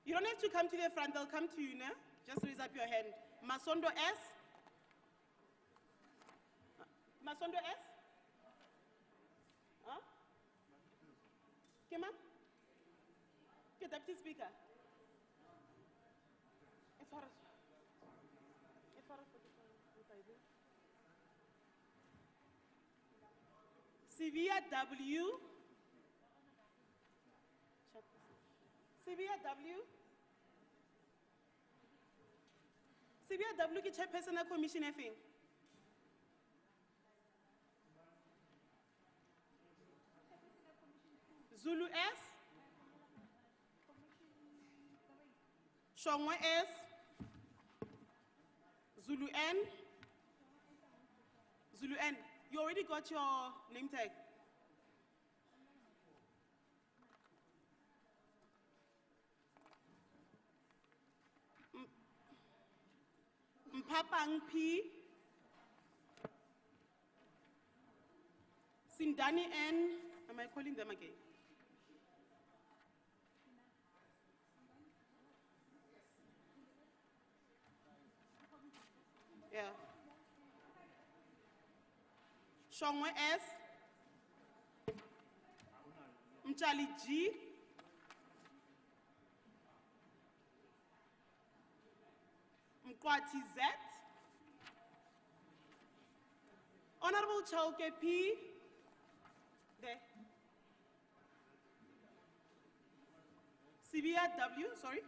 You don't have to come to the front, they'll come to you, no? Just raise up your hand. Masondo S. Masondo S? Huh? Kema? Okay, Deputy Speaker. It's for us. It's for us. Severe W. Severe W. Severe W ke chairperson of commission efeng. Zulu S. Shongwe S. Zulu N. Zulu N. You already got your name tag. Mpapang P. Sindani N. Am I calling them again? Yeah. Shongwe S. Mchali G. Mkwati Z. Honorable Chauke P. There. Severe W, sorry.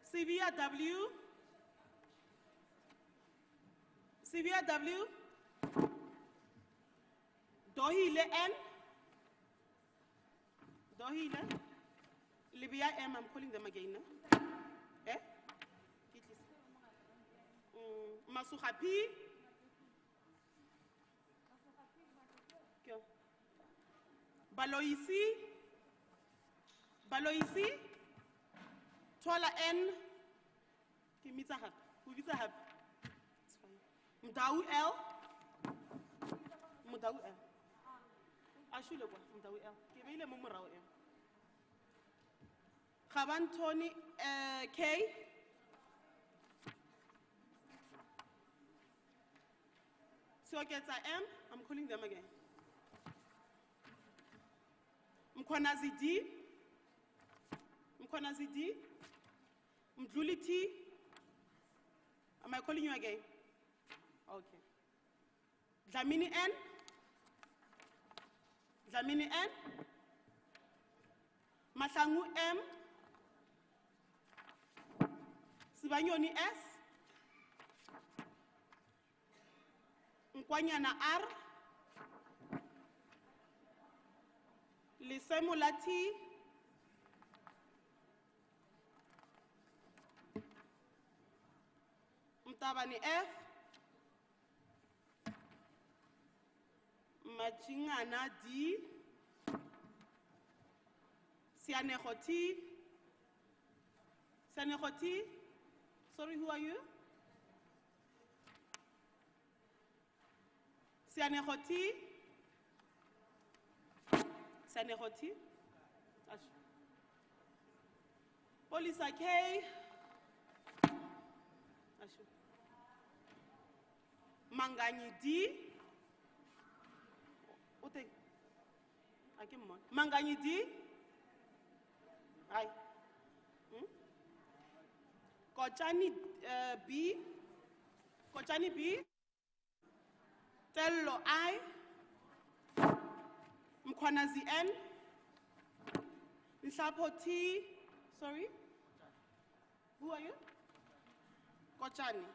Severe W. Severe W. Dohile N. Dohile. Libya M, I'm calling them again. No? Eh? Masuha P. Baloisi. Baloisi. Twala N. Kimitahab. Kubitahab. It's fine. Mdau L. Mdau L. Ashule kwa Mdau L. Kibile mumurao M. Khaban Tony K. Sioketa M. I'm calling them again. Mkhonazi D. Mkhonazi D. Mdluli T. Am I calling you again? Okay. Dlamini N. Dlamini N. Mahlangu M. Sibanyoni S. Nkwanyana R. Lisemula T. Mtabani F. Machingana D. Sianego T. Sianego T. Sorry, who are you? Sianego T. Sianego T. Polisa K. Manganyi D. Ote. Akimon. Manganyi D. Aye. Kochani B. Kochani B. Tello I. Mkhonazi N. Nhlapo T. Sorry. Who are you? Kochani.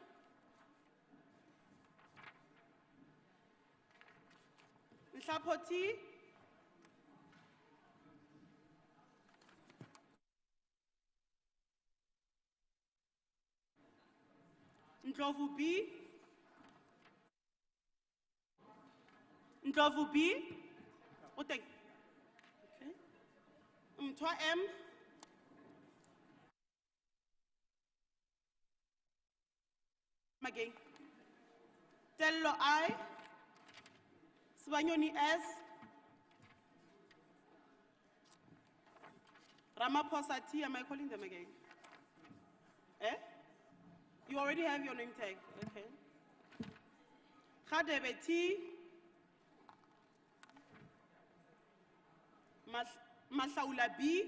Nhlapo T. Ndlovu B. Ndlovu B. Okay. Mtwa M. Again. Tello I. Sibanyoni S. Ramaphosa T, am I calling them again? Eh? You already have your name tag, okay. Khadebe T, Mahlaula B,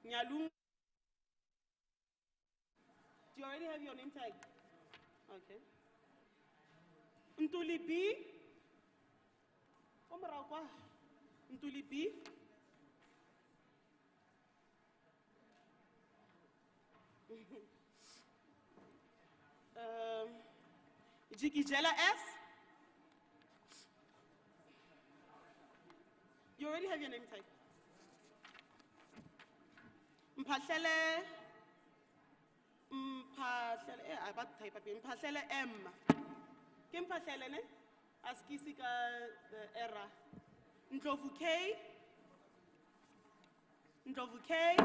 Nyalung. Do you already have your name tag? Okay. Ntuli B. Ntuli B. Jikijela S. You already have your name tag. Mpahlele M. Ke mpahlele ne? Askisi ka era. Ndlovu K. Ndlovu K.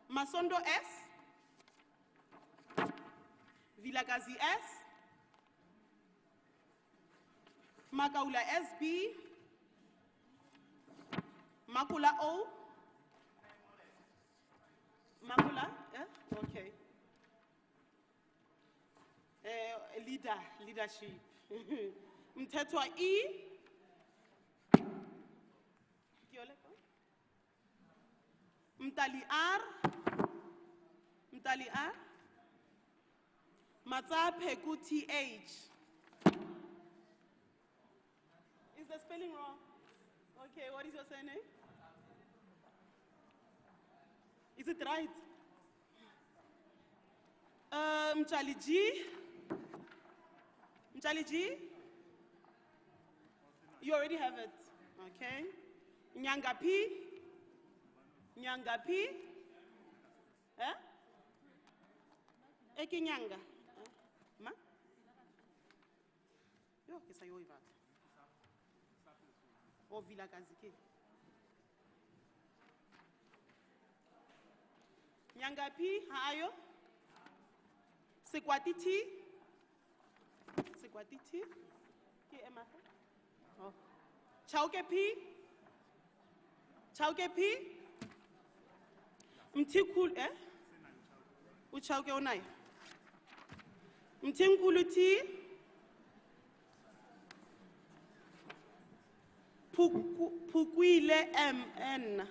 Masondo S. Vilakazi S. Makaula SB. Makula O. Makula, yeah? Okay. Leadership. Mtetwa E. Mtali R. Mtali R. Matsapeku TH. Is the spelling wrong? Okay, what is your surname? Is it right? Mchali G. Mchali G. You already have it. Okay. Nyanga P. Nyanga P. Eh? Eki Nyanga. Ma? Yo, kesa yo ibat. O Vilakazi ke. Nyanga P, hayo. Sekwati T. Sekwati T. Ki emafa. Oh. Chauke P. Chauke P. Mtikul eh? Uchauke onai. Mtinkulu T. Pukwile MN.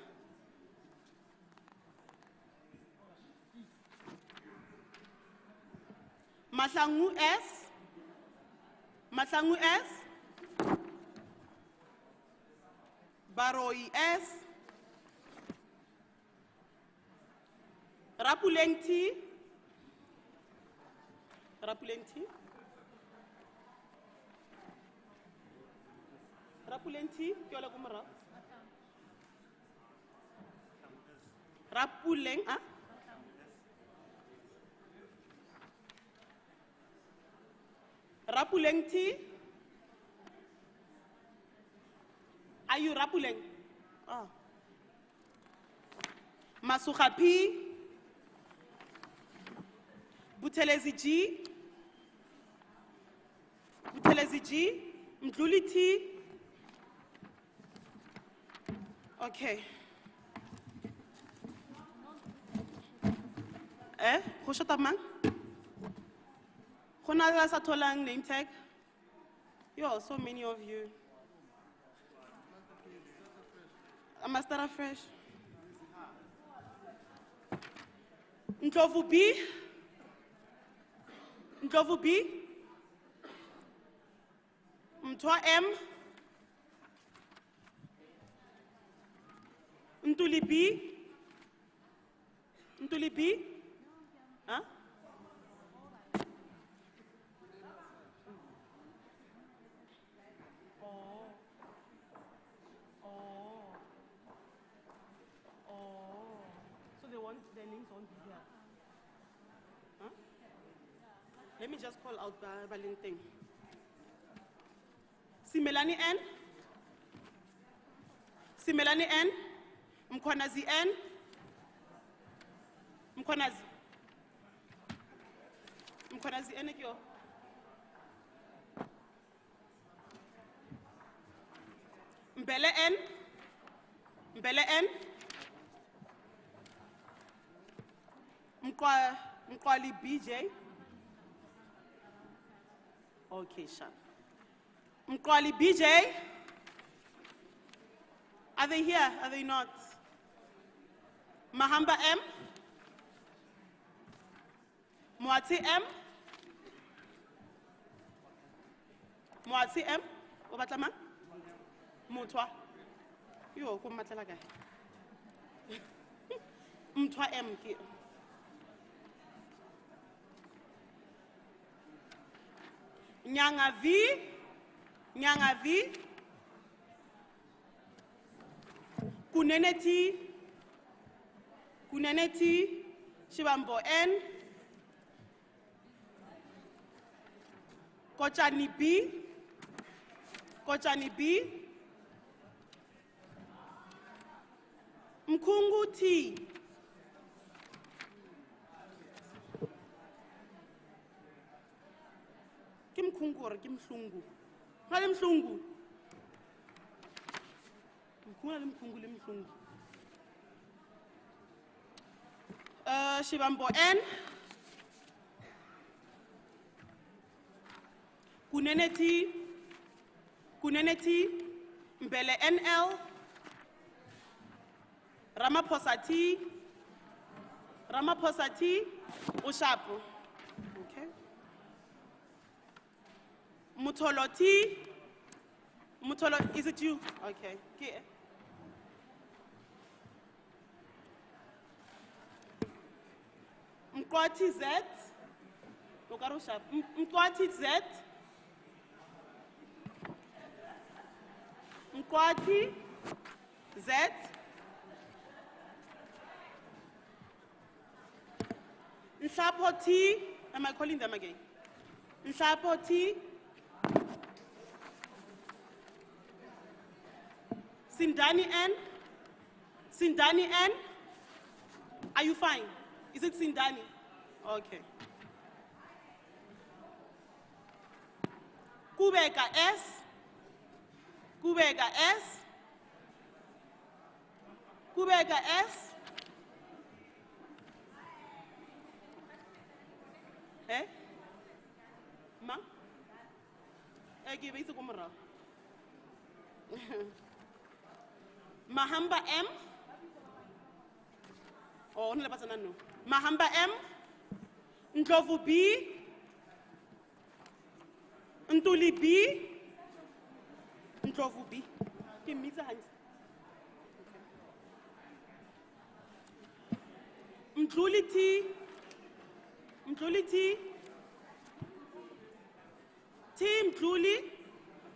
Mahlangu S. Mahlangu S. Baroi S. Rapuleng T. Rapuleng T. Rapuleng T. Kyola kumara. Rapuleng ah. Rapuleng T. Are you Rapuleng? Oh. Masuka P. Butelezi G. Butelezi G. Mdluli T. Okay. Eh? Khoshota mang? Khona sa tholang name tag. Yo, so many of you. I must start afresh. Ndlovu B. Ndlovu B. Mtwa M. Ntuli B. Ntuli B. Huh? So they want the names on here. Huh? Let me just call out the Berlin thing. Simelani N. Simelani N. Mkhonazi N. Mkhonazi. Mkhonazi N kyo. Mbele N. Mbele N. Mkwali BJ. Okay, sure. Mkwali BJ. Are they here? Are they not? Mahamba M. Mwati M. Mwati M. Obatlama? Mutwa. Yo, ko matlela kae? Mtwa M ke. Nyanga V. Nyanga V. Kuneneti. Kuneneti. Shibambo N. Kochani B. Kochani B. Mkungu T. Kim Mkungu or Kim Mhlungu? Hali Mhlungu. Mkungu le Mhlungu. Shibambo N. Kuneneti. Kuneneti. Mbele NL. Ramaphosa T. Ramaphosa T. Ushapu. Okay. Mutolo T. Mutolo, is it you? Okay. Okay. Mkwati Z. Mkwati Z. Mkwati Z. Nhlapo T. Am I calling them again? Nhlapo T. Sindani N. Sindani N. Are you fine? Is it Sindani? Okay. Kubeka S. Kubeka S. Kubeka S. Eh? Ma? Give it to Kumara. Mahamba M. Oh, only person I know. Mahamba M. Ndlovu B. Ntuli B. Ndlovu B. Give me the hands. Mdluli T. Mdluli T. T Mdluli.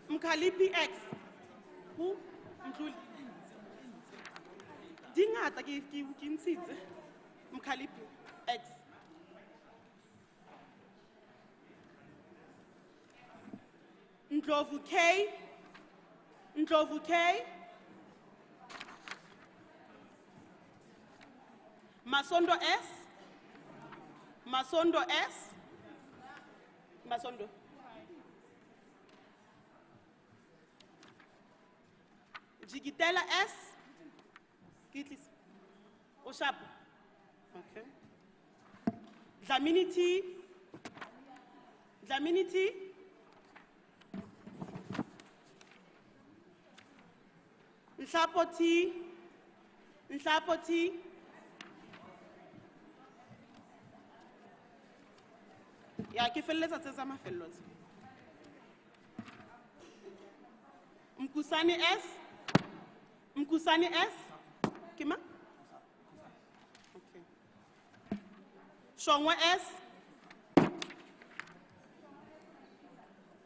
Mkhalipi X. Who? Mdluli. Dingata ke ntshitse. Mkhalipi X. Ndlovu K. Ndlovu K. Masondo S. Masondo S. Masondo. Jigitela S. Kitlis. Oshapu. Okay. Dlamini T. Dlamini T. Nhlapo T. Nhlapo T. Ya ke felletsa tse tsa mafello tse. Mkusani S. Mkusani S. Kima? Okay. Shongwe S.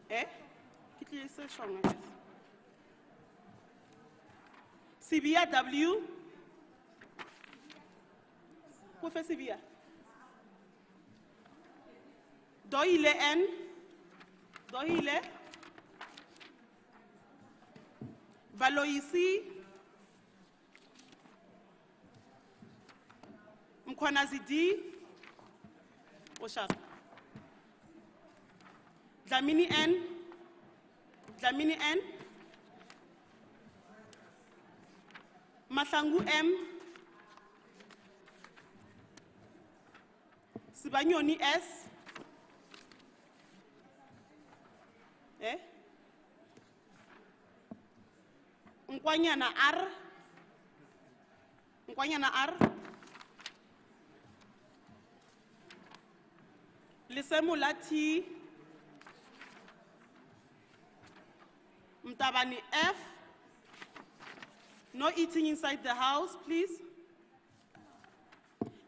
Eh? Kitli se Shongwe S. Sibia W. Kofe Sibia. Doile N. Doile. Valoisi. Mkhwanazi D. Oshap. Dlamini N. Dlamini N. Mahlangu M, Sibanyoni S, Nkwanyana R, Lisemula T, Mtabani F. No eating inside the house, please.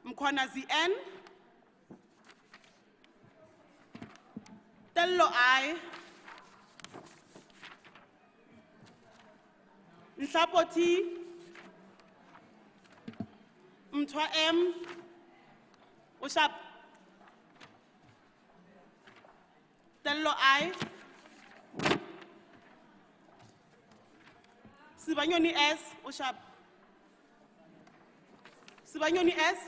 Mkhwanazi N. Tello I. Nhlapo T. Mthwa M. Ushap. Tello I. Sibanyoni S, Ushap. Sibanyoni S.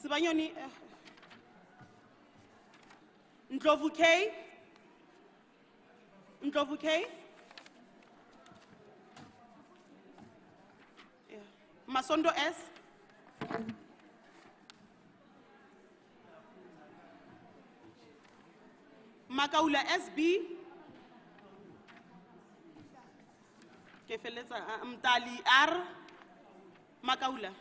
Sibanyoni Ndlovu K. Ndlovu K. Yeah. Masondo S. Makaula SB. Mtali R. Makaula.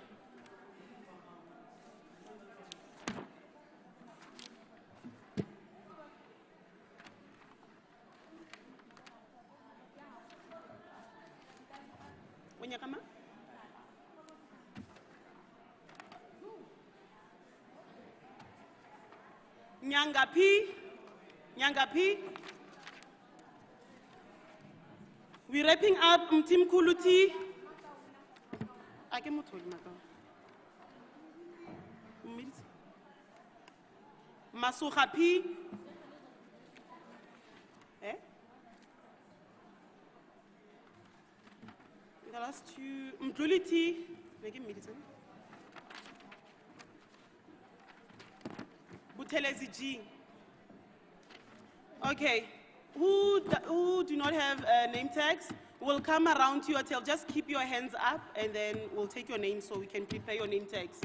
Wenyakama? Nyanga P. We're wrapping up Mtimkulu T. Masuha P. The last two, Mdluli T. Butelezi G. Okay. Who do not have name tags will come around to your table. Just keep your hands up and then we'll take your name so we can prepare your name tags.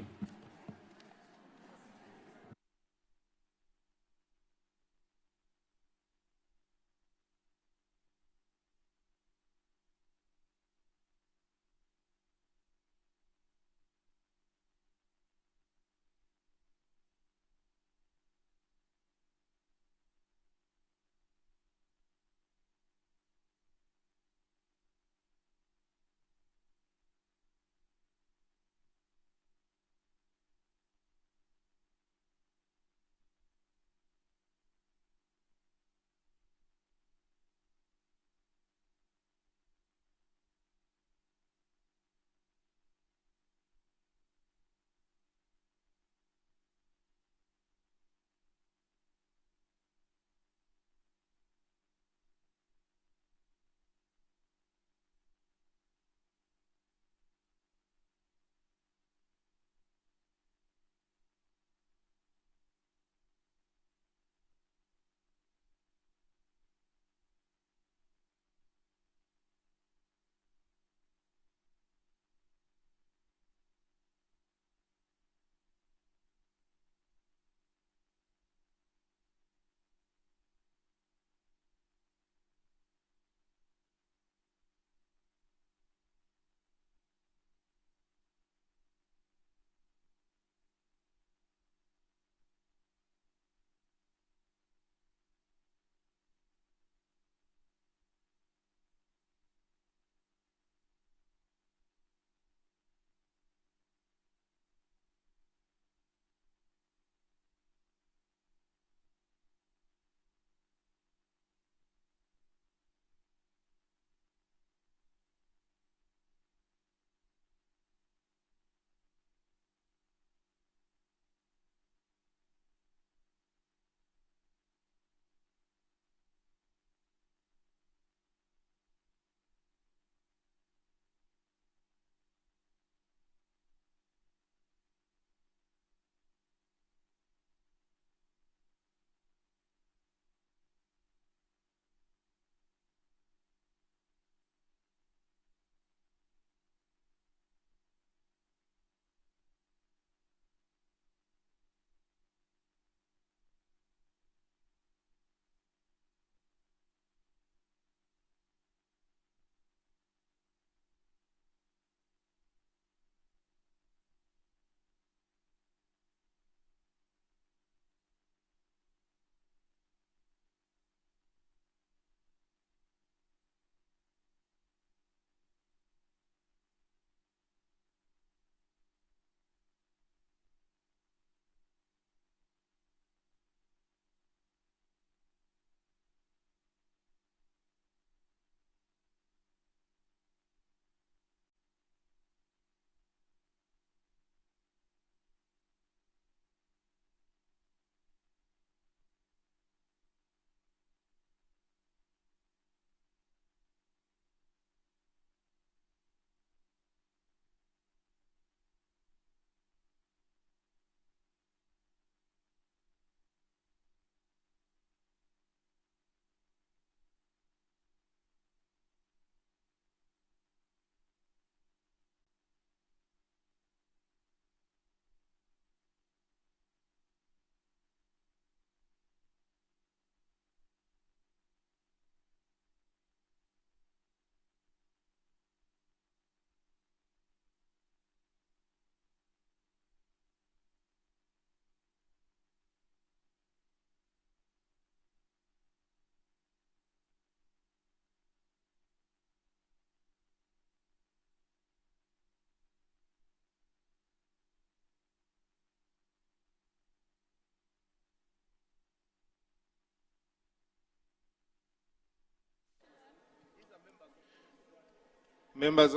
Members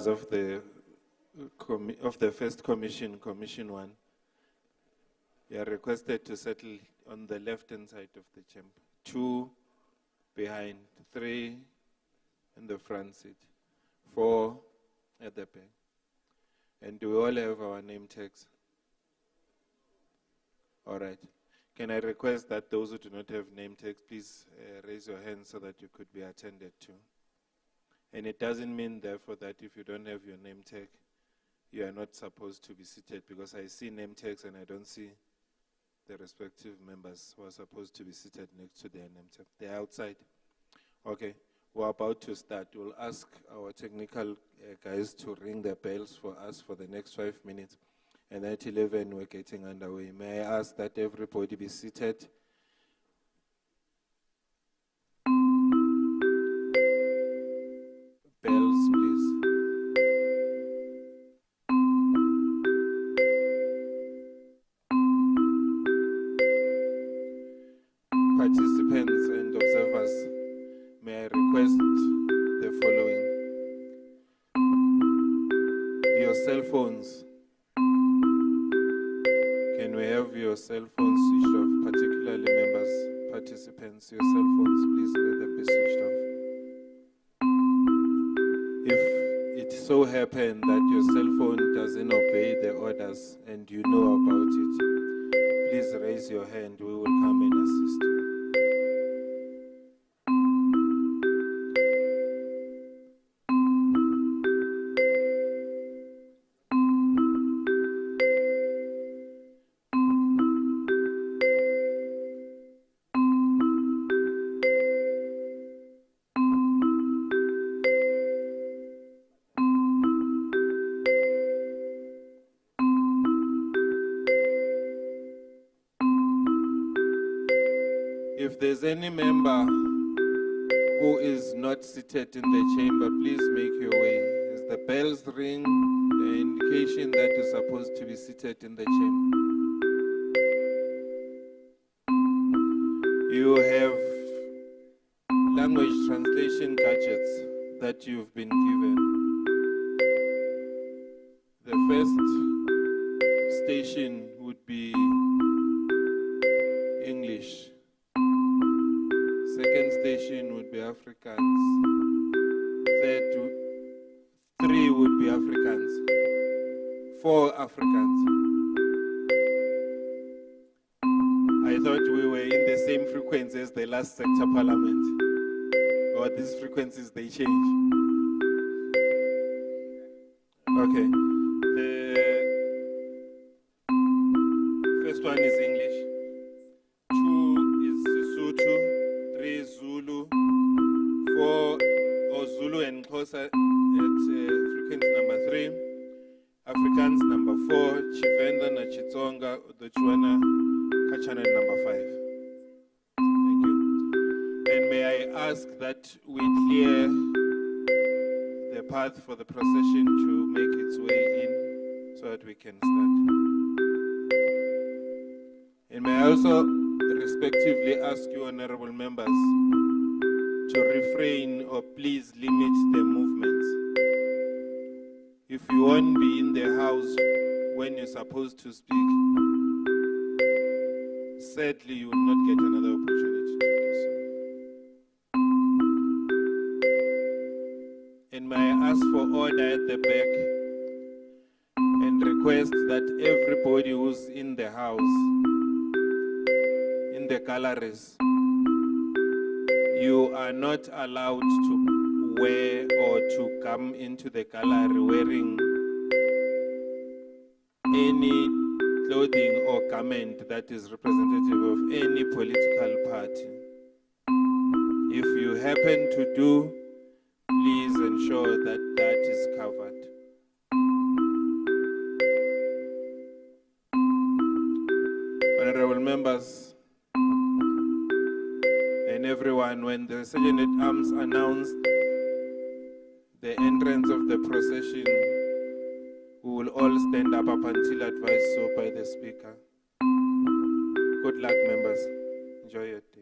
of the first commission, Commission 1, you are requested to settle on the left-hand side of the chamber. 2 behind, 3 in the front seat, 4 at the back. And do we all have our name tags? All right. Can I request that those who do not have name tags, please raise your hand so that you could be attended to. And it doesn't mean, therefore, that if you don't have your name tag, you are not supposed to be seated, because I see name tags and I don't see the respective members who are supposed to be seated next to their name tag. They're outside. Okay, we're about to start. We'll ask our technical guys to ring the bells for us for the next 5 minutes. And at 11, we're getting underway. May I ask that everybody be seated? Bells, please. Participants and observers, may I request the following. Your cell phones. Can we have your cell phones switched off, particularly members, participants, your cell phones, please let them be switched off. If it so happens that your cell phone doesn't obey the orders and you know about it, please raise your hand, we will come and assist you. If there's any member who is not seated in the chamber, please make your way. As the bells ring, the indication that you're supposed to be seated in the chamber. You have language translation gadgets that you've been given. The first station would be English. Second station would be Afrikaans. 3 would be Afrikaans. 4 Afrikaans. I thought we were in the same frequency as the last sector parliament. Or these frequencies, they change. Okay. The first one is English. 2 is Sesotho. 3 Zulu, 4 Zulu and Xhosa at frequency number 3, Afrikaans number 4, Chivenda na Chitsonga, Udochwana, Kachana number 5. Thank you. And may I ask that we clear the path for the procession to make its way in so that we can start. And may I also respectively ask you, honorable members, to refrain or please limit the movements. If you won't be in the house when you're supposed to speak, sadly you will not get another opportunity to do so. And may I ask for order at the back and request that everybody who's in the house, in the galleries, you are not allowed to wear or to come into the gallery wearing any clothing or garment that is representative of any political party. If you happen to do, please ensure that that is covered. Honorable members, and everyone, when the Sergeant at Arms announced the entrance of the procession, we will all stand up until advised so by the Speaker. Good luck, members. Enjoy your day.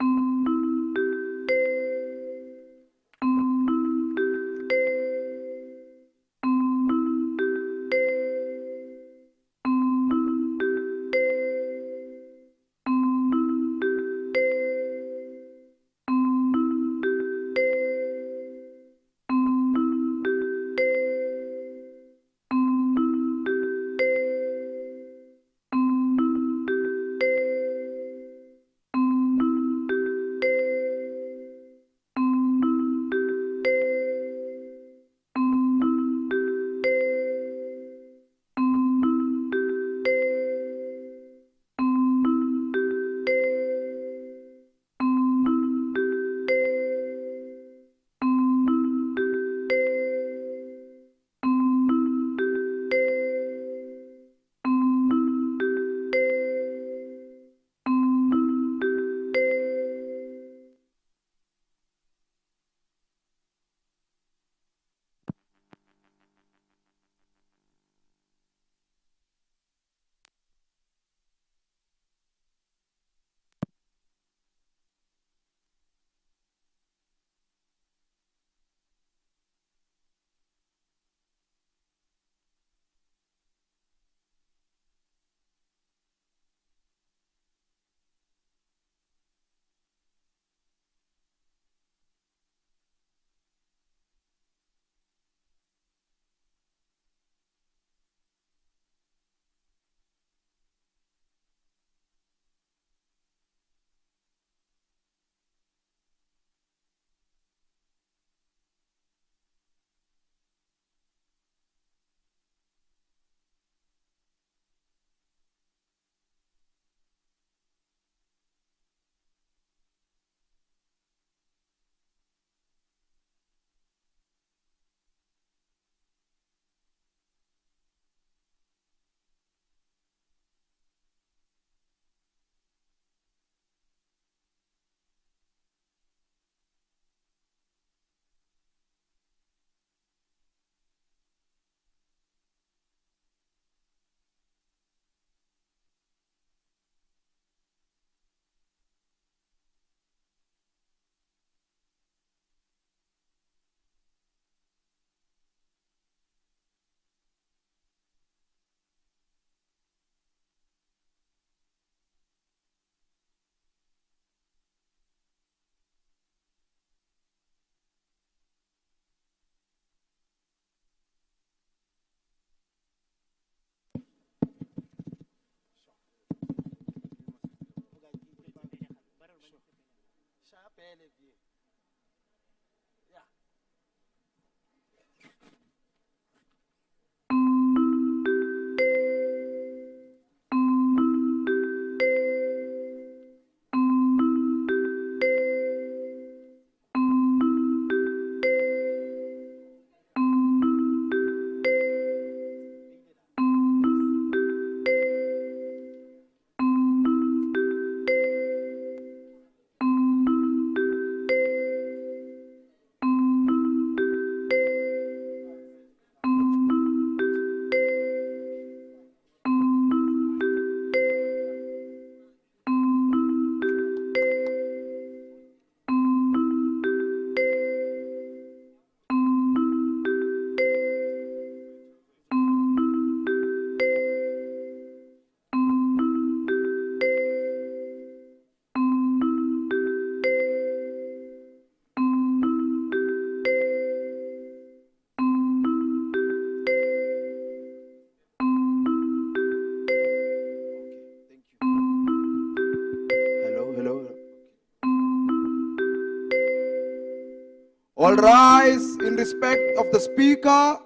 All rise in respect of the Speaker.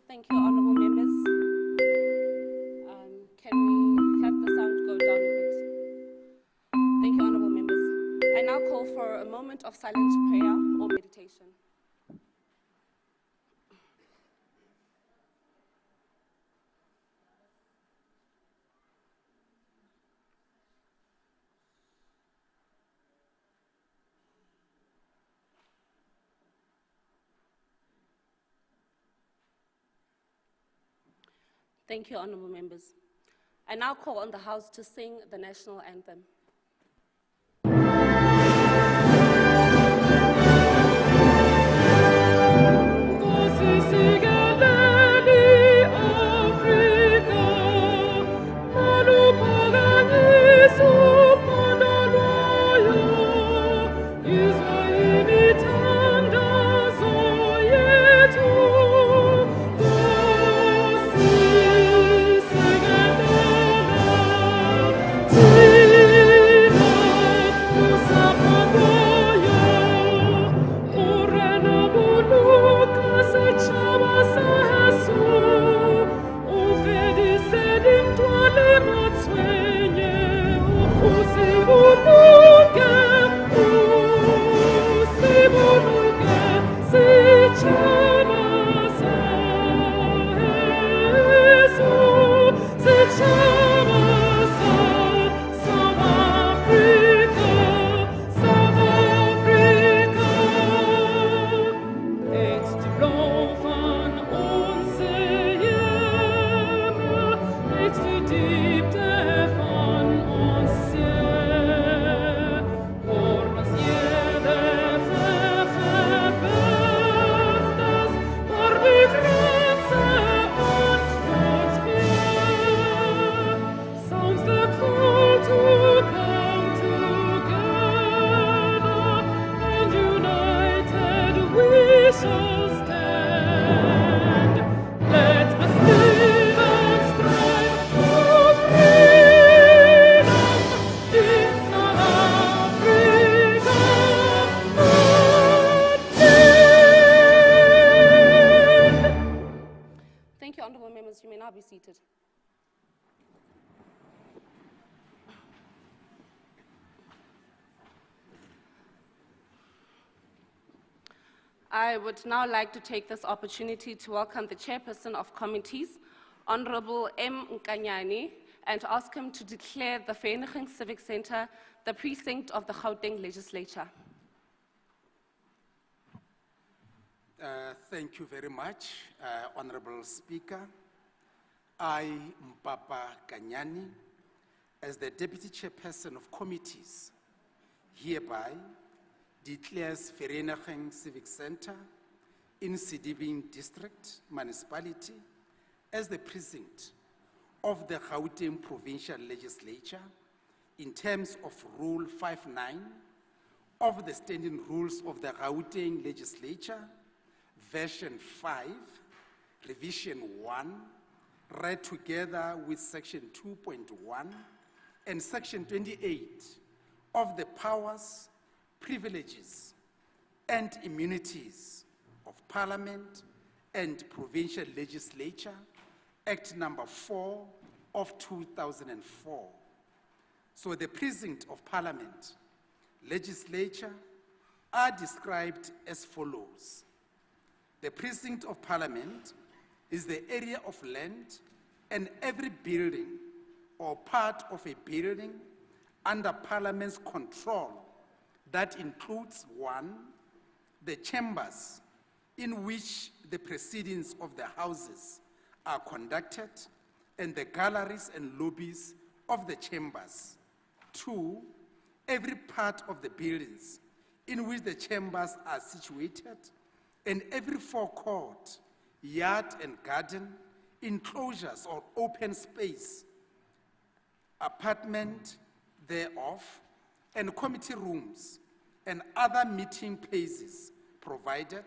Thank you, honourable members. Can we have the sound go down a bit? Thank you, honourable members. I now call for a moment of silent prayer or meditation. Thank you, honourable members. I now call on the House to sing the National Anthem. Thank you. members, you may now be seated. I would now like to take this opportunity to welcome the chairperson of committees, Honorable M. Nkanyane, and ask him to declare the Vereeniging Civic Centre the precinct of the Gauteng Legislature. Thank you very much, Honorable Speaker. I, Mpapa Kanyani, as the Deputy Chairperson of Committees, hereby declares Vereeniging Civic Centre in Sedibeng District Municipality as the precinct of the Gauteng Provincial Legislature in terms of Rule 59 of the Standing Rules of the Gauteng Legislature, version 5, revision 1, read together with section 2.1 and section 28 of the powers, privileges, and immunities of Parliament and Provincial Legislature, Act number 4 of 2004. So the precinct of Parliament, Legislature are described as follows. The precinct of Parliament is the area of land and every building or part of a building under Parliament's control that includes 1, the chambers in which the proceedings of the houses are conducted and the galleries and lobbies of the chambers. 2, every part of the buildings in which the chambers are situated and every forecourt, yard and garden, enclosures or open space, apartment thereof, and committee rooms and other meeting places provided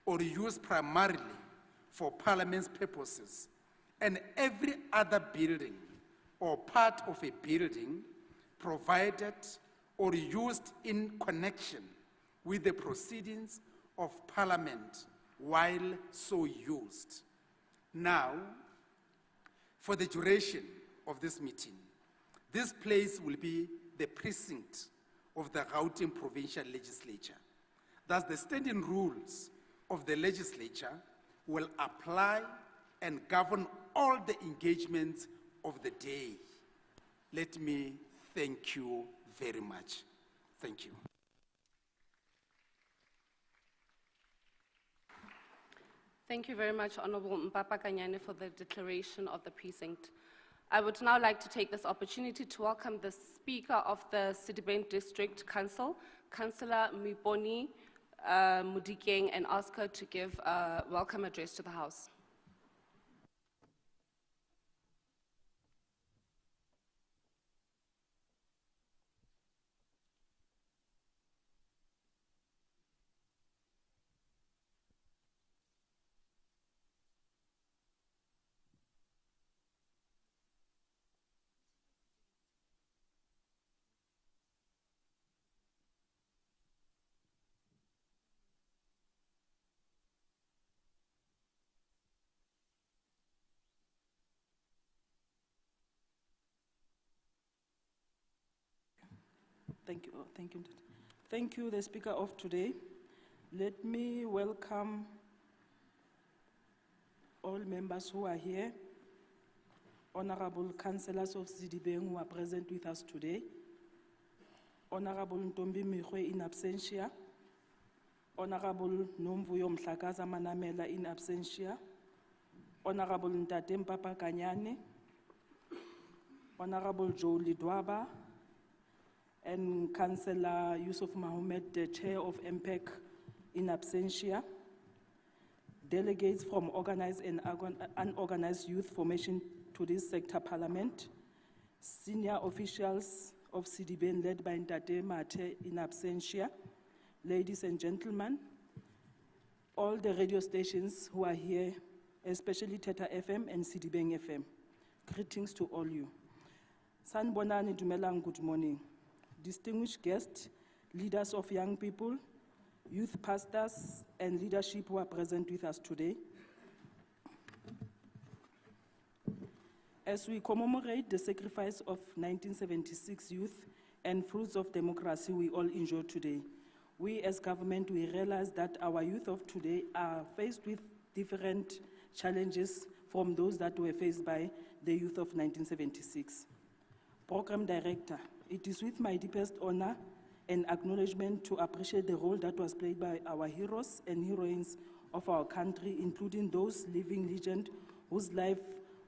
or used primarily for Parliament's purposes, and every other building or part of a building provided or used in connection with the proceedings of Parliament while so used. Now, for the duration of this meeting, this place will be the precinct of the Gauteng Provincial Legislature. Thus, the standing rules of the legislature will apply and govern all the engagements of the day. Let me thank you very much. Thank you. Thank you very much, Honorable Mpapa Kanyane, for the declaration of the precinct. I would now like to take this opportunity to welcome the Speaker of the Sedibeng District Council, Councillor Miponi Mudikeng, and ask her to give a welcome address to the House. Thank you, the Speaker of today. Let me welcome all members who are here, honorable councillors of Sedibeng who are present with us today, Honorable Ntombi Mihwe in absentia, Honorable Nomvuyo Mhlakaza Manamela in absentia, Honorable Ntate Mpapa Kanyane, Honorable Joe Lidwaba, and Councillor Yusuf Mohammed, the Chair of MPEC in absentia, delegates from organized and unorganized youth formation to this sector parliament, senior officials of Sedibeng led by Ntate Mate in absentia, ladies and gentlemen, all the radio stations who are here, especially Theta FM and Sedibeng FM. Greetings to all you. Sanbonani Dumelang, good morning. Distinguished guests, leaders of young people, youth pastors, and leadership who are present with us today. As we commemorate the sacrifice of 1976 youth and fruits of democracy we all enjoy today, we as government, we realize that our youth of today are faced with different challenges from those that were faced by the youth of 1976. Program Director, it is with my deepest honor and acknowledgement to appreciate the role that was played by our heroes and heroines of our country, including those living legends whose life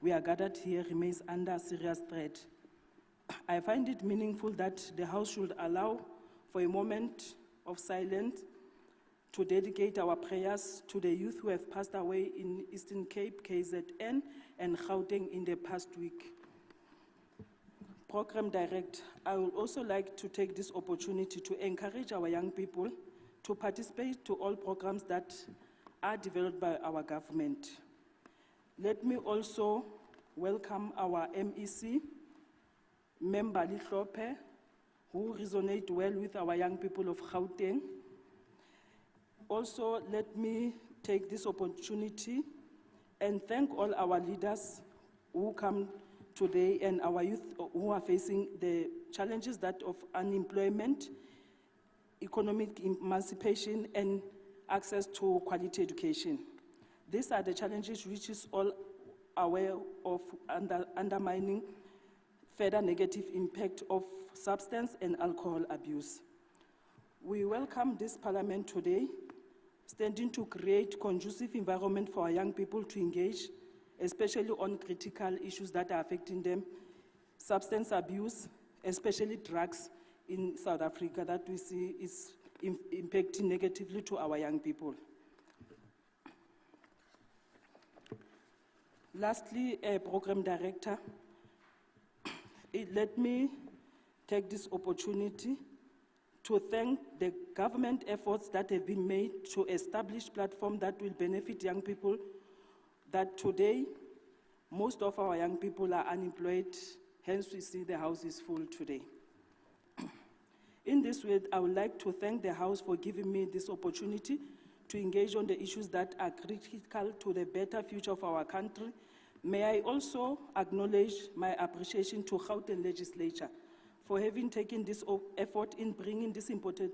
we are gathered here remains under serious threat. I find it meaningful that the House should allow for a moment of silence to dedicate our prayers to the youth who have passed away in Eastern Cape, KZN, and Gauteng in the past week. Program Director, I would also like to take this opportunity to encourage our young people to participate to all programs that are developed by our government. Let me also welcome our MEC, Member Lihlope, who resonate well with our young people of Gauteng. Also, let me take this opportunity and thank all our leaders who come today and our youth who are facing the challenges that of unemployment, economic emancipation, and access to quality education. These are the challenges which is all aware of undermining further negative impact of substance and alcohol abuse. We welcome this Parliament today, standing to create conducive environment for our young people to engage, especially on critical issues that are affecting them, substance abuse, especially drugs in South Africa that we see is impacting negatively to our young people. Lastly, Program Director, let me take this opportunity to thank the government efforts that have been made to establish platforms that will benefit young people, that today, most of our young people are unemployed, hence we see the House is full today. In this way, I would like to thank the House for giving me this opportunity to engage on the issues that are critical to the better future of our country. May I also acknowledge my appreciation to Gauteng Legislature for having taken this effort in bringing this important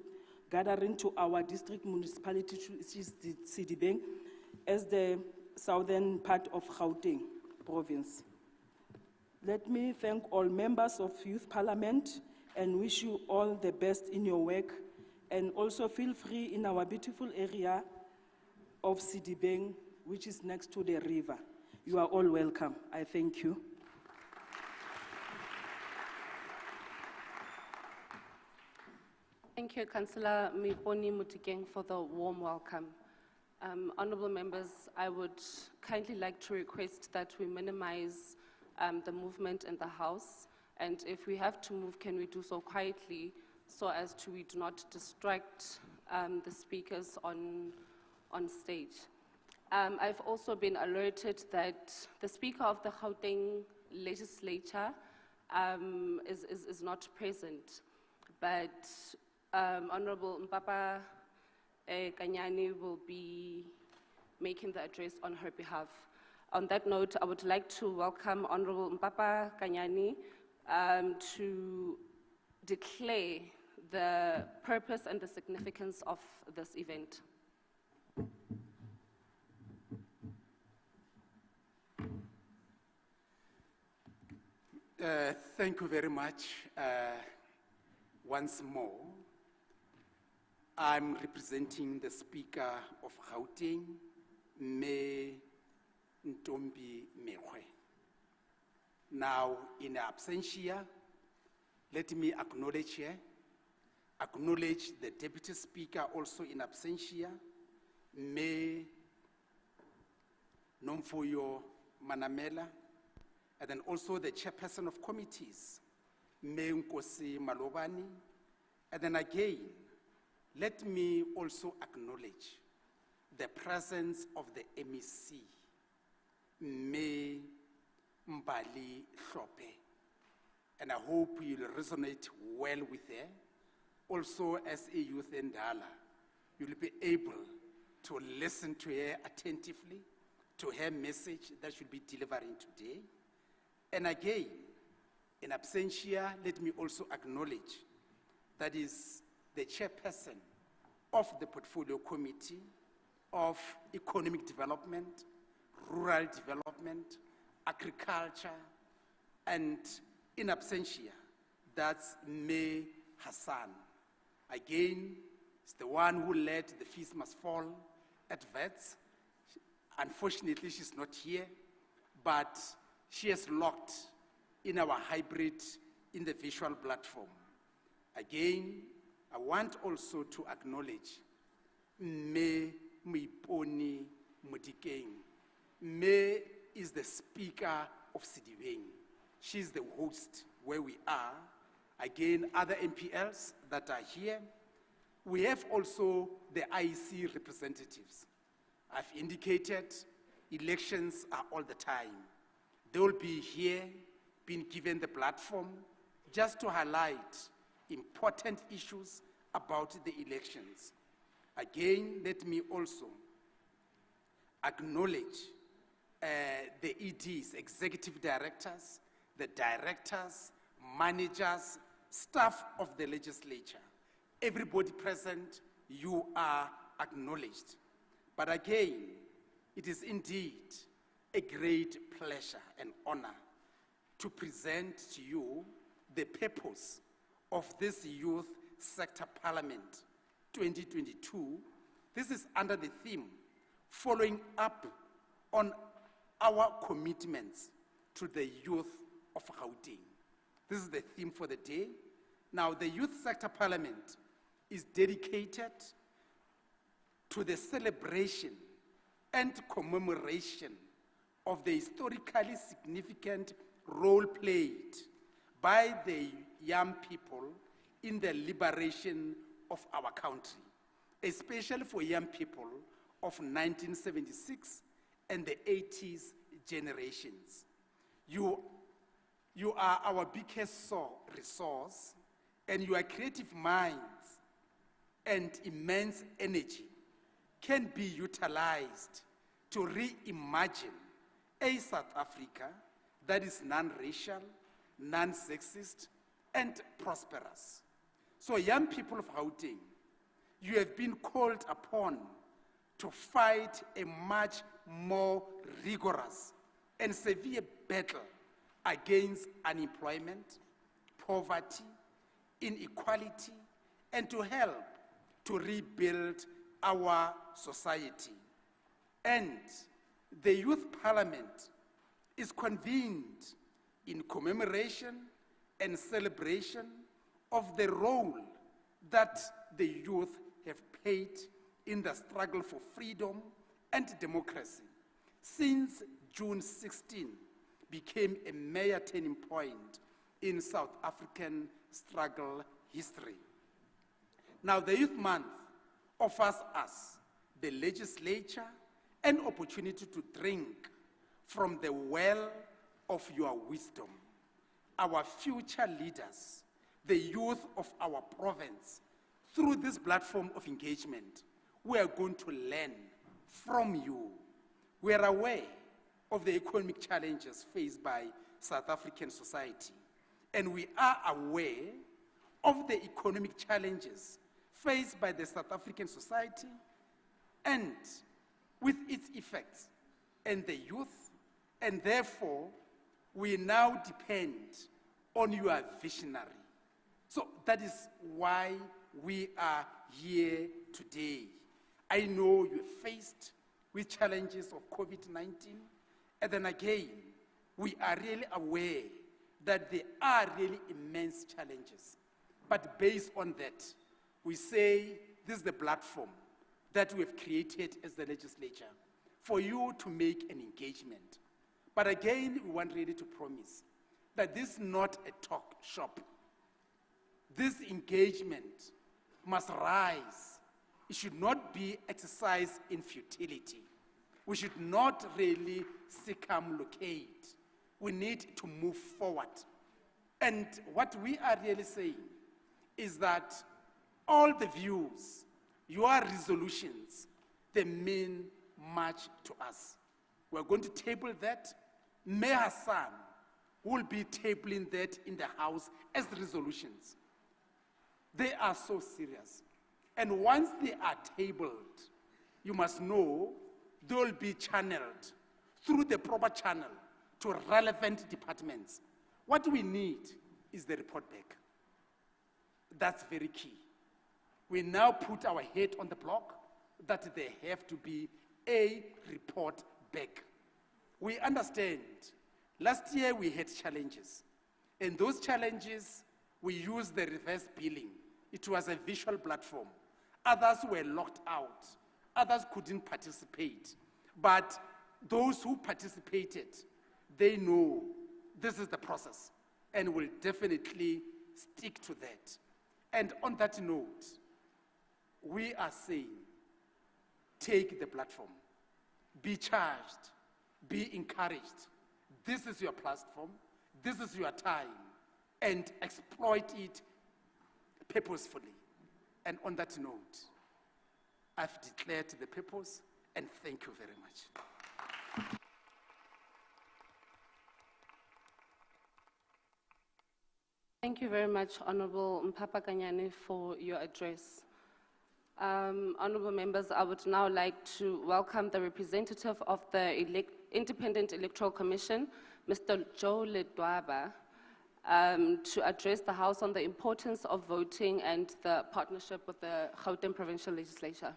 gathering to our district municipality, which is Sedibeng, as the southern part of Gauteng province. Let me thank all members of Youth Parliament and wish you all the best in your work, and also feel free in our beautiful area of Sedibeng, which is next to the river. You are all welcome. I thank you. Thank you, Councillor Miponi Mutikeng, for the warm welcome. Honourable members, I would kindly like to request that we minimize the movement in the House, and if we have to move, can we do so quietly so as to we do not distract the speakers on stage. I've also been alerted that the Speaker of the Gauteng Legislature is not present, but Honourable Mpapa Kanyani will be making the address on her behalf. On that note, I would like to welcome Honourable Mpapa Kanyani to declare the purpose and the significance of this event. Thank you very much. Once more, I'm representing the Speaker of Gauteng, Me Ntombi Mekwe. Now, in absentia, let me acknowledge the Deputy Speaker also in absentia, Me Nomfuyo Manamela, and then also the Chairperson of Committees, Me Nkosi Malobani, and then again, let me also acknowledge the presence of the MEC, Me Mbali Hlope, and I hope you'll resonate well with her. Also, as a youth endala, you'll be able to listen to her attentively, to her message that she'll be delivering today. And again, in absentia, let me also acknowledge that is the chairperson of the Portfolio Committee of Economic Development, Rural Development, Agriculture, and in absentia, that's May Hassan. Again, it's the one who led the Fees Must Fall at VETS. Unfortunately, she's not here, but she has logged in our hybrid in the visual platform. Again, I want also to acknowledge Me Muiponi Mudikeng. Me is the speaker of Sedibeng. She's the host where we are. Again, other MPLs that are here. We have also the IEC representatives. I've indicated elections are all the time. They will be here, being given the platform, just to highlight important issues about the elections. Again, let me also acknowledge the EDs, executive directors, the directors, managers, staff of the legislature. Everybody present, you are acknowledged. But again, it is indeed a great pleasure and honor to present to you the purpose of this Youth Sector Parliament 2022. This is under the theme, following up on our commitments to the youth of Gauteng. This is the theme for the day. Now, the Youth Sector Parliament is dedicated to the celebration and commemoration of the historically significant role played by the young people in the liberation of our country, especially for young people of 1976 and the 80s generations. You are our biggest resource, and your creative minds and immense energy can be utilized to reimagine a South Africa that is non-racial, non-sexist, and prosperous. So young people of Gauteng, you have been called upon to fight a much more rigorous and severe battle against unemployment, poverty, inequality, and to help to rebuild our society. And the Youth Parliament is convened in commemoration and celebration of the role that the youth have played in the struggle for freedom and democracy since June 16 became a major turning point in South African struggle history. Now, the Youth Month offers us, the legislature, an opportunity to drink from the well of your wisdom. Our future leaders, the youth of our province, through this platform of engagement, we are going to learn from you. We are aware of the economic challenges faced by South African society, and we are aware of the economic challenges faced by the South African society and with its effects and the youth, and therefore we now depend on your visionary. So that is why we are here today. I know you're faced with challenges of COVID-19, and then again, we are really aware that there are really immense challenges. But based on that, we say this is the platform that we have created as the legislature for you to make an engagement. But again, we want really to promise that this is not a talk shop. This engagement must rise. It should not be exercised in futility. We should not really circumlocate. We need to move forward. And what we are really saying is that all the views, your resolutions, they mean much to us. We're going to table that. May Hassan will be tabling that in the House as resolutions. They are so serious. And once they are tabled, you must know they will be channeled through the proper channel to relevant departments. What we need is the report back. That's very key. We now put our head on the block that there have to be a report back. We understand, last year we had challenges. And those challenges, we used the reverse billing. It was a visual platform. Others were locked out. Others couldn't participate. But those who participated, they know this is the process and will definitely stick to that. And on that note, we are saying, take the platform, be charged, be encouraged. This is your platform, this is your time, and exploit it purposefully. And on that note, I've declared the purpose, and thank you very much. Thank you very much, Honorable Mpapa Kanyane, for your address. Honorable members, I would now like to welcome the representative of the Independent Electoral Commission, Mr. Joe Ledwaba, to address the House on the importance of voting and the partnership with the Gauteng Provincial Legislature.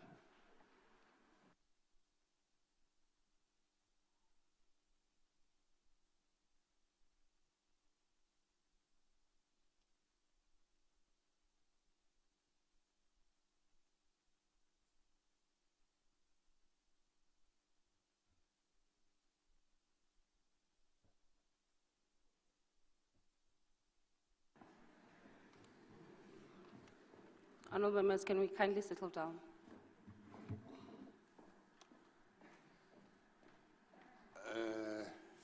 Honorable members, can we kindly settle down?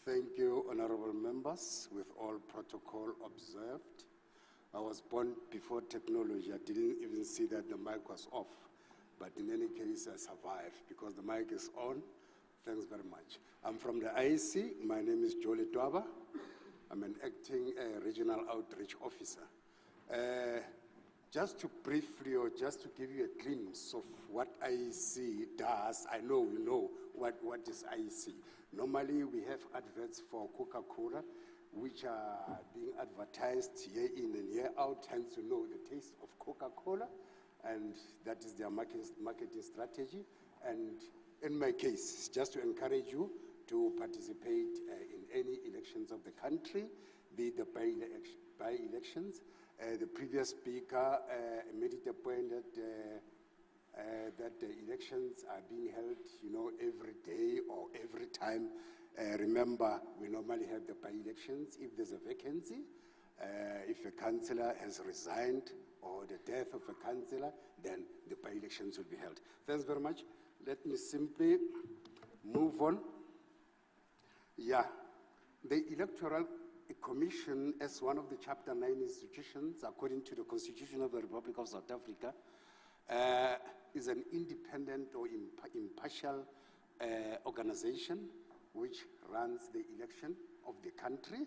Thank you, honorable members, with all protocol observed. I was born before technology. I didn't even see that the mic was off. But in any case, I survived because the mic is on. Thanks very much. I'm from the IEC. My name is Joe Ledwaba. I'm an acting regional outreach officer. Just to briefly, or just to give you a glimpse of what IEC does, I know you know what is IEC. Normally, we have adverts for Coca-Cola, which are being advertised year in and year out, hence you know the taste of Coca-Cola, and that is their marketing strategy. And in my case, just to encourage you to participate in any elections of the country, be it the by-elections. The previous speaker made it a point that the elections are being held, you know, every day or every time. Remember, we normally have the by-elections. If there's a vacancy, if a councillor has resigned or the death of a councillor, then the by-elections will be held. Thanks very much. Let me simply move on. Yeah, the Electoral Commission, as one of the Chapter 9 institutions, according to the Constitution of the Republic of South Africa, is an independent or impartial organization which runs the election of the country.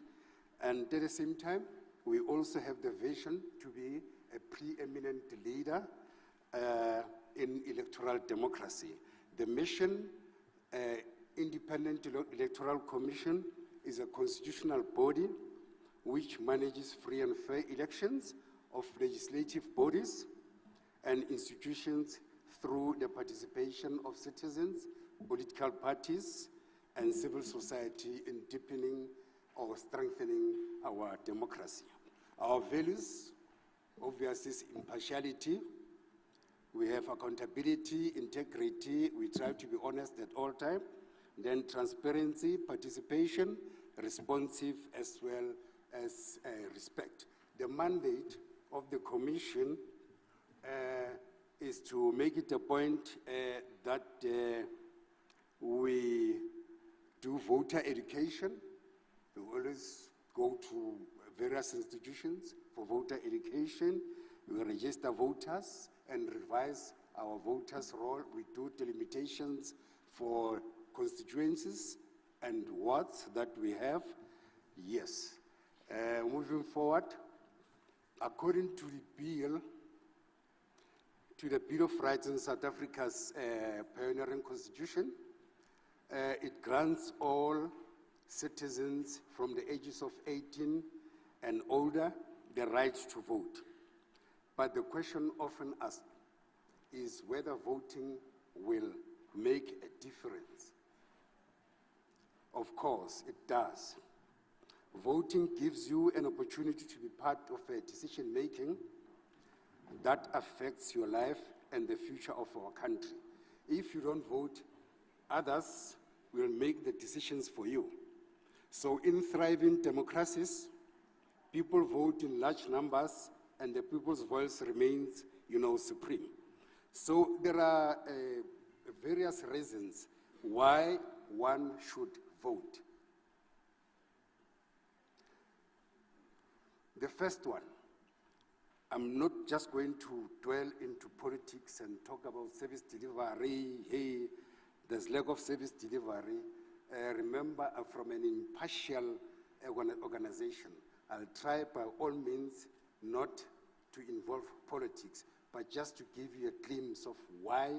And at the same time, we also have the vision to be a preeminent leader in electoral democracy. The mission, Independent Electoral Commission, is a constitutional body which manages free and fair elections of legislative bodies and institutions through the participation of citizens, political parties, and civil society in deepening or strengthening our democracy. Our values, obviously, is impartiality. We have accountability, integrity. We try to be honest at all times. Then transparency, participation, responsive, as well as respect. The mandate of the Commission is to make it a point that we do voter education. We always go to various institutions for voter education. We register voters and revise our voters' roll. We do delimitations for constituencies and wards that we have. Yes. Moving forward, according to the Bill of Rights in South Africa's pioneering constitution, it grants all citizens from the ages of 18 and older the right to vote. But the question often asked is whether voting will make a difference. Of course, it does. Voting gives you an opportunity to be part of a decision-making that affects your life and the future of our country. If you don't vote, others will make the decisions for you. So in thriving democracies, people vote in large numbers and the people's voice remains, supreme. So there are various reasons why one should vote. The first one, I'm not just going to dwell into politics and talk about service delivery. Hey, there's lack of service delivery. Remember, I'm from an impartial organization. I'll try by all means not to involve politics, but just to give you a glimpse of why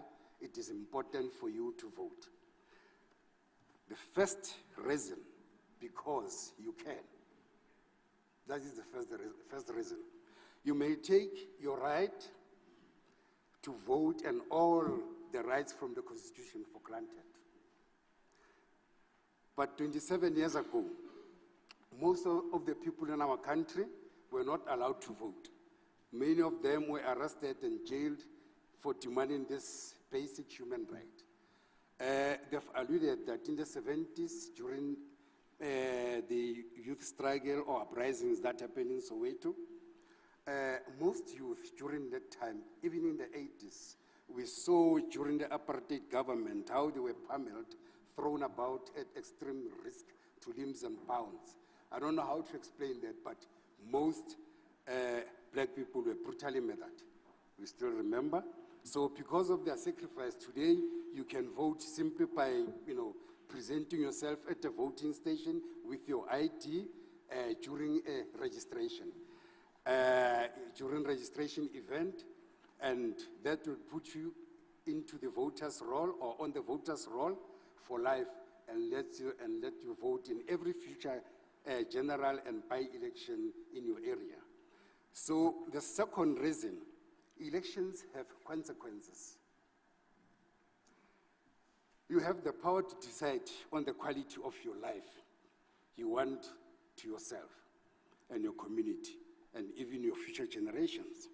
it is important for you to vote. The first reason, because you can. That is the first reason. You may take your right to vote and all the rights from the Constitution for granted. But 27 years ago, most of the people in our country were not allowed to vote. Many of them were arrested and jailed for demanding this basic human right. They've alluded that in the 70s, during the youth struggle or uprisings that happened in Soweto, most youth during that time, even in the 80s, we saw during the apartheid government how they were pummeled, thrown about at extreme risk to limbs and bounds. I don't know how to explain that, but most black people were brutally murdered. We still remember. So because of their sacrifice today, you can vote simply by, presenting yourself at a voting station with your ID during a registration. During registration event, and that will put you into the voters' roll or on the voters' roll for life, and let you vote in every future general and by-election in your area. So the second reason, elections have consequences. You have the power to decide on the quality of your life you want to yourself and your community and even your future generations.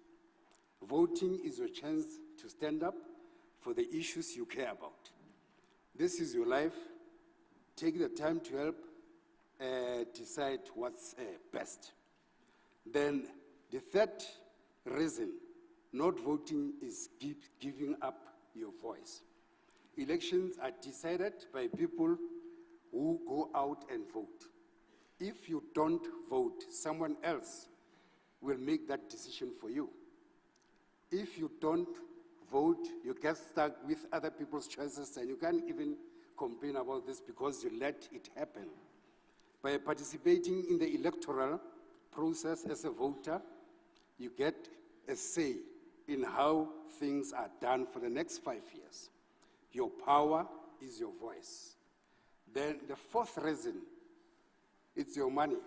Voting is your chance to stand up for the issues you care about. This is your life. Take the time to help decide what's best. Then the third reason not voting is giving up your voice. Elections are decided by people who go out and vote. If you don't vote, someone else will make that decision for you. If you don't vote, you get stuck with other people's choices and you can't even complain about this because you let it happen. By participating in the electoral process as a voter, you get a say in how things are done for the next 5 years. Your power is your voice. Then the fourth reason, it's your money.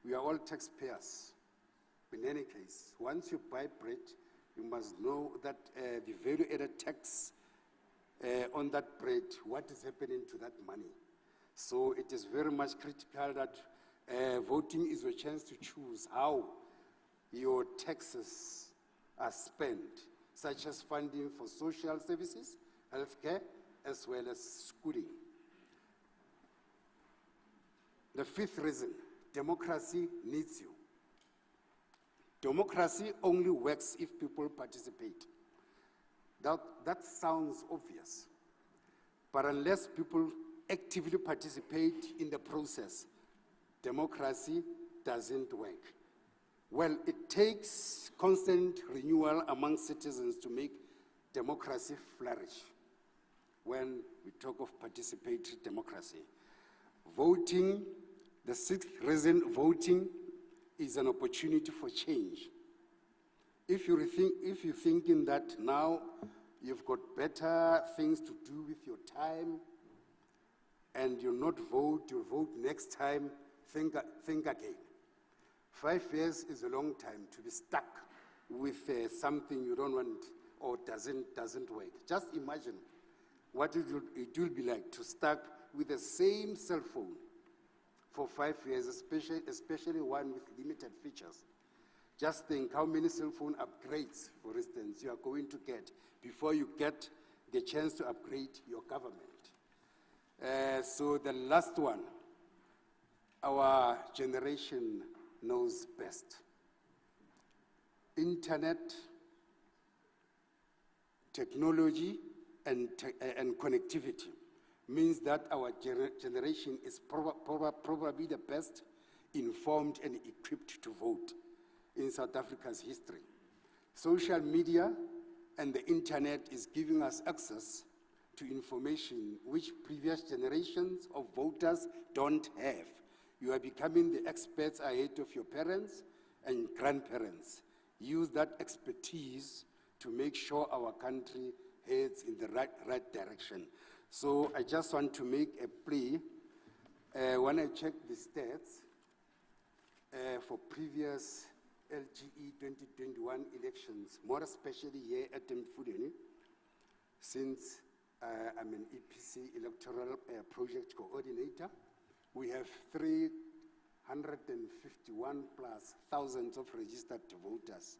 We are all taxpayers. In any case, once you buy bread, you must know that the value-added tax on that bread, what is happening to that money. So it is very much critical that voting is your chance to choose how your taxes are spent, such as funding for social services, healthcare, as well as schooling. The fifth reason, democracy needs you. Democracy only works if people participate. That sounds obvious, but unless people actively participate in the process, democracy doesn't work. Well, it takes constant renewal among citizens to make democracy flourish. When we talk of participatory democracy, voting The sixth reason, voting is an opportunity for change. If you're thinking that now you've got better things to do with your time and you'll not vote, you'll vote next time, think again. 5 years is a long time to be stuck with something you don't want or doesn't work. Just imagine what it will be like to stuck with the same cell phone for 5 years, especially one with limited features. Just think how many cell phone upgrades, for instance, you are going to get before you get the chance to upgrade your government. So the last one, our generation knows best. Internet, technology, and connectivity means that our generation is probably the best informed and equipped to vote in South Africa's history. Social media and the internet is giving us access to information which previous generations of voters don't have. You are becoming the experts ahead of your parents and grandparents. Use that expertise to make sure our country heads in the right direction. So I just want to make a plea. When I check the stats for previous LGE 2021 elections, more especially here at Mfuleni, since I'm an EPC electoral project coordinator, we have 351 plus thousands of registered voters.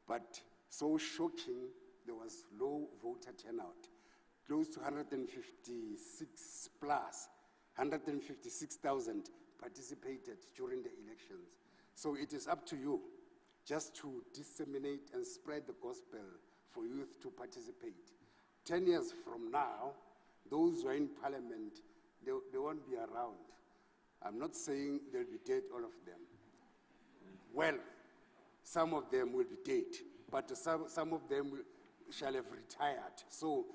But so shocking, there was low voter turnout. Close to 156 plus, 156,000 participated during the elections. So it is up to you just to disseminate and spread the gospel for youth to participate. 10 years from now, those who are in parliament, they won't be around. I'm not saying they'll be dead, all of them. Well, some of them will be dead, but some of them shall have retired. So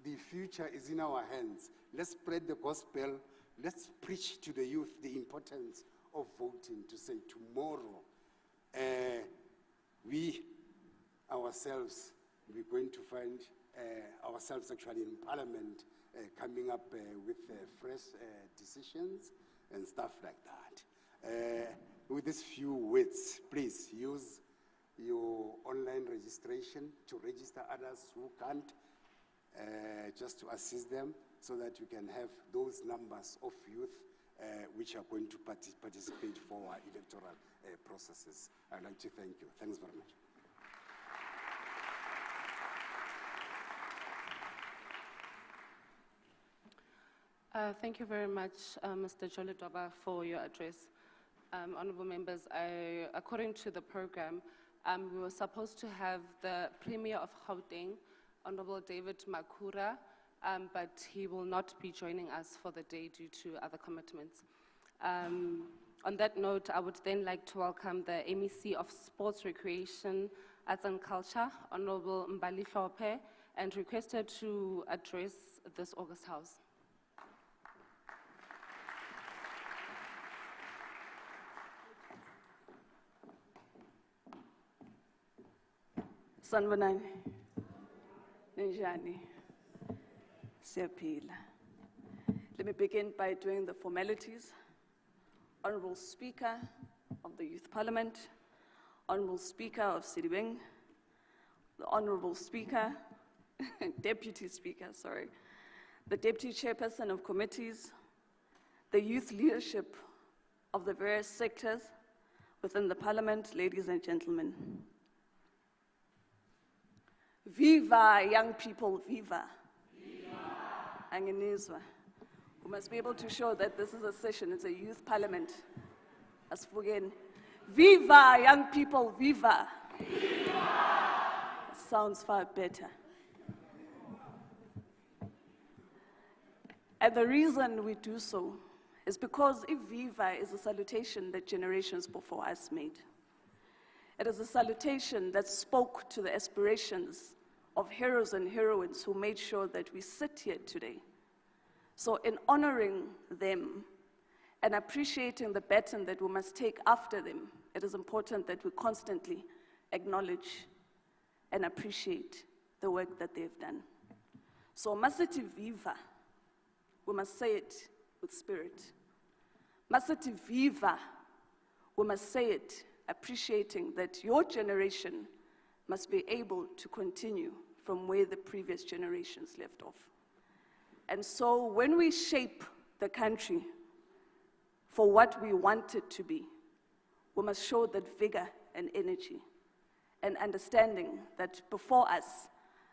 the future is in our hands. Let's spread the gospel. Let's preach to the youth the importance of voting, to say tomorrow, we ourselves, we're going to find ourselves actually in parliament coming up with fresh decisions and stuff like that. With these few words, please use your online registration to register others who can't, just to assist them so that you can have those numbers of youth which are going to participate for our electoral processes. I'd like to thank you. Thanks very much. Thank you very much, Mr. Jolidoba, for your address. Honorable members, according to the program, we were supposed to have the Premier of Gauteng, Honorable David Makura, but he will not be joining us for the day due to other commitments. On that note, I would then like to welcome the MEC of Sports, Recreation, Arts and Culture, Honorable Mbali Hlophe, and request her to address this August House. Sanibonani. Ninjani. Siyaphila. Let me begin by doing the formalities. Honorable Speaker of the Youth Parliament, Honorable Speaker of Sedibeng, the Honorable Speaker, Deputy Speaker, sorry, the Deputy Chairperson of committees, the youth leadership of the various sectors within the Parliament, ladies and gentlemen. Viva, young people, viva. Anginizwa. We must be able to show that this is a session, it's a youth parliament. As again, viva, young people, viva. Viva. Sounds far better. And the reason we do so is because if viva is a salutation that generations before us made. It is a salutation that spoke to the aspirations of heroes and heroines who made sure that we sit here today. So in honoring them and appreciating the baton that we must take after them, it is important that we constantly acknowledge and appreciate the work that they've done. So, Masiti Viva, we must say it with spirit. Masiti Viva, we must say it appreciating that your generation must be able to continue from where the previous generations left off. And so when we shape the country for what we want it to be, we must show that vigor and energy and understanding that before us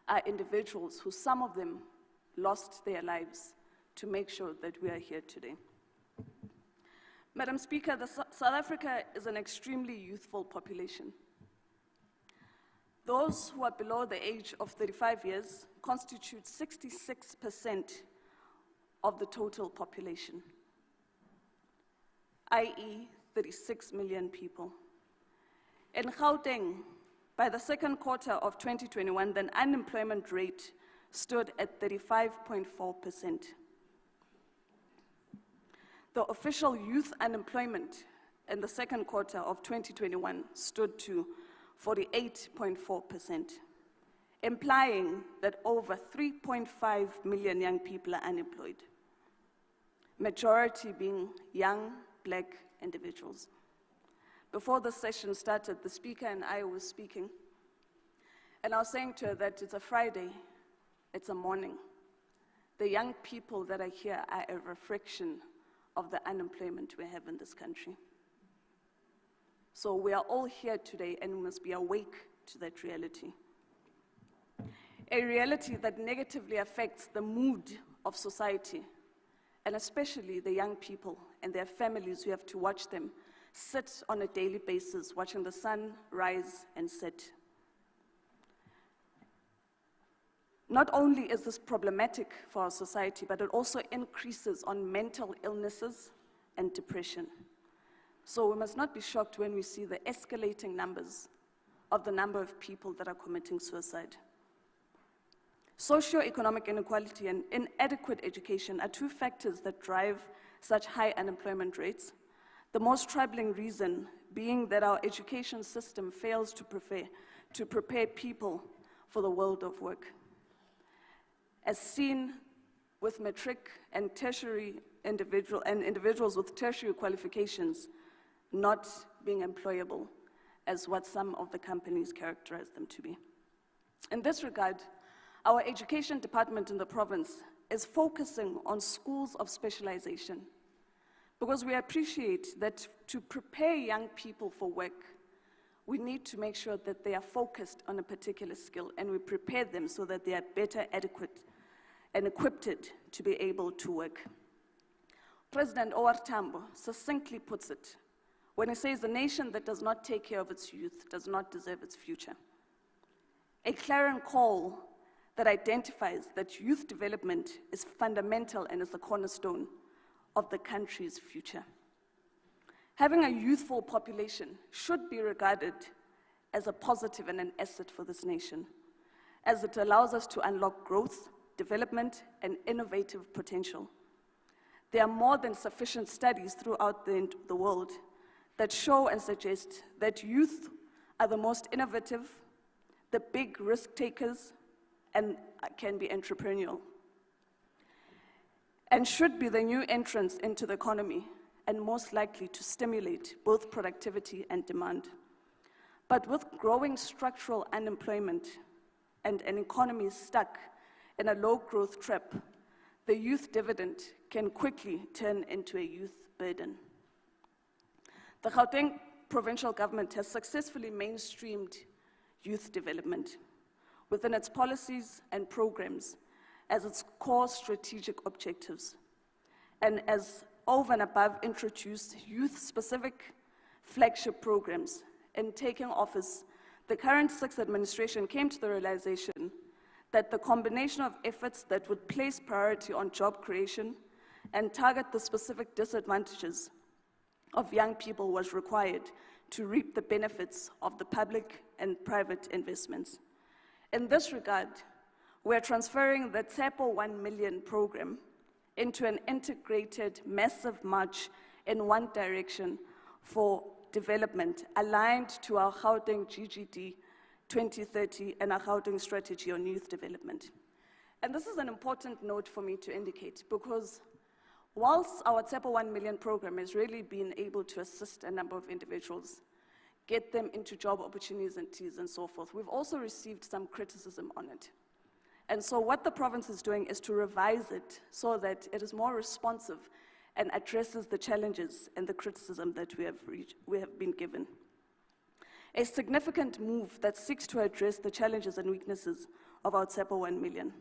are individuals who, some of them, lost their lives to make sure that we are here today. Madam Speaker, South Africa is an extremely youthful population. Those who are below the age of 35 years constitute 66% of the total population, i.e. 36 million people. In Gauteng, by the second quarter of 2021, the unemployment rate stood at 35.4%. The official youth unemployment in the second quarter of 2021 stood to 48.4%, implying that over 3.5 million young people are unemployed, majority being young Black individuals. Before the session started, the speaker and I were speaking, and I was saying to her that it's a Friday, it's a morning. The young people that are here are a reflection of the unemployment we have in this country. So we are all here today and we must be awake to that reality. A reality that negatively affects the mood of society, and especially the young people and their families who have to watch them sit on a daily basis, watching the sun rise and set. Not only is this problematic for our society, but it also increases on mental illnesses and depression. So we must not be shocked when we see the escalating numbers of the number of people that are committing suicide. Socioeconomic inequality and inadequate education are two factors that drive such high unemployment rates. The most troubling reason being that our education system fails to prepare people for the world of work. As seen with matric and tertiary individuals with tertiary qualifications not being employable as what some of the companies characterize them to be. In this regard, our education department in the province is focusing on schools of specialization because we appreciate that to prepare young people for work, we need to make sure that they are focused on a particular skill and we prepare them so that they are better adequate and equipped to be able to work. President Owar Tambo succinctly puts it when he says the nation that does not take care of its youth does not deserve its future. A clarion call that identifies that youth development is fundamental and is the cornerstone of the country's future. Having a youthful population should be regarded as a positive and an asset for this nation, as it allows us to unlock growth, development, and innovative potential. There are more than sufficient studies throughout the world that show and suggest that youth are the most innovative, the big risk takers, and can be entrepreneurial, and should be the new entrants into the economy and most likely to stimulate both productivity and demand. But with growing structural unemployment and an economy stuck in a low-growth trap, the youth dividend can quickly turn into a youth burden. The Gauteng Provincial Government has successfully mainstreamed youth development within its policies and programs as its core strategic objectives, and as over and above introduced youth-specific flagship programs. In taking office, the current sixth administration came to the realization that the combination of efforts that would place priority on job creation and target the specific disadvantages of young people was required to reap the benefits of the public and private investments. In this regard, we are transferring the TSEPO 1 million program into an integrated massive march in one direction for development aligned to our Gauteng GGD 2030 and our Gauteng strategy on youth development. And this is an important note for me to indicate, because whilst our TSEPA 1 million program has really been able to assist a number of individuals, get them into job opportunities and so forth, we've also received some criticism on it. And so what the province is doing is to revise it so that it is more responsive and addresses the challenges and the criticism that we have been given. A significant move that seeks to address the challenges and weaknesses of our TSEPA 1 million.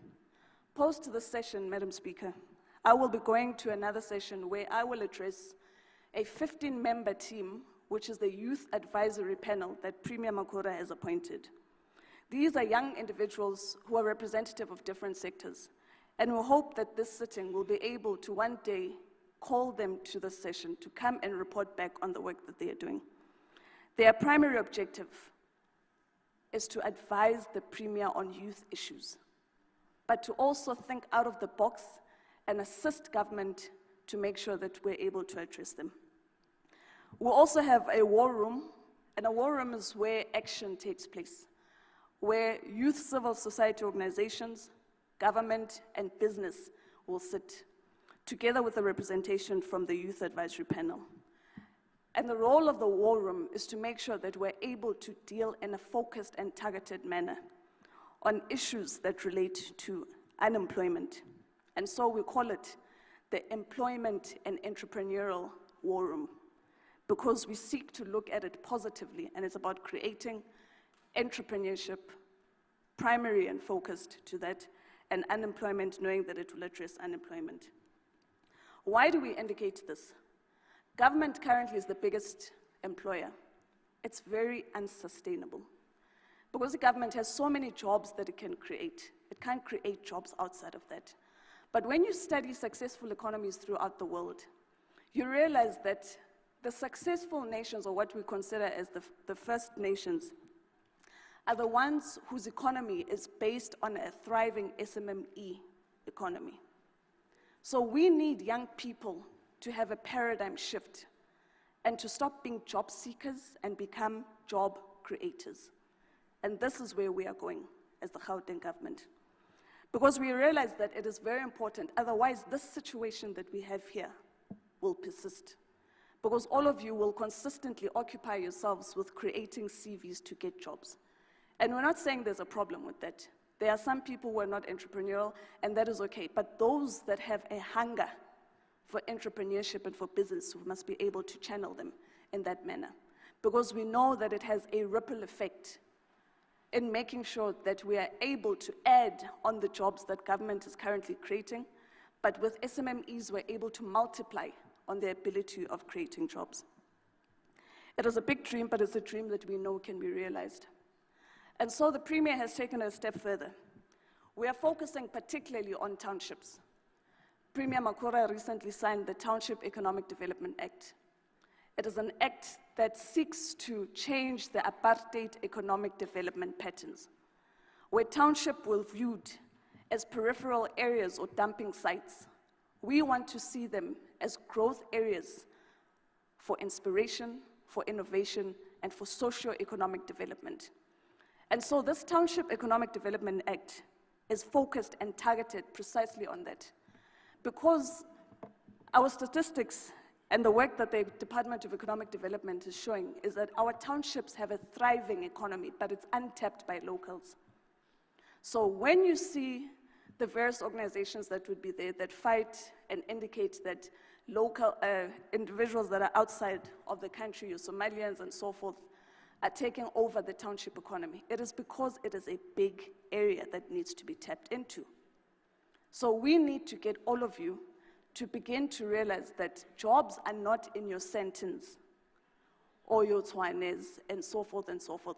Post this session, Madam Speaker, I will be going to another session where I will address a 15-member team, which is the Youth Advisory Panel that Premier Makura has appointed. These are young individuals who are representative of different sectors, and we hope that this sitting will be able to one day call them to the session to come and report back on the work that they are doing. Their primary objective is to advise the Premier on youth issues, but to also think out of the box and assist government to make sure that we're able to address them. We'll also have a war room, and a war room is where action takes place, where youth civil society organizations, government, and business will sit, together with a representation from the Youth Advisory Panel. And the role of the war room is to make sure that we're able to deal in a focused and targeted manner on issues that relate to unemployment. And so we call it the Employment and Entrepreneurial War Room, because we seek to look at it positively, and it's about creating entrepreneurship, primary and focused to that, and unemployment, knowing that it will address unemployment. Why do we indicate this? Government currently is the biggest employer. It's very unsustainable, because the government has so many jobs that it can create. It can't create jobs outside of that. But when you study successful economies throughout the world, you realize that the successful nations, or what we consider as the first nations, are the ones whose economy is based on a thriving SMME economy. So we need young people to have a paradigm shift and to stop being job seekers and become job creators. And this is where we are going as the Gauteng government. Because we realize that it is very important, otherwise this situation that we have here will persist. Because all of you will consistently occupy yourselves with creating CVs to get jobs. And we're not saying there's a problem with that. There are some people who are not entrepreneurial, and that is okay. But those that have a hunger for entrepreneurship and for business, we must be able to channel them in that manner. Because we know that it has a ripple effect in making sure that we are able to add on the jobs that government is currently creating, but with SMMEs, we're able to multiply on the ability of creating jobs. It is a big dream, but it's a dream that we know can be realized. And so the Premier has taken it a step further. We are focusing particularly on townships. Premier Makura recently signed the Township Economic Development Act. It is an act that seeks to change the apartheid economic development patterns, where township were viewed as peripheral areas or dumping sites. We want to see them as growth areas for inspiration, for innovation, and for socio-economic development. And so this Township Economic Development Act is focused and targeted precisely on that. Because our statistics and the work that the Department of Economic Development is showing is that our townships have a thriving economy, but it's untapped by locals. So when you see the various organizations that would be there that fight and indicate that local individuals that are outside of the country, your Somalians and so forth, are taking over the township economy, it is because it is a big area that needs to be tapped into. So we need to get all of you to begin to realize that jobs are not in your sentence or your Tshwanes and so forth,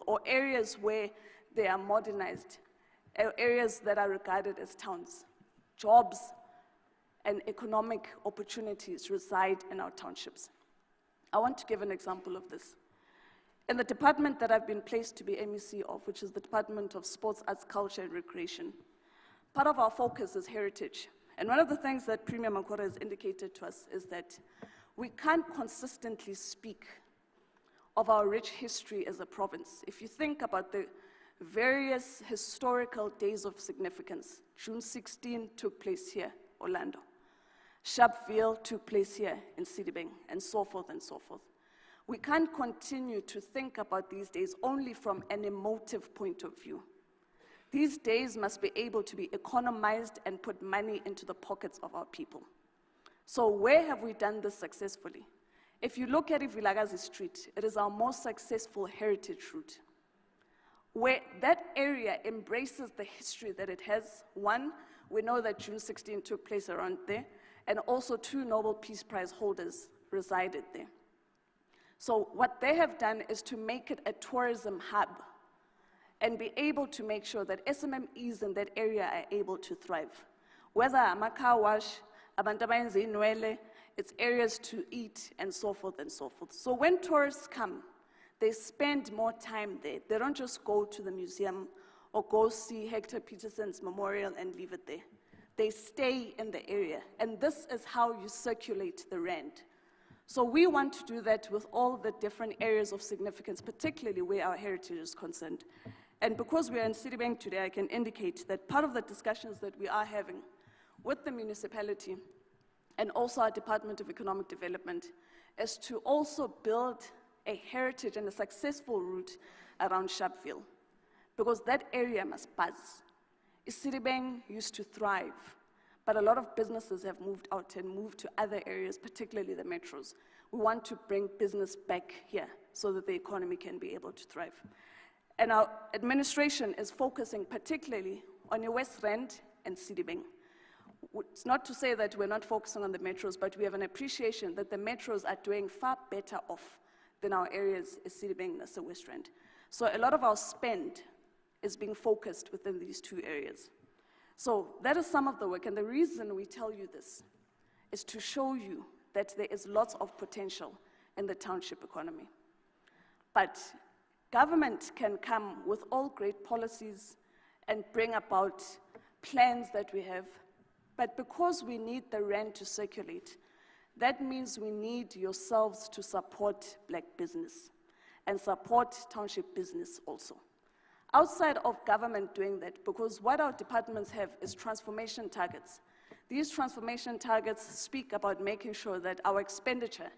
or areas where they are modernized, areas that are regarded as towns. Jobs and economic opportunities reside in our townships. I want to give an example of this. In the department that I've been placed to be MEC of, which is the Department of Sports, Arts, Culture, and Recreation, part of our focus is heritage. And one of the things that Premier Makura has indicated to us is that We can't consistently speak of our rich history as a province. If you think about the various historical days of significance, June 16 took place here, Orlando. Sharpeville took place here in Sedibeng, and so forth and so forth. We can't continue to think about these days only from an emotive point of view. These days must be able to be economized and put money into the pockets of our people. So where have we done this successfully? If you look at Vilakazi Street, it is our most successful heritage route, where that area embraces the history that it has. One, we know that June 16 took place around there, and also 2 Nobel Peace Prize holders resided there. So what they have done is to make it a tourism hub and be able to make sure that SMMEs in that area are able to thrive. Whether a car wash, abantu abayenza inwele, it's areas to eat, and so forth and so forth. So when tourists come, they spend more time there. They don't just go to the museum or go see Hector Peterson's memorial and leave it there. They stay in the area, and this is how you circulate the rand. So we want to do that with all the different areas of significance, particularly where our heritage is concerned. And because we are in Sedibeng today, I can indicate that part of the discussions that we are having with the municipality and also our Department of Economic Development is to also build a heritage and a successful route around Sharpeville, because that area must buzz. Sedibeng used to thrive, but a lot of businesses have moved out and moved to other areas, particularly the metros. We want to bring business back here so that the economy can be able to thrive. And our administration is focusing particularly on the West Rand and Sedibeng. It's not to say that we're not focusing on the metros, but we have an appreciation that the metros are doing far better off than our areas in Sedibeng and the West Rand. So a lot of our spend is being focused within these 2 areas. So that is some of the work, and the reason we tell you this is to show you that there is lots of potential in the township economy. But government can come with all great policies and bring about plans that we have, but because we need the rand to circulate, that means we need yourselves to support black business and support township business also. Outside of government doing that, because what our departments have is transformation targets. These transformation targets speak about making sure that our expenditure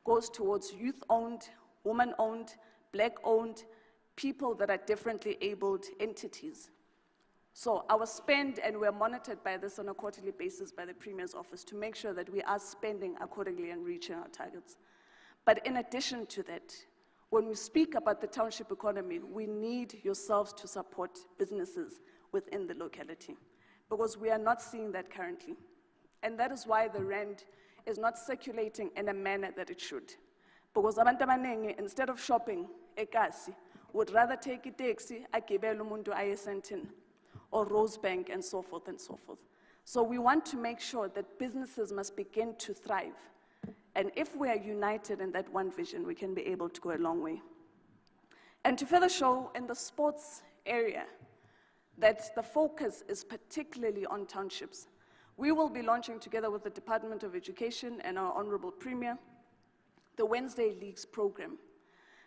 goes towards youth-owned, woman-owned, black-owned, people that are differently abled entities. So our spend, and we're monitored by this on a quarterly basis by the Premier's office to make sure that we are spending accordingly and reaching our targets. But in addition to that, when we speak about the township economy, we need yourselves to support businesses within the locality, because we are not seeing that currently. And that is why the rand is not circulating in a manner that it should. Because abantu abaningi, instead of shopping eKasi, would rather take a taxi, agibele umuntu aye eSandton or Rosebank, and so forth and so forth. So we want to make sure that businesses must begin to thrive. And if we are united in that one vision, we can be able to go a long way. And to further show in the sports area that the focus is particularly on townships, we will be launching together with the Department of Education and our Honorable Premier, the Wednesday Leagues program,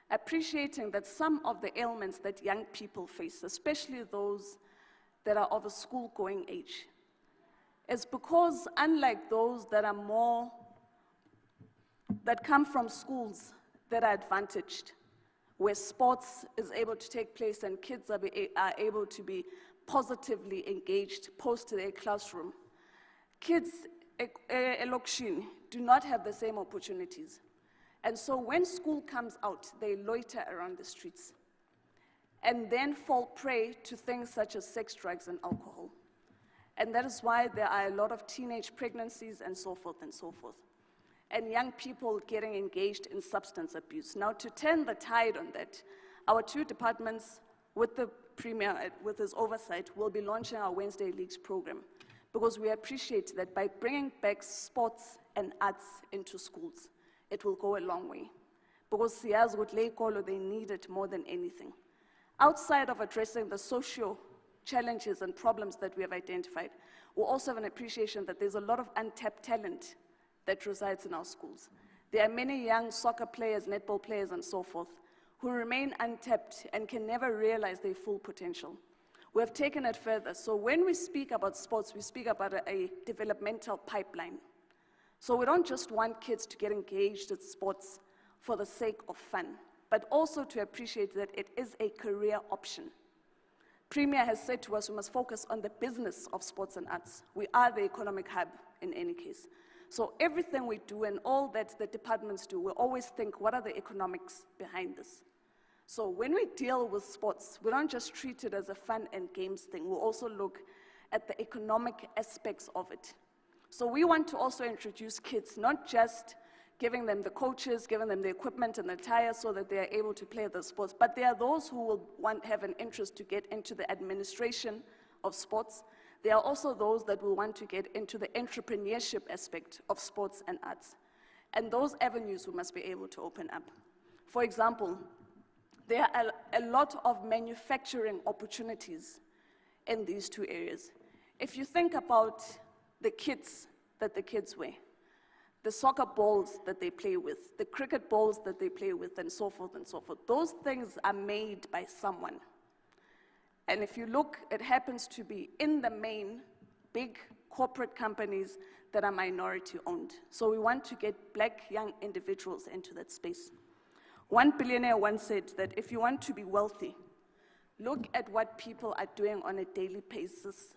appreciating that some of the ailments that young people face, especially those that are of a school-going age, is because unlike those that are that come from schools that are advantaged, where sports is able to take place and kids are able to be positively engaged post their classroom, kids elokishini do not have the same opportunities. And so when school comes out, they loiter around the streets and then fall prey to things such as sex, drugs, and alcohol. And that is why there are a lot of teenage pregnancies and so forth and so forth, and young people getting engaged in substance abuse. Now, to turn the tide on that, our 2 departments, with the Premier, with his oversight, will be launching our Wednesday Leagues program, because we appreciate that by bringing back sports and arts into schools, it will go a long way. Because siyazi ukuthi le ikolo, they need it more than anything. Outside of addressing the social challenges and problems that we have identified, we also have an appreciation that there's a lot of untapped talent that resides in our schools. There are many young soccer players, netball players, and so forth, who remain untapped and can never realize their full potential. We have taken it further. So when we speak about sports, we speak about a developmental pipeline. So we don't just want kids to get engaged in sports for the sake of fun, but also to appreciate that it is a career option. Premier has said to us we must focus on the business of sports and arts. We are the economic hub in any case. So everything we do and all that the departments do, we always think, what are the economics behind this? So when we deal with sports, we don't just treat it as a fun and games thing. We also look at the economic aspects of it. So we want to also introduce kids, not just giving them the coaches, giving them the equipment and the tires so that they are able to play the sports, but there are those who will have an interest to get into the administration of sports. There are also those that will want to get into the entrepreneurship aspect of sports and arts. And those avenues we must be able to open up. For example, there are a lot of manufacturing opportunities in these two areas. If you think about the kits that the kids wear, the soccer balls that they play with, the cricket balls that they play with, and so forth, those things are made by someone. And if you look, it happens to be in the main big corporate companies that are minority owned. So we want to get black young individuals into that space. One billionaire once said that if you want to be wealthy, look at what people are doing on a daily basis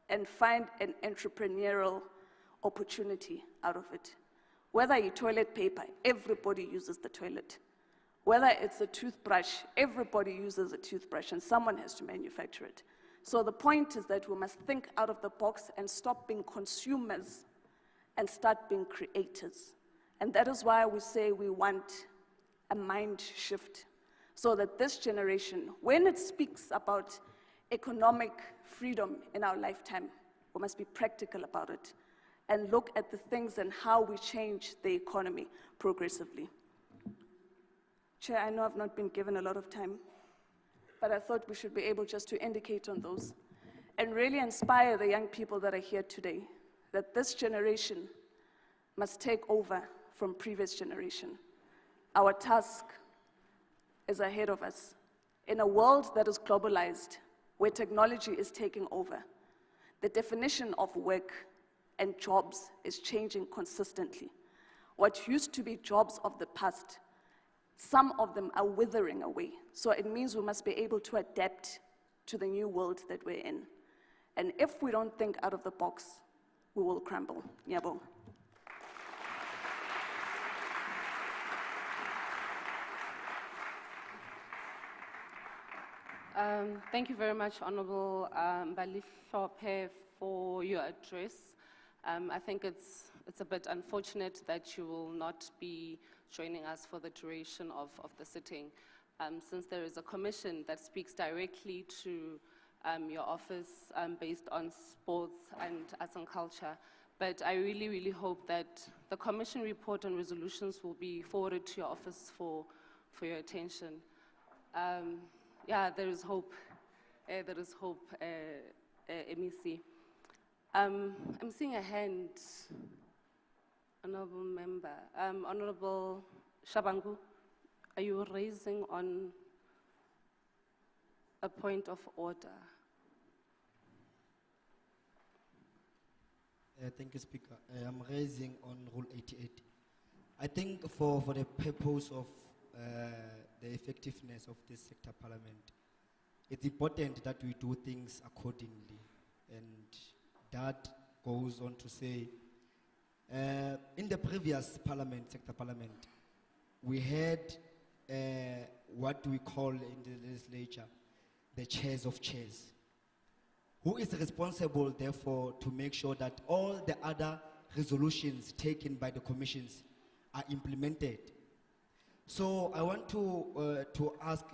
and find an entrepreneurial opportunity out of it. Whether it's toilet paper, everybody uses the toilet. Whether it's a toothbrush, everybody uses a toothbrush and someone has to manufacture it. So the point is that we must think out of the box and stop being consumers and start being creators. And that is why we say we want a mind shift, so that this generation, when it speaks about economic freedom in our lifetime, we must be practical about it and look at the things and how we change the economy progressively. Chair, I know I've not been given a lot of time, but I thought we should be able just to indicate on those and really inspire the young people that are here today that this generation must take over from previous generation. Our task is ahead of us. In a world that is globalized, where technology is taking over, the definition of work and jobs is changing consistently. What used to be jobs of the past, some of them are withering away. So it means we must be able to adapt to the new world that we're in. And if we don't think out of the box, we will crumble. Nyabo. Thank you very much, Honourable Mbalihlophe, for your address. I think it's a bit unfortunate that you will not be joining us for the duration of the sitting, since there is a commission that speaks directly to your office based on sports and arts and culture. But I really, really hope that the commission report and resolutions will be forwarded to your office for your attention. Yeah, there is hope. There is hope, MEC. I'm seeing a hand, Honourable Member. Honourable Shabangu, are you raising on a point of order? Thank you, Speaker. I'm raising on Rule 88. I think for the purpose of the effectiveness of this sector parliament, it's important that we do things accordingly. And that goes on to say, in the previous parliament, sector parliament, we had what we call in the legislature, the chairs of chairs, who is responsible, therefore, to make sure that all the other resolutions taken by the commissions are implemented. So I want to ask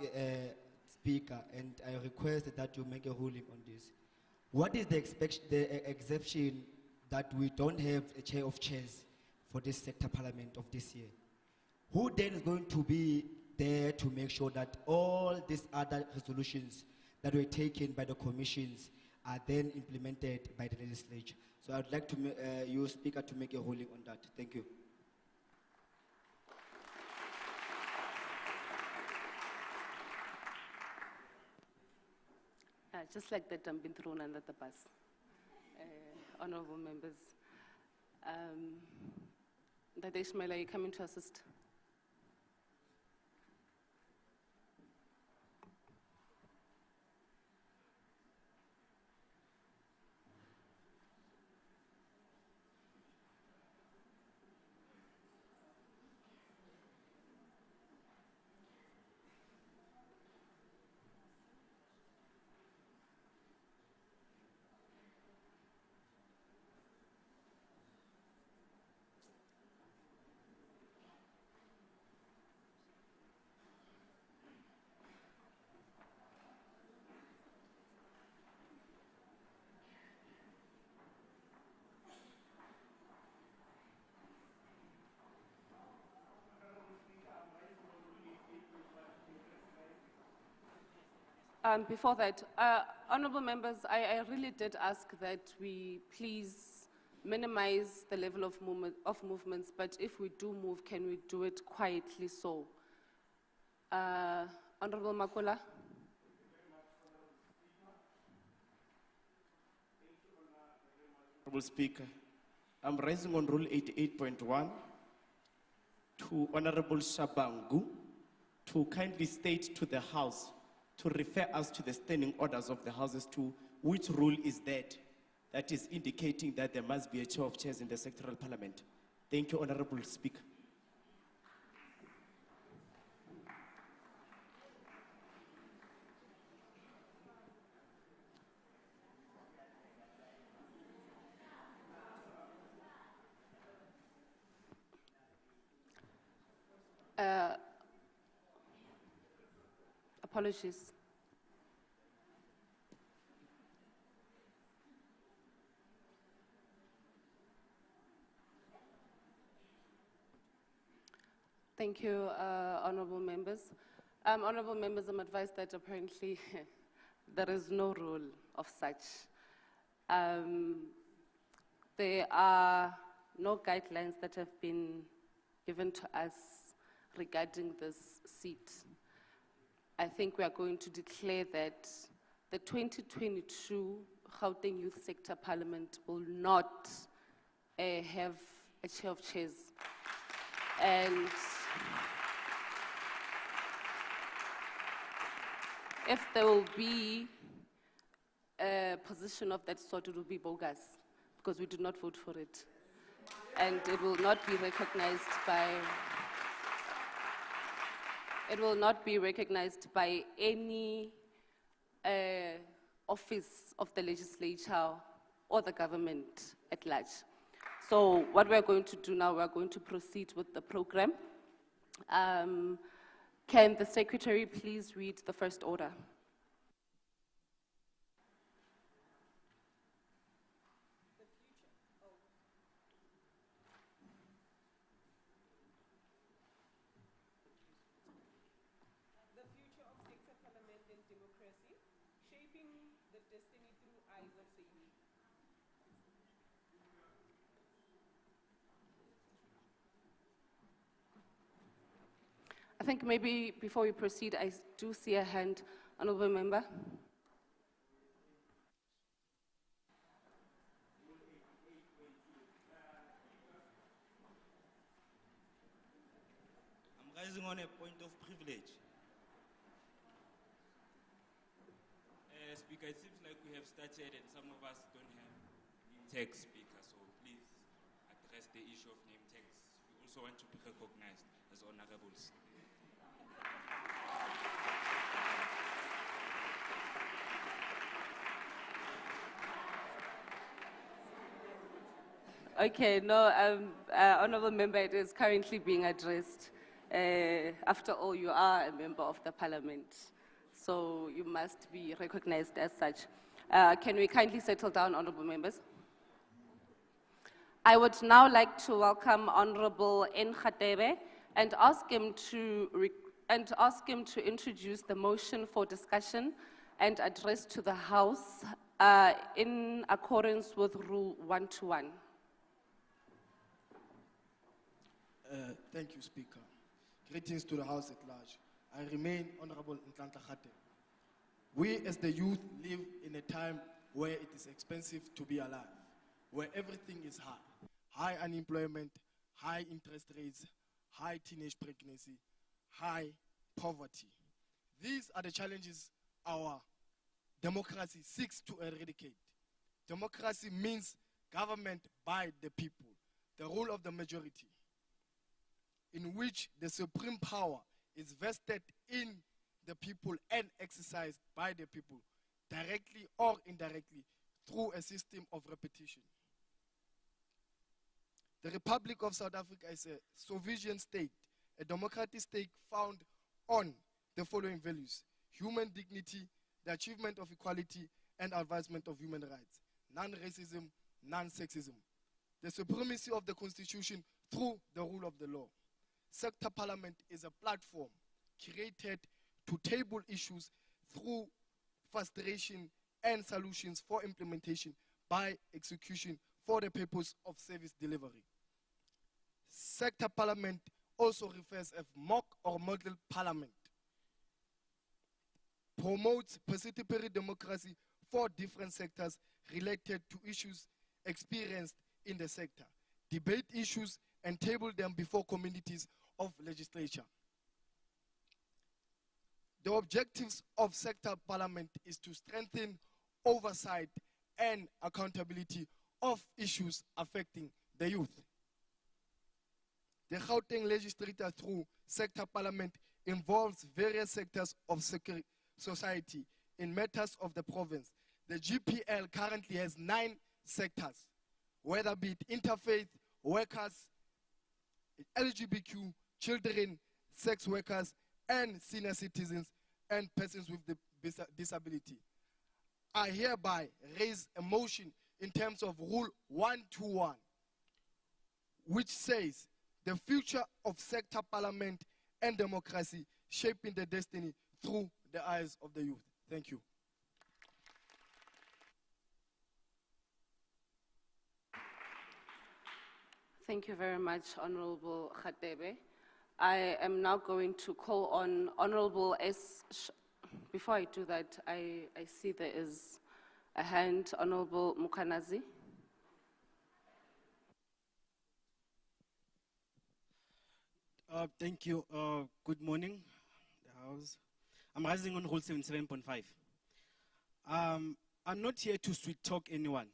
Speaker, and I request that you make a ruling on this. What is the exception that we don't have a chair of chairs for this sector parliament of this year? Who then is going to be there to make sure that all these other resolutions that were taken by the commissions are then implemented by the legislature? So I'd like to you, Speaker, to make a ruling on that. Thank you. just like that, I'm being thrown under the bus. Honorable members. Dade Ishmael, are you coming to assist? Before that, honorable members, I really did ask that we please minimize the level of movements, but if we do move, can we do it quietly so? Honorable Makula. Honorable Speaker, I'm raising on Rule 88.1 to Honorable Shabangu to kindly state to the House to refer us to the standing orders of the Houses to which rule is that is indicating that there must be a chair of chairs in the sectoral parliament. Thank you, Honorable Speaker. Apologies. Thank you, honorable members. Honorable members, I'm advised that apparently there is no rule of such. There are no guidelines that have been given to us regarding this seat. I think we are going to declare that the 2022 Gauteng Youth Sector Parliament will not have a chair of chairs. And if there will be a position of that sort, it will be bogus, because we did not vote for it. And it will not be recognized by any office of the legislature or the government at large. So what we're going to do now, we're going to proceed with the program. Can the secretary please read the first order? The future of sector parliament and democracy, shaping the destiny through eyes of the youth. I think maybe before we proceed, I do see a hand, honorable member. I'm rising on a point of privilege. Speaker, it seems like we have started and some of us don't have name tag, Speaker, so please address the issue of name tags. We also want to be recognized as honorables. Okay, no, honorable member, it is currently being addressed. After all, you are a member of the parliament, so you must be recognized as such. Can we kindly settle down, honorable members? I would now like to welcome Honorable Nkhatebe and ask him to introduce the motion for discussion and address to the House in accordance with Rule 121. Thank you, Speaker. Greetings to the House at large. I remain Honorable Nkhatebe. We as the youth live in a time where it is expensive to be alive, where everything is high. High unemployment, high interest rates, high teenage pregnancy, high poverty. These are the challenges our democracy seeks to eradicate. Democracy means government by the people, the rule of the majority, in which the supreme power is vested in the people and exercised by the people, directly or indirectly, through a system of repetition. The Republic of South Africa is a sovereign state, a democratic state found on the following values: human dignity, the achievement of equality, and advancement of human rights, non-racism, non-sexism, the supremacy of the Constitution through the rule of the law. Sector parliament is a platform created to table issues through frustration and solutions for implementation by execution for the purpose of service delivery. Sector parliament also refers as mock or model parliament. Promotes participatory democracy for different sectors related to issues experienced in the sector. Debate issues and table them before communities of legislature. The objectives of sector parliament is to strengthen oversight and accountability of issues affecting the youth. The Gauteng Legislature through sector parliament involves various sectors of society in matters of the province. The GPL currently has 9 sectors, whether be it interfaith, workers, LGBTQ, children, sex workers, and senior citizens, and persons with disability. I hereby raise a motion in terms of Rule 121, which says the future of sector parliament and democracy shaping the destiny through the eyes of the youth. Thank you. Thank you very much, Honorable Khatebe. I am now going to call on Honorable Before I do that, I see there is a hand, Honorable Mukanazi. Thank you. Good morning, the House. I'm rising on Rule 77.5. I'm not here to sweet talk anyone.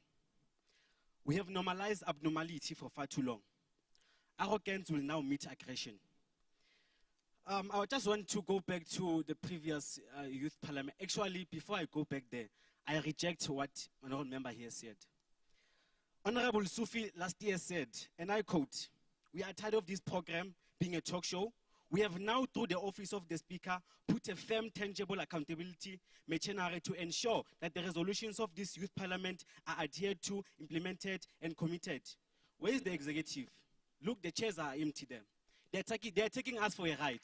We have normalized abnormality for far too long. Arrogance will now meet aggression. I just want to go back to the previous youth parliament. Actually, before I go back there, I reject what Honorable Member here said. Honorable Sufi last year said, and I quote, "We are tired of this program being a talk show. We have now, through the office of the Speaker, put a firm, tangible accountability machinery to ensure that the resolutions of this youth parliament are adhered to, implemented, and committed." Where is the executive? Look, the chairs are empty there. They're taking us for a ride.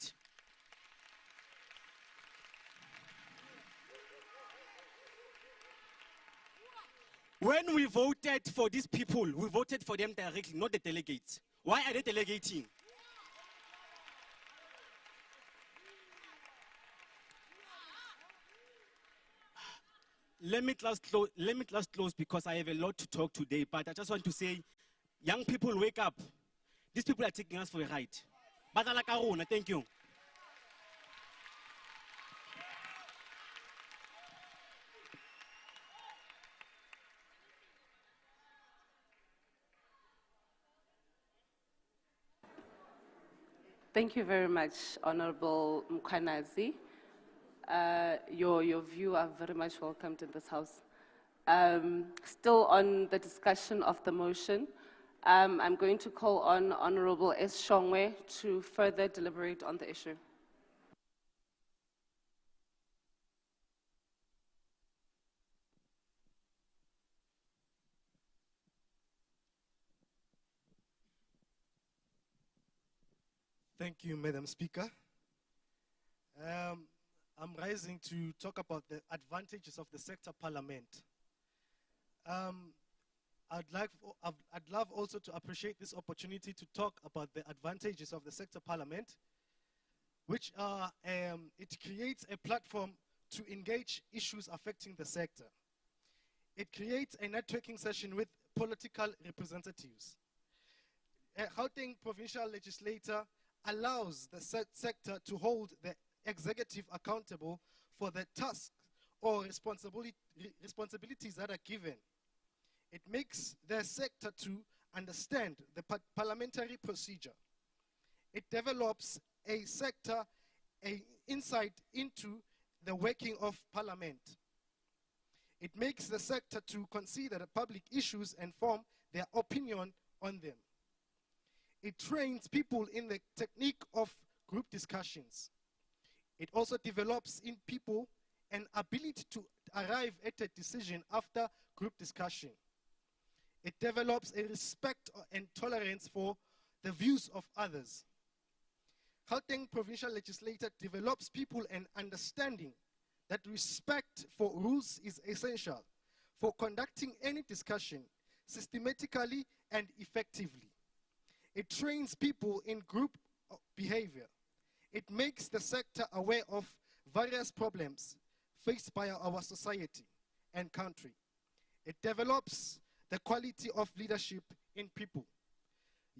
When we voted for these people, we voted for them directly, not the delegates. Why are they delegating? Let me just close because I have a lot to talk today, but I just want to say, young people, wake up. These people are taking us for a ride. Badala Karuna, thank you. Thank you very much, Honorable Mkhwanazi. Your view are very much welcomed in this House. Still on the discussion of the motion, I'm going to call on Honorable S. Shongwe to further deliberate on the issue. Thank you, Madam Speaker. I'm rising to talk about the advantages of the sector parliament. I'd love also to appreciate this opportunity to talk about the advantages of the sector parliament, which are, it creates a platform to engage issues affecting the sector. It creates a networking session with political representatives. Gauteng Provincial Legislature allows the sector to hold the executive accountable for the tasks or responsibilities that are given. It makes the sector to understand the parliamentary procedure. It develops a sector, an insight into the working of parliament. It makes the sector to consider the public issues and form their opinion on them. It trains people in the technique of group discussions. It also develops in people an ability to arrive at a decision after group discussion. It develops a respect and tolerance for the views of others. Gauteng Provincial Legislature develops people an understanding that respect for rules is essential for conducting any discussion systematically and effectively. It trains people in group behavior. It makes the sector aware of various problems faced by our society and country. It develops the quality of leadership in people.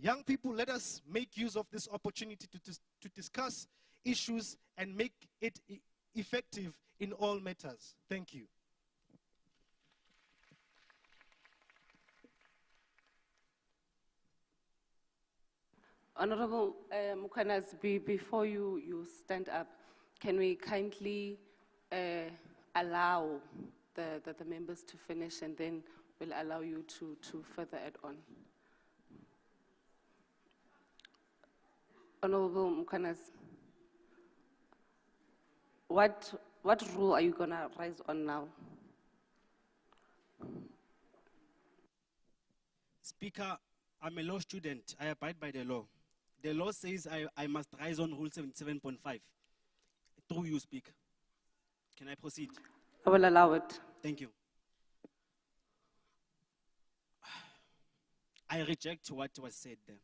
Young people, let us make use of this opportunity to discuss issues and make it effective in all matters. Thank you. Honorable Mukwanas, before you stand up, can we kindly allow the members to finish, and then we'll allow you to further add on. Honorable Mukwanas, what rule are you going to rise on now? Speaker, I'm a law student. I abide by the law. The law says I must rise on Rule 77.5. Through you, Speaker. Can I proceed? I will allow it. Thank you. I reject what was said there.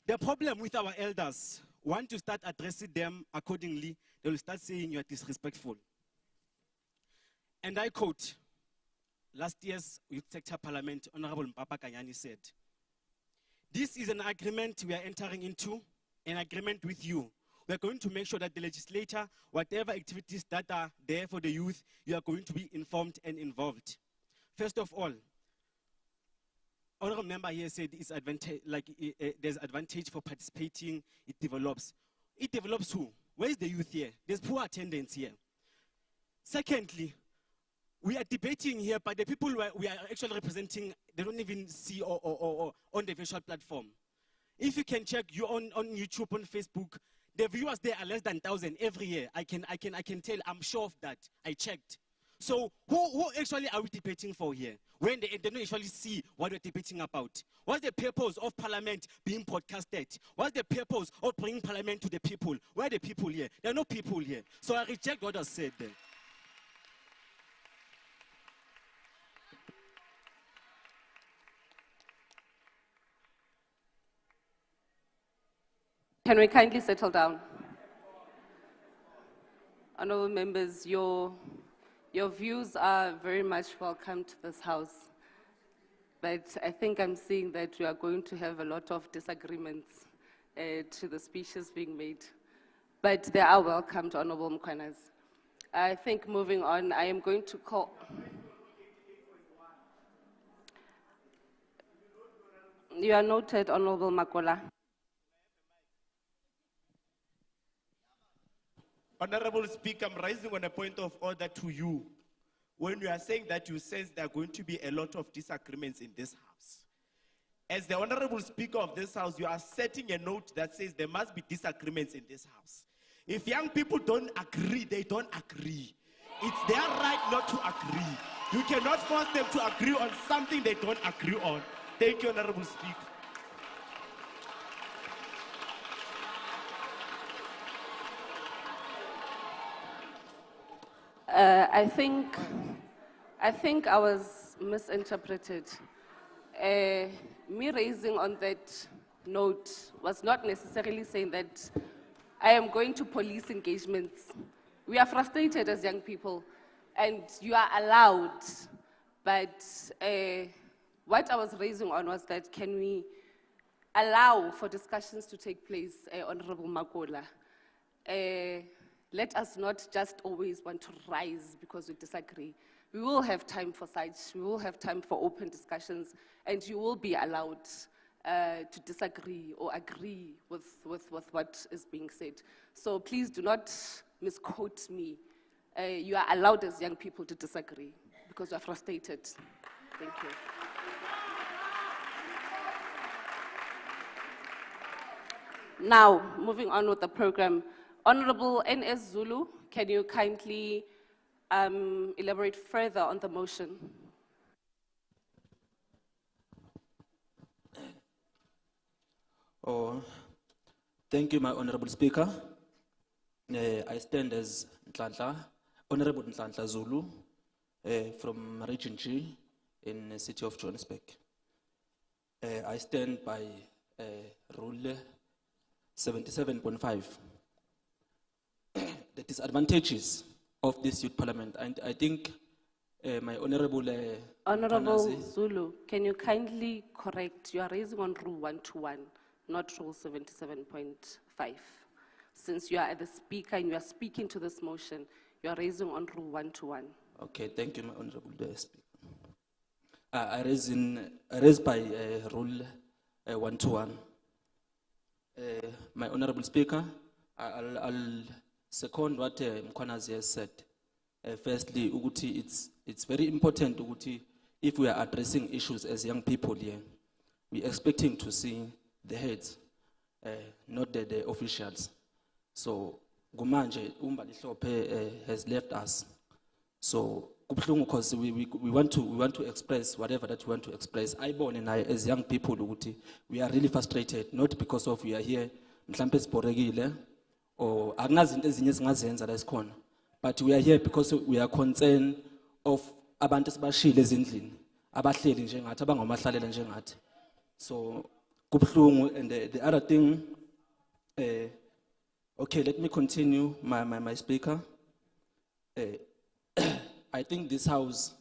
The problem with our elders, want to start addressing them accordingly, they will start saying you are disrespectful. And I quote, last year's Youth Sector Parliament, Honorable Mpapa Kanyani said, "This is an agreement we are entering into, an agreement with you. We are going to make sure that the legislature, whatever activities that are there for the youth, you are going to be informed and involved." First of all, honorable member here said it's advantage, there's advantage for participating, it develops. It develops who? Where is the youth here? There's poor attendance here. Secondly, we are debating here, but the people we are actually representing, they don't even see or on the virtual platform. If you can check you on YouTube, on Facebook, the viewers there are less than 1,000 every year. I can tell, I'm sure of that. I checked. So who actually are we debating for here? When they don't actually see what we're debating about. What's the purpose of Parliament being broadcasted? What's the purpose of bringing Parliament to the people? Where are the people here? There are no people here. So I reject what was said there. Can we kindly settle down? Honorable members, your views are very much welcome to this house. But I think I'm seeing that we are going to have a lot of disagreements to the speeches being made. But they are welcome to Honorable Mukwanas. I think moving on, I am going to call... You are noted, Honorable Makola. Honorable Speaker, I'm raising on a point of order to you. When you are saying that you sense there are going to be a lot of disagreements in this house. As the Honorable Speaker of this house, you are setting a note that says there must be disagreements in this house. If young people don't agree, they don't agree. It's their right not to agree. You cannot force them to agree on something they don't agree on. Thank you, Honorable Speaker. I think I was misinterpreted. Me raising on that note was not necessarily saying that I am going to police engagements We are frustrated as young people, and you are allowed. But what I was raising on was that can we allow for discussions to take place, Honorable Makola? Let us not just always want to rise because we disagree. We will have time for such, we will have time for open discussions, and you will be allowed to disagree or agree with what is being said. So please do not misquote me. You are allowed as young people to disagree because you are frustrated. Thank you. Now, moving on with the program. Honorable N.S. Zulu, can you kindly elaborate further on the motion? Oh, thank you, my Honorable Speaker. I stand as Honorable Nhlanhla Zulu from Region G in the city of Johannesburg. I stand by Rule 77.5. The disadvantages of this youth parliament, and I think my Honorable Honorable Zulu, can you kindly correct? You are raising on Rule 121, not Rule 77.5. Since you are the speaker and you are speaking to this motion, you are raising on Rule 121. Okay, thank you, my Honorable Speaker. I raise by Rule 121. My Honorable Speaker, I'll second what Mkhwanazi has said. Firstly, Uguti, it's very important Uguti, if we are addressing issues as young people here, we're expecting to see the heads, not the officials. So Gumanje Umbalisope has left us. So because we want to express whatever that we want to express. I born and I as young people Uguti, we are really frustrated, not because of we are here or but we are here because we are concerned of abantu sibashile ezindlini abahleli njengathi abangomahlalela njengathi. So kubhlungu. And the other thing, okay, let me continue my speaker. I think this house,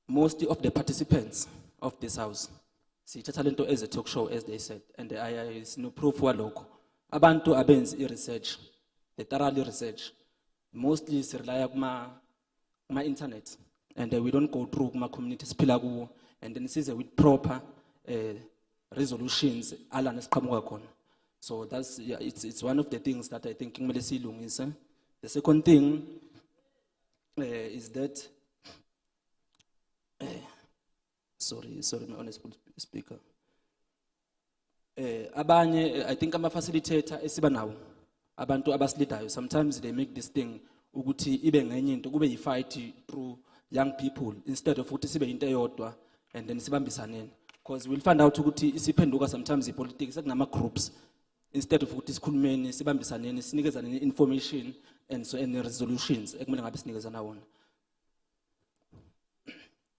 most of the participants of this house, see talento as a talk show, as they said, and I is no proof for local. Abantu abenz research, they thoroughly research. Mostly rely on my internet, and we don't go through my communities pilagu, and then see with proper resolutions. So that's it's one of the things that I think is. The second thing is that sorry, my honorable speaker. I think I'm a facilitator esibanawo abantu abasilidayo. Sometimes they make this thing ukuthi ibe ngenye into kube yifight through young people instead of ukuthi sibe into eyodwa and then sibambisaneni, because we'll find out ukuthi isiphenduka sometimes ipolitics sekunama groups instead of ukuthi sikhulumeni sibambisaneni sinikezane information and so and resolutions ekumele ngabe sinikezana wona.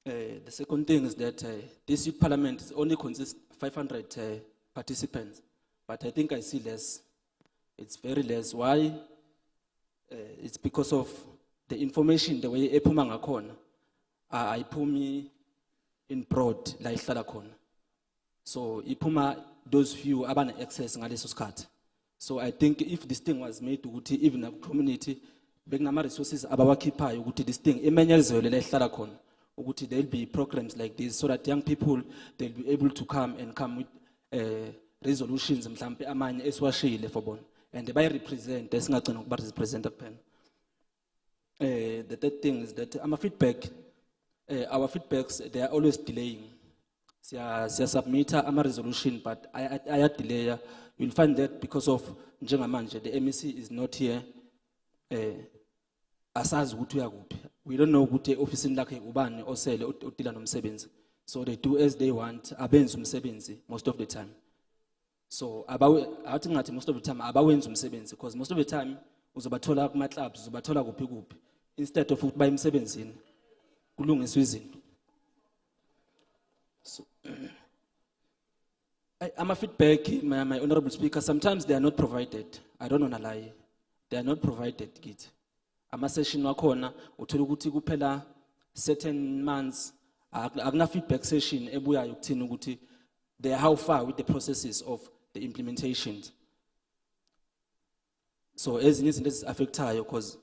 The second thing is that this youth parliament only consists 500 participants, but I think I see less. It's very less. Why? It's because of the information, the way ephuma ngakhona ayiphumi in broad la ihlala khona. So iphuma those few abana access ngaleso sikhathi. So I think if this thing was made ukuthi even a community bekunama resources abawakhiphayo ukuthi this thing imenyezelwe la ihlala khona, ukuthi there'll be programs like this so that young people they'll be able to come with resolutions mhlambe amanye esiwashile for bona, and by represent esingagcina ukuba represent kuphela. The third thing is that our feedbacks they are always delaying. Siya submit a resolution, but I delay. You'll find that because of njengamanje the MEC is not here. Asazi ukuthi uyakuphi. We don't know ukuthi office lakhe ubani osele udila nomsebenzi. So they do as they want, abenza umsebenzi most of the time. So abathi ngathi most of the time abawenza umsebenzi, because most of the time uzobathola kuma clubs, uzobathola kuphi kuphi instead of ukuthi baye emsebenzini kulungiswa izinto. So I'm a feedback, my honorable speaker, sometimes they are not provided. I don't want to lie. they are not provided kit. Ama-session wakhona, uthola ukuthi kuphela certain months, akuna feedback session ebuyayo ukuthini ukuthi they are how far with the processes of the implementations. So ezinye izinto ezi-affectayo because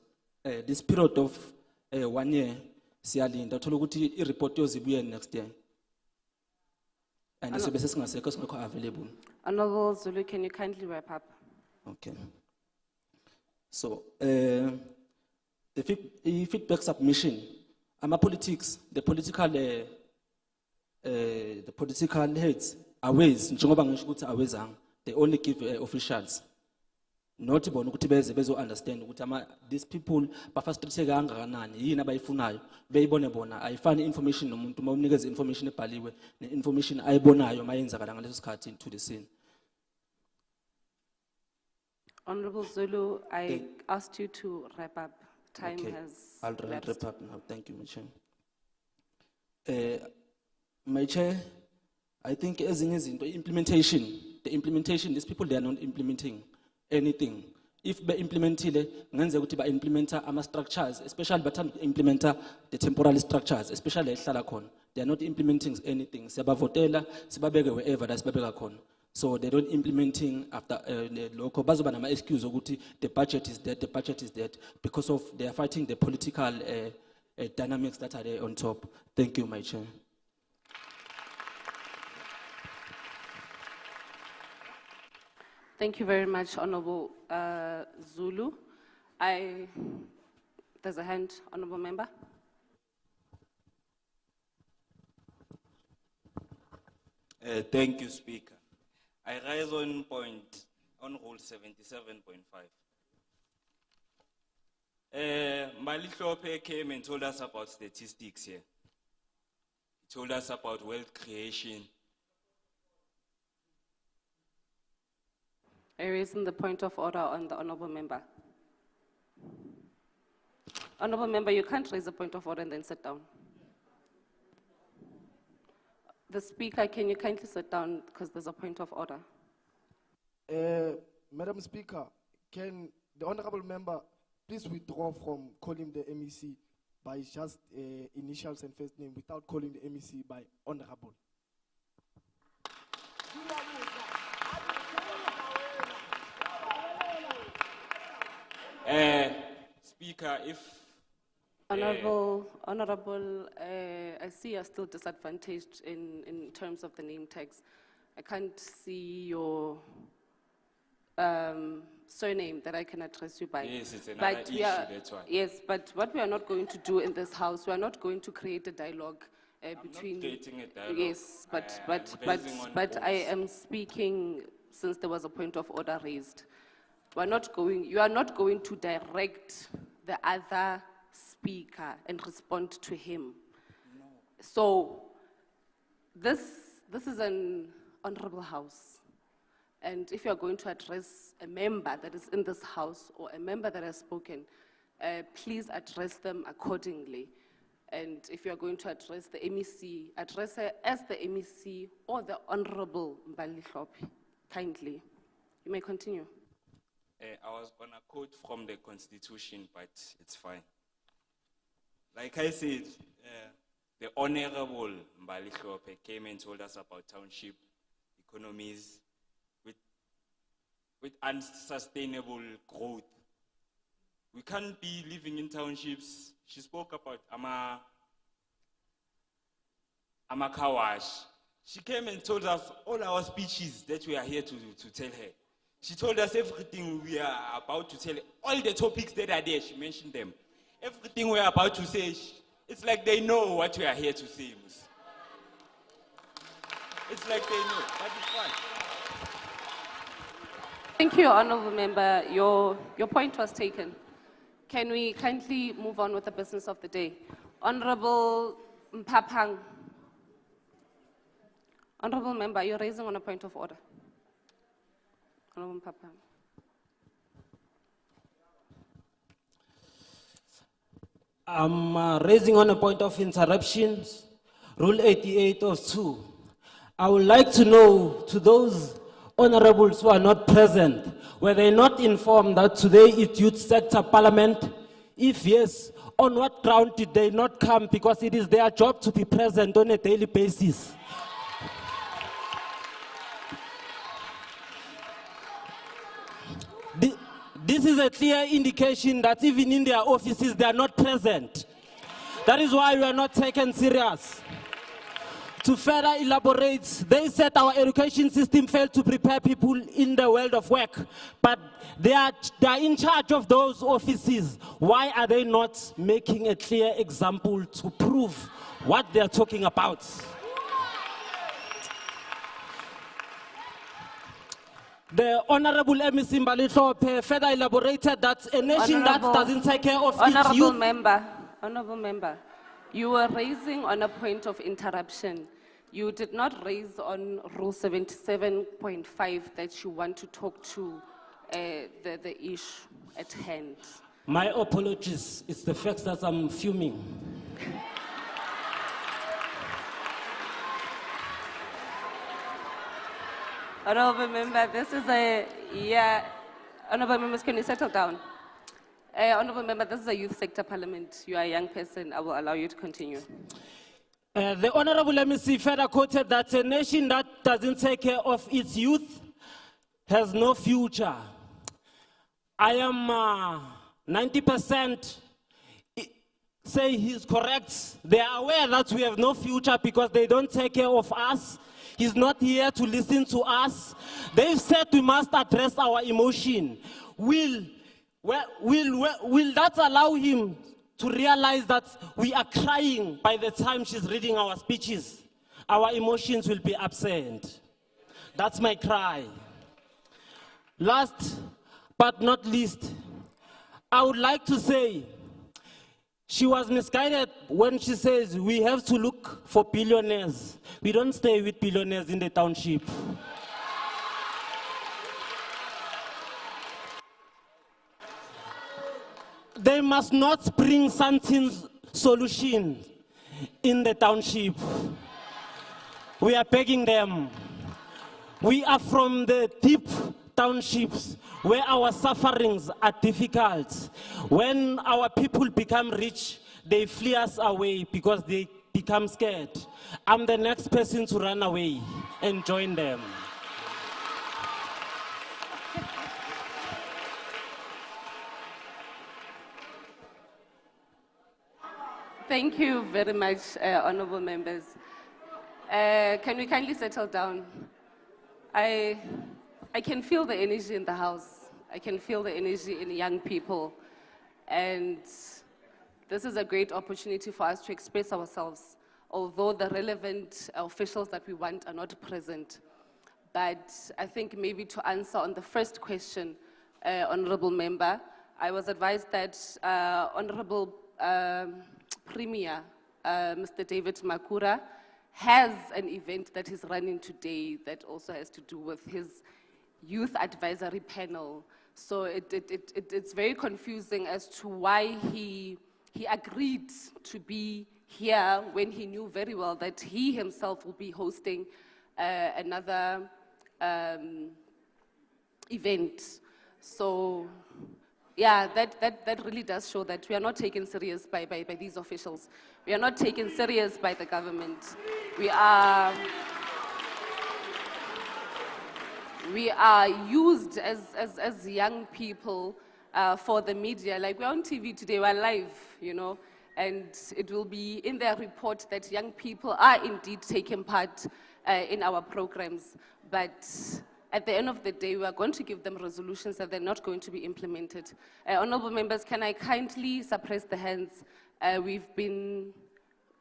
this period of 1 year siyalinda uthola ukuthi i-report yozibuye next year. And sibe sesingasekho singekho available. Honorable Zulu, can you kindly wrap up? Okay. So the feedback submission, politics, the political heads, aways, njengoba ngisho ukuthi awezanga, they only give officials. Not bona ukuthi beze bezo understand ukuthi these people bafrustrate kangakanani yini abayifunayo beyibone bona ayifani information nomuntu mawunikeza information ebhaliwe ne information ayibonayo mayenzakala ngaleso sikhathi to the scene. Honorable Zulu, I asked you to wrap up. Time has I'll lapsed. wrap up now. Thank you, my chair. My chair, I think as in the implementation, these people, they are not implementing anything. If they implement it, implementa structures, especially implementa the temporal structures, especially they are not implementing anything. Wherever that's so they don't implementing after the local excuse the budget is dead, because of they are fighting the political dynamics that are there on top. Thank you, my chair. Thank you very much, Honorable Zulu. There's a hand, Honorable Member. Thank you, Speaker. I rise on Rule 77.5. Malichope came and told us about statistics here. He told us about wealth creation. I raise the point of order on the Honorable Member. Honorable Member, you can't raise a point of order and then sit down. The Speaker, can you kindly sit down because there's a point of order? Madam Speaker, can the Honorable Member please withdraw from calling the MEC by just initials and first name without calling the MEC by Honorable? Speaker, if Honorable, I see you're still disadvantaged in terms of the name tags. I can't see your surname that I can address you by. Yes, it's another issue, that's why. Yes, but what we are not going to do in this house, we are not going to create a dialogue between. I'm not creating a dialogue. Yes, but I am speaking since there was a point of order raised. You are not going to direct the other speaker and respond to him. No. So this is an honorable house. And if you are going to address a member that is in this house or a member that has spoken, please address them accordingly. And if you are going to address the MEC, address her as the MEC or the Honorable Mbalihlophe, kindly. You may continue. I was going to quote from the Constitution, but it's fine. Like I said, the Honorable Mbalihlophe came and told us about township economies with unsustainable growth. We can't be living in townships. She spoke about Amakawash. She came and told us all our speeches that we are here to tell her. She told us everything we are about to tell her. All the topics that are there, she mentioned them. Everything we are about to say, it's like they know what we are here to say. It's like they know, but it's fine. Thank you, Honourable Member. Your point was taken. Can we kindly move on with the business of the day? Honourable Mpapang. Honourable Member, you're raising on a point of order. Honourable Mpapang. I'm raising on a point of interruption. Rule 88 of 2. I would like to know to those honorables who are not present, Were they not informed that today is youth sector parliament? If yes, on what ground did they not come? Because it is their job to be present on a daily basis. This is a clear indication that even in their offices, they are not present. That is why we are not taken serious. To further elaborate, they said our education system failed to prepare people in the world of work, but they are in charge of those offices. Why are they not making a clear example to prove what they are talking about? The Honorable MEC Mbali further elaborated that a nation that doesn't take care of its youth... Honorable member, you were raising on a point of interruption. You did not raise on Rule 77.5 that you want to talk to the issue at hand. My apologies. It's the fact that I'm fuming. Honorable member, this is honorable members, can you settle down? Honorable member, this is a youth sector parliament. You are a young person. I will allow you to continue. The Honorable MEC further quoted that a nation that doesn't take care of its youth has no future. I am 90% say he's correct. They are aware that we have no future because they don't take care of us. He's not here to listen to us. They've said we must address our emotion. Will that allow him to realize that we are crying by the time she's reading our speeches? Our emotions will be absent. That's my cry. Last but not least, I would like to say she was misguided when she says we have to look for billionaires. We don't stay with billionaires in the township. They must not bring something solution in the township. We are begging them. We are from the deep townships where our sufferings are difficult. When our people become rich, they flee us away because they become scared. I'm the next person to run away and join them. Thank you very much, honorable members. Can we kindly settle down? I can feel the energy in the house. I can feel the energy in young people. And this is a great opportunity for us to express ourselves, although the relevant officials that we want are not present. But I think maybe to answer on the first question, honorable member, I was advised that Honorable Premier, Mr. David Makura, has an event that is running today that also has to do with his youth advisory panel. So it's very confusing as to why he agreed to be here when he knew very well that he himself will be hosting another event. So yeah, that really does show that we are not taken serious by these officials. We are not taken serious by the government. We are used as young people for the media. Like, we're on TV today, we're live, you know, and it will be in their report that young people are indeed taking part in our programs. But at the end of the day, we are going to give them resolutions that they're not going to be implemented. Honorable members, can I kindly suppress the hands? We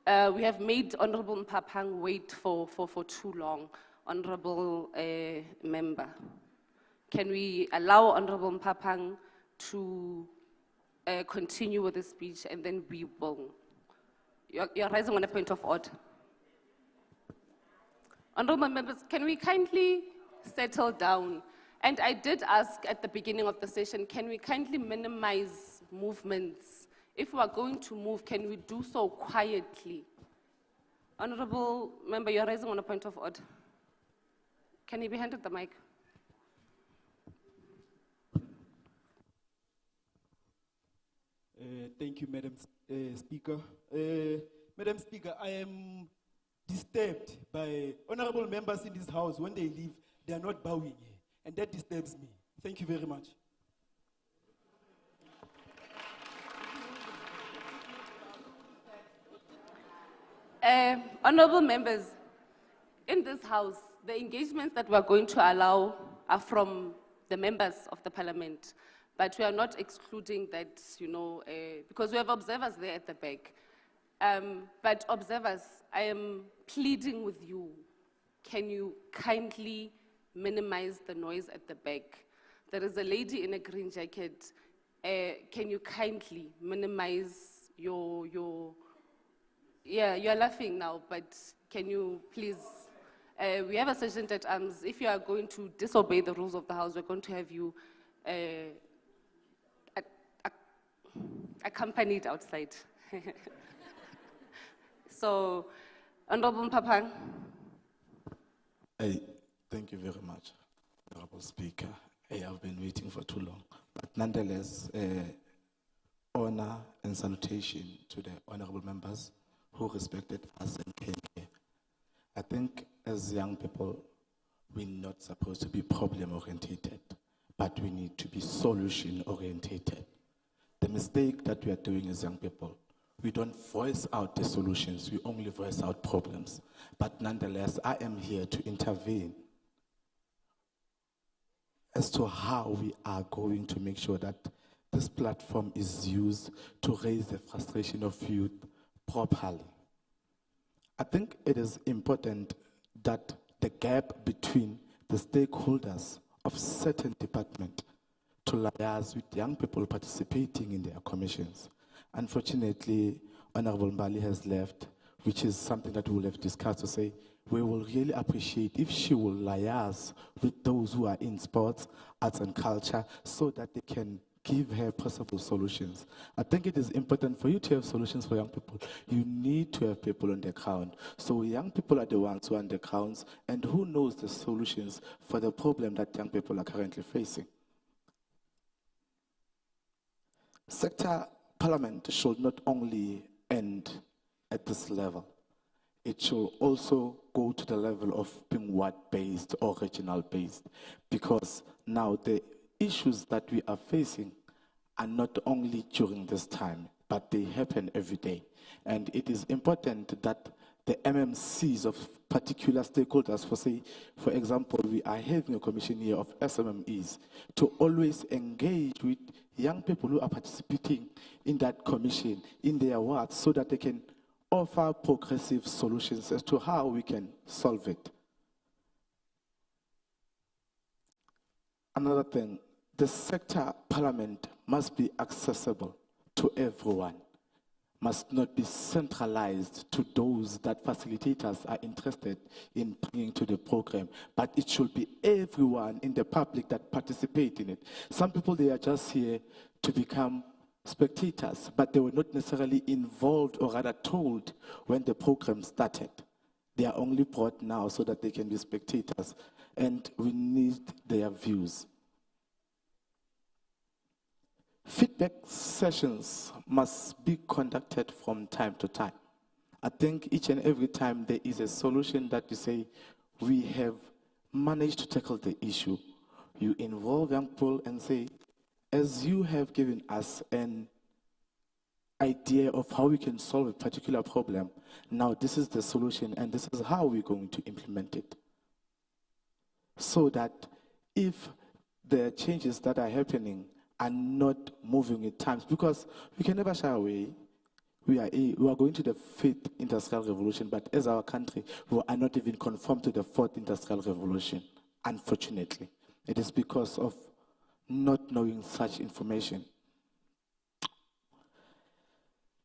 have made Honorable Mpapang wait for too long. Honorable member, can we allow Honorable Mpapang to continue with the speech, and then we will. You're rising on a point of order. Honorable members, can we kindly settle down? And I did ask at the beginning of the session, can we kindly minimize movements? If we are going to move, can we do so quietly? Honorable member, you're raising on a point of order. Can you be handed the mic? Thank you, Madam Speaker. Madam Speaker, I am disturbed by honorable members in this house. When they leave, they are not bowing, and that disturbs me. Thank you very much. Honorable members, in this house, the engagements that we're going to allow are from the members of the parliament, but we are not excluding that, because we have observers there at the back. But observers, I am pleading with you, can you kindly minimize the noise at the back? There is a lady in a green jacket. Can you kindly minimize yeah, you're laughing now, but can you please, we have a sergeant at arms. If you are going to disobey the rules of the house, we're going to have you accompanied outside. So, Honorable Mpapang. Thank you very much, Honorable Speaker. I have been waiting for too long. But nonetheless, honor and salutation to the honorable members who respected us and came here. I think as young people, we're not supposed to be problem-orientated, but we need to be solution-orientated. The mistake that we are doing as young people, we don't voice out the solutions, we only voice out problems. But nonetheless, I am here to intervene as to how we are going to make sure that this platform is used to raise the frustration of youth properly. I think it is important that the gap between the stakeholders of certain departments to liaise with young people participating in their commissions. Unfortunately, Honorable Mbali has left, which is something that we will have discussed to say, we will really appreciate if she will liaise with those who are in sports, arts and culture, so that they can give her possible solutions. I think it is important for you to have solutions for young people. You need to have people on the ground. So young people are the ones who are on the grounds and who knows the solutions for the problem that young people are currently facing. Sector parliament should not only end at this level. It should also go to the level of being ward-based or regional-based, because now the issues that we are facing are not only during this time, but they happen every day. And it is important that the MMCs of particular stakeholders, for example, we are having a commission here of SMMEs, to always engage with young people who are participating in that commission, in their wards, so that they can offer progressive solutions as to how we can solve it. Another thing, the sector parliament must be accessible to everyone, must not be centralized to those that facilitators are interested in bringing to the program, but it should be everyone in the public that participate in it. Some people, they are just here to become spectators, but they were not necessarily involved or rather told when the program started. They are only brought now so that they can be spectators, and we need their views. Feedback sessions must be conducted from time to time. I think each and every time there is a solution that you say, we have managed to tackle the issue. You involve young people and say, as you have given us an idea of how we can solve a particular problem, now this is the solution and this is how we're going to implement it. So that if the changes that are happening are not moving at times, because we can never shy away. We are going to the 5th industrial revolution, but as our country, we are not even conformed to the 4th industrial revolution, unfortunately. It is because of not knowing such information.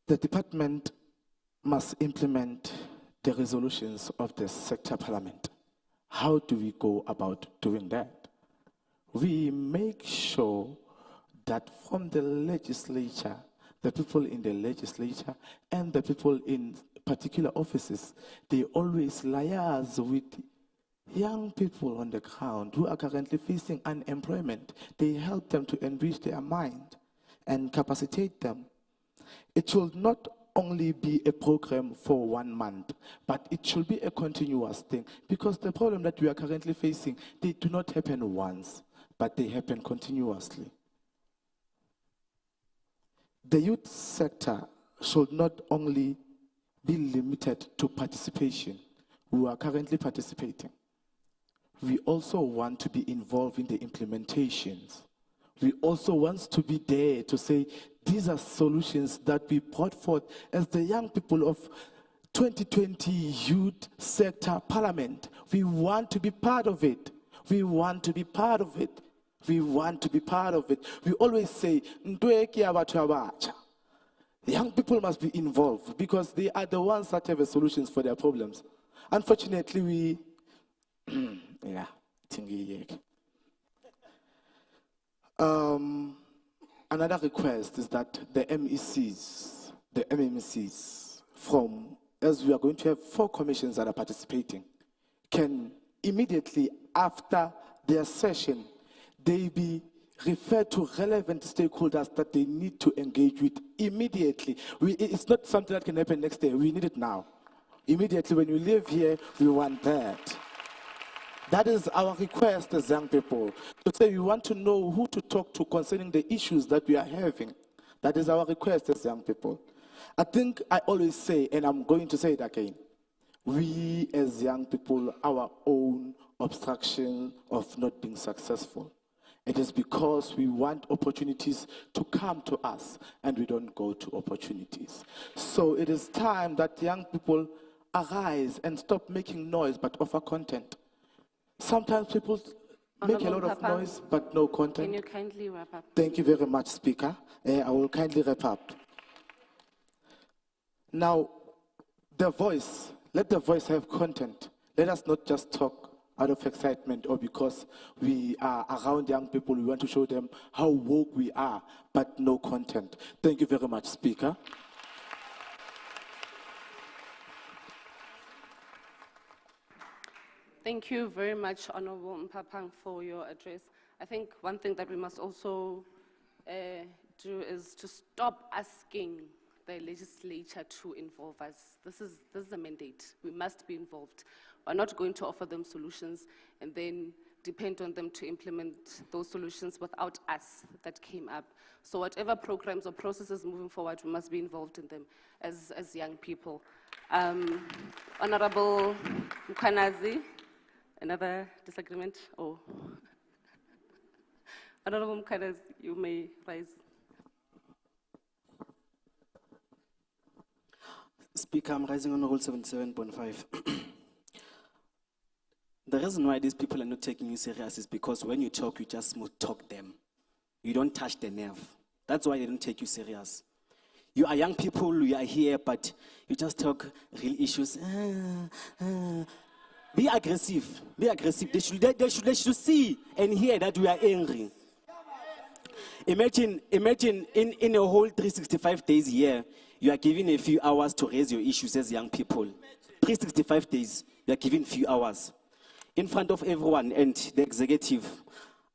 The department must implement the resolutions of the sector parliament. How do we go about doing that? We make sure that from the legislature, the people in the legislature and the people in particular offices, they always liaise with young people on the ground who are currently facing unemployment. They help them to enrich their mind and capacitate them It should not only be a program for 1 month, but it should be a continuous thing, because the problem that we are currently facing, they do not happen once, but they happen continuously. The youth sector should not only be limited to participation. We are currently participating. We also want to be involved in the implementations. We also want to be there to say, these are solutions that we brought forth as the young people of 2020 Youth Sector Parliament. We want to be part of it. We want to be part of it. We want to be part of it. We always say, young people must be involved because they are the ones that have the solutions for their problems. Unfortunately, we, yeah, another request is that the MMEs, as we are going to have 4 commissions that are participating, can immediately after their session, they be referred to relevant stakeholders that they need to engage with immediately. It's not something that can happen next day. We need it now. Immediately when you live here, we want that. That is our request as young people, to say we want to know who to talk to concerning the issues that we are having. That is our request as young people. I think I always say, and I'm going to say it again, we as young people, our own obstruction of not being successful. It is because we want opportunities to come to us and we don't go to opportunities. So it is time that young people arise and stop making noise but offer content. Sometimes people make a lot of noise but no content. Can you kindly wrap up? Thank you very much, Speaker. I will kindly wrap up. Now, let the voice have content. Let us not just talk out of excitement or because we are around young people, we want to show them how woke we are, but no content. Thank you very much, Speaker. Thank you very much, Honorable Mpapang, for your address. I think one thing that we must also do is to stop asking the legislature to involve us. This is a mandate. We must be involved. We're not going to offer them solutions and then depend on them to implement those solutions without us that came up. So whatever programs or processes moving forward, we must be involved in them as young people. Honorable Mkhwanazi, another disagreement? Oh. Honorable Mkhwanazi, you may rise. Speaker, I'm rising on Rule 77.5. The reason why these people are not taking you serious is because when you talk, you just talk them. You don't touch the nerve. That's why they don't take you serious. You are young people, you are here, but you just talk real issues. Be aggressive. Be aggressive. They should see and hear that we are angry. Imagine in a whole 365 days here, you are given a few hours to raise your issues as young people. 365 days, you are given a few hours. In front of everyone and the executive,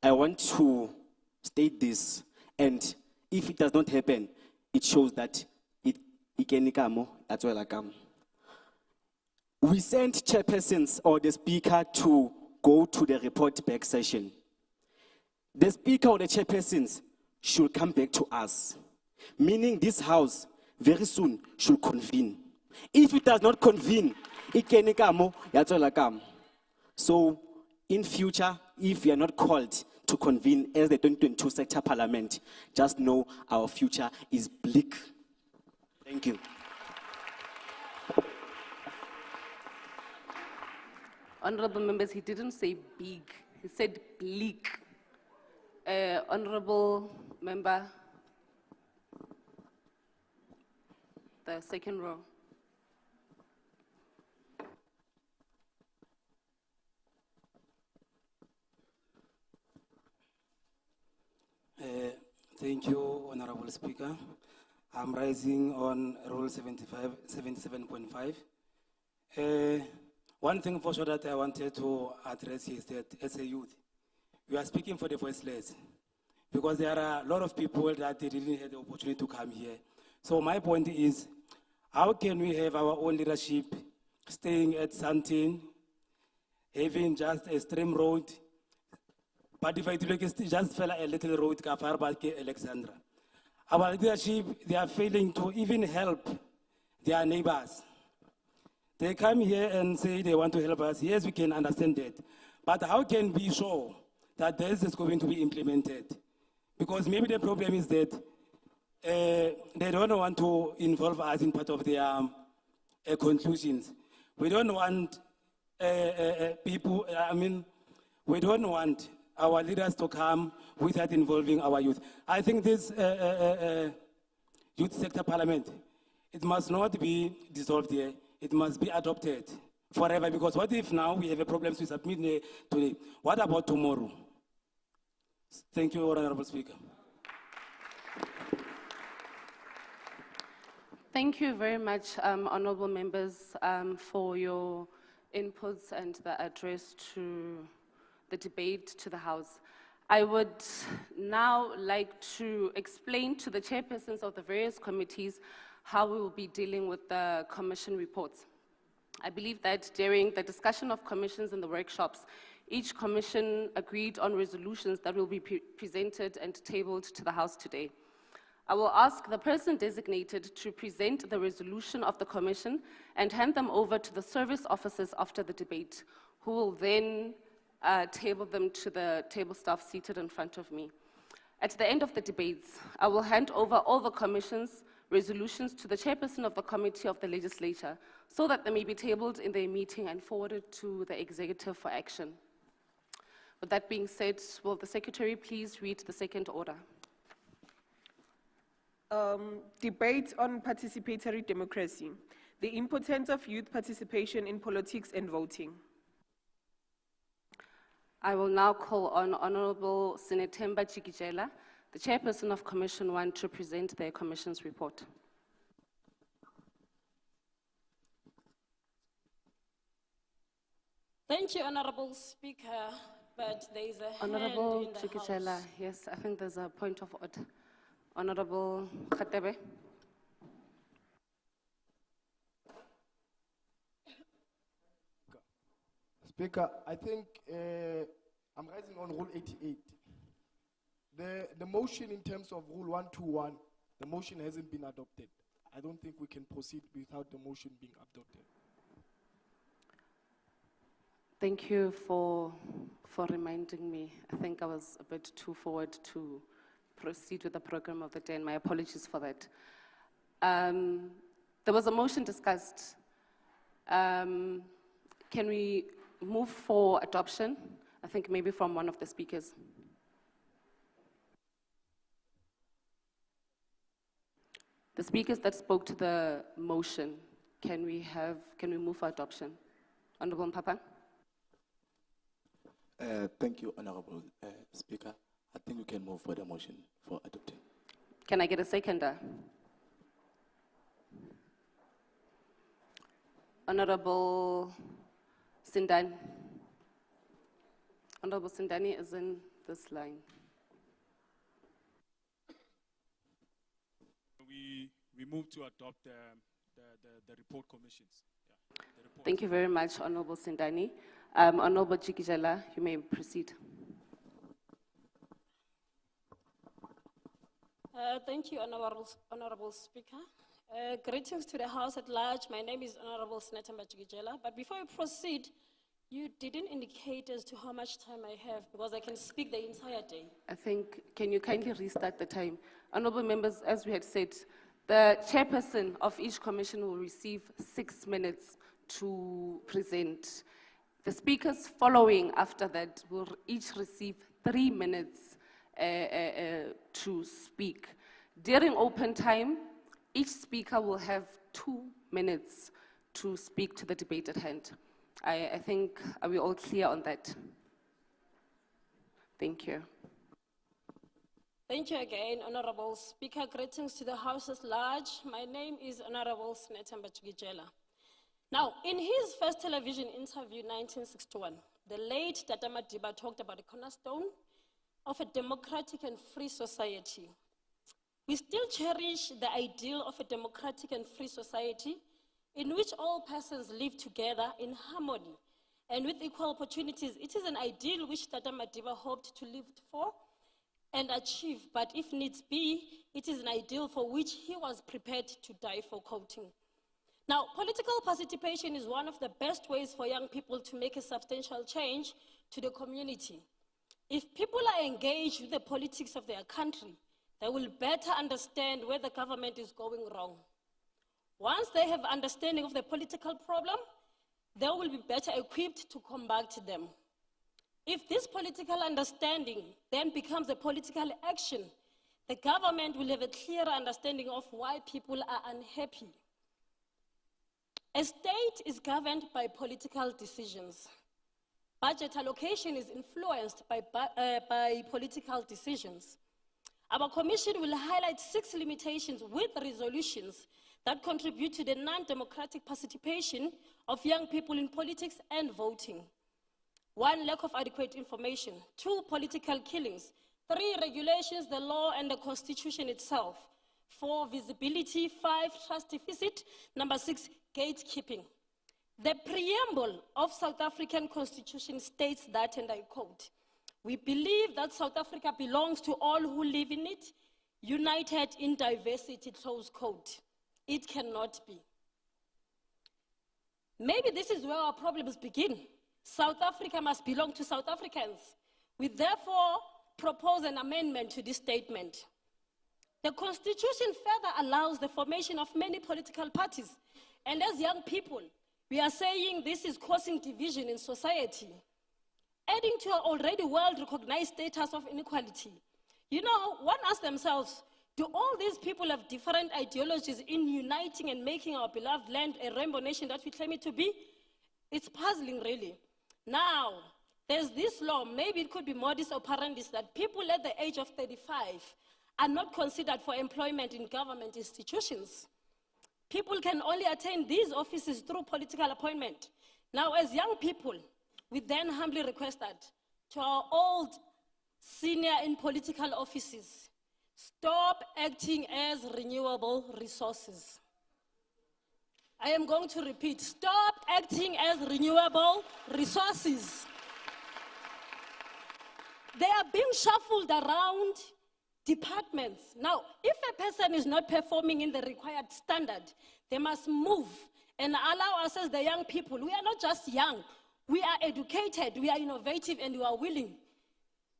I want to state this, and if it does not happen, it shows that that's where I come. We sent chairpersons or the speaker to go to the report back session. The speaker or the chairpersons should come back to us, meaning this house very soon should convene. If it does not convene, that's where I come. So, in future, if we are not called to convene as the 2022 sector parliament, just know our future is bleak. Thank you. Honorable members, he didn't say big, he said bleak. Honorable member, the second row. Thank you, Honorable Speaker. I'm rising on Rule 77.5. One thing for sure that I wanted to address is that as a youth, we are speaking for the voiceless, because there are a lot of people that they didn't have the opportunity to come here So my point is, how can we have our own leadership staying at Santin, having just a stream road, but if I look, it's just fell a little road, Kafarba, Alexandra. Our leadership, they are failing to even help their neighbors. They come here and say they want to help us. Yes, we can understand that. But how can we show that this is going to be implemented? Because maybe the problem is that they don't want to involve us in part of their conclusions. We don't want people, we don't want our leaders to come without involving our youth. I think this youth sector parliament, it must not be dissolved here. It must be adopted forever, because what if now we have a problem to submit today? What about tomorrow? Thank you, Honorable Speaker. Thank you very much, honorable members, for your inputs and the address to the debate to the House. I would now like to explain to the chairpersons of the various committees how we will be dealing with the commission reports. I believe that during the discussion of commissions and the workshops, each commission agreed on resolutions that will be presented and tabled to the House today. I will ask the person designated to present the resolution of the commission and hand them over to the service officers after the debate, who will then table them to the table staff seated in front of me. At the end of the debates, I will hand over all the commission's resolutions to the chairperson of the committee of the legislature so that they may be tabled in their meeting and forwarded to the executive for action. With that being said, will the secretary please read the second order? Debate on participatory democracy, the importance of youth participation in politics and voting. I will now call on Honorable Senatemba Chikijela, the chairperson of Commission 1, to present their commission's report. Thank you, Honorable Speaker, but there is a Honorable hand in the Chikijela, House. yes, I think there's a point of order. Honorable Khatebe. Speaker, I think I'm rising on Rule 88. The motion in terms of Rule 121, the motion hasn't been adopted. I don't think we can proceed without the motion being adopted. Thank you for reminding me. I think I was a bit too forward to proceed with the program of the day, and my apologies for that. There was a motion discussed. Can we move for adoption? I think maybe from one of the speakers. The speakers that spoke to the motion, can we move for adoption? Honorable Mpapa? Thank you, Honorable Speaker. I think we can move for the motion for adopting. Can I get a seconder? Honorable Sindani. Honorable Sindani is in this line. We move to adopt the report commissions. Yeah, the report. Thank you very much, Honorable Sindani. Honorable Chikijela, you may proceed. Thank you, Honorable Speaker. Greetings to the House at large. My name is Honorable Senatemba Chikijela. But before I proceed, you didn't indicate as to how much time I have, because I can speak the entire day. I think, can you kindly restart the time? Honorable members, as we had said, the chairperson of each commission will receive 6 minutes to present. The speakers following after that will each receive 3 minutes to speak. During open time, each speaker will have 2 minutes to speak to the debate at hand. I think, are we all clear on that? Thank you. Thank you again, Honorable Speaker. Greetings to the House at large. My name is Honorable Senatemba Chikijela. Now, in his first television interview in 1961, the late Tata Madiba talked about the cornerstone of a democratic and free society. We still cherish the ideal of a democratic and free society in which all persons live together in harmony and with equal opportunities. It is an ideal which Tata Madiba hoped to live for and achieve, but if needs be, it is an ideal for which he was prepared to die for Gauteng. Now, political participation is one of the best ways for young people to make a substantial change to the community. If people are engaged with the politics of their country, they will better understand where the government is going wrong. Once they have understanding of the political problem, they will be better equipped to combat them. If this political understanding then becomes a political action, the government will have a clearer understanding of why people are unhappy. A state is governed by political decisions. Budget allocation is influenced by political decisions. Our commission will highlight 6 limitations with resolutions that contribute to the non-democratic participation of young people in politics and voting. 1, lack of adequate information. 2, political killings. 3, regulations, the law and the constitution itself. 4, visibility. 5, trust deficit. 6, gatekeeping. The preamble of South African Constitution states that, and I quote, "We believe that South Africa belongs to all who live in it, united in diversity," close quote. It cannot be. Maybe this is where our problems begin. South Africa must belong to South Africans. We therefore propose an amendment to this statement. The Constitution further allows the formation of many political parties, and as young people, we are saying this is causing division in society, adding to our already well-recognized status of inequality. You know, one asks themselves, do all these people have different ideologies in uniting and making our beloved land a rainbow nation that we claim it to be? It's puzzling, really. Now, there's this law, maybe it could be modus operandi, that people at the age of 35 are not considered for employment in government institutions. People can only attain these offices through political appointment. Now, as young people, we then humbly request that to our old senior in political offices, stop acting as renewable resources. I am going to repeat, stop acting as renewable resources. They are being shuffled around departments. Now, if a person is not performing in the required standard, they must move and allow us as the young people. We are not just young, we are educated, we are innovative, and we are willing.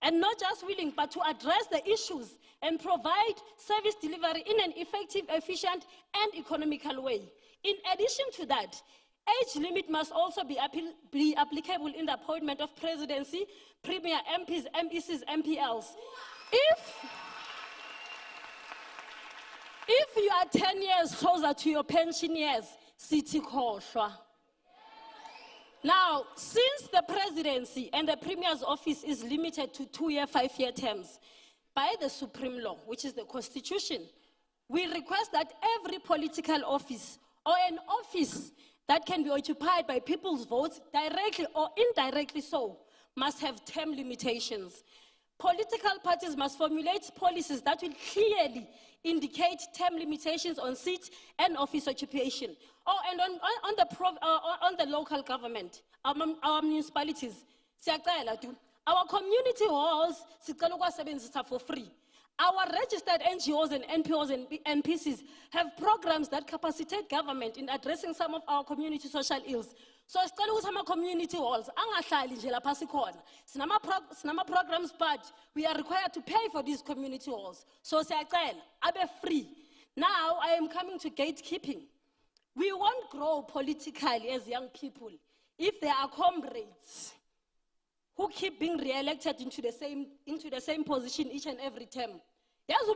And not just willing, but to address the issues and provide service delivery in an effective, efficient, and economical way. In addition to that, age limit must also be applicable in the appointment of presidency, premier, MPs, MECs, MPLs. If you are 10 years closer to your pension years, City Koshwa. Now, since the presidency and the premier's office is limited to 2-year, 5-year terms by the Supreme Law, which is the Constitution, we request that every political office or an office that can be occupied by people's votes, directly or indirectly so, must have term limitations. Political parties must formulate policies that will clearly indicate term limitations on seat and office occupation. Oh, and on the local government, our municipalities, our community halls for free. Our registered NGOs and NPOs and NPCs have programs that capacitate government in addressing some of our community social ills. So some community halls, sinama programs, but we are required to pay for these community halls. So abe free. Now I am coming to gatekeeping. We won't grow politically as young people if there are comrades who keep being re-elected into the same position each and every term. Every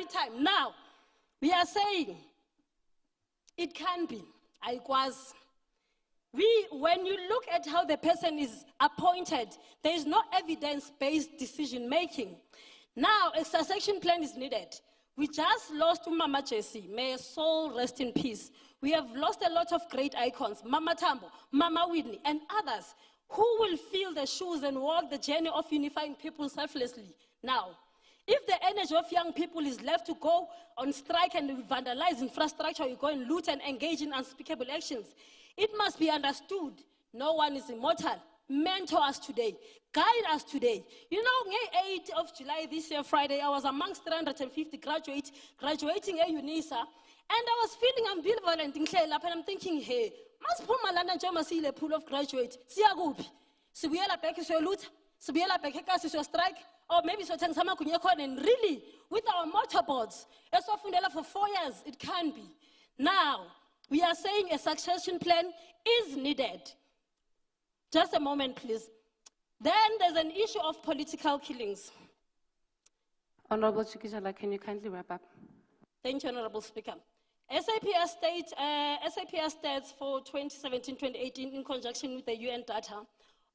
time. Now, we are saying it can be. When you look at how the person is appointed, there is no evidence-based decision-making. Now, a succession plan is needed. We just lost Mama Jessie. May her soul rest in peace. We have lost a lot of great icons, Mama Tambo, Mama Whitney, and others Who will feel the shoes and walk the journey of unifying people selflessly? Now, if the energy of young people is left to go on strike and vandalize infrastructure, you go and loot and engage in unspeakable actions, it must be understood no one is immortal. Mentor us today, guide us today. You know, 8th of July this year, Friday, I was amongst 350 graduates graduating at UNISA, and I was feeling ambivalent in and I'm thinking, hey, must put my land and see the pool of graduates. See a group. So we are back to loot, so we are back to strike, or maybe so and really, with our motorboards, as often for 4 years, it can be. Now, we are saying a succession plan is needed. Just a moment, please. Then there's an issue of political killings. Honorable Chikijala, can you kindly wrap up? Thank you, Honorable Speaker. SAPS stats for 2017-2018 in conjunction with the UN data.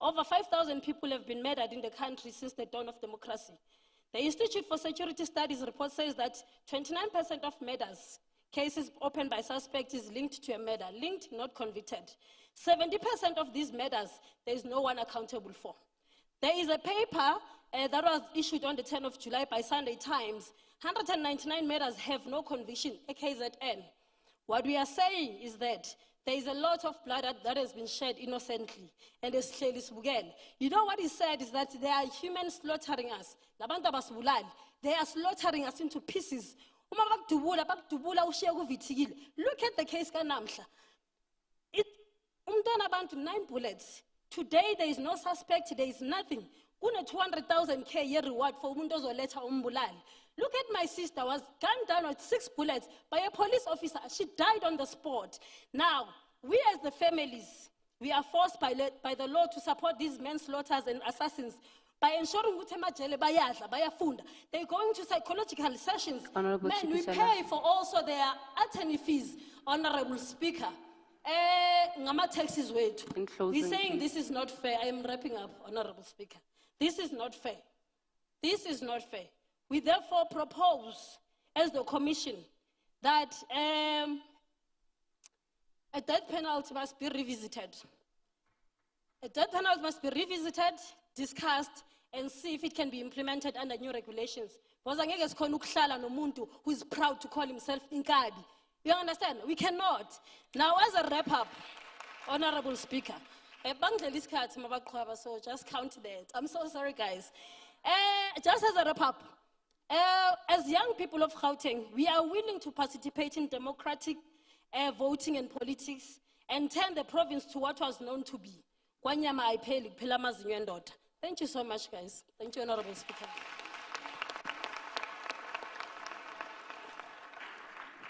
Over 5,000 people have been murdered in the country since the dawn of democracy. The Institute for Security Studies report says that 29% of murders, cases opened by suspects, is linked to a murder, linked, not convicted. 70% of these murders, there is no one accountable for. There is a paper that was issued on the 10th of July by Sunday Times. 199 murders have no conviction, a KZN. What we are saying is that there is a lot of blood that has been shed innocently, and it's clearly spoken. You know what is said is that there are humans slaughtering us. They are slaughtering us into pieces. Look at the case Kanamsha. About 9 bullets. Today there is no suspect, there is nothing. Kuna 200,000 K year reward for Mundozo letter umbulal. Look at my sister, was gunned down with 6 bullets by a police officer. She died on the spot. Now, we as the families, we are forced by the law to support these manslaughters and assassins by ensuring they're going to psychological sessions. Honorable Man, we Chikishala. pay for also their attorney fees, Honorable Speaker. Taxes weight. We're saying this is not fair. I am wrapping up, Honorable Speaker. This is not fair. This is not fair. We therefore propose, as the Commission, that a death penalty must be revisited. A death penalty must be revisited, discussed, and see if it can be implemented under new regulations. Because angeke sikhona ukuhlala nomuntu who is proud to call himself Inkabi. You understand? We cannot. Now, as a wrap-up, Honorable Speaker, so just count that. I'm so sorry, guys. Just as a wrap-up, as young people of Gauteng, we are willing to participate in democratic voting and politics and turn the province to what was known to be. Thank you so much, guys. Thank you, Honorable Speaker.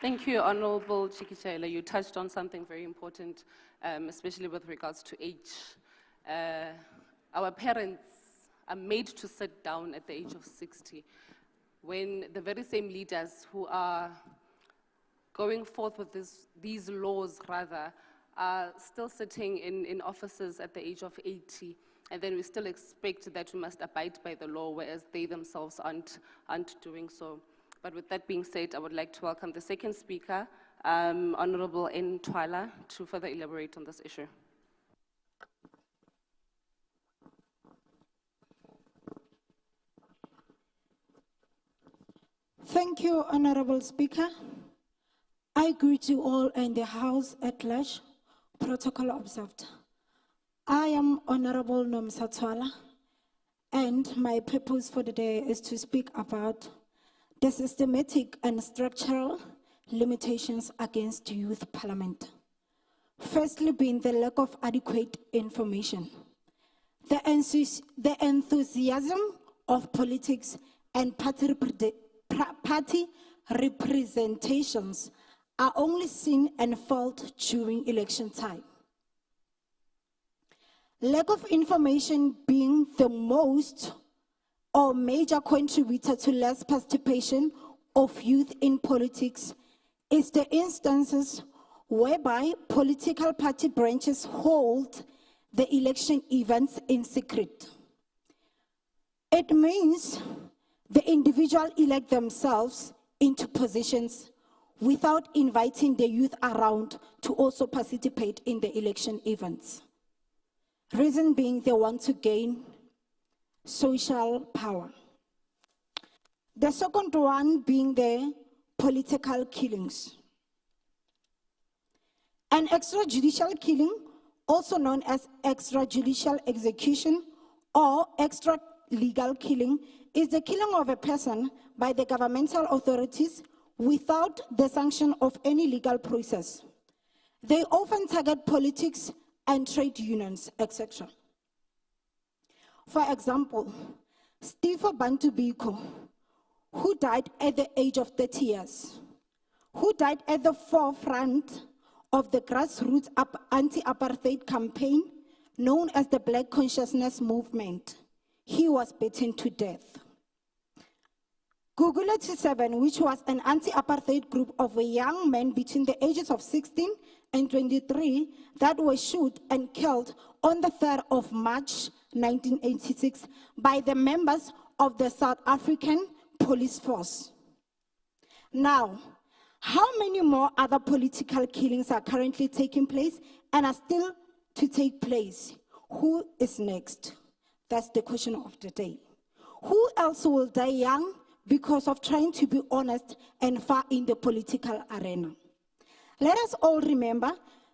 Thank you, Honorable Chikishala. You touched on something very important, especially with regards to age. Our parents are made to sit down at the age of 60, when the very same leaders who are going forth with these laws, rather, are still sitting in offices at the age of 80, and then we still expect that we must abide by the law, whereas they themselves aren't doing so. But with that being said, I would like to welcome the second speaker, Honorable N. Twala, to further elaborate on this issue. Thank you, Honorable Speaker. I greet you all in the House at large. Protocol observed. I am Honorable Nomsa Twala, and my purpose for the day is to speak about the systematic and structural limitations against youth parliament. Firstly, being the lack of adequate information. The enthusiasm of politics and party representations are only seen and felt during election time. Lack of information being the most or major contributor to less participation of youth in politics is the instances whereby political party branches hold the election events in secret. It means the individual elect themselves into positions without inviting the youth around to also participate in the election events. Reason being they want to gain social power. The second one being the political killings. An extrajudicial killing, also known as extrajudicial execution or extralegal killing, is the killing of a person by the governmental authorities without the sanction of any legal process. They often target politics and trade unions, etc. For example, Steve Bantu Biko, who died at the age of 30 years, who died at the forefront of the grassroots anti-apartheid campaign known as the Black Consciousness Movement. He was beaten to death. Google 7, which was an anti-apartheid group of young men between the ages of 16 and 23 that were shot and killed on the 3rd of March 1986 by the members of the South African Police Force. Now, how many more other political killings are currently taking place and are still to take place? Who is next? That's the question of the day. Who else will die young because of trying to be honest and fair in the political arena? Let us all remember,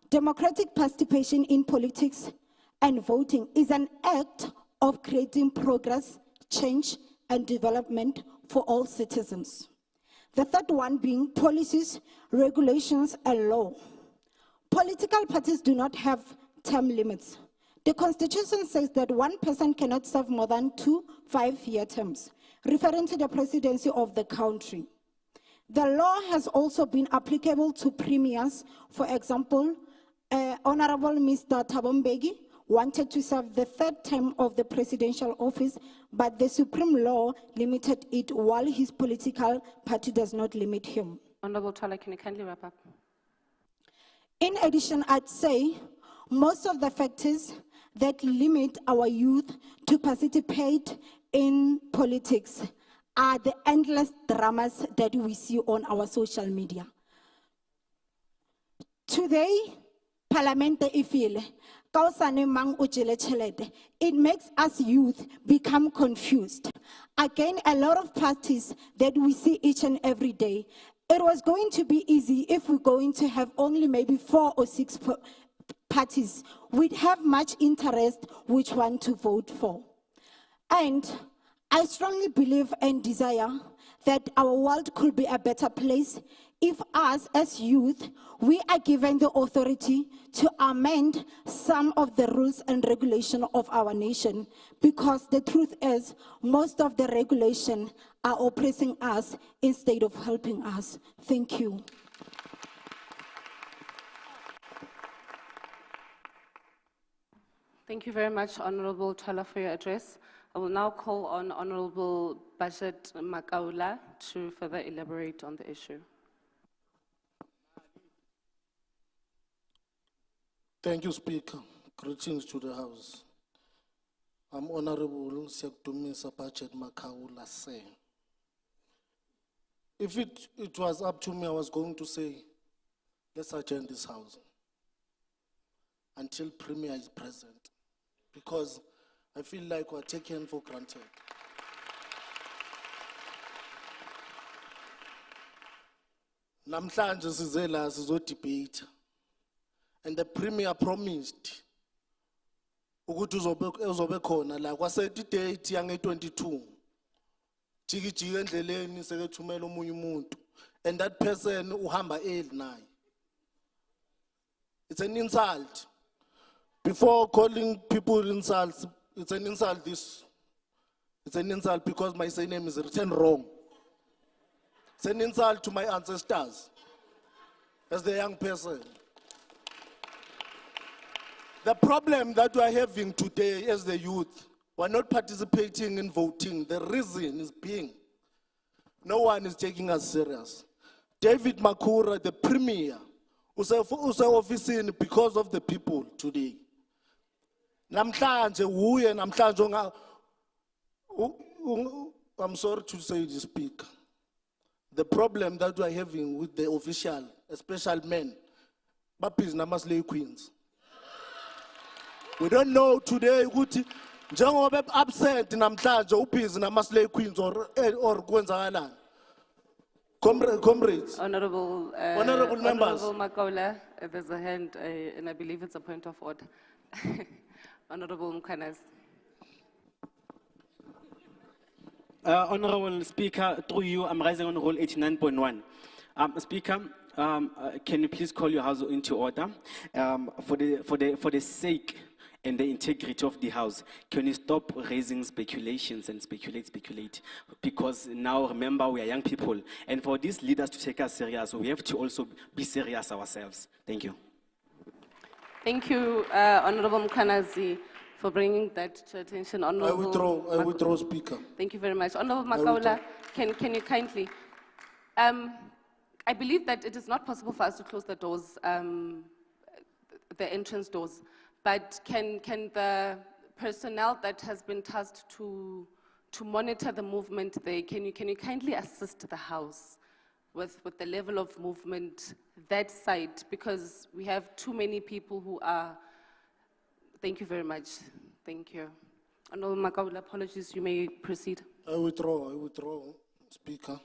democratic participation in politics and voting is an act of creating progress, change, and development for all citizens. The third one being policies, regulations, and law. Political parties do not have term limits. The Constitution says that one person cannot serve more than 2 5-year terms, referring to the presidency of the country. The law has also been applicable to premiers. For example, Honorable Mr. Thabo Mbeki wanted to serve the 3rd term of the presidential office, but the Supreme Law limited it while his political party does not limit him. Honorable Twala, can you kindly wrap up? In addition, I'd say most of the factors that limit our youth to participate in politics are the endless dramas that we see on our social media. Today, Parliament ifile. It makes us youth become confused. Again, a lot of parties that we see each and every day. It was going to be easy if we're going to have only maybe 4 or 6 parties. We'd have much interest which one to vote for. And I strongly believe and desire that our world could be a better place if us as youth, we are given the authority to amend some of the rules and regulations of our nation, because the truth is most of the regulations are oppressing us instead of helping us. Thank you. Thank you very much, Honorable Twala, for your address. I will now call on Honorable Budget Makaula to further elaborate on the issue. Thank you, Speaker. Greetings to the House. I'm Honorable Sektumisa Budget Makaula saying, if it was up to me, I was going to say, let's adjourn this House until Premier is present, because I feel like we're taken for granted. Namhlanje size la sizodebate, and the Premier promised ukuthi uzobe khona la kwasethi date yange 22 jikijike endleleni sekethumela omunye umuntu, and that person uhamba early naye. It's an insult. Before calling people insults, it's an insult this. It's an insult because my surname is written wrong. It's an insult to my ancestors as the young person. The problem that we are having today as the youth, we're not participating in voting. The reason is being, no one is taking us serious. David Makura, the Premier, who's officing because of the people today. Namhlanje uye namhlanje I'm sorry to say this, Speaker. The problem that we are having with the official, especially men, Bapis Namasley Queens. We don't know today ukuthi njengoba absent namhlanje ubusy nama-slay queens or kwenzakalani. Comrades. Honorable members. Honorable Makola, there's a hand, and I believe it's a point of order. Honorable Mkhanas. Honorable Speaker, through you, I'm rising on Rule 89.1. Speaker, can you please call your House into order? For the sake and the integrity of the House, can you stop raising speculations and speculate? Because now, remember, we are young people. And for these leaders to take us serious, we have to also be serious ourselves. Thank you. Thank you, Honorable Mkhanazi, for bringing that to attention. Honorable I withdraw, Speaker. Thank you very much. Honorable Makaula, can you kindly... I believe that it is not possible for us to close the doors, the entrance doors. But can the personnel that has been tasked to monitor the movement there, can you kindly assist the House with the level of movement that side? Because we have too many people who are... Thank you very much. Thank you. Honorable Makaula, apologies, you may proceed. I withdraw, Speaker.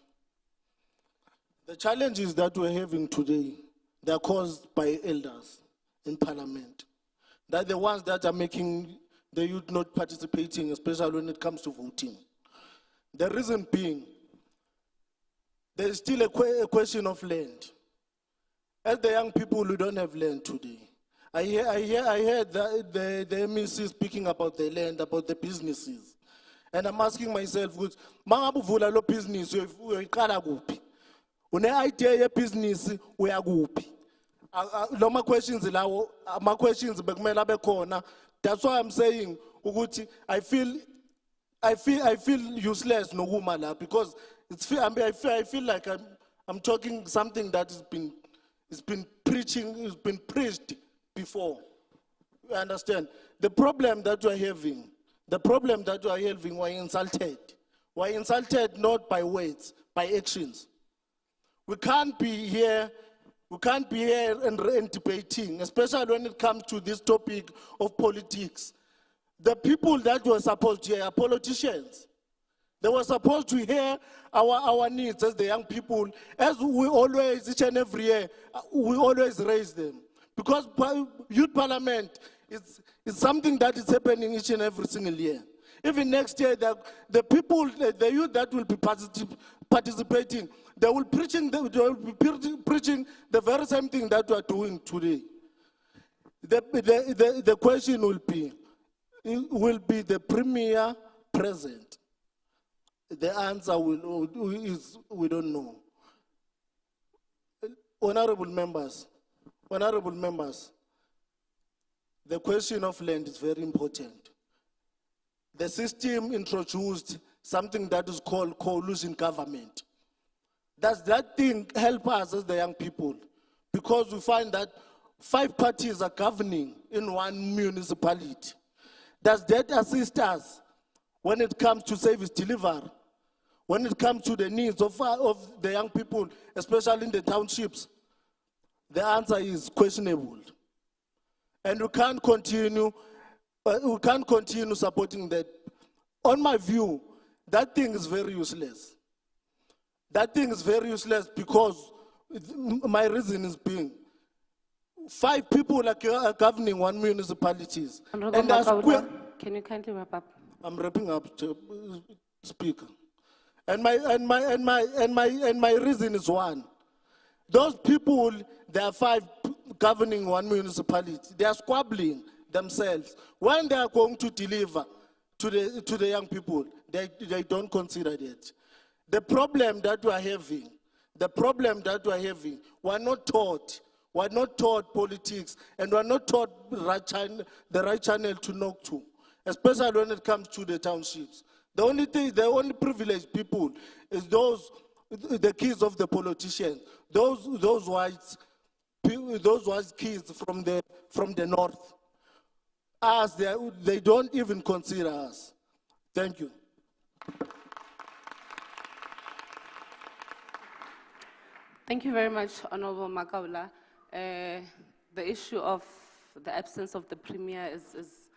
The challenges that we're having today, they're caused by elders in Parliament. They're the ones that are making the youth not participating, especially when it comes to voting. The reason being, there is still a question of land. As the young people who don't have land today, I heard the MEC speaking about the land, about the businesses. And I'm asking myself, mangabuvula lo business, uyiqala kuphi? Une idea ye business uya kuphi? Loma questions lawo, ama questions bekumele abekhona. That's why I'm saying ukuthi I feel useless nokuma la, because I feel like I'm talking something that has been preached before. You understand? The problem that we're having, we're insulted. We're insulted not by words, by actions. We can't be here and debating, especially when it comes to this topic of politics. The people that were supposed to hear are politicians. They were supposed to hear our needs as the young people, as we always, each and every year, we always raise them. Because youth parliament is something that is happening each and every single year. Even next year, the people, the youth that will be participating, they will be preaching the very same thing that we are doing today. The question will be the premier present? The answer is we don't know. Honorable members, the question of land is very important. The system introduced something that is called coalition government. Does that thing help us as the young people? Because we find that 5 parties are governing in one municipality. Does that assist us when it comes to service delivery? When it comes to the needs of the young people, especially in the townships? The answer is questionable. And we can't continue supporting that. On my view, that thing is very useless. That thing is very useless because my reason is being 5 people are governing one municipality. Can you kindly wrap up? I'm wrapping up, Speaker. And my reason is one. Those people, there are 5 governing one municipality. They are squabbling themselves. When they are going to deliver to the young people, they don't consider it. The problem that we are having, we're not taught politics, and we're not taught the right channel to knock to, especially when it comes to the townships. The only privileged people is the kids of the politicians, those white kids from the north. Us, they don't even consider us. Thank you. Thank you very much, Honorable Makaula. The issue of the absence of the Premier is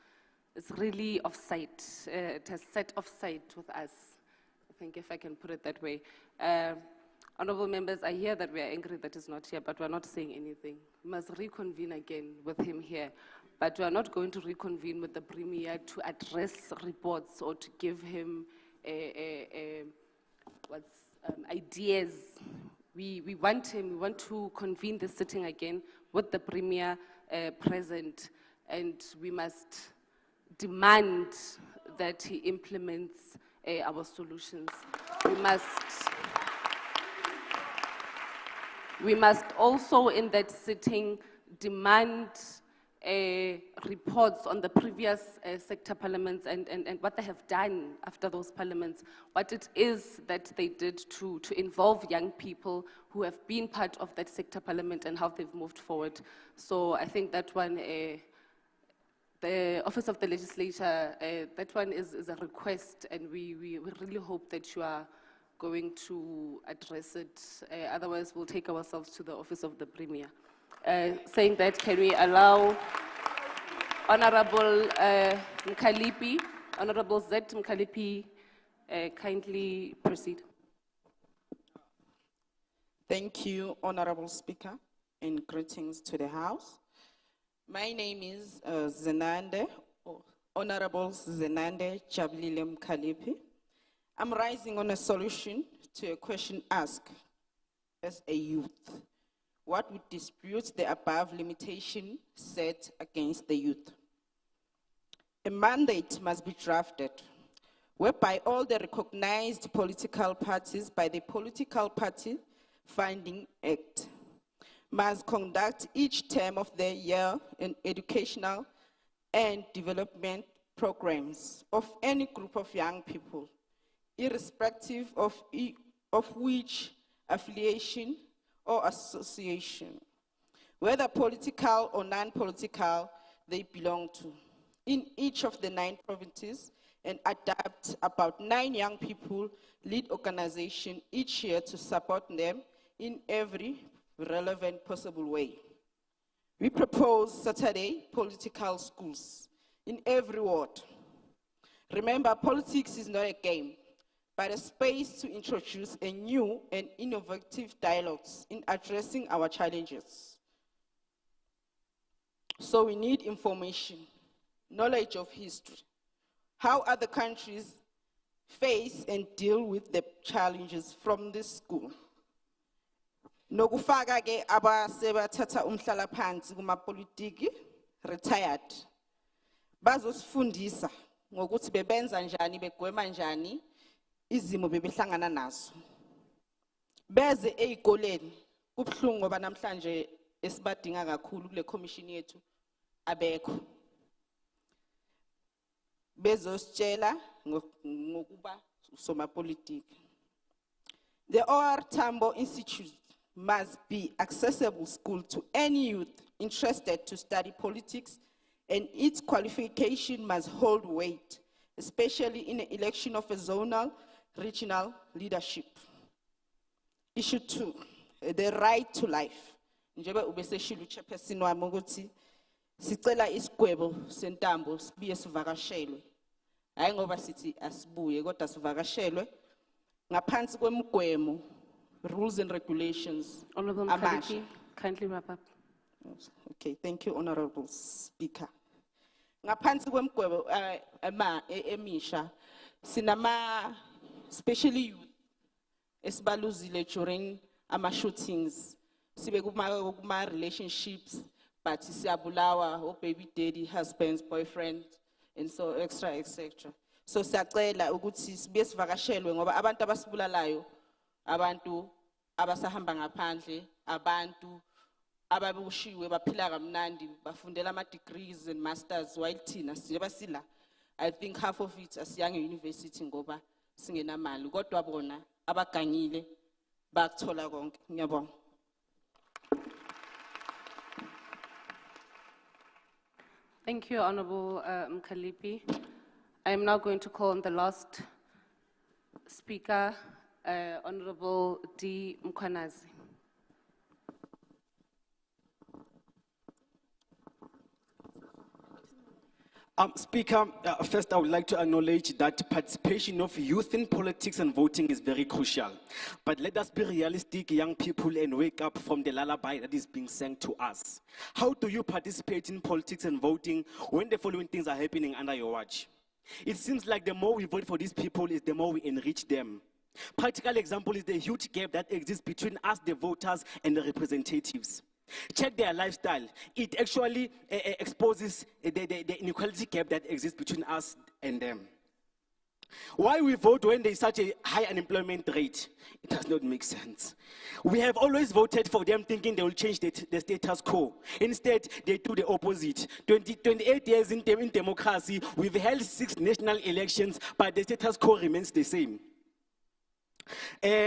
is really offside. It has set offside with us, I think, if I can put it that way. Honorable members, I hear that we are angry that he's not here, but we're not saying anything. We must reconvene again with him here. But we are not going to reconvene with the Premier to address reports or to give him ideas. We want him, we want to convene this sitting again with the Premier present, and we must demand that he implements our solutions. We must also, in that sitting, demand reports on the previous sector parliaments and what they have done after those parliaments, what it is that they did to involve young people who have been part of that sector parliament and how they've moved forward. So I think that one, the Office of the Legislature, that one is a request, and we really hope that you are going to address it. Otherwise, we'll take ourselves to the Office of the Premier. Saying that, can we allow Honorable Mkalipi, Honorable Z Mkalipi, kindly proceed. Thank you, Honorable Speaker, and greetings to the House. My name is Zenande, Honorable Zenande Jablile Mkalipi. I'm rising on a solution to a question asked as a youth. What would dispute the above limitation set against the youth? A mandate must be drafted whereby all the recognized political parties by the Political Party Funding Act must conduct each term of the year in educational and development programs of any group of young people, irrespective of which affiliation or association, whether political or non-political they belong to, in each of the 9 provinces, and adapt about 9 young people lead organization each year to support them in every relevant possible way. We propose Saturday political schools in every ward. Remember, politics is not a game, but a space to introduce a new and innovative dialogues in addressing our challenges. So we need information, knowledge of history, how other countries face and deal with the challenges from this school. Nokufaka ke abasebathatha umhlalaphansi kumapolitiki retired bazosifundisa ngokuthi bebenza njani begwema njani izimo bebehlangana nazo. Beze ezikoleni kubhlungu ngoba namhlanje esibadinga kakhulu kule commission yethu abekho. Bezositshela ngokuba somapolitiki. The OR Tambo Institute must be accessible school to any youth interested to study politics, and its qualification must hold weight, especially in the election of a zonal, regional leadership. Issue 2, the right to life. Njeba ubeseshilo chairperson wami ukuthi sicela isigwebo sentambo sibiye sivakashelwe. Hayi ngoba sithi asibuye kodwa sivakashelwe ngaphansi kwemigwemo, rules and regulations. Honorable Mkalipi, kindly wrap up. Okay, thank you, Honorable Speaker. Ngaphansi kwemigwebo emisha sinama especially youth esibaluzile during ama shootings, sibe kuma relationships, but siyabulawa o baby daddy, husbands, boyfriend, and so extra etc. So siyacela ukuthi sibe sivakashelwe ngoba abantu abasibulalayo abantu abasahamba ngaphandle, abantu ababushiwe baphila kamnandi bafundela ama degrees and masters while thina siyabasila. I think half of it asiyanga university ngoba singenamali kodwa bona abagangile bakuthola konke. Ngiyabonga. Thank you, Honorable Mkalipi. I am now going to call on the last speaker, Honorable D. Mkwanazi. Speaker, first I would like to acknowledge that participation of youth in politics and voting is very crucial. But let us be realistic, young people, and wake up from the lullaby that is being sung to us. How do you participate in politics and voting when the following things are happening under your watch? It seems like the more we vote for these people, is the more we enrich them. Practical example is the huge gap that exists between us, the voters, and the representatives. Check their lifestyle. It actually exposes the inequality gap that exists between us and them. Why we vote when there is such a high unemployment rate? It does not make sense. We have always voted for them thinking they will change the status quo. Instead, they do the opposite. 28 years in democracy, we've held 6 national elections, but the status quo remains the same. Each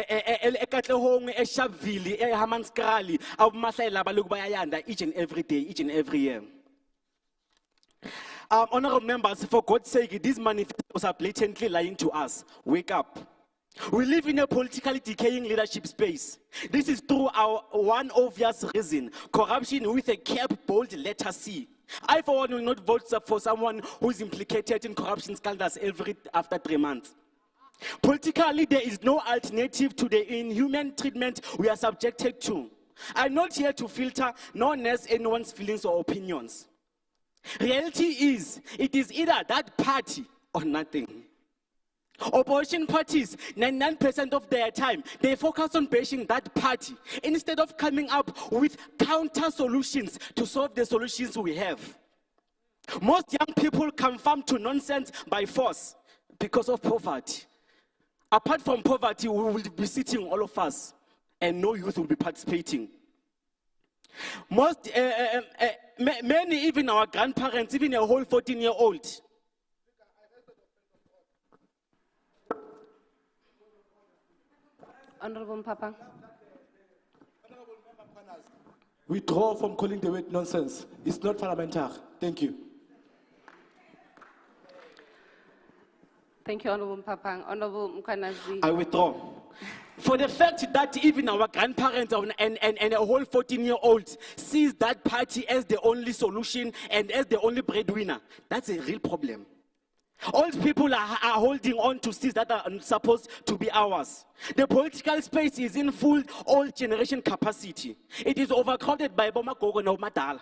and every day, each and every year. Honorable members, for God's sake, these manifestos are blatantly lying to us. Wake up. We live in a politically decaying leadership space. This is through our one obvious reason: corruption with a cap bold letter C. I, for one, will not vote for someone who is implicated in corruption scandals after 3 months. Politically, there is no alternative to the inhuman treatment we are subjected to. I'm not here to filter nor nurse anyone's feelings or opinions. Reality is, it is either that party or nothing. Opposition parties, 99% of their time, they focus on bashing that party instead of coming up with counter solutions to solve the solutions we have. Most young people conform to nonsense by force because of poverty. Apart from poverty, we will be sitting, all of us, and no youth will be participating. Many, even our grandparents, even a whole 14-year-old. Honorable Papa. Withdraw from calling the word nonsense. It's not parliamentary. Thank you. Thank you, Honorable Papa. Honorable Mkwanazi. I withdraw. For the fact that even our grandparents and a whole 14-year-old sees that party as the only solution and as the only breadwinner, that's a real problem. Old people are holding on to seats that are supposed to be ours. The political space is in full old generation capacity. It is overcrowded by Bomagogo and Omadala.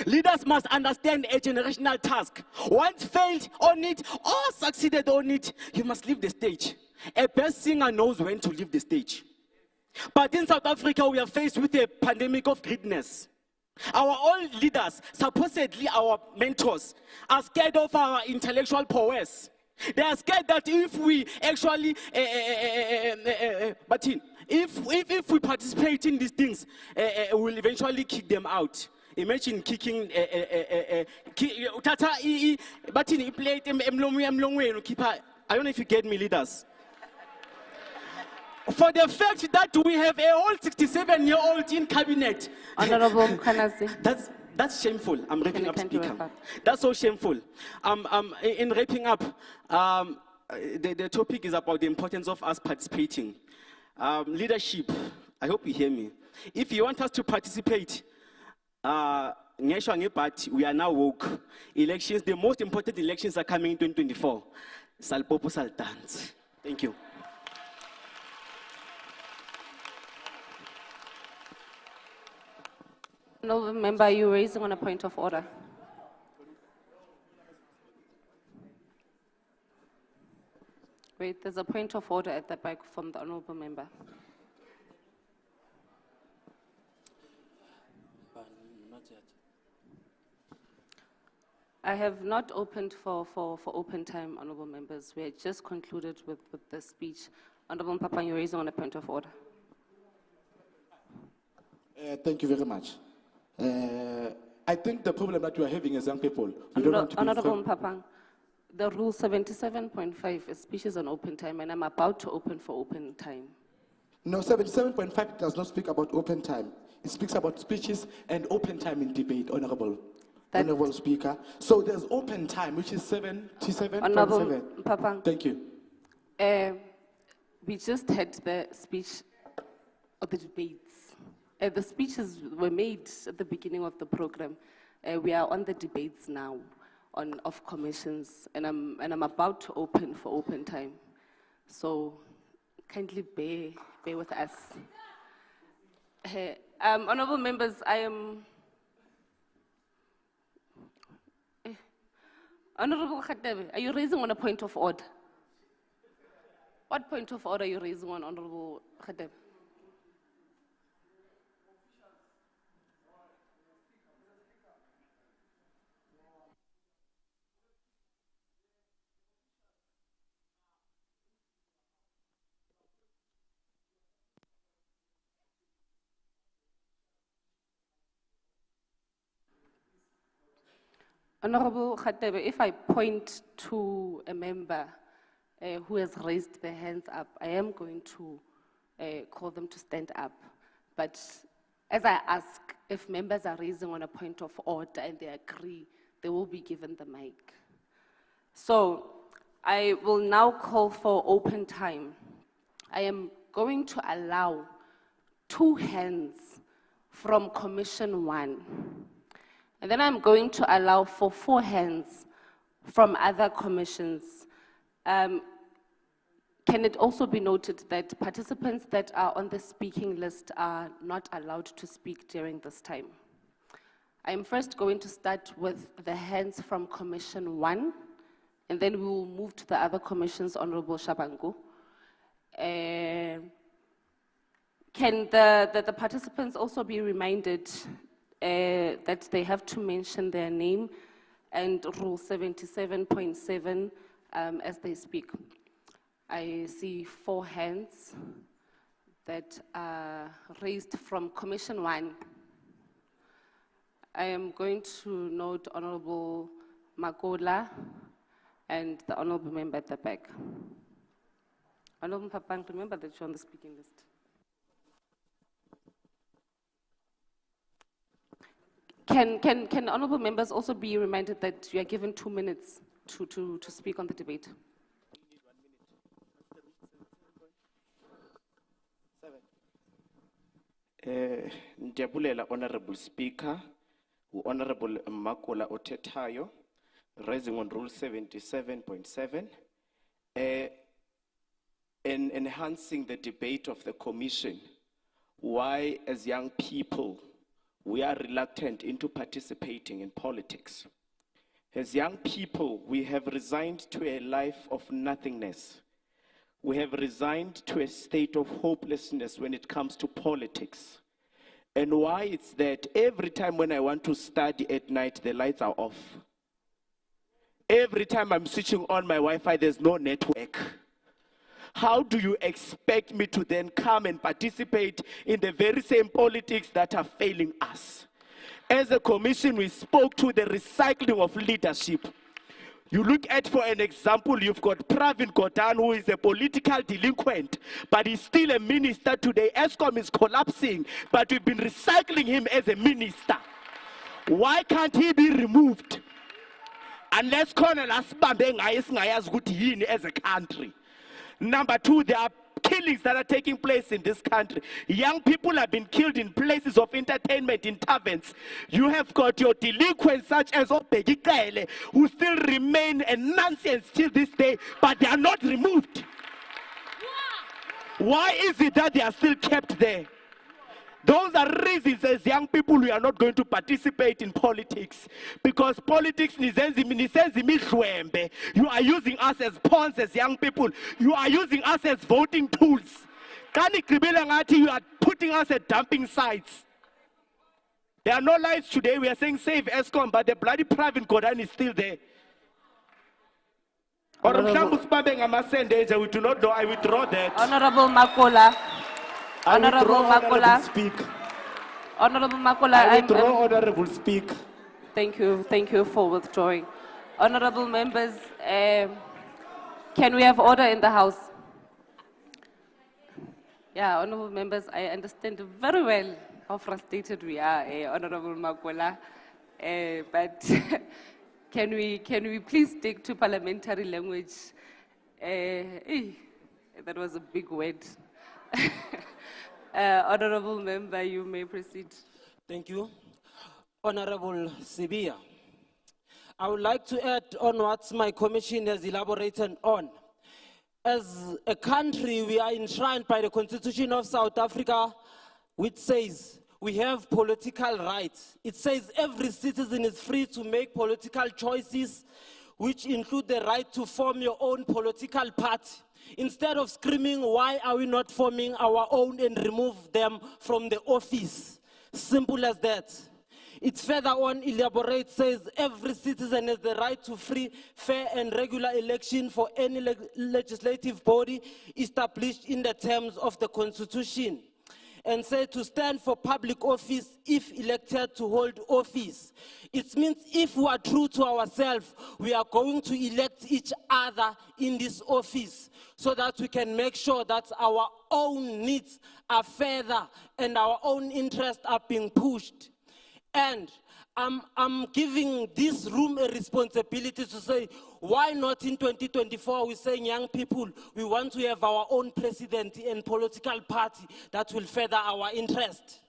Leaders must understand a generational task. Once failed on it or succeeded on it, you must leave the stage. A best singer knows when to leave the stage. But in South Africa, we are faced with a pandemic of greediness. Our old leaders, supposedly our mentors, are scared of our intellectual prowess. They are scared that if we actually, if we participate in these things, we'll eventually kick them out. Imagine kicking, I don't know if you get me, leaders. For the fact that we have a whole 67-year-old in cabinet. Honorable Mkhwanazi. That's shameful. I'm wrapping up, Speaker. That's so shameful. In wrapping up, the topic is about the importance of us participating. Leadership, I hope you hear me. If you want us to participate, we are now woke. Elections, the most important elections are coming in 2024. Salpopo Saltans. Thank you. No, member, you're raising on a point of order. Wait, there's a point of order at the back from the honorable member. Not yet. I have not opened for open time, honorable members. We had just concluded with the speech. Honorable Papa, you're raising on a point of order. Thank you very much. I think the problem that we are having as young people, we don't want to be Honorable Papa, the rule 77.5 is speeches on open time, and I'm about to open for open time. No, 77.5 does not speak about open time. It speaks about speeches and open time in debate, Honorable Speaker. So there's open time, which is 77.7. Honorable Papa. Thank you. We just had the speech of the debates. The speeches were made at the beginning of the program. We are on the debates now. of commissions, and I'm about to open for open time. So kindly bear with us. Honorable members, I am... Honorable Khatebe, are you raising on a point of order? What point of order are you raising on, Honorable Khatebe? Honorable Khatebe, if I point to a member who has raised their hands up, I am going to call them to stand up. But as I ask, if members are raising on a point of order and they agree, they will be given the mic. So I will now call for open time. I am going to allow 2 hands from Commission 1. And then I'm going to allow for 4 hands from other commissions. Can it also be noted that participants that are on the speaking list are not allowed to speak during this time? I'm first going to start with the hands from Commission 1, and then we will move to the other commissions, Honorable Shabangu. Can the participants also be reminded that they have to mention their name and Rule 77.7 as they speak? I see 4 hands that are raised from Commission 1. I am going to note Honorable Makola and the Honorable Member at the back. Honorable Papang, remember that you're on the speaking list. Can honorable members also be reminded that you are given 2 minutes to speak on the debate? Ndiyabulela, Honorable Speaker, Honorable Makola Otetayo, raising on Rule 77.7, in enhancing the debate of the Commission. Why, as young people, we are reluctant into participating in politics. As young people, we have resigned to a life of nothingness. We have resigned to a state of hopelessness when it comes to politics. And why it's that every time when I want to study at night, the lights are off. Every time I'm switching on my Wi-Fi, there's no network. How do you expect me to then come and participate in the very same politics that are failing us? As a commission, we spoke to the recycling of leadership. You look at, for an example, you've got Pravin Gordhan, who is a political delinquent, but he's still a minister today. ESCOM is collapsing, but we've been recycling him as a minister. Why can't he be removed? Unless Colonel Asbambe as a country. Number 2, there are killings that are taking place in this country. Young people have been killed in places of entertainment, in taverns. You have got your delinquents such as Obegi Kaele, who still remain a nonsense till this day, but they are not removed. Why is it that they are still kept there? Those are reasons as young people we are not going to participate in politics. Because politics, you are using us as pawns as young people. You are using us as voting tools. You are putting us at dumping sites. There are no lights today. We are saying save ESCOM, but the bloody Pravin Gordhan is still there. We do not know. I withdraw that. Honorable Makola. Honorable Makola. Honorable Makola. I withdraw, Honorable Speaker. Thank you for withdrawing. Honorable members, can we have order in the House? Yeah, honorable members, I understand very well how frustrated we are, Honorable Makola, but can we please stick to parliamentary language? That was a big word. Honorable member, you may proceed. Thank you. Honorable Sibia, I would like to add on what my commission has elaborated on. As a country, we are enshrined by the Constitution of South Africa, which says we have political rights. It says every citizen is free to make political choices, which include the right to form your own political party. Instead of screaming, why are we not forming our own and remove them from the office? Simple as that. It further on elaborates, says every citizen has the right to free, fair and regular election for any legislative body established in the terms of the Constitution. And say to stand for public office if elected to hold office. It means if we are true to ourselves, we are going to elect each other in this office so that we can make sure that our own needs are further and our own interests are being pushed. And I'm giving this room a responsibility to say, why not in 2024 we're saying, young people, we want to have our own president and political party that will further our interest.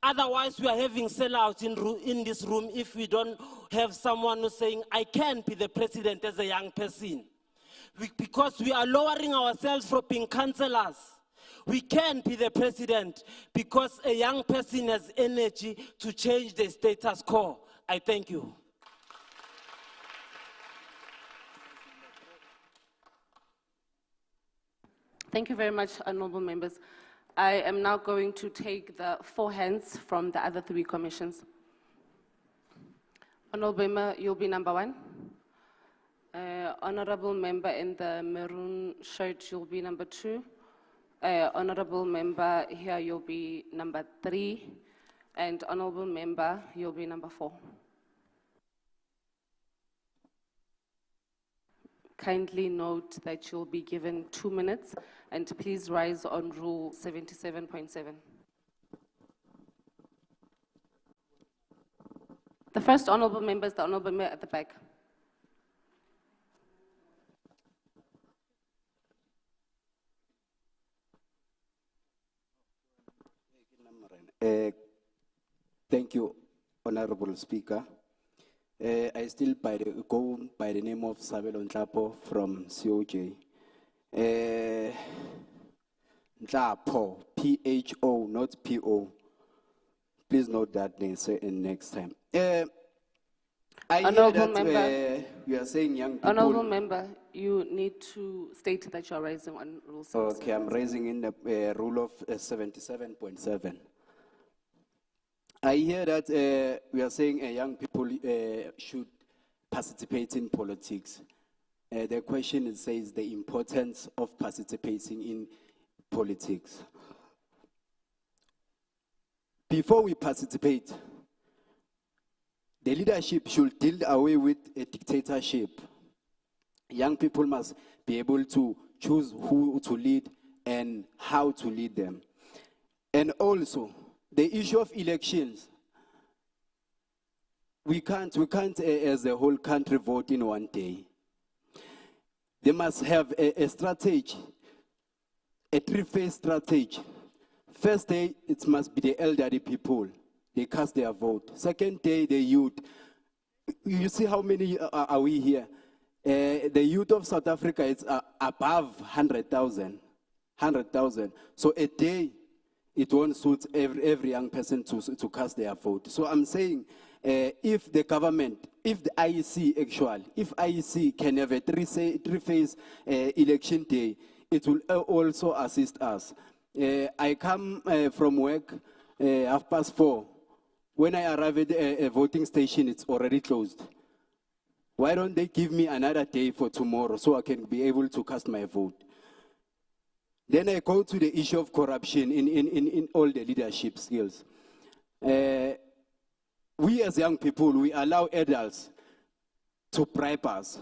Otherwise, we are having sellouts in this room if we don't have someone who's saying, I can be the president as a young person. Because we are lowering ourselves from being councillors. We can be the president because a young person has energy to change the status quo. I thank you. Thank you very much, honorable members. I am now going to take the 4 hands from the other 3 commissions. Honorable member, you'll be number 1. Honorable member in the maroon shirt, you'll be number 2. Honorable member here, you'll be number 3. And honorable member, you'll be number 4. Kindly note that you'll be given 2 minutes, and please rise on Rule 77.7. The first honorable member is the honorable member at the back. Thank you, Honorable Speaker. I still go by the name of Sabelo Ntlapo from COJ. Ntlapo, P-H-O, not P-O. Please note that next time. I hear that you are saying young people... Honorable member, you need to state that you are raising on Rule 77. Okay, I'm raising in the rule of 77.7. I hear that we are saying young people should participate in politics. The question says the importance of participating in politics. Before we participate, the leadership should deal away with a dictatorship. Young people must be able to choose who to lead and how to lead them. And also, the issue of elections, we can't as the whole country vote in one day. They must have a strategy, a 3-phase strategy. First day, it must be the elderly people. They cast their vote. Second day, the youth. You see how many are we here? The youth of South Africa is above 100,000. 100,000. So a day, it won't suit every young person to cast their vote. So I'm saying, if the government, if the IEC actually, if IEC can have a 3-phase election day, it will also assist us. I come from work 4:30. When I arrive at a voting station, it's already closed. Why don't they give me another day for tomorrow so I can be able to cast my vote? Then I go to the issue of corruption in all the leadership skills. We as young people, we allow adults to bribe us.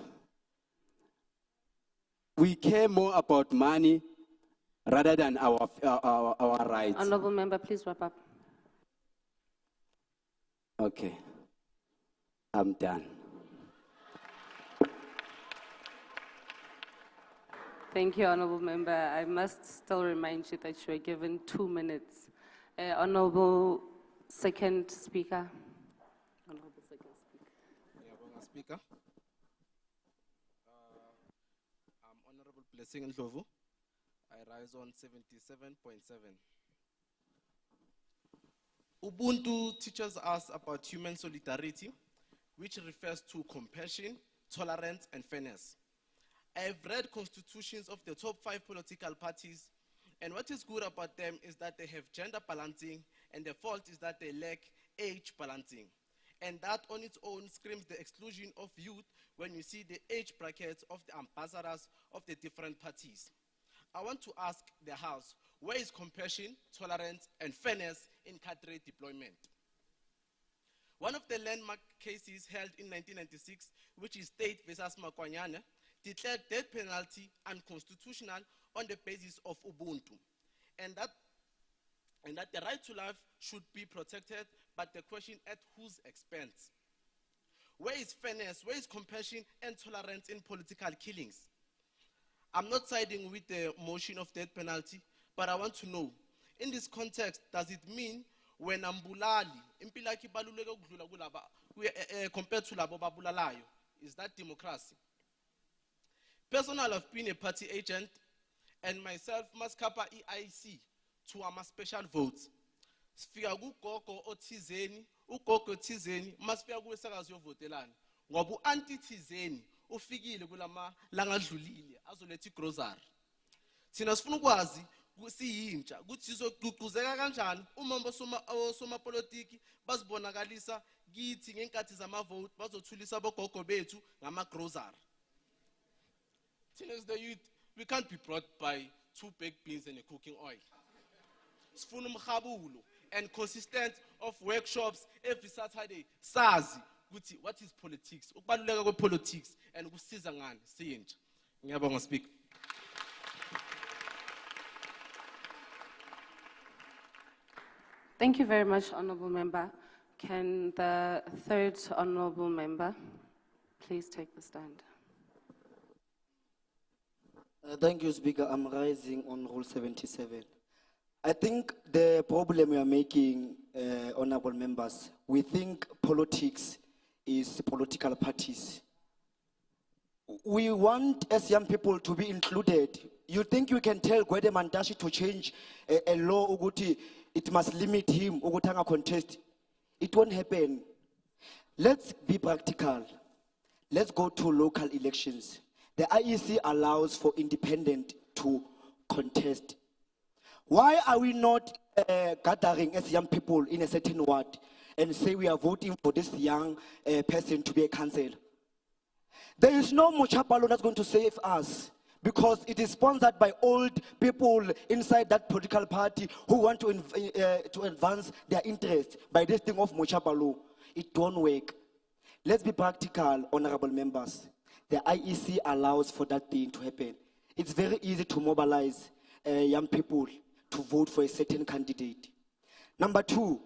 We care more about money rather than our rights. Honorable member, please wrap up. Okay, I'm done. Thank you, honorable member. I must still remind you that you are given 2 minutes. Honorable second speaker. Honorable second Speaker. I'm Honorable Blessing Ndlovu. I rise on 77.7. Ubuntu teaches us about human solidarity, which refers to compassion, tolerance, and fairness. I've read constitutions of the top 5 political parties, and what is good about them is that they have gender balancing, and the fault is that they lack age balancing. And that on its own screams the exclusion of youth when you see the age brackets of the ambassadors of the different parties. I want to ask the House, where is compassion, tolerance, and fairness in cadre deployment? One of the landmark cases held in 1996, which is State versus Makwanyane, declared death penalty unconstitutional on the basis of Ubuntu, and that the right to life should be protected, but the question at whose expense? Where is fairness, where is compassion and tolerance in political killings? I'm not siding with the motion of death penalty, but I want to know, in this context, does it mean when ambulali, impilaki baluleke ukudlula kulaba, compared to labo babulalayo, is that democracy? Personally, I've been a party agent, and myself must kappa EIC to our special votes. Sfika kugogo othizeni, ugogo thizeni, masifika kuwesakazi yovotelana. Ngoba anti thizeni ufikile kulama langadlulile azoletha igrocery. Thina sifuna ukwazi siyintsha ukuthi sizogqugquzeka kanjani uma soma politiki bazibonakalisa kithi ngenkathi zamavote bazothulisa abogogo bethu ngama grocery. Thina as the youth, we can't be brought by 2 baked beans and a cooking oil. Sifuna umkhabulo and consistent of workshops every Saturday. Sazi ukuthi what is politics? Ukubaluleka kwe politics and ukusiza ngani siyintsha. Ngiyabonga speak. Thank you very much, Honourable Member. Can the third Honourable Member please take the stand? Thank you, Speaker. I'm rising on Rule 77. I think the problem we are making, honourable members, we think politics is political parties. We want, as young people, to be included. You think you can tell Gwede Mandashi to change a law, Uguti, it must limit him, Ugutanga contest. It won't happen. Let's be practical. Let's go to local elections. The IEC allows for independent to contest. Why are we not gathering as young people in a certain ward and say we are voting for this young person to be a councillor? There is no Mochapalo that's going to save us because it is sponsored by old people inside that political party who want to advance their interest by this thing of Mochapalo. It don't work. Let's be practical, honorable members. The IEC allows for that thing to happen. It's very easy to mobilize young people to vote for a certain candidate. Number 2,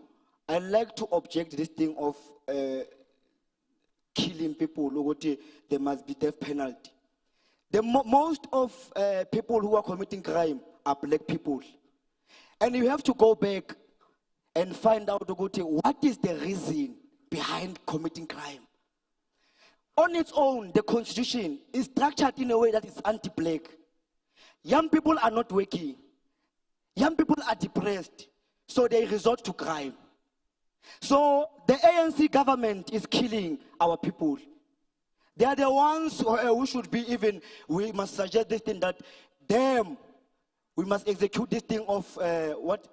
I like to object this thing of killing people. There must be death penalty. Most of people who are committing crime are black people. And you have to go back and find out what is the reason behind committing crime. On its own, the constitution is structured in a way that is anti-black. Young people are not working. Young people are depressed, so they resort to crime. So the ANC government is killing our people. They are the ones who should be even, we must suggest this thing that them, we must execute this thing of, what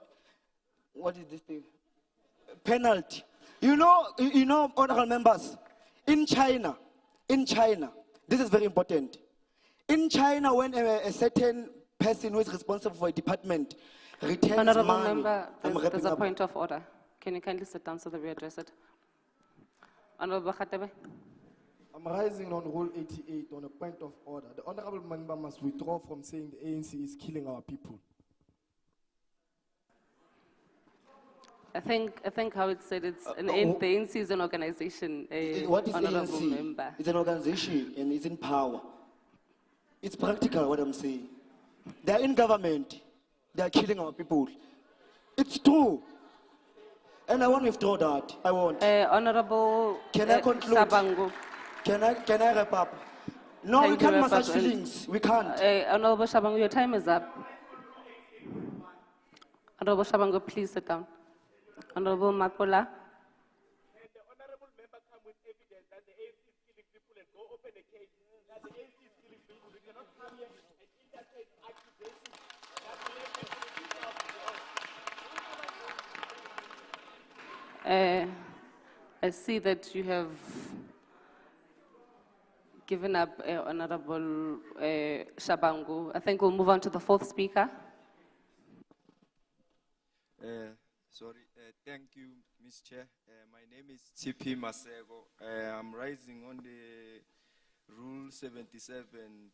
is this thing? Penalty. You know, honorable members, in China, this is very important. In China, when a certain person who is responsible for a department returns Honourable money, Member, there's a point of order. Can you kindly sit down so that we address it? Honourable Khatebe. I'm rising on Rule 88 on a point of order. The honourable member must withdraw from saying the ANC is killing our people. I think how it's said, it's the ANC is an organization. What is Honourable ANC? Member. It's an organization and it's in power. It's practical what I'm saying. They're in government. They're killing our people. It's true. And I want to withdraw that. I want. Honourable Can I conclude? Sabangu. Can I wrap up? No, we Thank you, can't wrap up, massage and- feelings. We can't. Honorable Shabangu, your time is up. Honorable Shabangu, please sit down. Honorable Makola. I see that you have given up, Honorable Shabangu. I think we'll move on to the fourth speaker. Thank you, Ms. Chair. My name is TP Masego. I'm rising on the Rule 77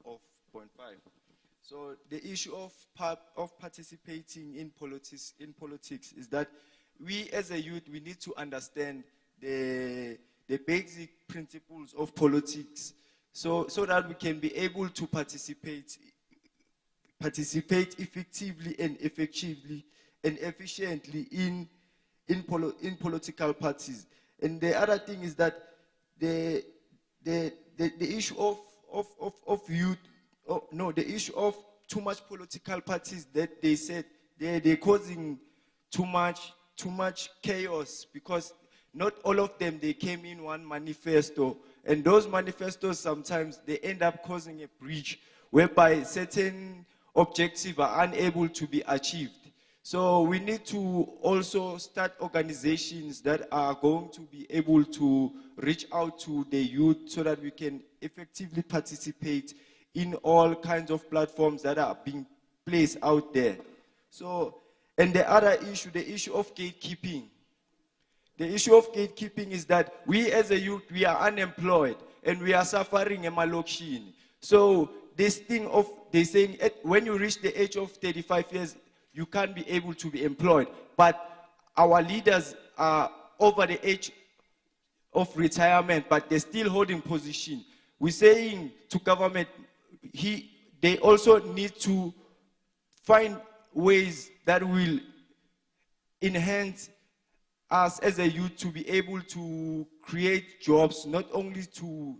of .5. So the issue of participating in politics is that we as a youth, we need to understand the basic principles of politics so that we can be able to participate effectively and effectively and efficiently in political parties. And the other thing is that the issue of youth, the issue of too much political parties that they said they're causing too much chaos, because not all of them, they came in one manifesto, and those manifestos sometimes they end up causing a breach whereby certain objectives are unable to be achieved. So we need to also start organizations that are going to be able to reach out to the youth so that we can effectively participate in all kinds of platforms that are being placed out there. So, and the other issue, the issue of gatekeeping. The issue of gatekeeping is that we as a youth, we are unemployed and we are suffering a malokishin. So this thing of, they saying when you reach the age of 35 years, you can't be able to be employed. But our leaders are over the age of retirement, but they're still holding position. We're saying to government, they also need to find ways that will enhance us as a youth to be able to create jobs, not only to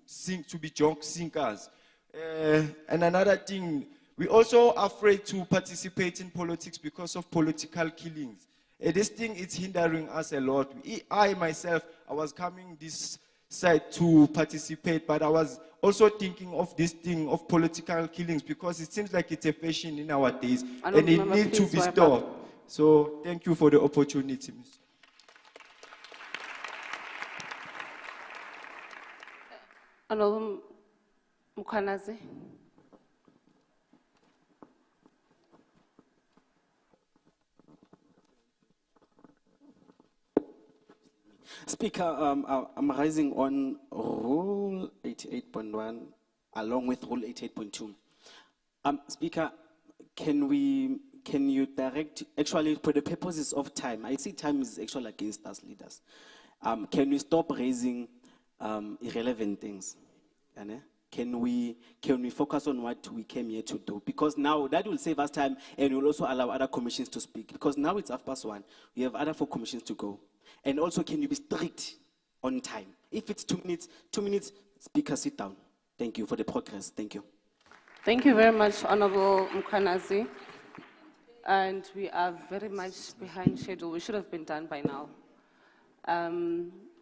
be job sinkers. And another thing, we're also afraid to participate in politics because of political killings. This thing is hindering us a lot. I myself, I was coming this side to participate, but I was also thinking of this thing of political killings because it seems like it's a fashion in our days and it needs to be stopped. So thank you for the opportunity, Mr. Honorable Mukhanazi. Speaker, I'm rising on Rule 88.1 along with Rule 88.2. Speaker, can you direct, actually for the purposes of time, I see time is actually against us leaders. Can we stop raising irrelevant things? Can we focus on what we came here to do? Because now that will save us time and will also allow other commissions to speak. Because now it's 1:30. We have other 4 commissions to go. And also, can you be strict on time? If it's 2 minutes, speaker, sit down. Thank you for the progress. Thank you. Thank you very much, Honorable Mukhanazi. And we are very much behind schedule. We should have been done by now.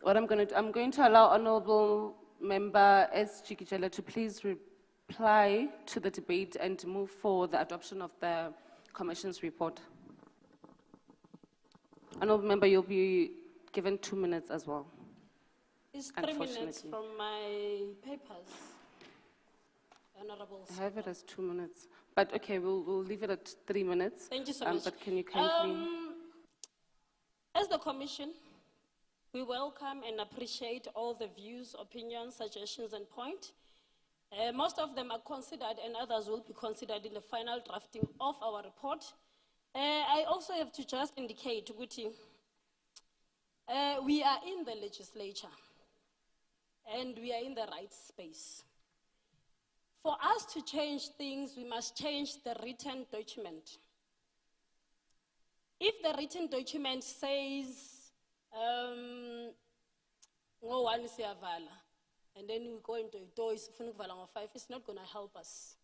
What I'm going to allow Honorable Member S. Chikijela to please reply to the debate and move for the adoption of the Commission's report. Honorable Member, you'll be given 2 minutes as well. It's 3 minutes from my papers, Honorable I have it as 2 minutes. But okay, we'll leave it at 3 minutes. Thank you so much. But can you kindly... As the Commission, we welcome and appreciate all the views, opinions, suggestions, and points. Most of them are considered and others will be considered in the final drafting of our report. I also have to just indicate, Guti, we are in the legislature and we are in the right space. For us to change things, we must change the written document. If the written document says, no one siyavala, and then we go into a door, it's not going to help us.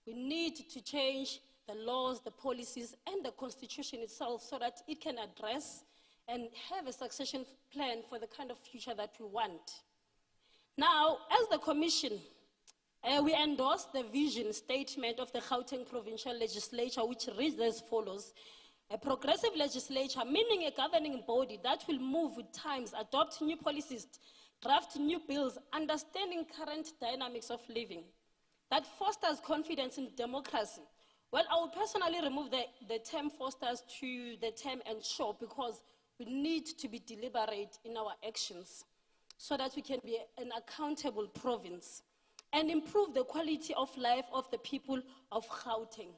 We need to change the laws, the policies, and the constitution itself so that it can address and have a succession plan for the kind of future that we want. Now, as the Commission, we endorse the vision statement of the Gauteng Provincial Legislature, which reads as follows: a progressive legislature, meaning a governing body that will move with times, adopt new policies, draft new bills, understanding current dynamics of living, that fosters confidence in democracy. Well, I would personally remove the term fosters to the term ensure, because we need to be deliberate in our actions so that we can be an accountable province and improve the quality of life of the people of Gauteng.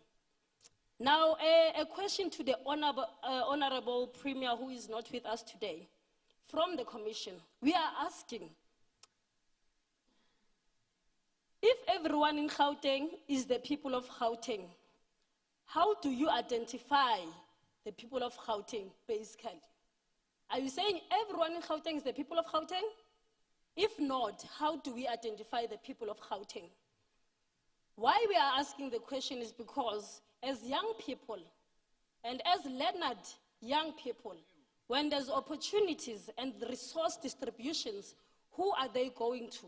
Now, a question to the Honorable Premier, who is not with us today. From the Commission, we are asking, if everyone in Gauteng is the people of Gauteng, how do you identify the people of Gauteng, basically? Are you saying everyone in Gauteng is the people of Gauteng? If not, how do we identify the people of Gauteng? Why we are asking the question is because as young people and as learned young people, when there's opportunities and resource distributions, who are they going to?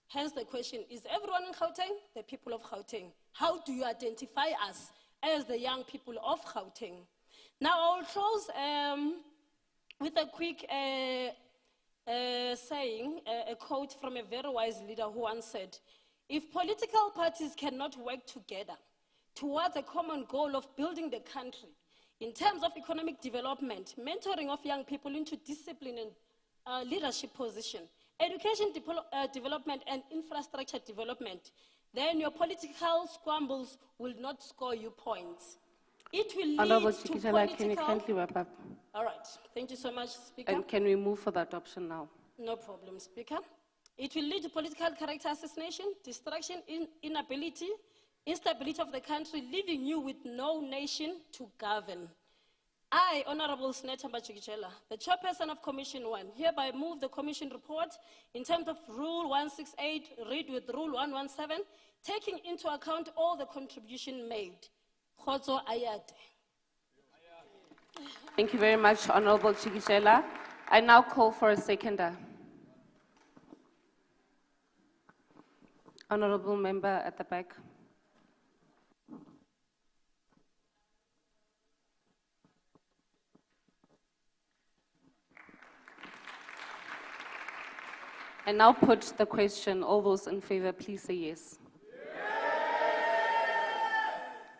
Hence the question, is everyone in Gauteng the people of Gauteng? How do you identify us as the young people of Gauteng? Now I'll close with a quick saying, a quote from a very wise leader who once said, if political parties cannot work together towards a common goal of building the country in terms of economic development, mentoring of young people into discipline and leadership position, education development and infrastructure development, then your political squabbles will not score you points. It will lead Honorable to Chikijela, political... can you kindly wrap up? All right, thank you so much, Speaker. And can we move for the adoption now? No problem, Speaker. It will lead to political character assassination, destruction, inability, instability of the country, leaving you with no nation to govern. I, Honorable Senator Chikijela, the chairperson of Commission 1, hereby move the Commission report in terms of Rule 168, read with Rule 117, taking into account all the contribution made. Khotso Ayate. Thank you very much, Honorable Chikijela. I now call for a seconder. Honorable member at the back. I now put the question. All those in favor, please say yes.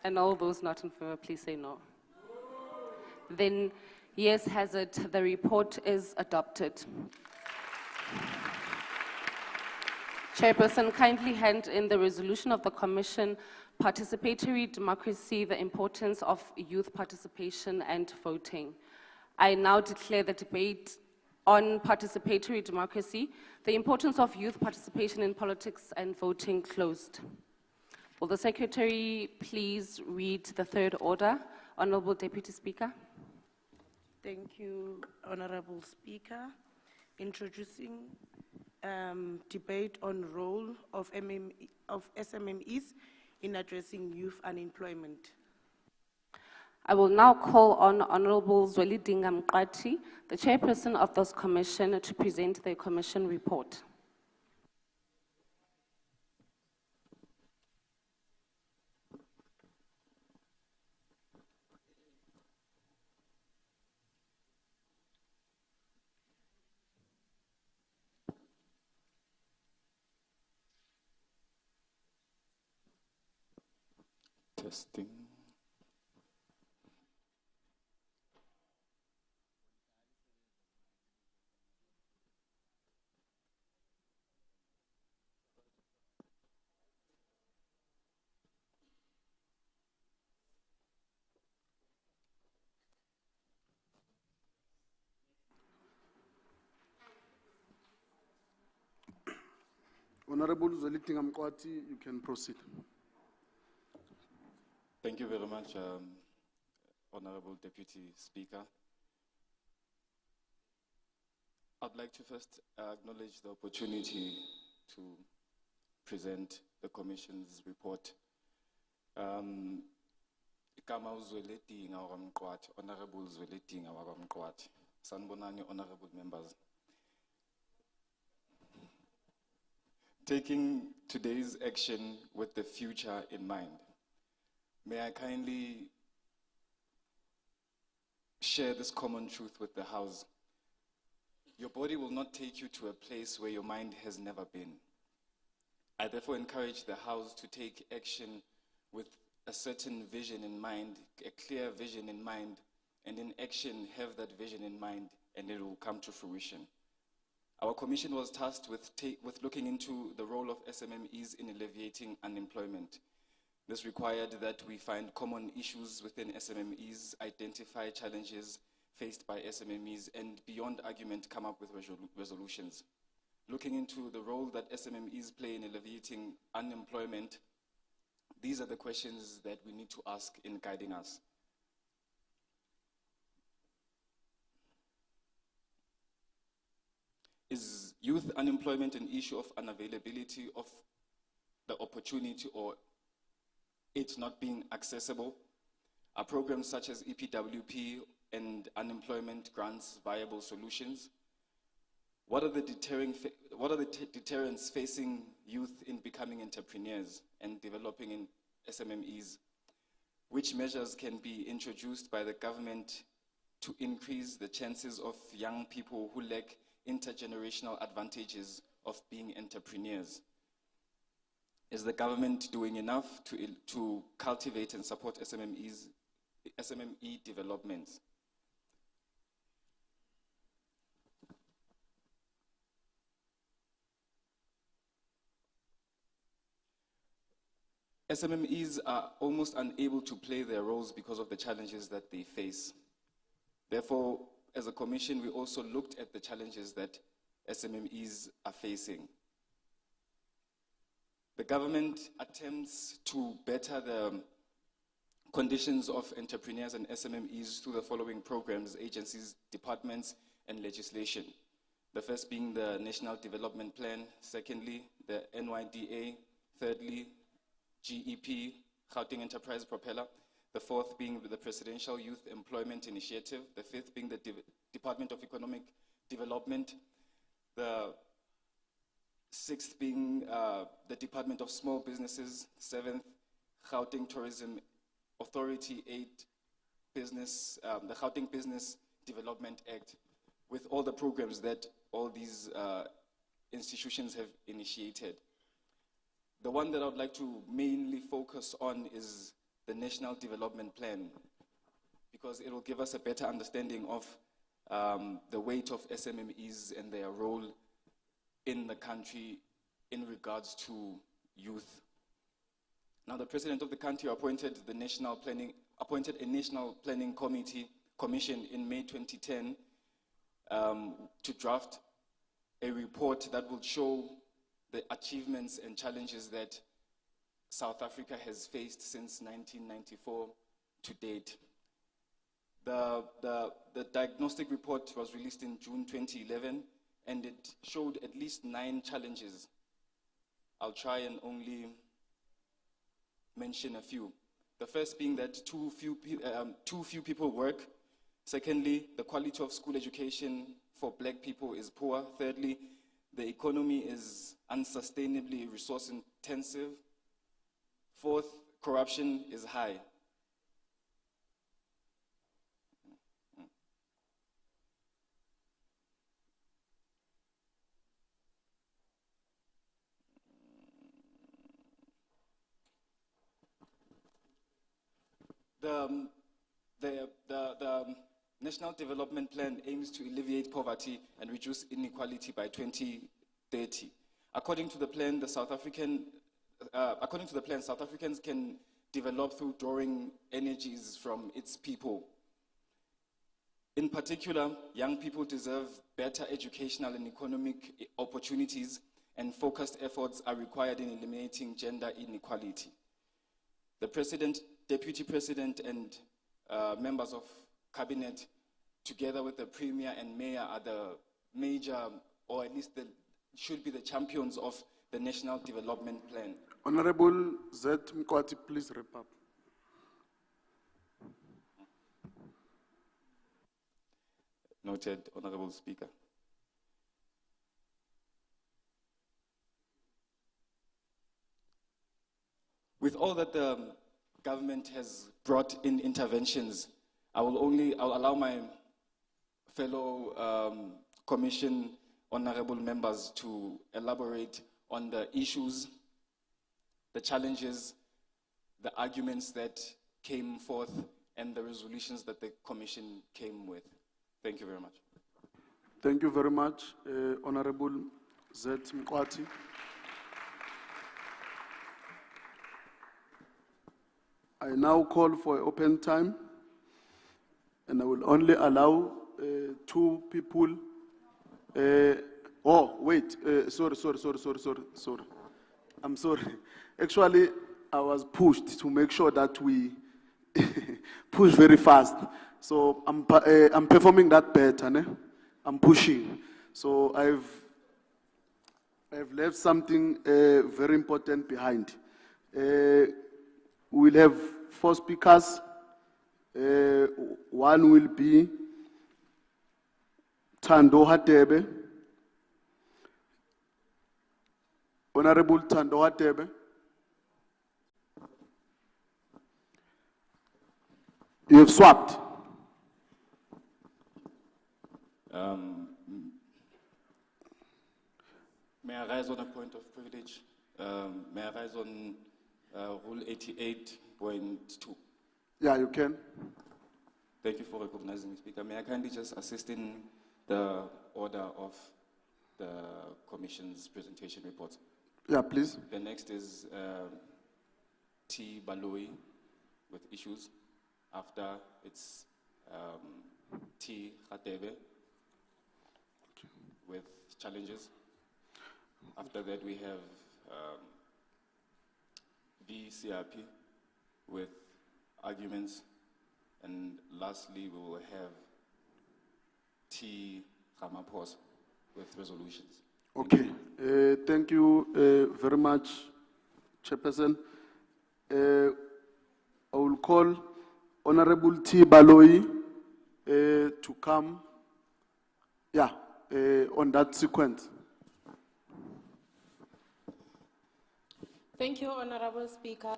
And all those not in favor, please say no. Then, yes has it, the report is adopted. Chairperson, kindly hand in the resolution of the Commission, Participatory Democracy, the importance of youth participation and voting. I now declare the debate on participatory democracy, the importance of youth participation in politics and voting closed. Will the Secretary please read the third order? Honorable Deputy Speaker. Thank you, Honorable Speaker. Introducing debate on role of SMMEs in addressing youth unemployment. I will now call on Honorable Vereeniging Civic, the chairperson of this commission, to present the commission report. Testing. Honorable Vereeniging Civic, you can proceed. Thank you very much, Honorable Deputy Speaker. I'd like to first acknowledge the opportunity to present the Commission's report. Ikama uzweletinga wakwamqwathi, Honorable uzweletinga wakwamqwathi. Sanibonani, honorable members. Taking today's action with the future in mind, may I kindly share this common truth with the House. Your body will not take you to a place where your mind has never been. I therefore encourage the House to take action with a certain vision in mind, a clear vision in mind, and in action have that vision in mind, and it will come to fruition. Our commission was tasked with looking into the role of SMMEs in alleviating unemployment. This required that we find common issues within SMMEs, identify challenges faced by SMMEs, and beyond argument come up with resolutions. Looking into the role that SMMEs play in alleviating unemployment, these are the questions that we need to ask in guiding us. Is youth unemployment an issue of unavailability of the opportunity or it not being accessible? Are programs such as EPWP and unemployment grants viable solutions? What are the deterrents facing youth in becoming entrepreneurs and developing in SMMEs? Which measures can be introduced by the government to increase the chances of young people who lack intergenerational advantages of being entrepreneurs? Is the government doing enough to cultivate and support SMME developments? SMMEs are almost unable to play their roles because of the challenges that they face. Therefore, as a commission, we also looked at the challenges that SMMEs are facing. The government attempts to better the conditions of entrepreneurs and SMMEs through the following programs, agencies, departments, and legislation. The first being the National Development Plan, secondly, the NYDA, thirdly, GEP, Gauteng Enterprise Propeller, the fourth being the Presidential Youth Employment Initiative, the fifth being the Department of Economic Development, the sixth being the Department of Small Businesses, seventh, Gauteng Tourism Authority, eighth, business, the Gauteng Business Development Act, with all the programs that all these institutions have initiated. The one that I would like to mainly focus on is the National Development Plan, because it will give us a better understanding of the weight of SMMEs and their role in the country in regards to youth. Now, the President of the country appointed a National Planning Commission in May 2010 to draft a report that will show the achievements and challenges that South Africa has faced since 1994 to date. The diagnostic report was released in June 2011, and it showed at least 9 challenges. I'll try and only mention a few. The first being that too few people work. Secondly, the quality of school education for black people is poor. Thirdly, the economy is unsustainably resource intensive. Fourth, corruption is high. The National Development Plan aims to alleviate poverty and reduce inequality by 2030. According to the plan, South Africans can develop through drawing energies from its people. In particular, young people deserve better educational and economic opportunities, and focused efforts are required in eliminating gender inequality. The President, Deputy President, and members of Cabinet, together with the Premier and Mayor, are the major, or at least should be the champions of the National Development Plan. Honorable Z. Mkwati, please wrap up. Noted, Honorable Speaker. With all that the government has brought in interventions, I'll allow my fellow commission honorable members to elaborate on the issues, the challenges, the arguments that came forth, and the resolutions that the commission came with. Thank you very much. Thank you very much, Honorable Z. Mkwati. I now call for open time, and I will only allow 2 people. Oh, wait, sorry. I'm sorry. Actually, I was pushed to make sure that we push very fast. So I'm performing that better, ne? I'm pushing. So I've left something very important behind. We'll have 4 speakers. One will be Thando Hatebe. Honorable Thando Hatebe. You have swapped. May I rise on a point of privilege? May I rise on Rule 88.2? Yeah, you can. Thank you for recognizing me, Speaker. May I kindly just assist in the order of the Commission's presentation report? Yeah, please. The next is T. Baloi with issues. After it's T. Khatebe with challenges. After that we have B. CRP with arguments. And lastly we will have T. Ramaphosa with resolutions. Okay. Thank you very much, Chairperson. I will call Honorable T. Baloi to come, on that sequence. Thank you, Honorable Speaker.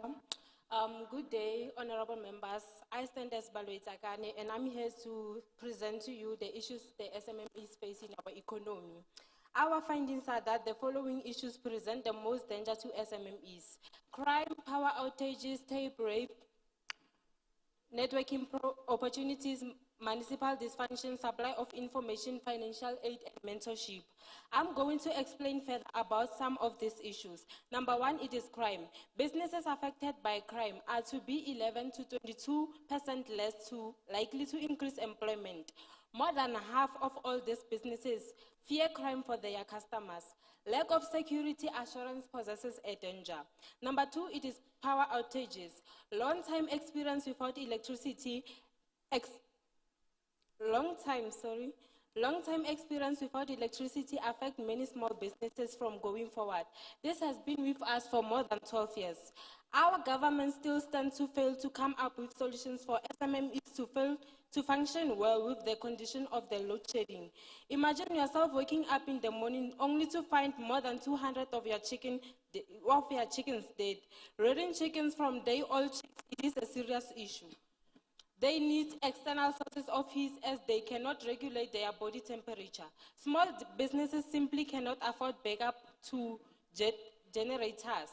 Good day, honorable members. I stand as Baloi Tsakane, and I'm here to present to you the issues the SMMEs face in our economy. Our findings are that the following issues present the most danger to SMMEs: crime, power outages, tape rape, networking opportunities, municipal dysfunction, supply of information, financial aid, and mentorship. I'm going to explain further about some of these issues. Number 1, it is crime. Businesses affected by crime are to be 11 to 22% less likely to increase employment. More than half of all these businesses fear crime for their customers. Lack of security assurance possesses a danger. Number 2, it is power outages. Long-time experience without electricity Long-time experience without electricity affect many small businesses from going forward. This has been with us for more than 12 years. Our government still stands to fail to come up with solutions for SMMEs to function well with the condition of the load shedding. Imagine yourself waking up in the morning only to find more than 200 of your chickens dead. Rearing chickens from day-old chicks, it is a serious issue. They need external sources of heat as they cannot regulate their body temperature. Small businesses simply cannot afford backup generators.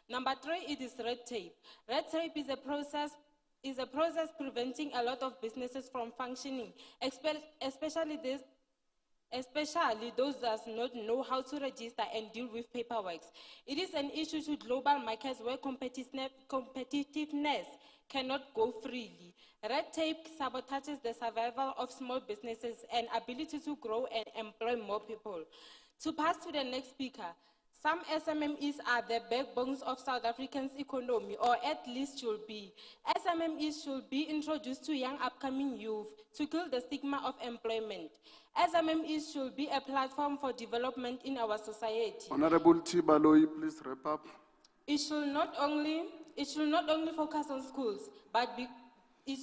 Number 3, it is red tape. Red tape is a process preventing a lot of businesses from functioning, especially those that do not know how to register and deal with paperwork. It is an issue to global markets where competitiveness cannot go freely. Red tape sabotages the survival of small businesses and ability to grow and employ more people. To pass to the next speaker, Some SMMEs are the backbones of South Africa's economy, or at least should be. SMMEs should be introduced to young upcoming youth to kill the stigma of employment. SMMEs should be a platform for development in our society. Honorable Tibaloi, please wrap up. It should not only focus on schools, but it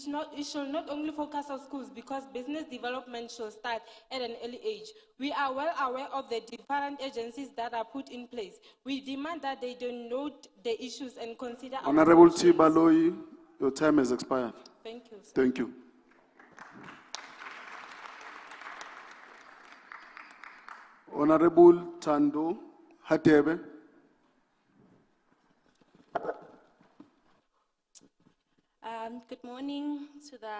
should not only focus on schools because business development should start at an early age. We are well aware of the different agencies that are put in place. We demand that they denote the issues and consider our Honorable solutions. Tibaloi, your time has expired. Thank you, sir. Thank you. Honorable Tando Hatebe. Good morning to the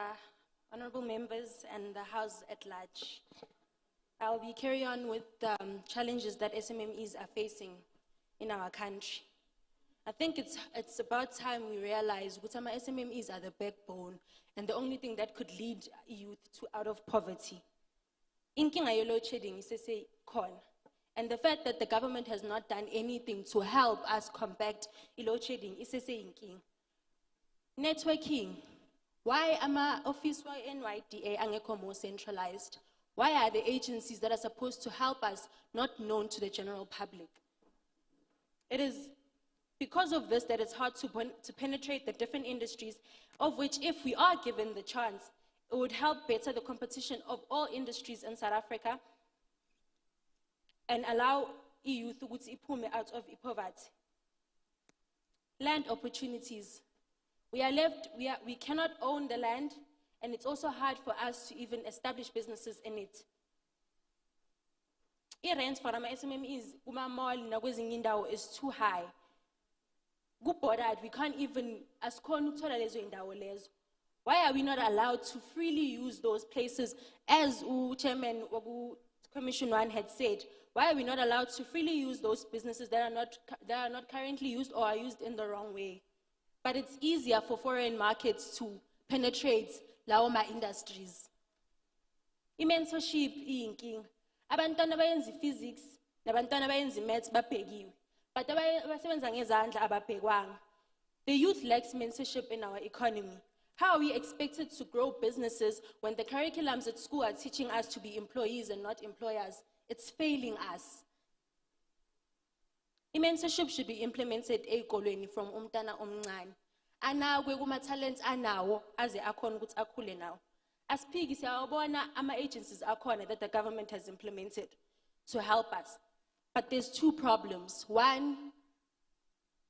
honorable members and the House at large. I'll be carrying on with challenges that SMMEs are facing in our country. I think it's about time we realize that some SMMEs are the backbone and the only thing that could lead youth out of poverty. Inkinga yo load shedding is say con. And the fact that the government has not done anything to help us combat load shedding is say inking. Networking. Why am I office NYDA angeko more centralized? Why are the agencies that are supposed to help us not known to the general public? It is because of this that it's hard to penetrate the different industries, of which if we are given the chance, it would help better the competition of all industries in South Africa and allow EU to get out of poverty. Land opportunities. We cannot own the land, and it's also hard for us to even establish businesses in it. I-rent for our SMMEs, mall is too high. We can't even why are we not allowed to freely use those places, as Chairman Commission 1 had said? Why are we not allowed to freely use those businesses that are not currently used or are used in the wrong way? But it's easier for foreign markets to penetrate Laoma industries. I-mentorship iyinkinga. Abantwana bayenza physics, nabantwana bayenza maths babhekiwe. But abasebenza ngezandla ababhekwanga. The youth lacks mentorship in our economy. How are we expected to grow businesses when the curriculums at school are teaching us to be employees and not employers? It's failing us. I-mentorship should be implemented from umntana omncane. Anakwe kuma-talents anawo aze akhona ukuthi akhule nawo. Asipiki siyawabona ama-agencies akhona that the government has implemented to help us. But there's two problems. One,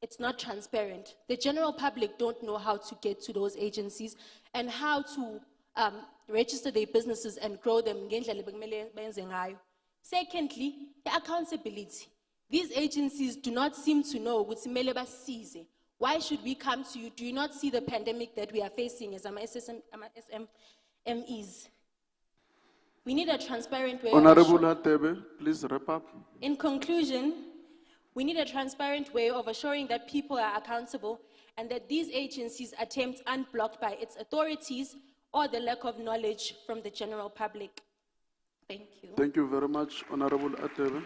it's not transparent. The general public don't know how to get to those agencies and how to register their businesses and grow them. Secondly, the accountability. These agencies do not seem to know what's basize. Why should we come to you? Do you not see the pandemic that we are facing as SMMEs? We need a transparent way. Honorable Hatebe, please wrap up. In conclusion, we need a transparent way of assuring that people are accountable and that these agencies' attempts aren't blocked by its authorities or the lack of knowledge from the general public. Thank you. Thank you very much, Honorable Hatebe.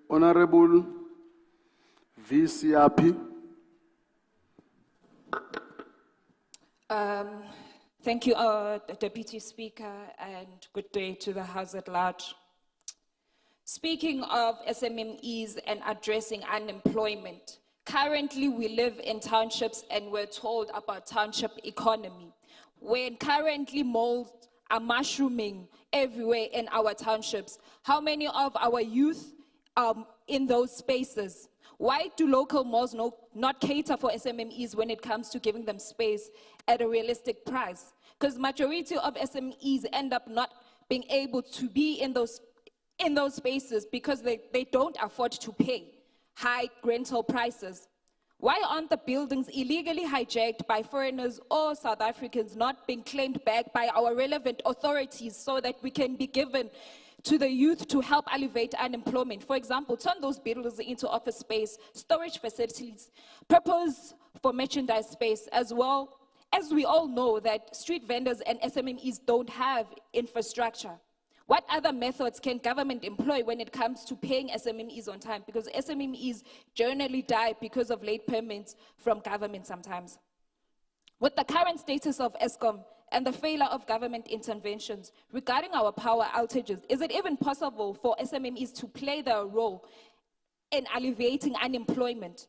Honorable VCRP. Thank you, Deputy Speaker, and good day to the House at large. Speaking of SMMEs and addressing unemployment, currently we live in townships and we're told about township economy, when currently malls are mushrooming everywhere in our townships. How many of our youth are in those spaces? Why do local malls not cater for SMMEs when it comes to giving them space at a realistic price? Because majority of SMEs end up not being able to be in those spaces because they don't afford to pay high rental prices. Why aren't the buildings illegally hijacked by foreigners or South Africans not being claimed back by our relevant authorities so that we can be given to the youth to help alleviate unemployment? For example, turn those buildings into office space, storage facilities, purpose for merchandise space, as well as we all know that street vendors and SMMEs don't have infrastructure. What other methods can government employ when it comes to paying SMMEs on time? Because SMMEs generally die because of late payments from government sometimes. With the current status of ESCOM and the failure of government interventions regarding our power outages, is it even possible for SMMEs to play their role in alleviating unemployment?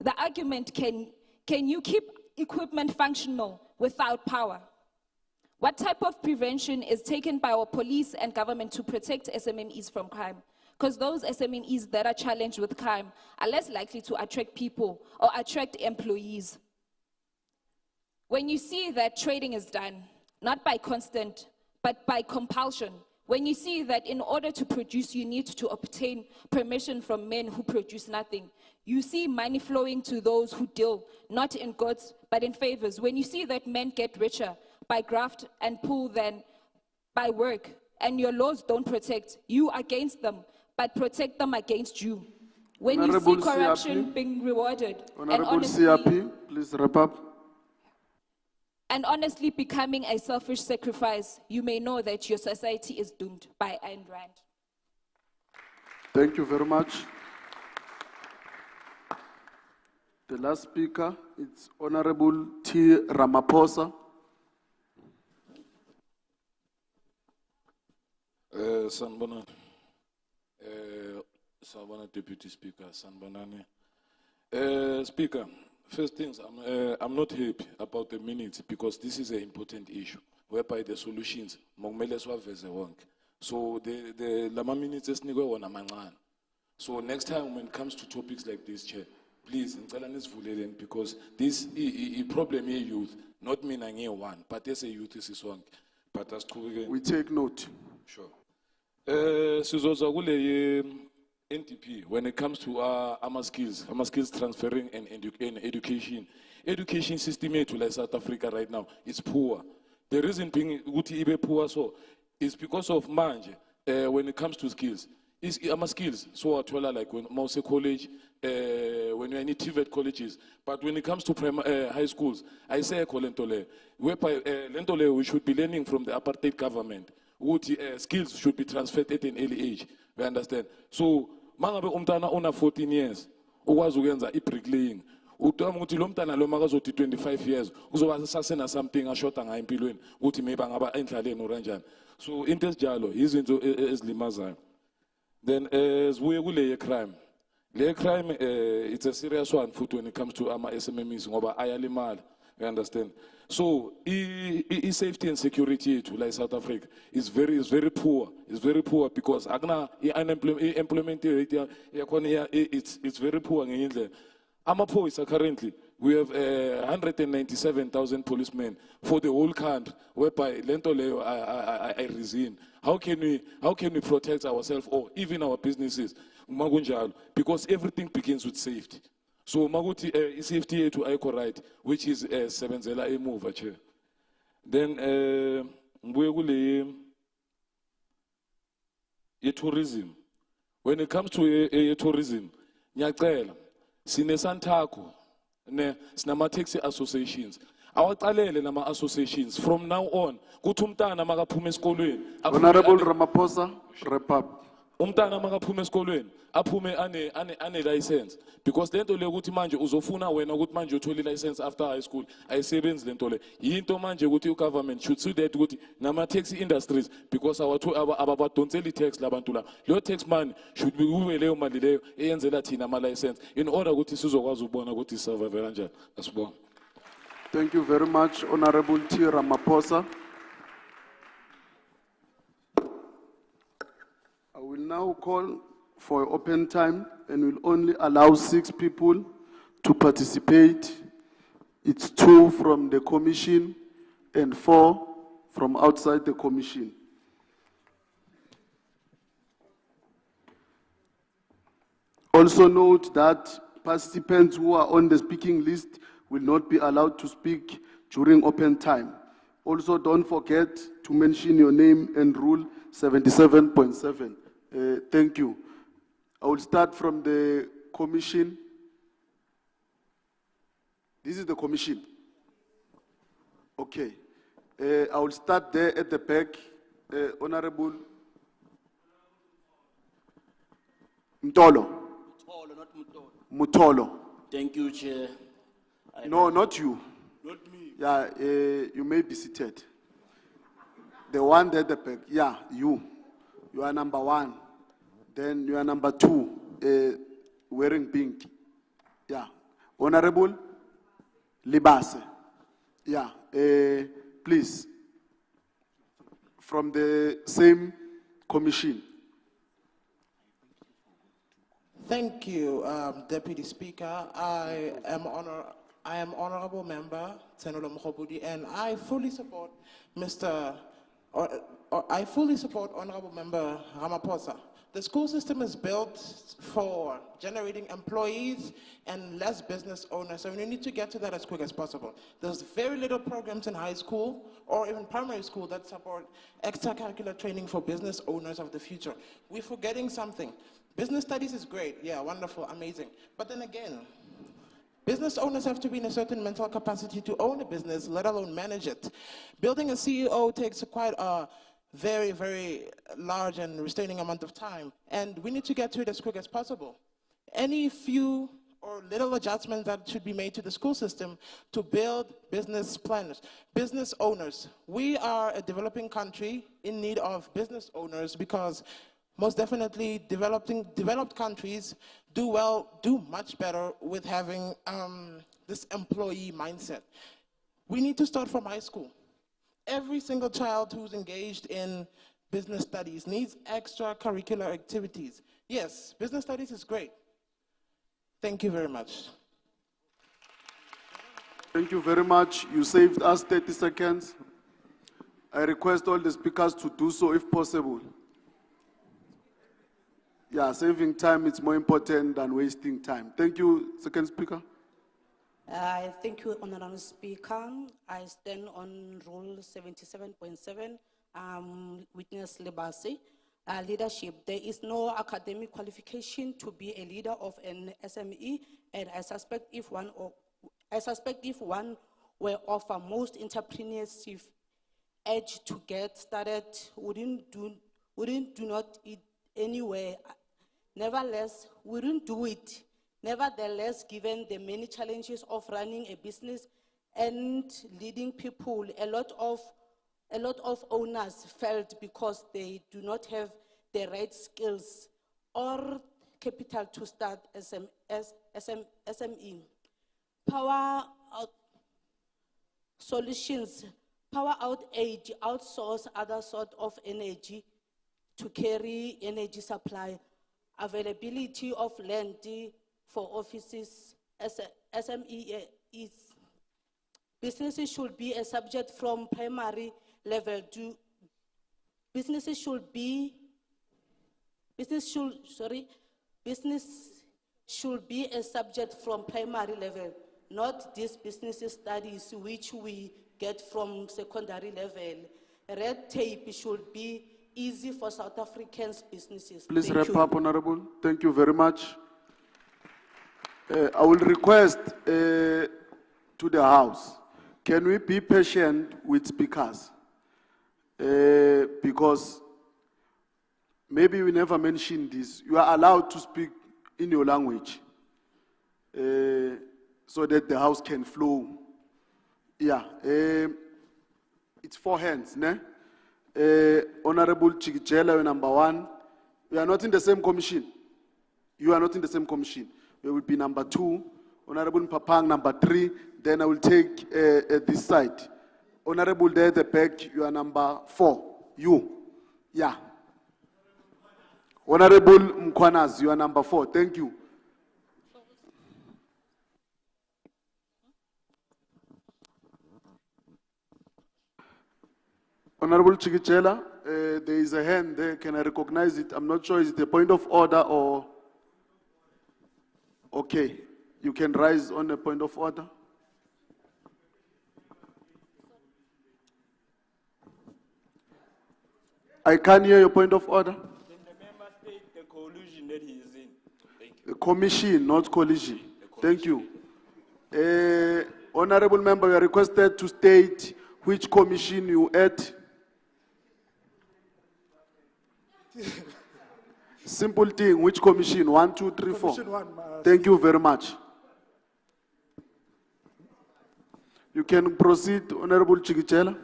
The argument, can you keep equipment functional without power? What type of prevention is taken by our police and government to protect SMMEs from crime? Because those SMMEs that are challenged with crime are less likely to attract people or attract employees. When you see that trading is done, not by consent, but by compulsion, when you see that in order to produce, you need to obtain permission from men who produce nothing, you see money flowing to those who deal, not in goods, but in favors. When you see that men get richer by graft and pull than by work, and your laws don't protect you against them, but protect them against you. When Honorable you see corruption CRP. being rewarded, Honorable CRP, please wrap up. and honestly becoming a selfish sacrifice, you may know that your society is doomed by Ayn Rand. Thank you very much. The last speaker is Honorable T. Ramaphosa. Sanbonani. Sanbonani, Deputy Speaker. Sanbonani. Speaker, first things, I'm not happy about the minutes because this is an important issue whereby the solutions, so the lama minutes esnikwe wona mancane. So next time when it comes to topics like this, Chair, please, because this problem here youth, not me and one, but as a youth is one. But as we take note. Sure. Sizoza kule NTP, when it comes to our skills transferring and education. Education system here to South Africa right now is poor. The reason being poor so is because of manje. When it comes to skills, is skills. So I told her like when Mouse College, when you're in TVET colleges, but when it comes to high schools, I say Lentole, whereby Lentole we should be learning from the apartheid government. Skills should be transferred at an early age. We understand. So, mangabe umntana ona 14 years, ukwazi ukuyenza i-bricklaying. Utama ukuthi lo mntana lo makazothi 25 years, uzoba sasena something ashota ngayo empilweni, ukuthi maybe angaba endlaleni oranjani. So, into ezinjalo izinto ezilimazayo. Then sibuye kule crime. Le crime it's a serious one futhi when it comes to ama SMMEs ngoba ayalimala. You understand? So, safety and security to like South Africa is very poor. It's very poor because employment rate it's very poor. Ama police currently we have 197,000 policemen for the whole country. Whereby lento leyo I resign. How can we protect ourselves or even our businesses? Because everything begins with safety. So maguti safety to eco right, which is sebenzela a move, Chair. Then tourism. When it comes to tourism, nyacela sine santako ne sinama taxi associations. Awaqalele nama associations from now on. Kuthi umntana makaphuma esikolweni. Honorable Ramaphosa, wrap up. Umntana makaphuma esikolweni aphume ane license because lento le ukuthi manje uzofuna wena ukuthi manje uthola license after high school ayisebenzi lento le yinto manje ukuthi government should see that ukuthi nama taxi industries because abadonseli tax labantu la lo tax money should be kube leyo mali leyo eyenzela thina ama license in order ukuthi sizokwazi ukubona ukuthi survive kanjani. Asibonga. Thank you very much, Honorable T. Ramaphosa. I will now call for open time and will only allow 6 people to participate. It's 2 from the commission and 4 from outside the commission. Also note that participants who are on the speaking list will not be allowed to speak during open time. Also, don't forget to mention your name and rule 77.7. Thank you. I will start from the commission. This is the commission. Okay. I will start there at the back. Honorable Mtolo. Mutolo, not Mutolo. Mutolo. Thank you, Chair. No, not you. Not me. Yeah, you may be seated. The one at the back. Yeah, you. You are number 1. Then you are number 2, wearing pink. Yeah. Honorable Libase. Yeah, please. From the same commission. Thank you, Deputy Speaker. I am Honorable Member Tsenolo Mkhobudi, and I fully support I fully support Honorable Member Ramaphosa. The school system is built for generating employees and less business owners, so we need to get to that as quick as possible. There's very little programs in high school or even primary school that support extracurricular training for business owners of the future. We're forgetting something. Business studies is great, yeah, wonderful, amazing. But then again, business owners have to be in a certain mental capacity to own a business, let alone manage it. Building a CEO takes quite a very, very large and restraining amount of time, and we need to get to it as quick as possible. Any few or little adjustments that should be made to the school system to build business planners, business owners. We are a developing country in need of business owners because most definitely developed countries do much better with having this employee mindset. We need to start from high school. Every single child who's engaged in business studies needs extracurricular activities. Yes, business studies is great. Thank you very much. Thank you very much. You saved us 30 seconds. I request all the speakers to do so if possible. Yeah, saving time is more important than wasting time. Thank you, second speaker. Thank you, Honorable Speaker. I stand on Rule 77.7, Witness Libasi. Leadership. There is no academic qualification to be a leader of an SME, and I suspect if one were of a most entrepreneurship edge to get started, wouldn't do not it anywhere. Nevertheless, wouldn't do it. Nevertheless, given the many challenges of running a business and leading people, a lot of owners felt because they do not have the right skills or capital to start SME. Power out solutions, power outage, outsource other sort of energy to carry energy supply, availability of land for offices, SMEs. Businesses should be a subject from primary level to business should be a subject from primary level, not these business studies which we get from secondary level. Red tape should be easy for South Africans businesses. Please wrap up, Honorable. Thank you very much. I will request to the House, can we be patient with speakers? Because maybe we never mentioned this. You are allowed to speak in your language so that the House can flow. Yeah, it's 4 hands, ne? Honorable Chigijela, you're number 1. We are not in the same commission. You are not in the same commission. We will be number 2. Honorable Papang, number 3. Then I will take this side. Honorable there, the back, you are number 4. You. Yeah. Honorable Mkwanas, you are number 4. Thank you. Honorable Chigijela, there is a hand there. Can I recognize it? I'm not sure. Is it a point of order or... Okay. You can rise on a point of order. I can't hear your point of order. Can the member state the collusion that he is in? Thank you. Commission, not collision. Thank you. Honorable member, you are requested to state which commission you at. Simple thing, which commission? 1, 2, 3, 4. Commission 1. Thank you very much. You can proceed, Honorable Chigichela.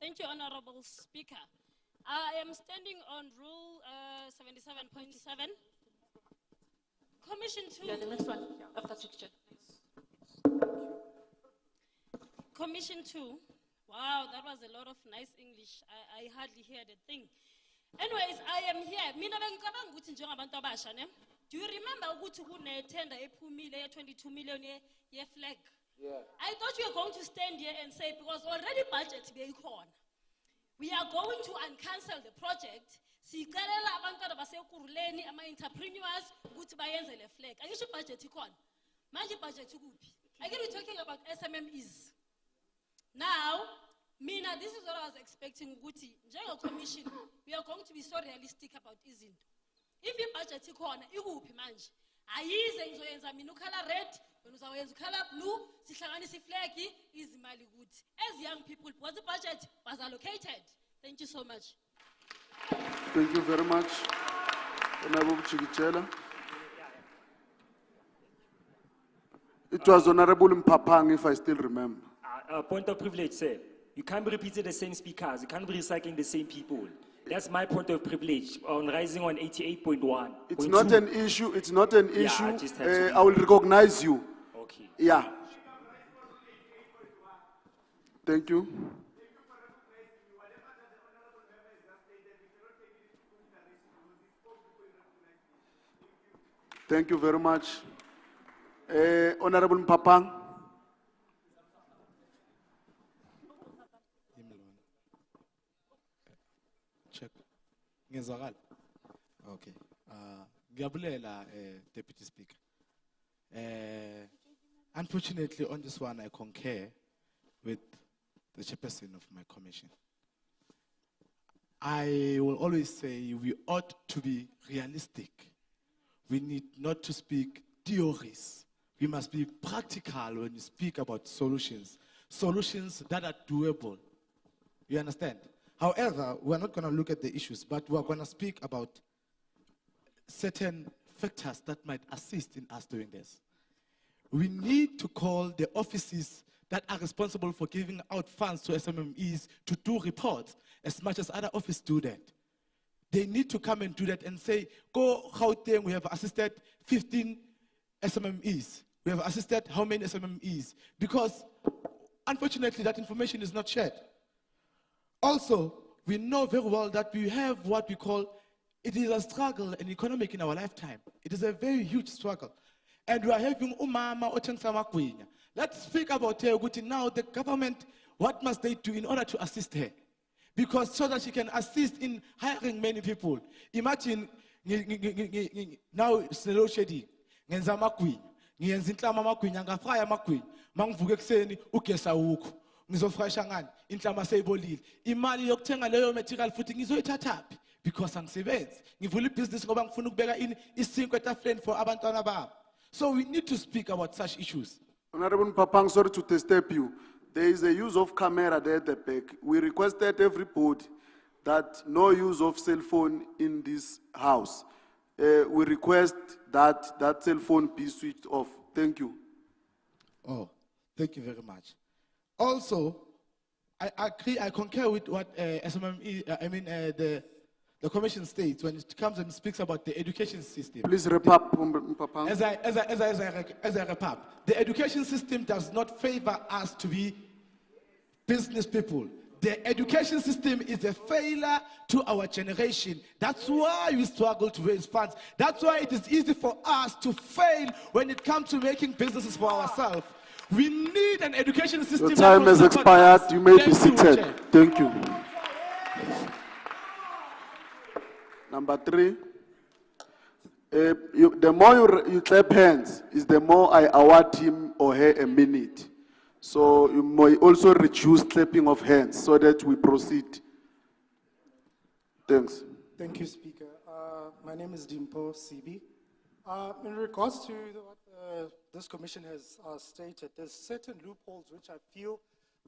Thank you, Honorable Speaker. I am standing on Rule 77.7. Commission 2. Yeah, the next one, after picture. Commission 2. Wow, that was a lot of nice English. I hardly heard a thing. Anyways, I am here. Mina bengicabanga ukuthi njengabantu abasha ne. Do you remember ukuthi kune tender ephumile ye 22 million ye flag? Yeah. I thought you were going to stand here and say because already budget beyikhona. We are going to uncancel the project. Sikalela abantwana basekuruleni ama-entrepreneurs ukuthi bayenze le flag. Ayisho budget ikhona. Manje budget ikuphi? Again, we're talking about SMMEs. Now, Mina, this is what I was expecting. Guti, General Commission, we are going to be so realistic about izinto. If your budget is corner, you will be managed. I use the color red, when you use color blue, si flag is mali good. As young people, what the budget was allocated. Thank you so much. Thank you very much, Honorable Chigichela. It was Honorable Mpapang, if I still remember. Point of privilege, sir. You can't be repeating the same speakers. You can't be recycling the same people. That's my point of privilege on rising on 88.1. It's not an issue. It's not an issue. I just had to I will recognize you. Okay. Yeah. Thank you. Thank you very much. Honorable Mpapang. Check. Ngezwakala? Okay. Ngiyabulela, Deputy Speaker. Unfortunately, on this one, I concur with the chairperson of my commission. I will always say we ought to be realistic. We need not to speak theories. We must be practical when we speak about solutions. Solutions that are doable. You understand? However, we're not going to look at the issues, but we're going to speak about certain factors that might assist in us doing this. We need to call the offices that are responsible for giving out funds to SMMEs to do reports as much as other offices do that. They need to come and do that and say, go Gauteng, we have assisted 15 SMMEs. We have assisted how many SMMEs? Because unfortunately that information is not shared. Also, we know very well that we have what we call, it is a struggle and economic in our lifetime. It is a very huge struggle. And we are having umama otensamakwenya. Let's speak about her. Now the government, what must they do in order to assist her? Because so that she can assist in hiring many people. Imagine now slow shedding. Ngenza makwenya. Ngiyenza inhlama makwenya ngafaya makwenya. Mangivuke ekseni ugesa ukho. Ngizofresha ngani inhlama seyibolile. Imali yokuthenga leyo material futhi ngizoyithathaphi because angisebenzi. Ngivula ibusiness ngoba ngifuna ukubeka ini isinkwe etafuleni for abantwana bami. So we need to speak about such issues. Honorable Papang, sorry to disturb you. There is a use of camera there at the back. We requested everybody that no use of cell phone in this house. We request that that cell phone be switched off. Thank you. Oh, thank you very much. Also, I agree, I concur with what SMME, the Commission states when it comes and speaks about the education system. Please wrap up, Papang. As I wrap up, the education system does not favor us to be business people. The education system is a failure to our generation. That's why we struggle to raise funds. That's why it is easy for us to fail when it comes to making businesses for ourselves. We need an education system. Your time has expired. You may be seated. Thank you. Number 3. The more you clap hands, is the more I award him or her a minute. So you may also reduce clapping of hands so that we proceed. Thanks. Thank you, Speaker. My name is Dimpo Sibi. In regards to what this commission has stated, there's certain loopholes which I feel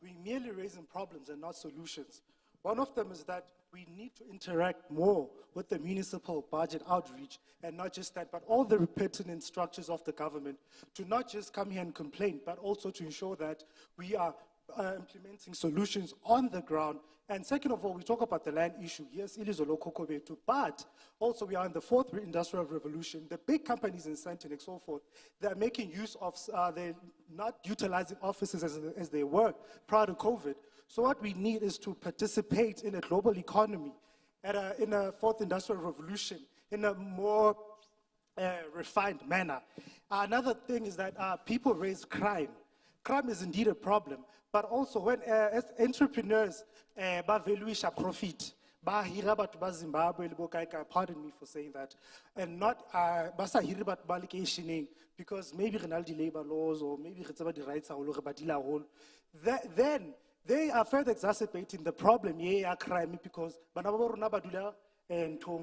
we merely raising problems and not solutions. One of them is that we need to interact more with the municipal budget outreach, and not just that, but all the pertinent structures of the government to not just come here and complain, but also to ensure that we are implementing solutions on the ground. And second of all, we talk about the land issue. Yes, it is a local kobetu, but also we are in the fourth industrial revolution. The big companies in Sandton and so forth, they're making use of, they're not utilizing offices as they were prior to COVID. So what we need is to participate in a global economy in a fourth industrial revolution in a more refined manner. Another thing is that people raise crime. Crime is indeed a problem, but also when as entrepreneurs valuisha profit, pardon me for saying that, and not because maybe Rinaldi labor laws or maybe the rights are then they are further exacerbating the problem crime because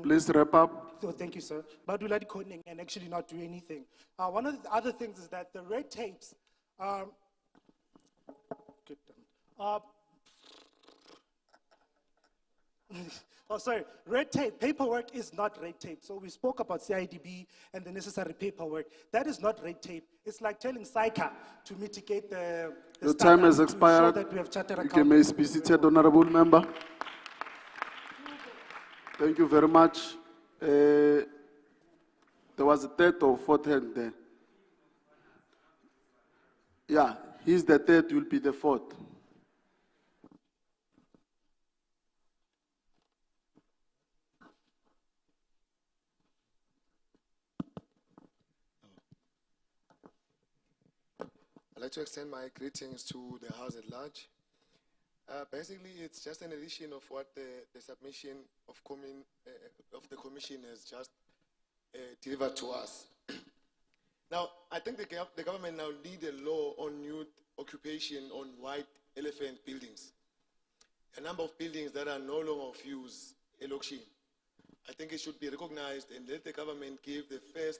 Please wrap up. So thank you, sir. Badula decoding and actually not do anything. One of the other things is that the red tapes. Red tape, paperwork is not red tape. So we spoke about CIDB and the necessary paperwork. That is not red tape. It's like telling SICA to mitigate the Your time has expired. That we have chartered You may be seated, honorable member. Thank you very much. There was a third or fourth hand there. Yeah, he's the third, you'll be the fourth. I'd like to extend my greetings to the House at large. Basically, it's just an addition of what the submission of the Commission has just delivered to us. Now, I think the government now need a law on youth occupation on white elephant buildings. A number of buildings that are no longer of use, election. I think it should be recognized and let the government give the first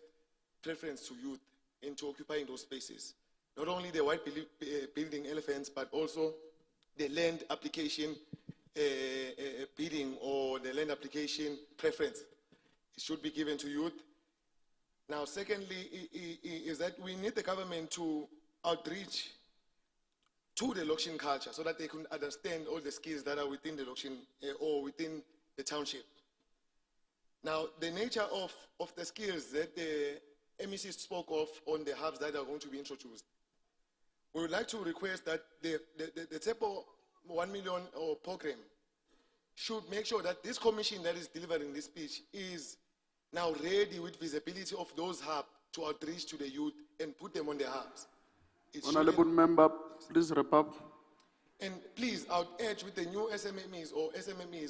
preference to youth into occupying those spaces. Not only the white building elephants, but also the land application bidding or the land application preference. It should be given to youth. Now, secondly, is that we need the government to outreach to the election culture so that they can understand all the skills that are within the election or within the township. Now, the nature of the skills that the MEC spoke of on the hubs that are going to be introduced, we would like to request that the TEPO 1 million program should make sure that this commission that is delivering this speech is now ready with visibility of those hubs to outreach to the youth and put them on the hubs. Honorable member, please wrap up. And please, I would urge with the new SMMEs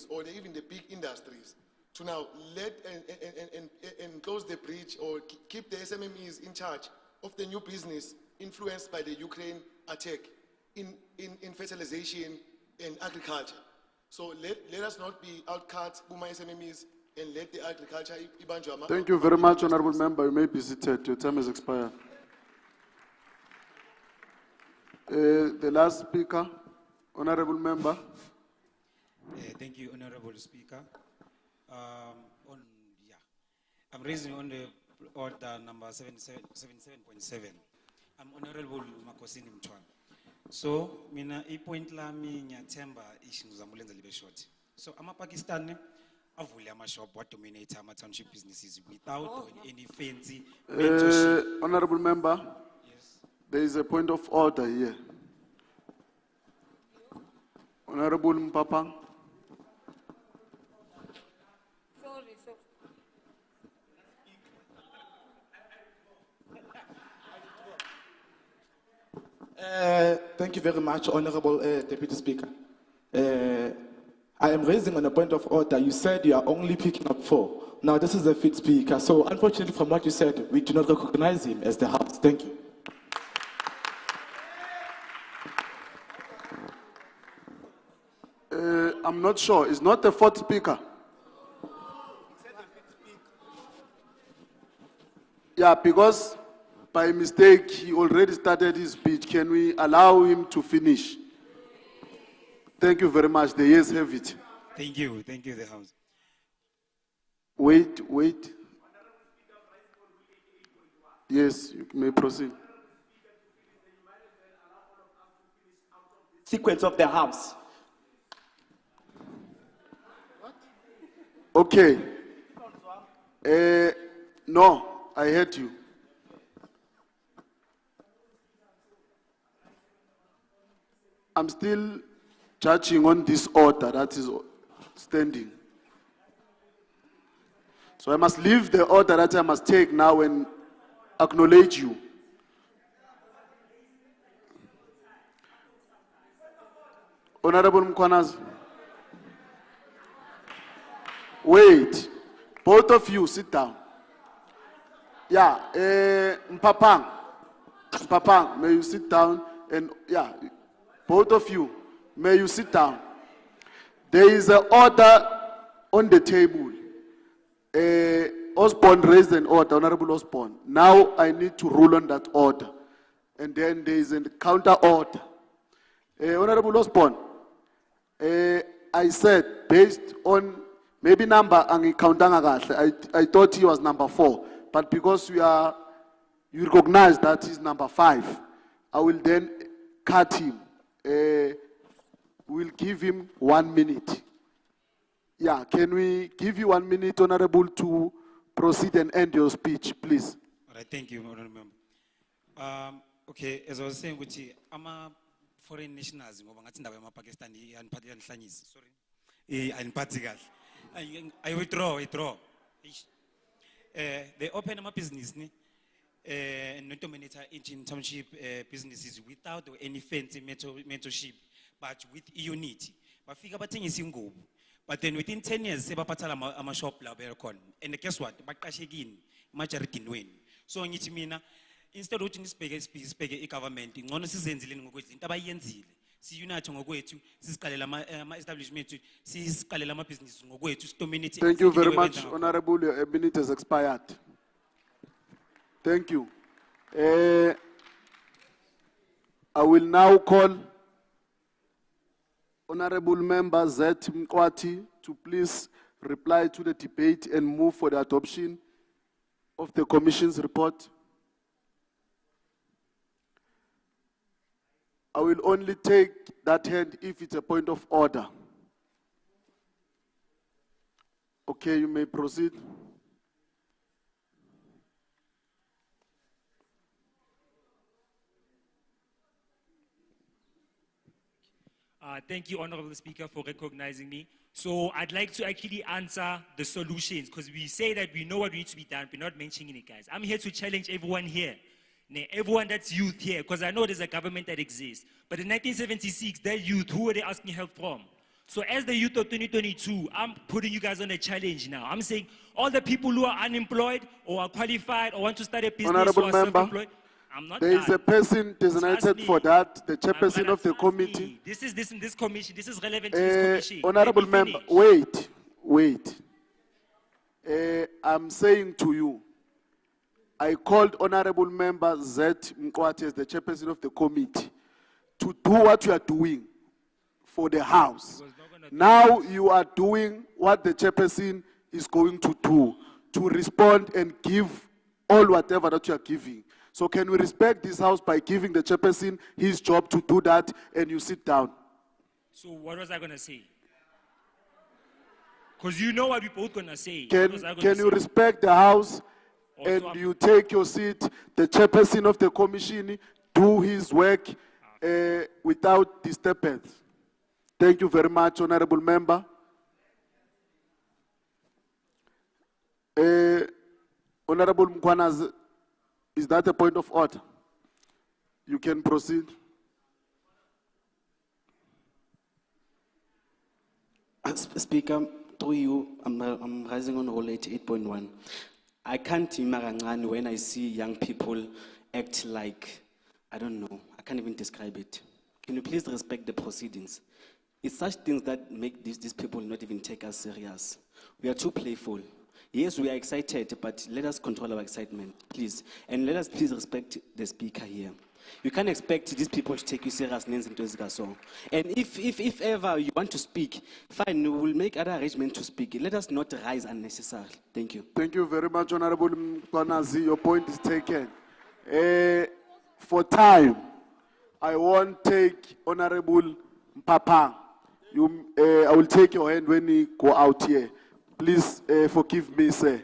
or even the big industries to now let and close the bridge or keep the SMMEs in charge of the new business influenced by the Ukraine attack in fertilization and agriculture. So let us not be outcut Buma SMMEs and let the agriculture. Thank you very much, honorable member. You may be seated. Your time has expired. The last speaker, honorable member. Thank you, honorable speaker. I'm raising on the order number 77.7. I'm honorable Makosini Mtwan. So, mina point la mi nyatemba ishinguzambulenza libe short. So, I'm a Pakistan. Avule ama shop what dominate ama township businesses without any fancy mentorship. Honorable member, yes. There is a point of order here. Honorable Mpapang. Thank you very much, Honorable Deputy Speaker. I am raising on a point of order. You said you are only picking up 4. Now, this is a fifth speaker. So, unfortunately, from what you said, we do not recognize him as the House. Thank you. I'm not sure. It's not the 4th speaker. Yeah, because by mistake, he already started his speech. Can we allow him to finish? Thank you very much. The years have it. Thank you, the House. Wait. Yes, you may proceed. Sequence of the House. Okay. No, I heard you. I'm still judging on this order that is standing. So I must leave the order that I must take now and acknowledge you. Honorable Mkwanas. Wait. Both of you sit down. Yeah, Mpapang, may you sit down? And yeah, both of you, may you sit down. There is an order on the table. Osborne raised an order, Honorable Osborne. Now I need to rule on that order. And then there is a counter order. Honorable Osborne, I said based on maybe number I thought he was number 4, but because you recognize that he's number 5, I will then cut him. We'll give him 1 minute. Yeah, can we give you 1 minute, Honorable, to proceed and end your speech, please? All right, thank you, Honorable Member. Okay, as I was saying, I'm a foreign nationals, Pakistani, sorry. I withdraw. They open a business, not dominate in township businesses without any fancy mentorship, but with unity. But figure about things in go. But then within 10 years, they am a shop and guess what? Bakashigin, majority win. So instead of speaking government, honestly, si unite ngokwetu sisiqalela ama establishment sisiqalela ama business ngokwetu sidominate. Thank you very much, Honorable. Your minute has expired. Thank you. I will now call Honorable Member Z Mkwati to please reply to the debate and move for the adoption of the Commission's report. I will only take that hand if it's a point of order. Okay, you may proceed. Thank you, Honorable Speaker, for recognizing me. So I'd like to actually answer the solutions, because we say that we know what needs to be done, we're not mentioning it, guys. I'm here to challenge everyone here. Everyone that's youth here, because I know there's a government that exists. But in 1976, that youth, who were they asking help from? So as the youth of 2022, I'm putting you guys on a challenge now. I'm saying all the people who are unemployed or are qualified or want to start a business Honorable or are Member, self-employed, I'm not there is a person designated for that, the chairperson of the committee. This commission, this is relevant to this commission. Honorable Member, wait. I'm saying to you, I called Honorable Member Z Mkwati as the chairperson of the committee to do what you are doing for the House. Now you are doing what the chairperson is going to do, to respond and give all whatever that you are giving. So can we respect this House by giving the chairperson his job to do that, and you sit down? So what was I going to say? Because you know what we're both going to say. Can you respect the House and you take your seat, the chairperson of the commission, do his work without disturbance? Thank you very much, Honorable Member. Honorable Mkwanas, is that a point of order? You can proceed. Speaker, through you, I'm rising on Rule 88.1. I can't imagine when I see young people act like, I don't know, I can't even describe it. Can you please respect the proceedings? It's such things that make these people not even take us serious. We are too playful. Yes, we are excited, but let us control our excitement, please. And let us please respect the speaker here. You can't expect these people to take you serious. And if ever you want to speak, fine, we will make other arrangements to speak. Let us not rise unnecessarily. Thank you. Thank you very much, Honorable Mkwanazi. Your point is taken. For time, I won't take Honorable Mpapang. I will take your hand when you go out here. Please forgive me, sir.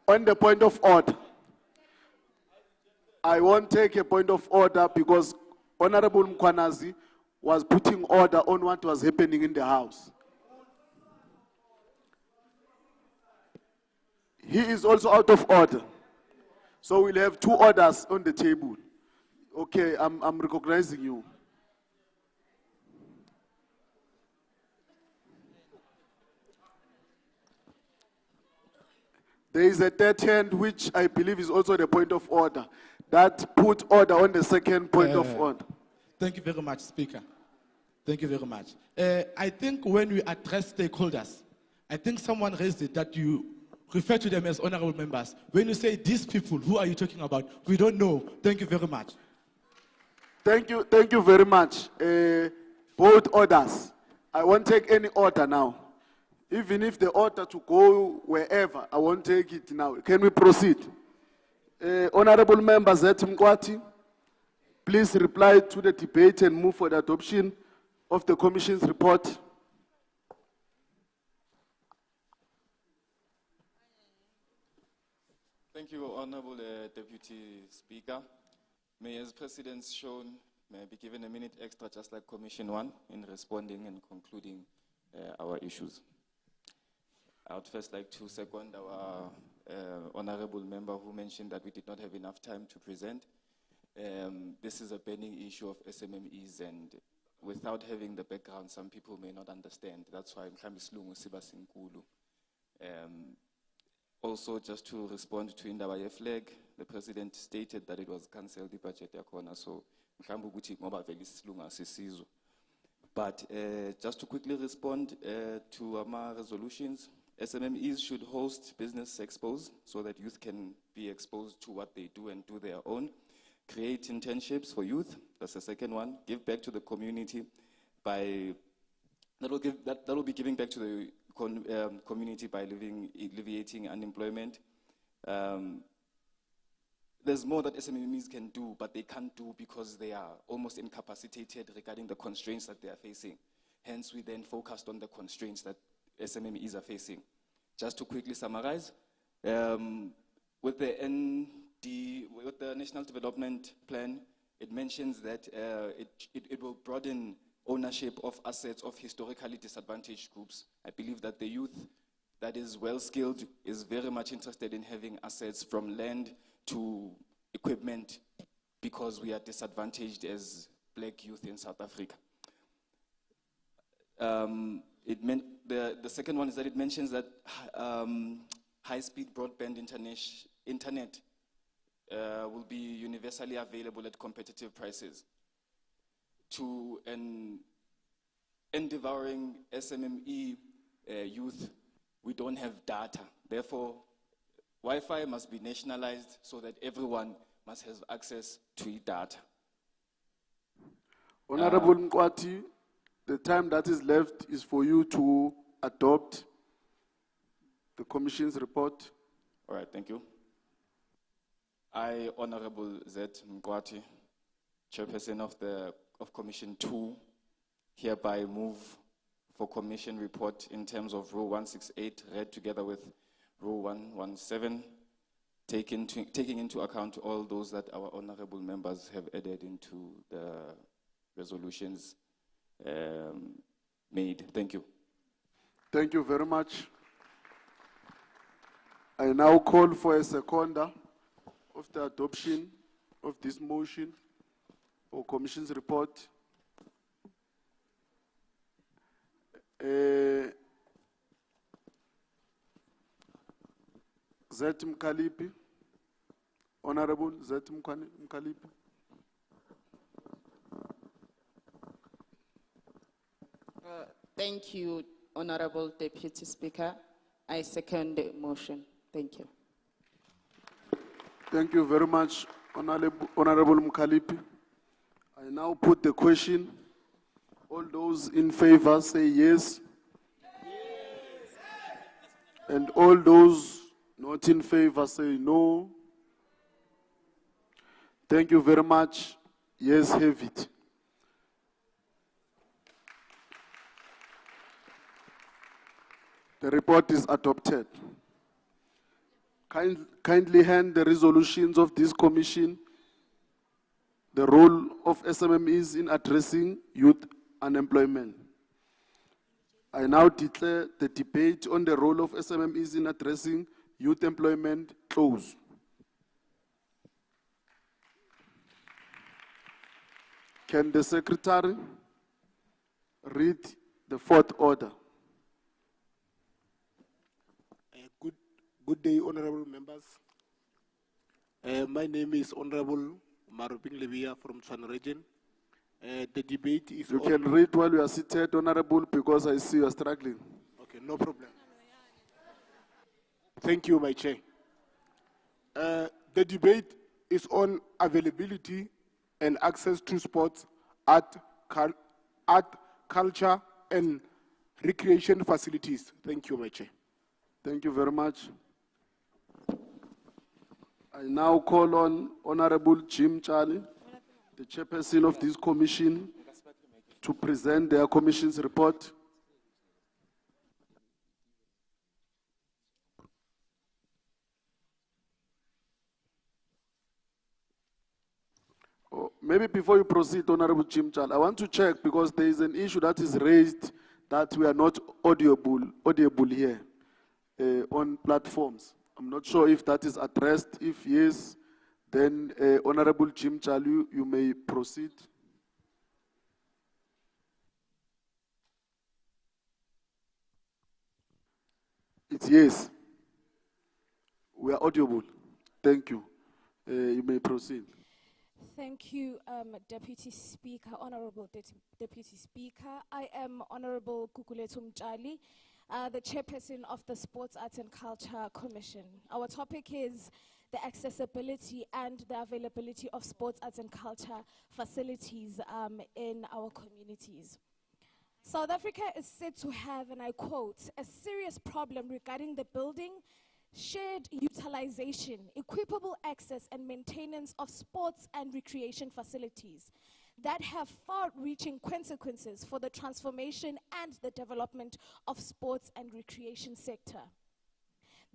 On the point of order, I won't take a point of order because Honorable Mkwanazi was putting order on what was happening in the House. He is also out of order. So we'll have two orders on the table. Okay, I'm recognizing you. There is a third hand, which I believe is also the point of order, that put order on the second point of order. Thank you very much, Speaker. Thank you very much. I think when we address stakeholders, I think someone raised it that you refer to them as honorable members. When you say these people, who are you talking about? We don't know. Thank you very much. Thank you very much. Both orders. I won't take any order now. Even if the order to go wherever, I won't take it now. Can we proceed? Honorable members, Mkwati, please reply to the debate and move for the adoption of the Commission's report. Thank you, Honorable Deputy Speaker. May, as President's shown, may I be given a minute extra, just like Commission 1, in responding and concluding our issues. I would first like to second our honorable member who mentioned that we did not have enough time to present. This is a burning issue of SMMEs, and without having the background, some people may not understand. That's why I'm also, just to respond to Indabaye flag, the President stated that it was cancelled, the budget yakona, so but just to quickly respond to our resolutions, SMMEs should host business expos so that youth can be exposed to what they do and do their own. Create internships for youth, that's the second one. Give back to the community by, that will be giving back to the community by alleviating unemployment. There's more that SMMEs can do, but they can't do because they are almost incapacitated regarding the constraints that they are facing. Hence, we then focused on the constraints that SMMEs are facing. Just to quickly summarize, with the National Development Plan, it mentions that it will broaden ownership of assets of historically disadvantaged groups. I believe that the youth that is well-skilled is very much interested in having assets from land to equipment because we are disadvantaged as black youth in South Africa. The second one is that it mentions that high-speed broadband internet will be universally available at competitive prices. To an devouring SMME youth, we don't have data. Therefore, Wi-Fi must be nationalized so that everyone must have access to data. Honorable Mkwati, the time that is left is for you to adopt the Commission's report. All right, thank you. I, Honorable Z. Mkwati, Chairperson of Commission 2, hereby move for Commission report in terms of Rule 168, read together with Rule 117, taking into account all those that our honorable members have added into the resolutions made. Thank you. Thank you very much. I now call for a seconder of the adoption of this motion or Commission's report. Zet Mkalipi, Honorable Zet Mkalipi. Thank you, Honorable Deputy Speaker. I second the motion. Thank you. Thank you very much, Honorable Mukalipi. I now put the question. All those in favor say yes. And all those not in favor say no. Thank you very much. Yes, have it. The report is adopted. Kindly hand the resolutions of this commission, the role of SMMEs in addressing youth unemployment. I now declare the debate on the role of SMMEs in addressing youth employment closed. Can the Secretary read the fourth order? Good day, honorable members. My name is Honorable Maruping Levia from Tshwane Region. The debate is You can read while you are seated, Honorable, because I see you are struggling. Okay, no problem. Thank you, my chair. The debate is on availability and access to sports, art, culture, and recreation facilities. Thank you, my chair. Thank you very much. I now call on Honorable Jim Charlie, the chairperson of this commission, to present their commission's report. Oh, maybe before you proceed, Honorable Jim Charlie, I want to check because there is an issue that is raised that we are not audible here on platforms. I'm not sure if that is addressed. If yes, then Honorable Jim Chalu, you may proceed. It's yes. We are audible. Thank you. You may proceed. Thank you, Deputy Speaker, Honorable Deputy Speaker. I am Honorable Kukulethu Mtshali, the chairperson of the Sports, Arts and Culture Commission. Our topic is the accessibility and the availability of sports, arts and culture facilities in our communities. South Africa is said to have, and I quote, a serious problem regarding the building, shared utilization, equipable access and maintenance of sports and recreation facilities that have far-reaching consequences for the transformation and the development of sports and recreation sector.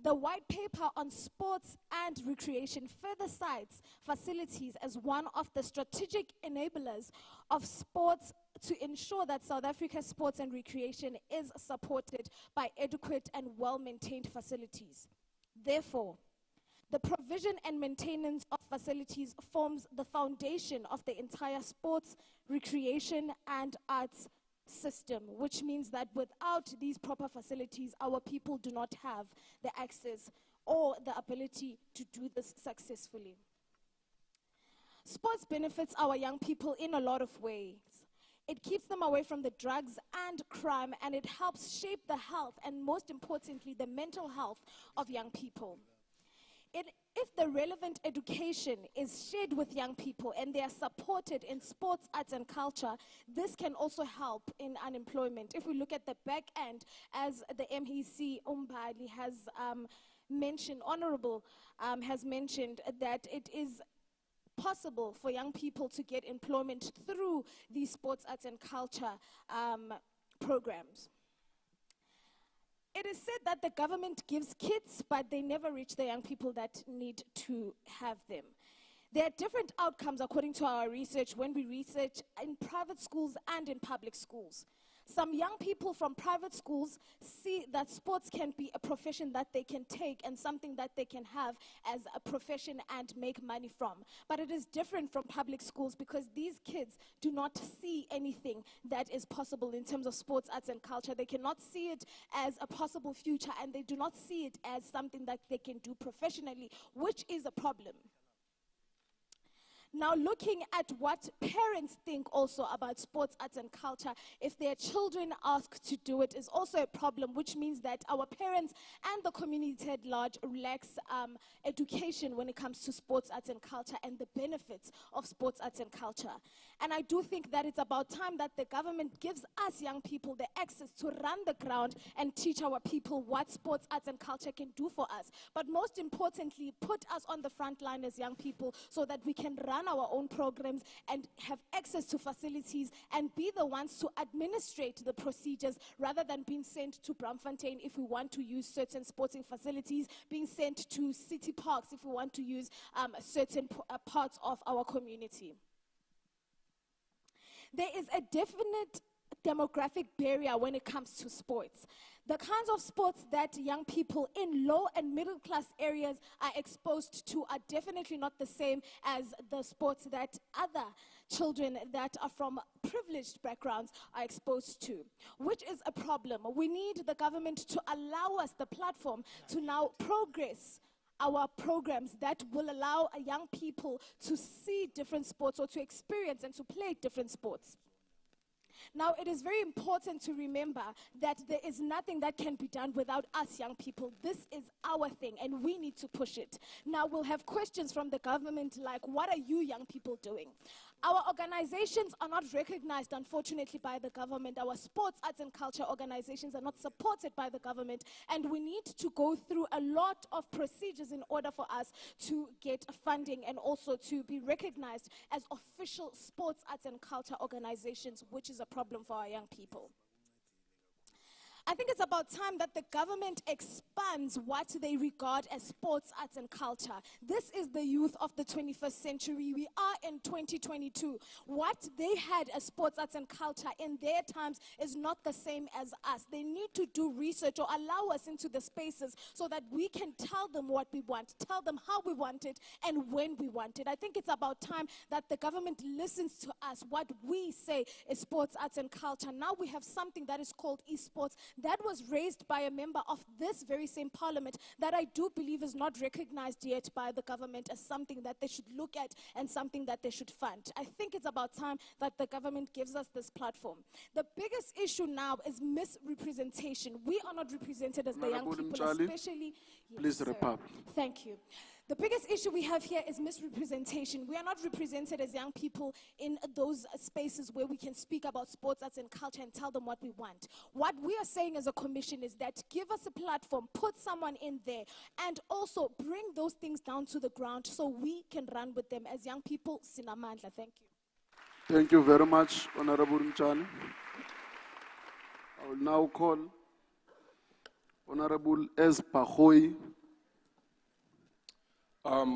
The white paper on sports and recreation further cites facilities as one of the strategic enablers of sports to ensure that South Africa's sports and recreation is supported by adequate and well-maintained facilities. Therefore, the provision and maintenance of facilities forms the foundation of the entire sports, recreation, and arts system, which means that without these proper facilities, our people do not have the access or the ability to do this successfully. Sports benefits our young people in a lot of ways. It keeps them away from the drugs and crime, and it helps shape the health and, most importantly, the mental health of young people. If the relevant education is shared with young people and they are supported in sports, arts and culture, this can also help in unemployment. If we look at the back end, as the MEC Umbali has mentioned, Honorable has mentioned that it is possible for young people to get employment through these sports, arts and culture programs. It is said that the government gives kits, but they never reach the young people that need to have them. There are different outcomes according to our research when we research in private schools and in public schools. Some young people from private schools see that sports can be a profession that they can take and something that they can have as a profession and make money from. But it is different from public schools because these kids do not see anything that is possible in terms of sports, arts and culture. They cannot see it as a possible future, and they do not see it as something that they can do professionally, which is a problem. Now, looking at what parents think also about sports, arts, and culture, if their children ask to do it, is also a problem, which means that our parents and the community at large lacks education when it comes to sports, arts, and culture and the benefits of sports, arts, and culture. And I do think that it's about time that the government gives us young people the access to run the ground and teach our people what sports, arts, and culture can do for us. But most importantly, put us on the front line as young people so that we can run our own programs and have access to facilities and be the ones to administrate the procedures rather than being sent to Braamfontein if we want to use certain sporting facilities, being sent to city parks if we want to use certain parts of our community. There is a definite demographic barrier when it comes to sports. The kinds of sports that young people in low and middle class areas are exposed to are definitely not the same as the sports that other children that are from privileged backgrounds are exposed to, which is a problem. We need the government to allow us the platform to now progress our programs that will allow young people to see different sports or to experience and to play different sports. Now, it is very important to remember that there is nothing that can be done without us young people. This is our thing, and we need to push it. Now, we'll have questions from the government like, what are you young people doing? Our organizations are not recognized, unfortunately, by the government. Our sports, arts, and culture organizations are not supported by the government, and we need to go through a lot of procedures in order for us to get funding and also to be recognized as official sports, arts, and culture organizations, which is a problem for our young people. I think it's about time that the government expands what they regard as sports, arts, and culture. This is the youth of the 21st century. We are in 2022. What they had as sports, arts, and culture in their times is not the same as us. They need to do research or allow us into the spaces so that we can tell them what we want, tell them how we want it, and when we want it. I think it's about time that the government listens to us, what we say is sports, arts, and culture. Now we have something that is called esports. That was raised by a member of this very same parliament that I do believe is not recognized yet by the government as something that they should look at and something that they should fund. I think it's about time that the government gives us this platform. The biggest issue now is misrepresentation. We are not represented as the young people, especially... Yes, please wrap up. Thank you. The biggest issue we have here is misrepresentation. We are not represented as young people in those spaces where we can speak about sports, arts, and culture and tell them what we want. What we are saying as a commission is that give us a platform, put someone in there, and also bring those things down to the ground so we can run with them as young people. Sinamandla, thank you. Thank you very much, Honorable Mchani. I will now call Honorable S. Pahoy.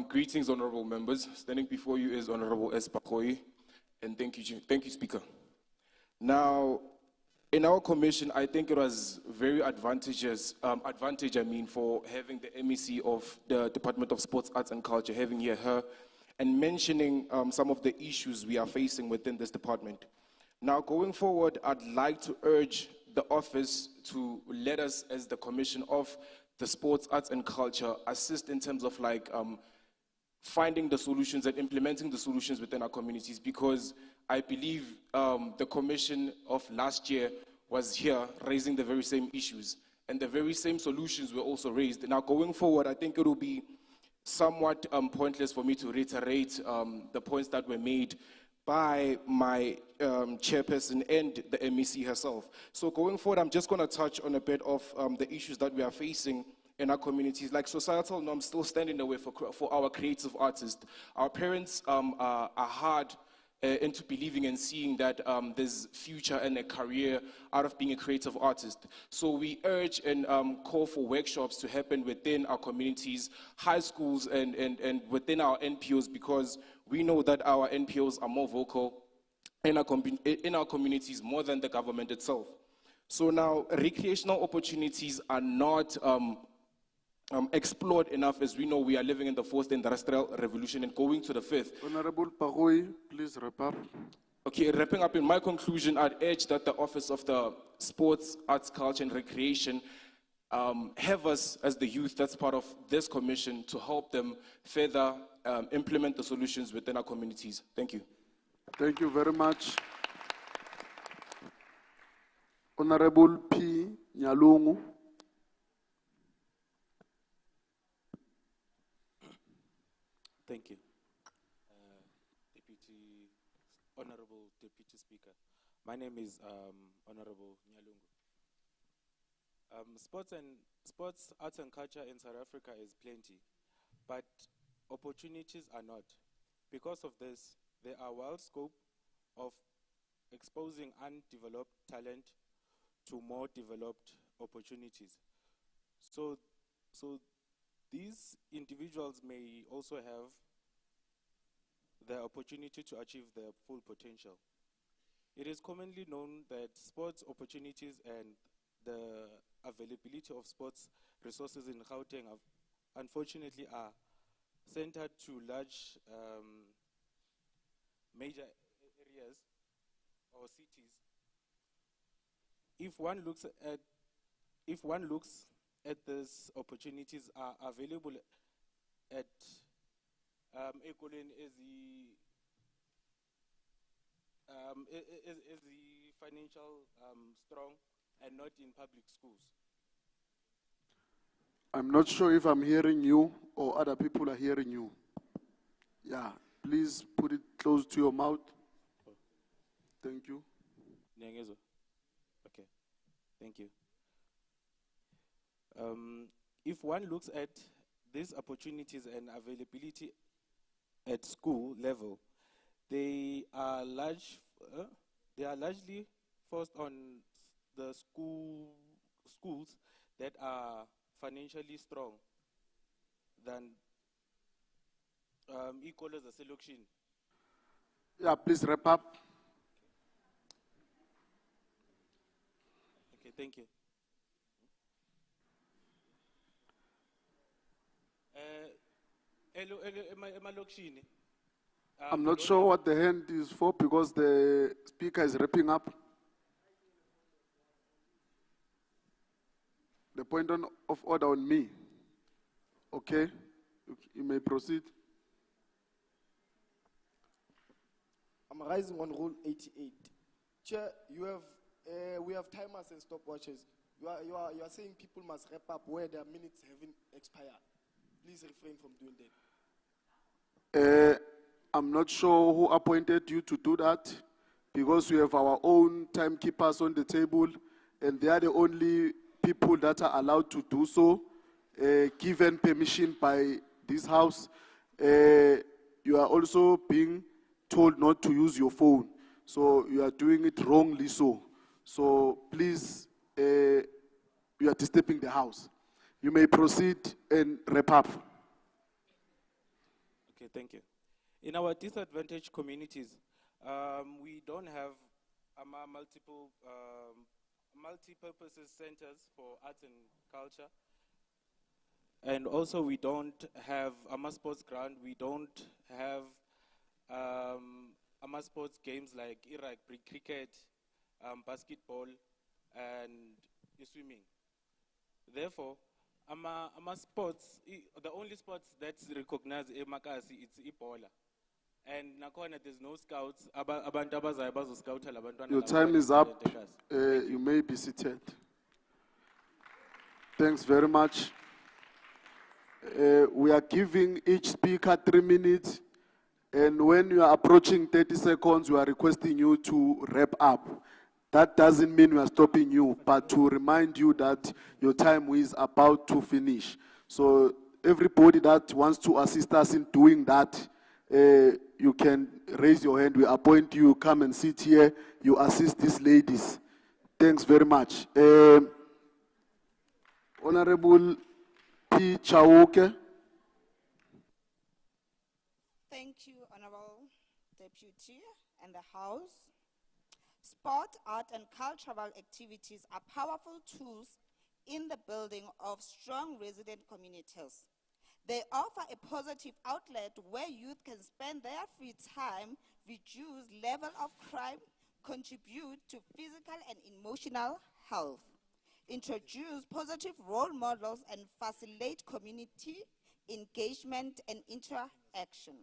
Greetings, honorable members. Standing before you is Honorable S. Pahoy, and thank you, Speaker. Now, in our commission, I think it was very advantageous, for having the MEC of the Department of Sports, Arts, and Culture, having her, and mentioning some of the issues we are facing within this department. Now, going forward, I'd like to urge the office to let us, as the commission of the sports, arts, and culture, assist in terms of finding the solutions and implementing the solutions within our communities, because I believe the commission of last year was here raising the very same issues, and the very same solutions were also raised. Now, going forward, I think it will be somewhat pointless for me to reiterate the points that were made by my chairperson and the MEC herself. So going forward, I'm just going to touch on a bit of the issues that we are facing in our communities. Like societal norms still stand in the way for our creative artists. Our parents are hard into believing and seeing that there's future and a career out of being a creative artist. So we urge and call for workshops to happen within our communities, high schools, and within our NPOs, because we know that our NPOs are more vocal in our communities more than the government itself. So now, recreational opportunities are not explored enough, as we know we are living in the fourth industrial revolution and going to the fifth. Honorable Pahoy, please wrap up. Okay, wrapping up, in my conclusion, I'd urge that the Office of the Sports, Arts, Culture and Recreation have us as the youth that's part of this commission to help them further implement the solutions within our communities. Thank you. Thank you very much. Honorable P. Nyalungu. Thank you. Honorable Deputy Speaker. My name is Honorable Nyalungu. Sports, arts and culture in South Africa is plenty, but opportunities are not. Because of this, there are wide scope of exposing undeveloped talent to more developed opportunities. So these individuals may also have the opportunity to achieve their full potential. It is commonly known that sports opportunities and the availability of sports resources in Gauteng unfortunately are centered to large major areas or cities. If one looks at these opportunities are available at Ekoleni as the financial strong and not in public schools. I'm not sure if I'm hearing you or other people are hearing you. Yeah, please put it close to your mouth. Thank you. Okay, thank you. If one looks at these opportunities and availability at school level, they are largely forced on the schools that are financially strong than equal as a selection. Yeah, please wrap up. Okay, thank you. I'm not sure what the hand is for because the speaker is wrapping up. The point of order on me. Okay, you may proceed. I'm rising on Rule 88. Chair, we have timers and stopwatches. You are saying people must wrap up where their minutes haven't expired. Please refrain from doing that. I'm not sure who appointed you to do that because we have our own timekeepers on the table and they are the only people that are allowed to do so, given permission by this house. You are also being told not to use your phone, so you are doing it wrongly so. So please, you are disturbing the house. You may proceed and wrap up. Okay, thank you. In our disadvantaged communities, we don't have multi-purpose centers for arts and culture. And also we don't have a sports ground. We don't have sports games like rugby, cricket, basketball, and swimming. Therefore, sports, the only sports that's recognized in Makasi, it's Ebola. And Nakona, there's no scouts. Your time is up. You may be seated. Thanks very much. We are giving each speaker 3 minutes. And when you are approaching 30 seconds, we are requesting you to wrap up. That doesn't mean we are stopping you, but to remind you that your time is about to finish. So everybody that wants to assist us in doing that, you can raise your hand. We appoint you, come and sit here. You assist these ladies. Thanks very much. Honorable P. Chauke. Thank you, Honorable Deputy and the House. Sport, art, and cultural activities are powerful tools in the building of strong resident communities. They offer a positive outlet where youth can spend their free time, reduce level of crime, contribute to physical and emotional health. introduce positive role models and facilitate community engagement and interaction,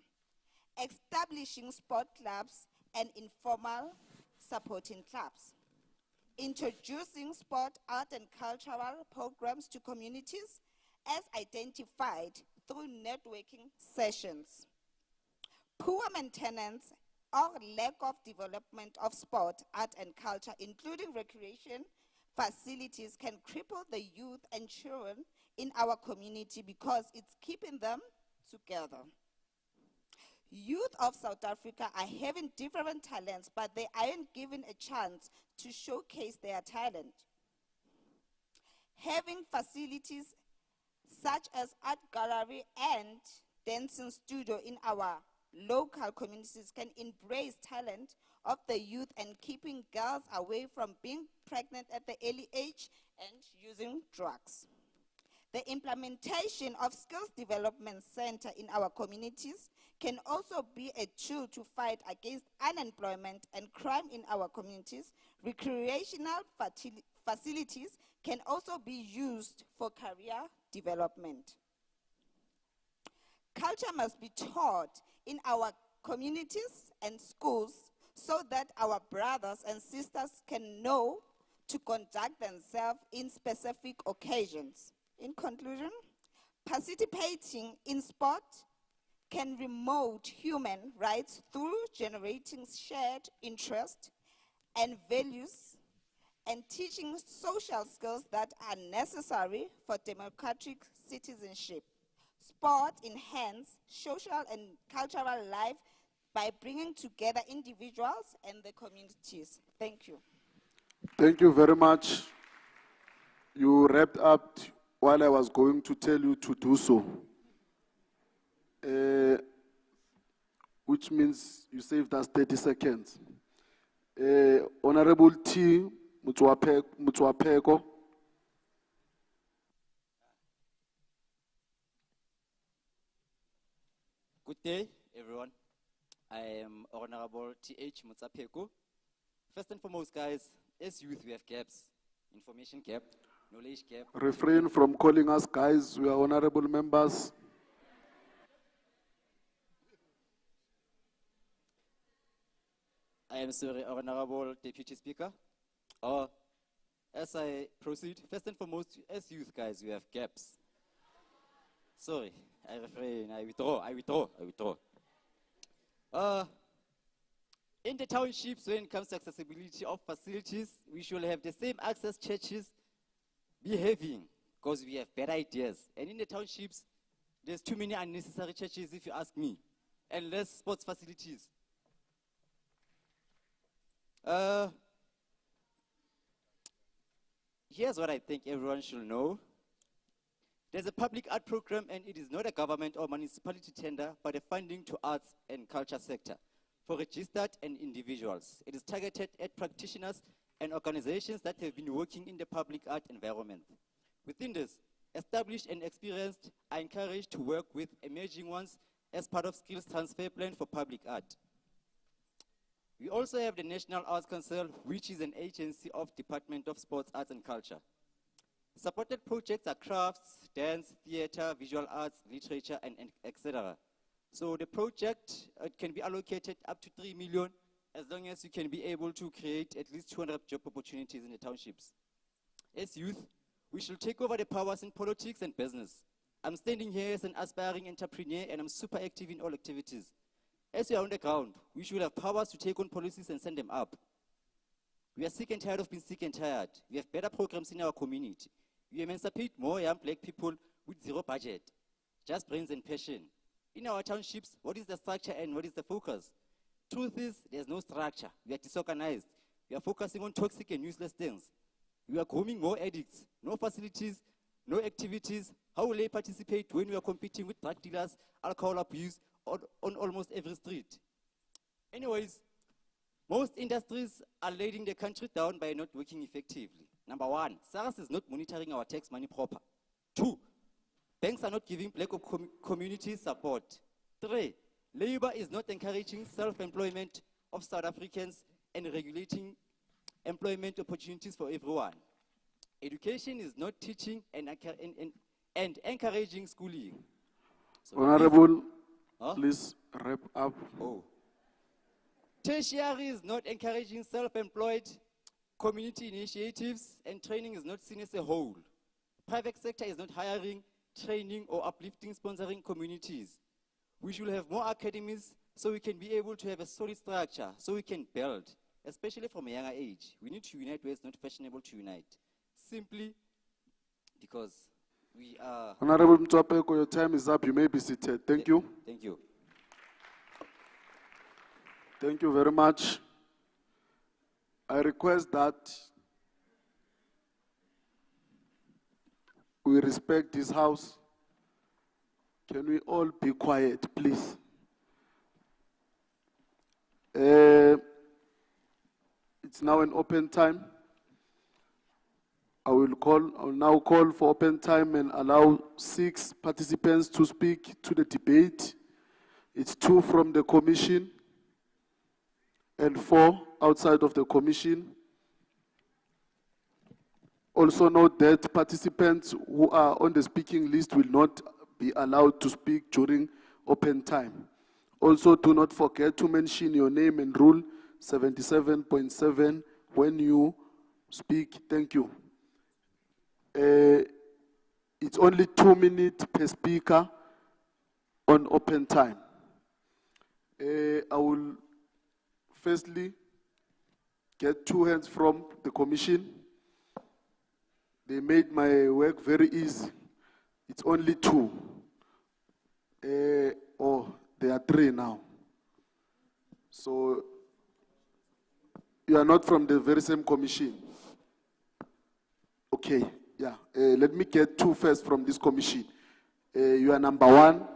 establishing sport clubs and informal supporting clubs, introducing sport, art, and cultural programs to communities as identified through networking sessions. Poor maintenance or lack of development of sport, art, and culture, including recreation facilities, can cripple the youth and children in our community because it's keeping them together. Youth of South Africa are having different talents, but they aren't given a chance to showcase their talent. Having facilities such as art gallery and dancing studio in our local communities can embrace talent of the youth and keeping girls away from being pregnant at the early age and using drugs. The implementation of skills development center in our communities can also be a tool to fight against unemployment and crime in our communities. Recreational facilities can also be used for career development. Culture must be taught in our communities and schools so that our brothers and sisters can know to conduct themselves in specific occasions. In conclusion, participating in sport can promote human rights through generating shared interest and values and teaching social skills that are necessary for democratic citizenship. Sport enhances social and cultural life by bringing together individuals and the communities. Thank you. Thank you very much. You wrapped up while I was going to tell you to do so. Which means you saved us 30 seconds. Honorable T. Mutwapeko. Good day, everyone. I am Honorable T.H. Mutsapeko. First and foremost, guys, as youth, we have gaps. Information gap, knowledge gap. Refrain from calling us guys. We are honorable members. I am sorry, Honorable Deputy Speaker. As I proceed, first and foremost, as youth, guys, we have gaps. Sorry, I refrain, I withdraw. In the townships, when it comes to accessibility of facilities, we should have the same access churches be having, because we have better ideas. And in the townships, there's too many unnecessary churches, if you ask me, and less sports facilities. Here's what I think everyone should know. There's a public art program, and it is not a government or municipality tender, but a funding to arts and culture sector for registered and individuals. It is targeted at practitioners and organizations that have been working in the public art environment. Within this, established and experienced are encouraged to work with emerging ones as part of skills transfer plan for public art. We also have the National Arts Council, which is an agency of Department of Sports, Arts and Culture. Supported projects are crafts, dance, theater, visual arts, literature, and etc. So the project can be allocated up to 3 million as long as you can be able to create at least 200 job opportunities in the townships. As youth, we should take over the powers in politics and business. I'm standing here as an aspiring entrepreneur and I'm super active in all activities. As we are on the ground, we should have powers to take on policies and send them up. We are sick and tired of being sick and tired. We have better programs in our community. We emancipate more young black people with zero budget, just brains and passion. In our townships, what is the structure and what is the focus? Truth is, there's no structure. We are disorganized. We are focusing on toxic and useless things. We are grooming more addicts, no facilities, no activities. How will they participate when we are competing with drug dealers, alcohol abuse on almost every street? Anyways, most industries are letting the country down by not working effectively. Number one, SARS is not monitoring our tax money proper. 2, banks are not giving black community support. 3, labor is not encouraging self-employment of South Africans and regulating employment opportunities for everyone. Education is not teaching and encouraging schooling. So Honorable, Huh? please wrap up. Oh. Tertiary is not encouraging self-employed community initiatives, and training is not seen as a whole. Private sector is not hiring, training, or uplifting, sponsoring communities. We should have more academies so we can be able to have a solid structure, so we can build, especially from a younger age. We need to unite where it's not fashionable to unite. Simply because we are... Honorable Mtwapeko, your time is up. You may be seated. Thank you. Thank you. Thank you very much. I request that we respect this house. Can we all be quiet, please? It's now an open time. I will now call for open time and allow 6 participants to speak to the debate. It's 2 from the commission and 4 outside of the commission. Also note that participants who are on the speaking list will not be allowed to speak during open time. Also, do not forget to mention your name and rule 77.7 when you speak. Thank you. It's only 2 minutes per speaker on open time. I will firstly get 2 hands from the commission. They made my work very easy. It's only 2. There are 3 now. So you are not from the very same commission. Okay, yeah. Let me get 2 first from this commission. You are number 1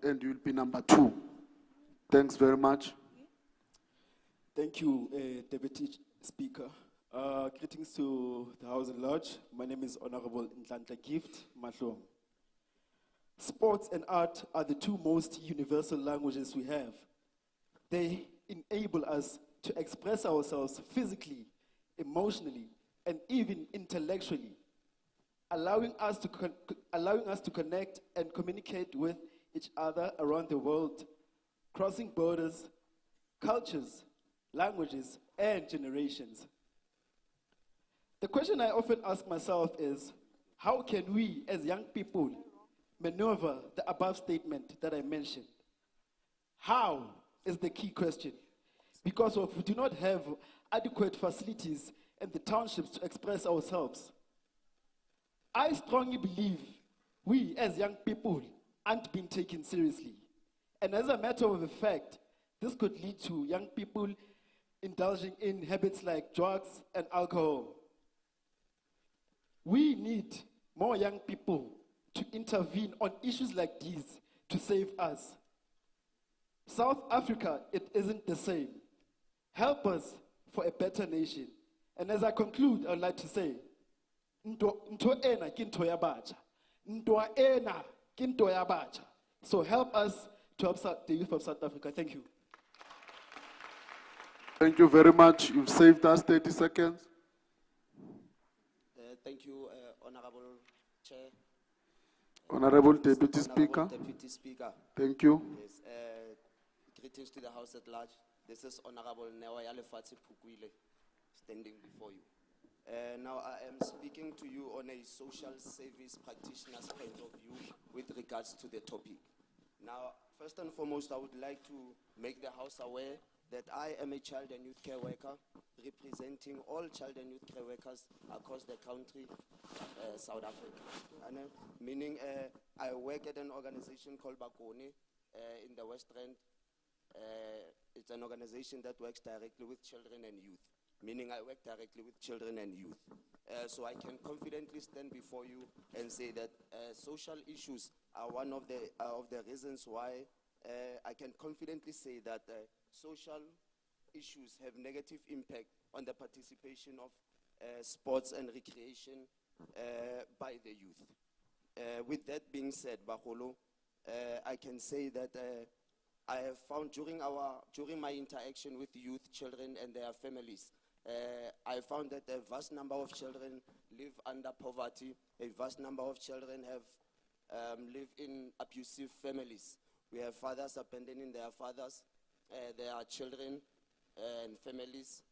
and you'll be number 2. Thanks very much. Thank you, Deputy Speaker. Greetings to the House at large. My name is Honorable Ntlantla Gift Mahlong. Sports and art are the 2 most universal languages we have. They enable us to express ourselves physically, emotionally, and even intellectually, allowing us to connect and communicate with each other around the world, crossing borders, cultures, languages, and generations. The question I often ask myself is, how can we as young people maneuver the above statement that I mentioned? How is the key question. Because we do not have adequate facilities in the townships to express ourselves. I strongly believe we as young people aren't being taken seriously. And as a matter of fact, this could lead to young people indulging in habits like drugs and alcohol. We need more young people to intervene on issues like these to save us. South Africa, it isn't the same. Help us for a better nation. And as I conclude, I would like to say, so help us to help the youth of South Africa. Thank you. Thank you very much. You've saved us 30 seconds. Thank you, Honorable Chair. Honorable Deputy Speaker. Deputy Speaker. Thank you. Yes, greetings to the House at large. This is Honorable Newa Yalefatsi Pukwile standing before you. Now I am speaking to you on a social service practitioner's point of view with regards to the topic. Now, first and foremost, I would like to make the House aware that I am a child and youth care worker representing all child and youth care workers across the country, South Africa. Meaning I work at an organization called Bakone in the West Rand. It's an organization that works directly with children and youth, meaning I work directly with children and youth. So I can confidently stand before you and say that social issues are one of the reasons why I can confidently say that social issues have negative impact on the participation of sports and recreation by the youth. With that being said, Baholo, I can say that I have found during my interaction with youth, children, and their families, I found that a vast number of children live under poverty. A vast number of children live in abusive families. We have fathers abandoning their fathers, their children and families.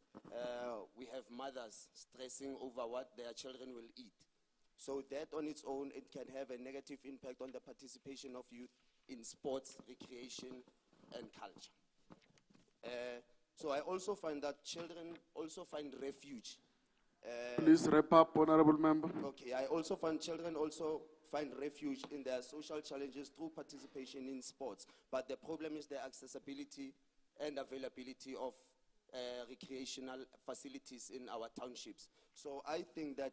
We have mothers stressing over what their children will eat. So that on its own, it can have a negative impact on the participation of youth in sports, recreation, and culture. So I also find that children also find refuge. Please wrap up, Honorable Member. Okay, I also find children also find refuge in their social challenges through participation in sports. But the problem is the accessibility and availability of recreational facilities in our townships. So I think that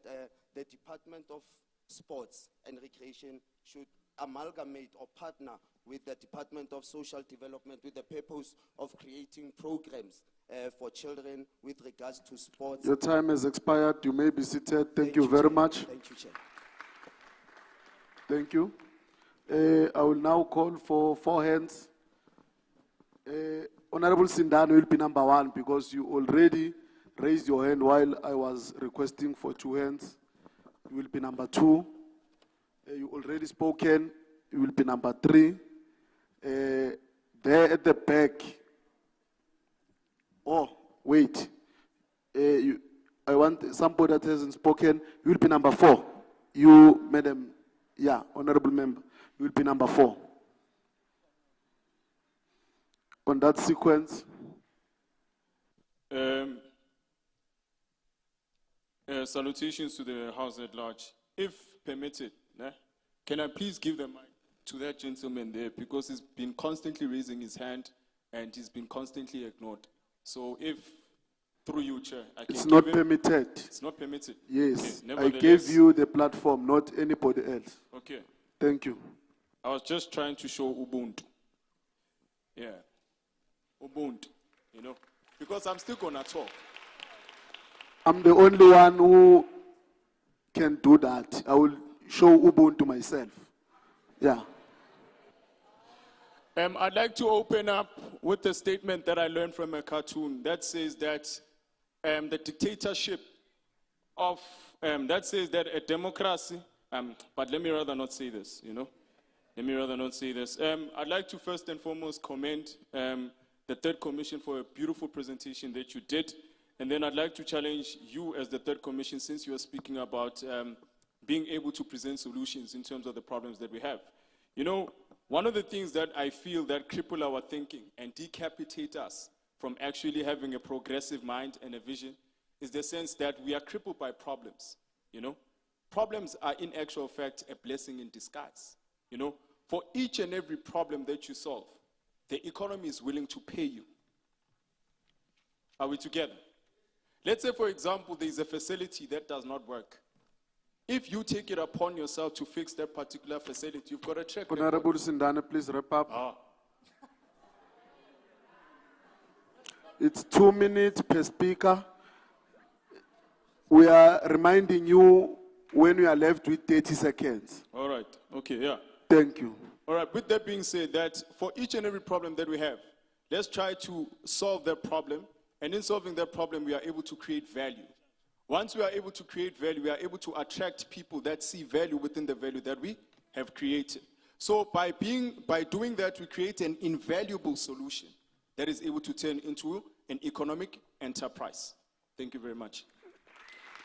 the Department of Sports and Recreation should amalgamate or partner with the Department of Social Development with the purpose of creating programs for children with regards to sports. Your time has expired. You may be seated. Thank you very much. Thank you, Chair. Thank you. I will now call for 4 hands. Honorable Sindano will be number 1 because you already raised your hand while I was requesting for 2 hands. You will be number 2. You already spoken. You will be number 3. There at the back. Oh, wait. I want somebody that hasn't spoken. You will be number 4. You, Madam, Honorable Member, you will be number 4. On that sequence. Salutations to the House at large. If permitted, can I please give the mic to that gentleman there, because he's been constantly raising his hand and he's been constantly ignored. So if, through you, Chair, I can It's give not him- permitted. It's not permitted? Yes, Okay, I nevertheless- gave you the platform, not anybody else. Okay. Thank you. I was just trying to show Ubuntu. Yeah. Ubuntu, because I'm still gonna talk. I'm the only one who can do that. I will show Ubuntu myself. Yeah. I'd like to open up with a statement that I learned from a cartoon that says that the dictatorship of, that says that a democracy, but let me rather not say this, Let me rather not say this. I'd like to first and foremost commend the Third Commission for a beautiful presentation that you did. And then I'd like to challenge you as the Third Commission, since you are speaking about being able to present solutions in terms of the problems that we have. One of the things that I feel that cripple our thinking and decapitate us from actually having a progressive mind and a vision is the sense that we are crippled by problems. Problems are in actual fact a blessing in disguise. For each and every problem that you solve, the economy is willing to pay you. Are we together? Let's say, for example, there is a facility that does not work. If you take it upon yourself to fix that particular facility, you've got a track record. Honorable Sindane, please wrap up. It's 2 minutes per speaker. We are reminding you when we are left with 30 seconds. All right. Okay, yeah. Thank you. All right. With that being said, that for each and every problem that we have, let's try to solve that problem. And in solving that problem, we are able to create value. Once we are able to create value, we are able to attract people that see value within the value that we have created. So by doing that, we create an invaluable solution that is able to turn into an economic enterprise. Thank you very much.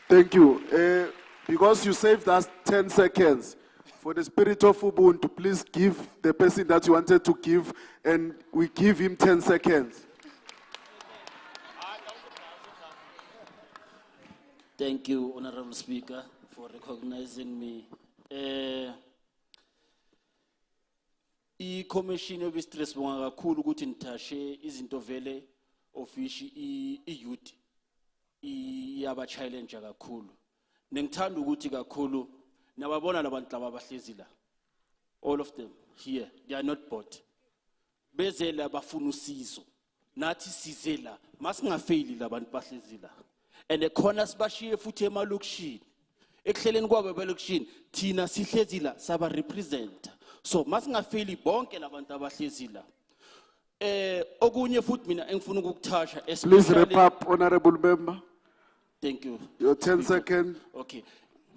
Thank you. Because you saved us 10 seconds, for the spirit of Ubuntu, please give the person that you wanted to give, and we give him 10 seconds. Thank you, Honorable Speaker, for recognizing me. I-Commission yobistress bonga kakhulu ukuthi nithashe izinto vele ofishi i-youth iyaba challenge kakhulu. Nengithanda ukuthi kakhulu nababona labantu laba abahlezi la. All of them here, they are not bored. Bezela bafuna usizo. Nathi sizela, masingafeyili labantu bahlezi la. And the corners bashiye futhi emalokishini. Ekuhleleni kwabo emalokishini, thina sihlezi la saba represent. So masingafeli bonke labantu abahlezi la. Okunye futhi mina engifuna ukukuthasha Please wrap up, Honorable Member. Thank you. Your 10 Speaker. seconds. Okay.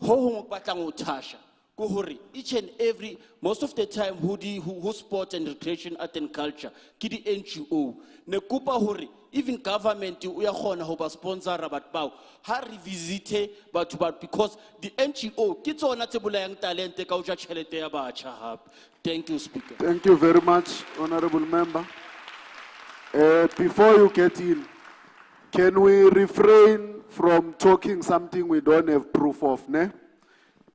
Ho hong batlang ho thasha, ko hore each and every, most of the time who sport and recreation, art and culture, ki di NGO. Ne kupa hore, even government uya khona ho ba sponsor bat bao, ha revisite batho ba, because the NGO, ki tsona tse bolayang talente ka ho ja tjhelete ya batjha hape. Thank you, Speaker. Thank you very much, Honorable Member. Before you get in, can we refrain from talking something we don't have proof of, ne?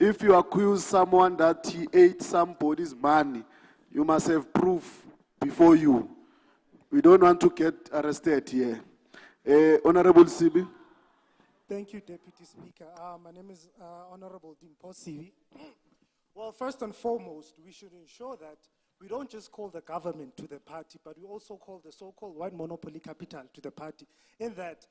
If you accuse someone that he ate somebody's money, you must have proof before you. We don't want to get arrested here. Honorable Sibi. Thank you, Deputy Speaker. My name is Honorable Dimpo Sibi. Well, first and foremost, we should ensure that we don't just call the government to the party, but we also call the so-called white monopoly capital to the party. In that,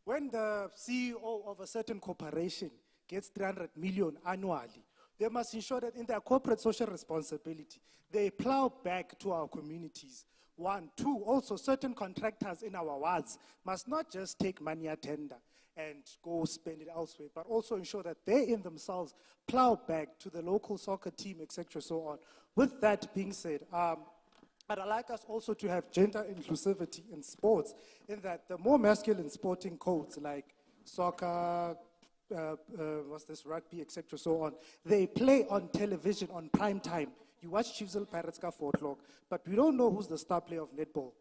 when the CEO of a certain corporation gets 300 million annually, they must ensure that in their corporate social responsibility, they plow back to our communities. One, two, also certain contractors in our wards must not just take money at tender and go spend it elsewhere, but also ensure that they in themselves plow back to the local soccer team, etc., so on. With that being said, I'd like us also to have gender inclusivity in sports, in that the more masculine sporting codes like soccer, rugby, etc., so on, they play on television on prime time. You watch Chiefs and Pirates ka 4 o'clock, but we don't know who's the star player of netball.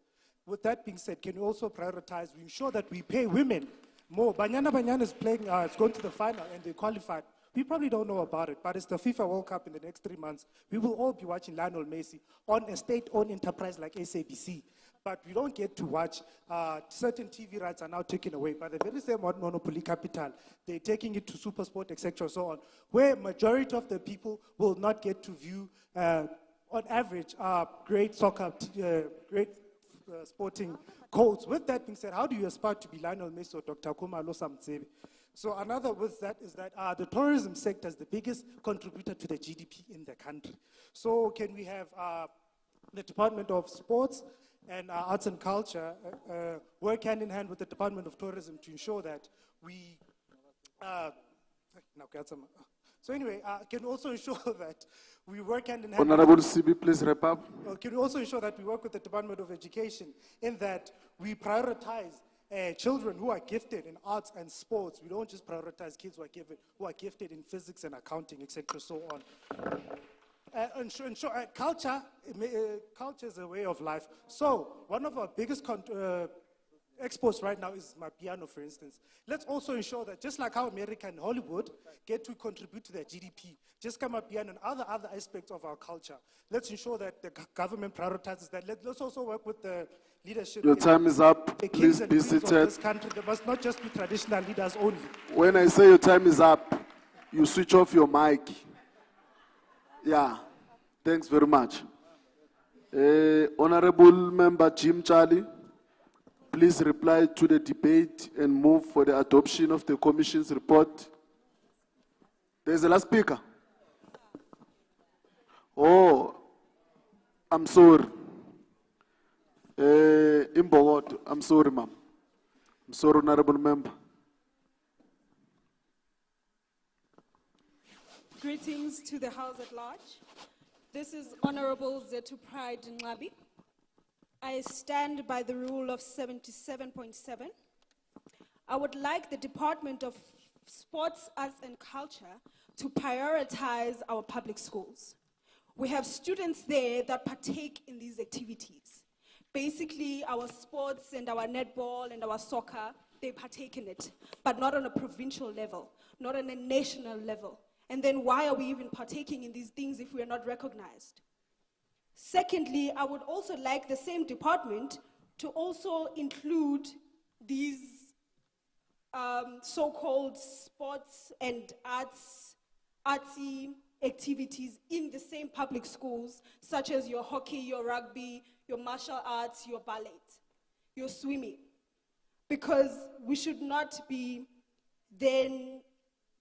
With that being said, can we also prioritize, we ensure that we pay women more? Banyana is playing, it's going to the final and they qualified. We probably don't know about it, but it's the FIFA World Cup in the next 3 months. We will all be watching Lionel Messi on a state-owned enterprise like SABC. But we don't get to watch, certain TV rights are now taken away by the very same monopoly capital. They're taking it to Supersport, etc., so on, where majority of the people will not get to view, on average, great soccer, great sporting codes. With that being said, how do you aspire to be Lionel Messi or Dr. Kumalo Samtsebe? So another with that is that the tourism sector is the biggest contributor to the GDP in the country. So can we have the Department of Sports and Arts and Culture work hand in hand with the Department of Tourism to ensure that we, so anyway, can we also ensure that we work hand in hand. Honorable CB, please wrap up. Can we also ensure that we work with the Department of Education in that we prioritize children who are gifted in arts and sports? We don't just prioritize kids who are gifted in physics and accounting, etc., so on. Culture is a way of life. So one of our biggest exports right now is Mapiano, for instance. Let's also ensure that just like how America and Hollywood get to contribute to their GDP, just come Mapiano and other aspects of our culture. Let's ensure that the government prioritizes that. Let's also work with the leadership. Your time is up. The Please kings and be queens of seated. this country. There must not just be traditional leaders only. When I say your time is up, you switch off your mic. Yeah, thanks very much. Honorable Member Jim Charlie, please reply to the debate and move for the adoption of the Commission's report. There's a last speaker. Oh, I'm sorry. Imbogot, I'm sorry, ma'am. I'm sorry, Honorable Member. Greetings to the House at large. This is Honorable Zetu Pride Nqabi. I stand by the rule of 77.7. I would like the Department of Sports, Arts and Culture to prioritize our public schools. We have students there that partake in these activities. Basically, our sports and our netball and our soccer, they partake in it, but not on a provincial level, not on a national level. And then why are we even partaking in these things if we are not recognized? Secondly, I would also like the same department to also include these so-called sports and artsy activities in the same public schools, such as your hockey, your rugby, your martial arts, your ballet, your swimming. Because we should not be then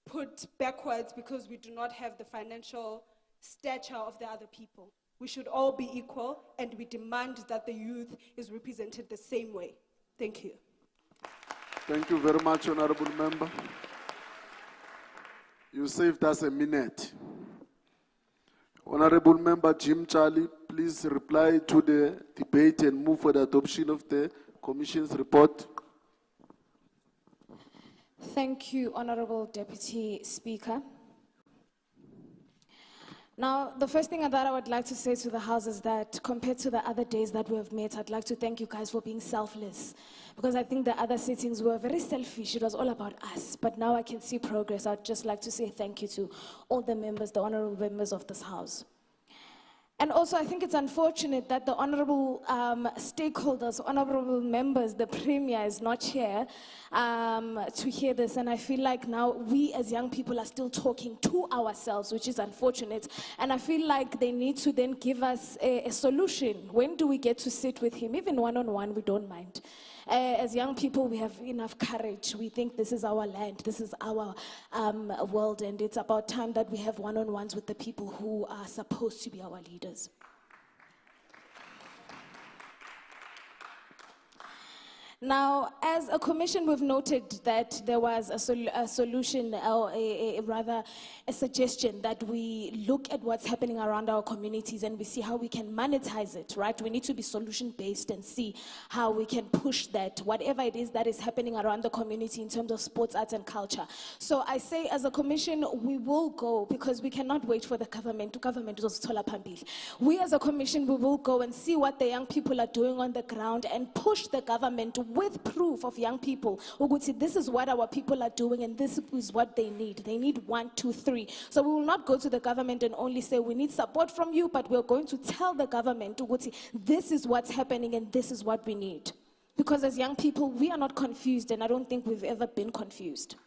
put backwards because we do not have the financial stature of the other people. We should all be equal, and we demand that the youth is represented the same way. Thank you. Thank you very much, Honorable Member. You saved us a minute. Honorable Member Jim Charlie, please reply to the debate and move for the adoption of the Commission's report. Thank you, Honorable Deputy Speaker. Now, the first thing that I would like to say to the House is that compared to the other days that we have met, I'd like to thank you guys for being selfless. Because I think the other sittings were very selfish. It was all about us. But now I can see progress. I'd just like to say thank you to all the members, the honorable members of this House. And also, I think it's unfortunate that the honorable stakeholders, honorable members, the Premier is not here to hear this. And I feel like now we as young people are still talking to ourselves, which is unfortunate. And I feel like they need to then give us a solution. When do we get to sit with him? Even one-on-one, we don't mind. As young people, we have enough courage. We think this is our land, this is our world, and it's about time that we have one-on-ones with the people who are supposed to be our leaders. Now, as a commission, we've noted that there was a solution, or rather a suggestion that we look at what's happening around our communities and we see how we can monetize it, right? We need to be solution-based and see how we can push that, whatever it is that is happening around the community in terms of sports, arts, and culture. So I say, as a commission, we will go, because we cannot wait for the government. We as a commission, we will go and see what the young people are doing on the ground and push the government with proof of young people. This is what our people are doing and this is what they need. They need 1, 2, 3. So we will not go to the government and only say we need support from you, but we're going to tell the government, this is what's happening and this is what we need. Because as young people, we are not confused, and I don't think we've ever been confused.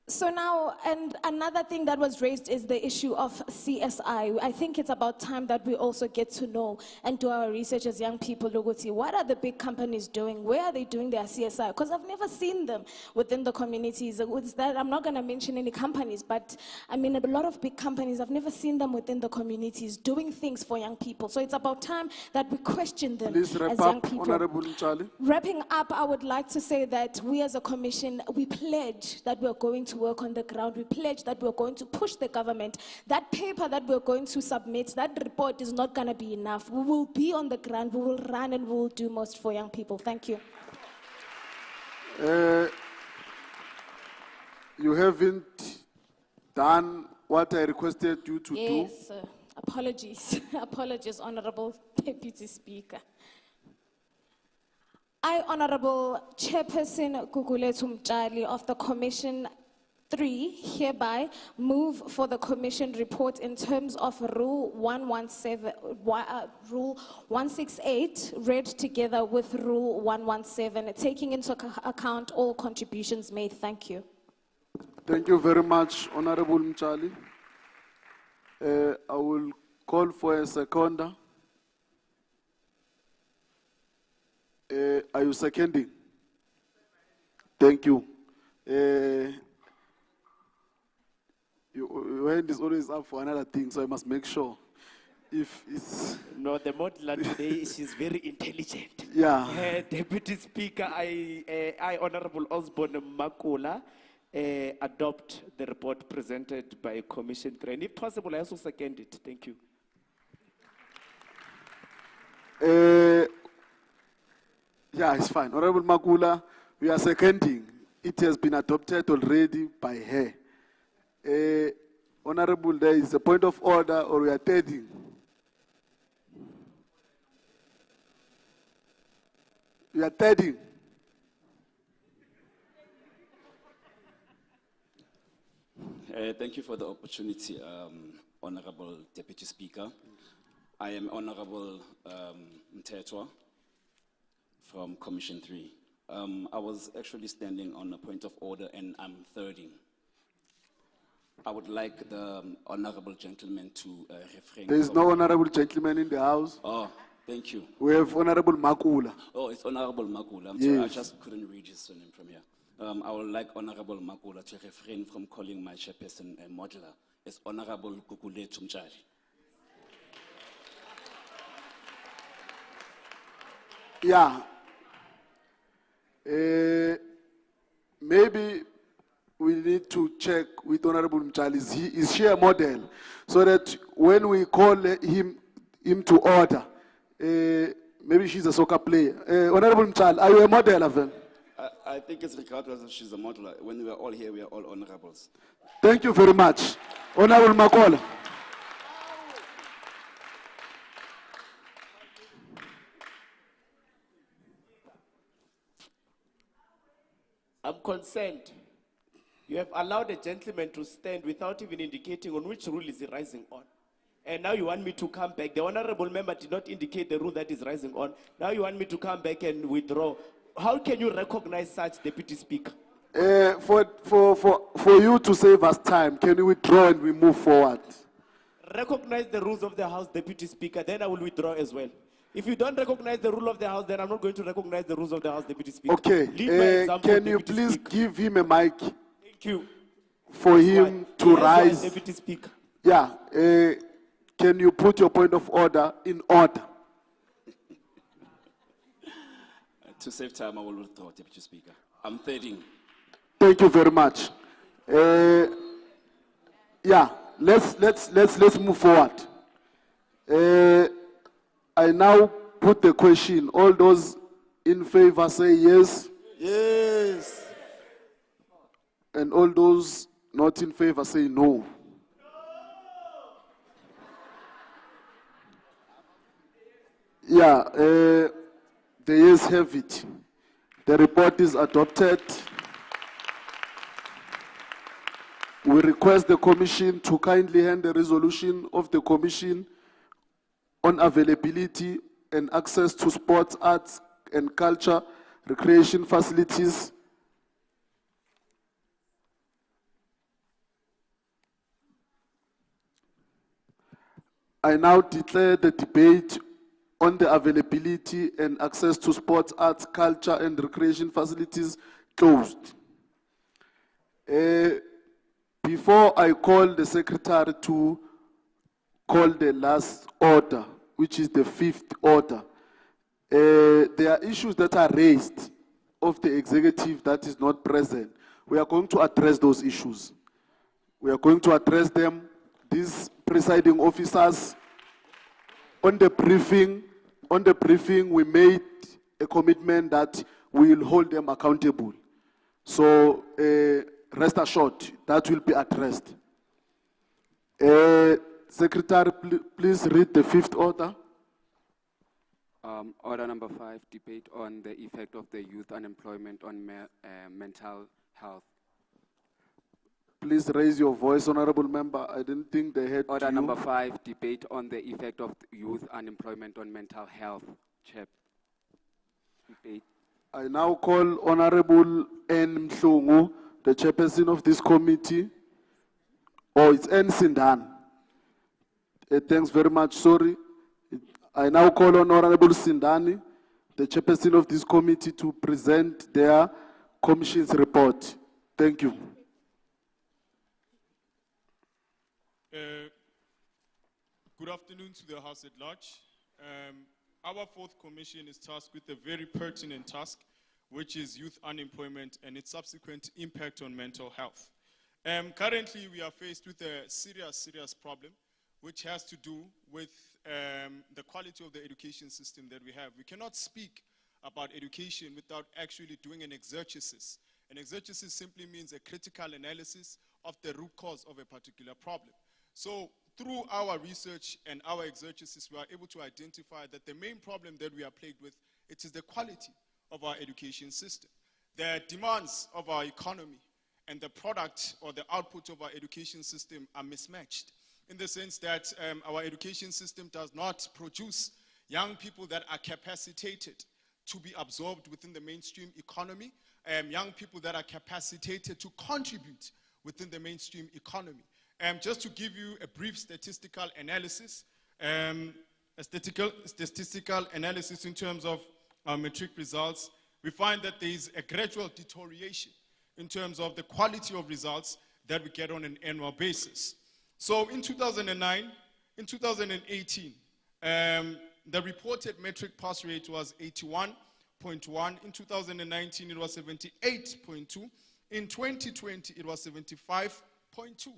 So now, and another thing that was raised is the issue of CSI. I think it's about time that we also get to know and do our research as young people. What are the big companies doing? Where are they doing their CSI? Because I've never seen them within the communities. I'm not going to mention any companies, but I mean, a lot of big companies, I've never seen them within the communities doing things for young people. So it's about time that we question them as young people. Honorable Charlie. Wrapping up, I would like to say that we as a commission, we pledge that we're going to work on the ground. We pledge that we're going to push the government. That paper that we're going to submit, that report is not going to be enough. We will be on the ground, we will run, and we will do most for young people. Thank you. You haven't done what I requested you to do. Yes, apologies. Apologies, Honorable Deputy Speaker. I, Honorable Chairperson Gugulethu Mtshali of the Commission 3, hereby move for the Commission report in terms of Rule 168, read together with Rule 117, taking into account all contributions made. Thank you. Thank you very much, Honorable Mtshali. I will call for a seconder. Are you seconding? Thank you. Your hand is always up for another thing, so I must make sure. If it's no, the modeler today, she's very intelligent. Yeah. Deputy Speaker, I Honorable Osborne Makula, adopt the report presented by Commission 3. And if possible, I also second it. Thank you. Yeah, it's fine. Honorable Makula, we are seconding. It has been adopted already by her. Honorable, there is a point of order, or we are thirding. We are thirding. Thank you for the opportunity, Honorable Deputy Speaker. I am Honorable Mtetwa from Commission 3. I was actually standing on a point of order and I'm thirding. I would like the honorable gentleman to refrain. There is no honorable gentleman in the house. Oh, thank you. We have Honorable Makula. Oh, it's Honorable Makula. I'm Yes. sorry, I just couldn't read his surname from here. I would like Honorable Makula to refrain from calling my chairperson a modeler. It's Honorable Gugulethu Mtshali. Yeah. Maybe we need to check with Honorable Mchali. Is she a model? So that when we call him to order, maybe she's a soccer player. Honorable Mchali, are you a model of him? I think it's regardless if she's a model. When we are all here, we are all honorables. Thank you very much. Honorable Makola. I'm concerned. You have allowed a gentleman to stand without even indicating on which rule is he rising on. And now you want me to come back. The honorable member did not indicate the rule that is rising on. Now you want me to come back and withdraw. How can you recognize such, Deputy Speaker? For you to save us time, can you withdraw and we move forward? Recognize the rules of the House, Deputy Speaker, then I will withdraw as well. If you don't recognize the rule of the House, then I'm not going to recognize the rules of the House, Deputy Speaker. Okay. Lead by example, Can you Deputy please Speaker. give him a mic? Thank you. For him to rise. Deputy Speaker. Yeah. Can you put your point of order in order? To save time, I will withdraw, Deputy Speaker. I'm thirding. Thank you very much. Yeah, let's move forward. I now put the question. All those in favor say yes. Yes. And all those not in favor say no. Yeah, the yes have it. The report is adopted. We request the Commission to kindly hand the resolution of the Commission on availability and access to sports, arts and culture, recreation facilities. I now declare the debate on the availability and access to sports, arts, culture and recreation facilities closed. Before I call the Secretary to call the last order, which is the fifth order, there are issues that are raised of the executive that is not present. We are going to address those issues. We are going to address them. These presiding officers, on the briefing, we made a commitment that we will hold them accountable. So rest assured, that will be addressed. Secretary, please read the fifth order. Order number 5, debate on the effect of the youth unemployment on mental health. Please raise your voice, honorable member. I didn't think they had Order number 5, debate on the effect of youth unemployment on mental health. Chair. Debate. I now call Honorable N. Mhlungu, the chairperson of this committee. Oh, it's N. Sindan. Thanks very much, sorry. I now call on Honorable Sindani, the chairperson of this committee, to present their commission's report. Thank you. Good afternoon to the House at large. Our fourth commission is tasked with a very pertinent task, which is youth unemployment and its subsequent impact on mental health. Currently, we are faced with a serious problem, which has to do with the quality of the education system that we have. We cannot speak about education without actually doing an exegesis. An exegesis simply means a critical analysis of the root cause of a particular problem. So through our research and our exegesis, we are able to identify that the main problem that we are plagued with, it is the quality of our education system. The demands of our economy and the product or the output of our education system are mismatched, in the sense that our education system does not produce young people that are capacitated to be absorbed within the mainstream economy, young people that are capacitated to contribute within the mainstream economy. Just to give you a brief statistical analysis, statistical analysis in terms of our metric results, we find that there is a gradual deterioration in terms of the quality of results that we get on an annual basis. So in 2009, in 2018, the reported metric pass rate was 81, 75.1. In 2019, it was 78.2. In 2020, it was 75.2.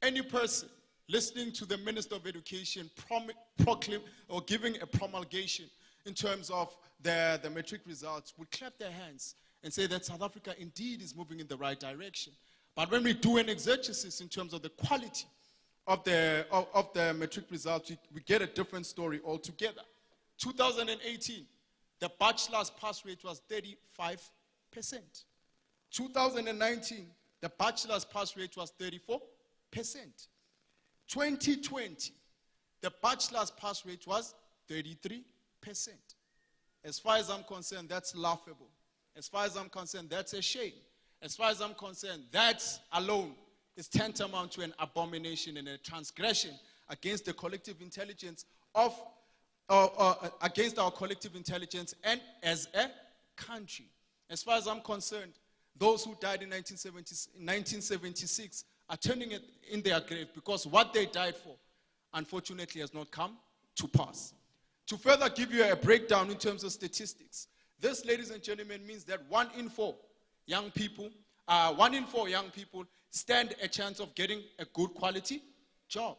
Any person listening to the Minister of Education proclaim or giving a promulgation in terms of the matric results would clap their hands and say that South Africa indeed is moving in the right direction. But when we do an exegesis in terms of the quality of the matric results, we get a different story altogether. 2018, the bachelor's pass rate was 35%. 2019, the bachelor's pass rate was 34%. 2020, the bachelor's pass rate was 33%. As far as I'm concerned, that's laughable. As far as I'm concerned, that's a shame. As far as I'm concerned, that alone is tantamount to an abomination and a transgression against the collective intelligence of, against our collective intelligence and as a country. As far as I'm concerned, those who died in 1976 are turning it in their grave because what they died for, unfortunately, has not come to pass. To further give you a breakdown in terms of statistics, this, ladies and gentlemen, means that 1 in 4 young people stand a chance of getting a good quality job.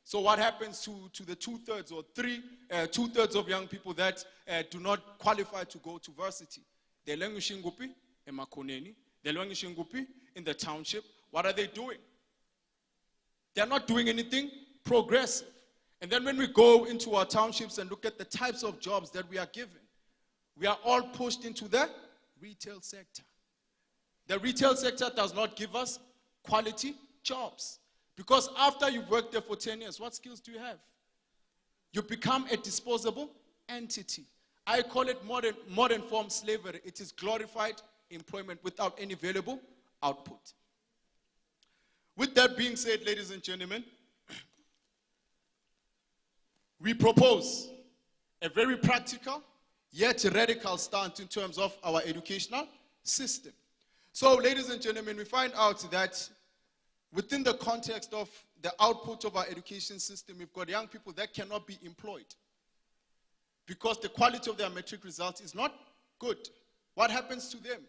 So what happens to the 2/3 or 2/3 of young people that do not qualify to go to varsity? They're languishing gupi emakoneni, they're languishing gupi in the township. What are they doing? They're not doing anything progressive. And then when we go into our townships and look at the types of jobs that we are given, we are all pushed into the retail sector. The retail sector does not give us quality jobs. Because after you've worked there for 10 years, what skills do you have? You become a disposable entity. I call it modern form slavery. It is glorified employment without any valuable output. With that being said, ladies and gentlemen, we propose a very practical yet radical stance in terms of our educational system. So, ladies and gentlemen, we find out that within the context of the output of our education system, we've got young people that cannot be employed because the quality of their matric results is not good. What happens to them?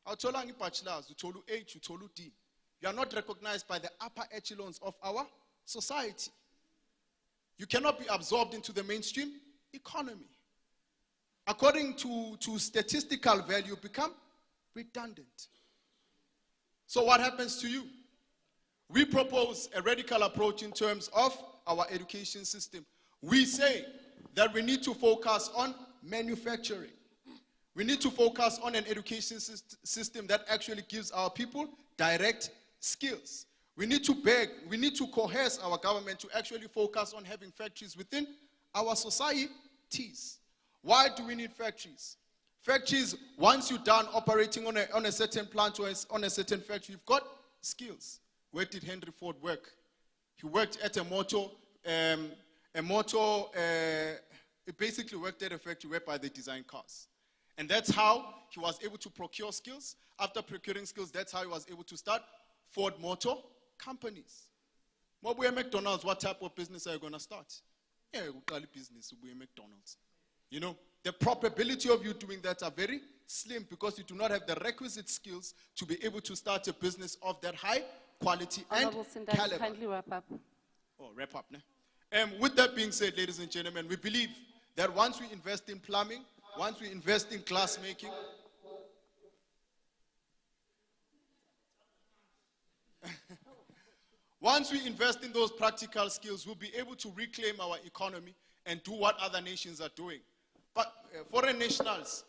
Awutholanga i-bachelor's, utholu H, utholu D. You are not recognized by the upper echelons of our society. You cannot be absorbed into the mainstream economy. According to statistical value, you become redundant. So what happens to you? We propose a radical approach in terms of our education system. We say that we need to focus on manufacturing. We need to focus on an education system that actually gives our people direct skills. We need to coerce our government to actually focus on having factories within our societies. Why do we need factories? Factories, once you're done operating on a certain plant or on a certain factory, you've got skills. Where did Henry Ford work? He worked at he basically worked at a factory whereby they design cars. And that's how he was able to procure skills. After procuring skills, that's how he was able to start Ford Motor companies. Mobuye McDonald's, what type of business are you going to start? Yeah, business, McDonald's. You know, the probability of you doing that are very slim because you do not have the requisite skills to be able to start a business of that high quality and caliber. Kindly wrap up. Oh, wrap up, ne? With that being said, ladies and gentlemen, we believe that once we invest in plumbing, once we invest in glass making, once we invest in those practical skills, we'll be able to reclaim our economy and do what other nations are doing. But foreign nationals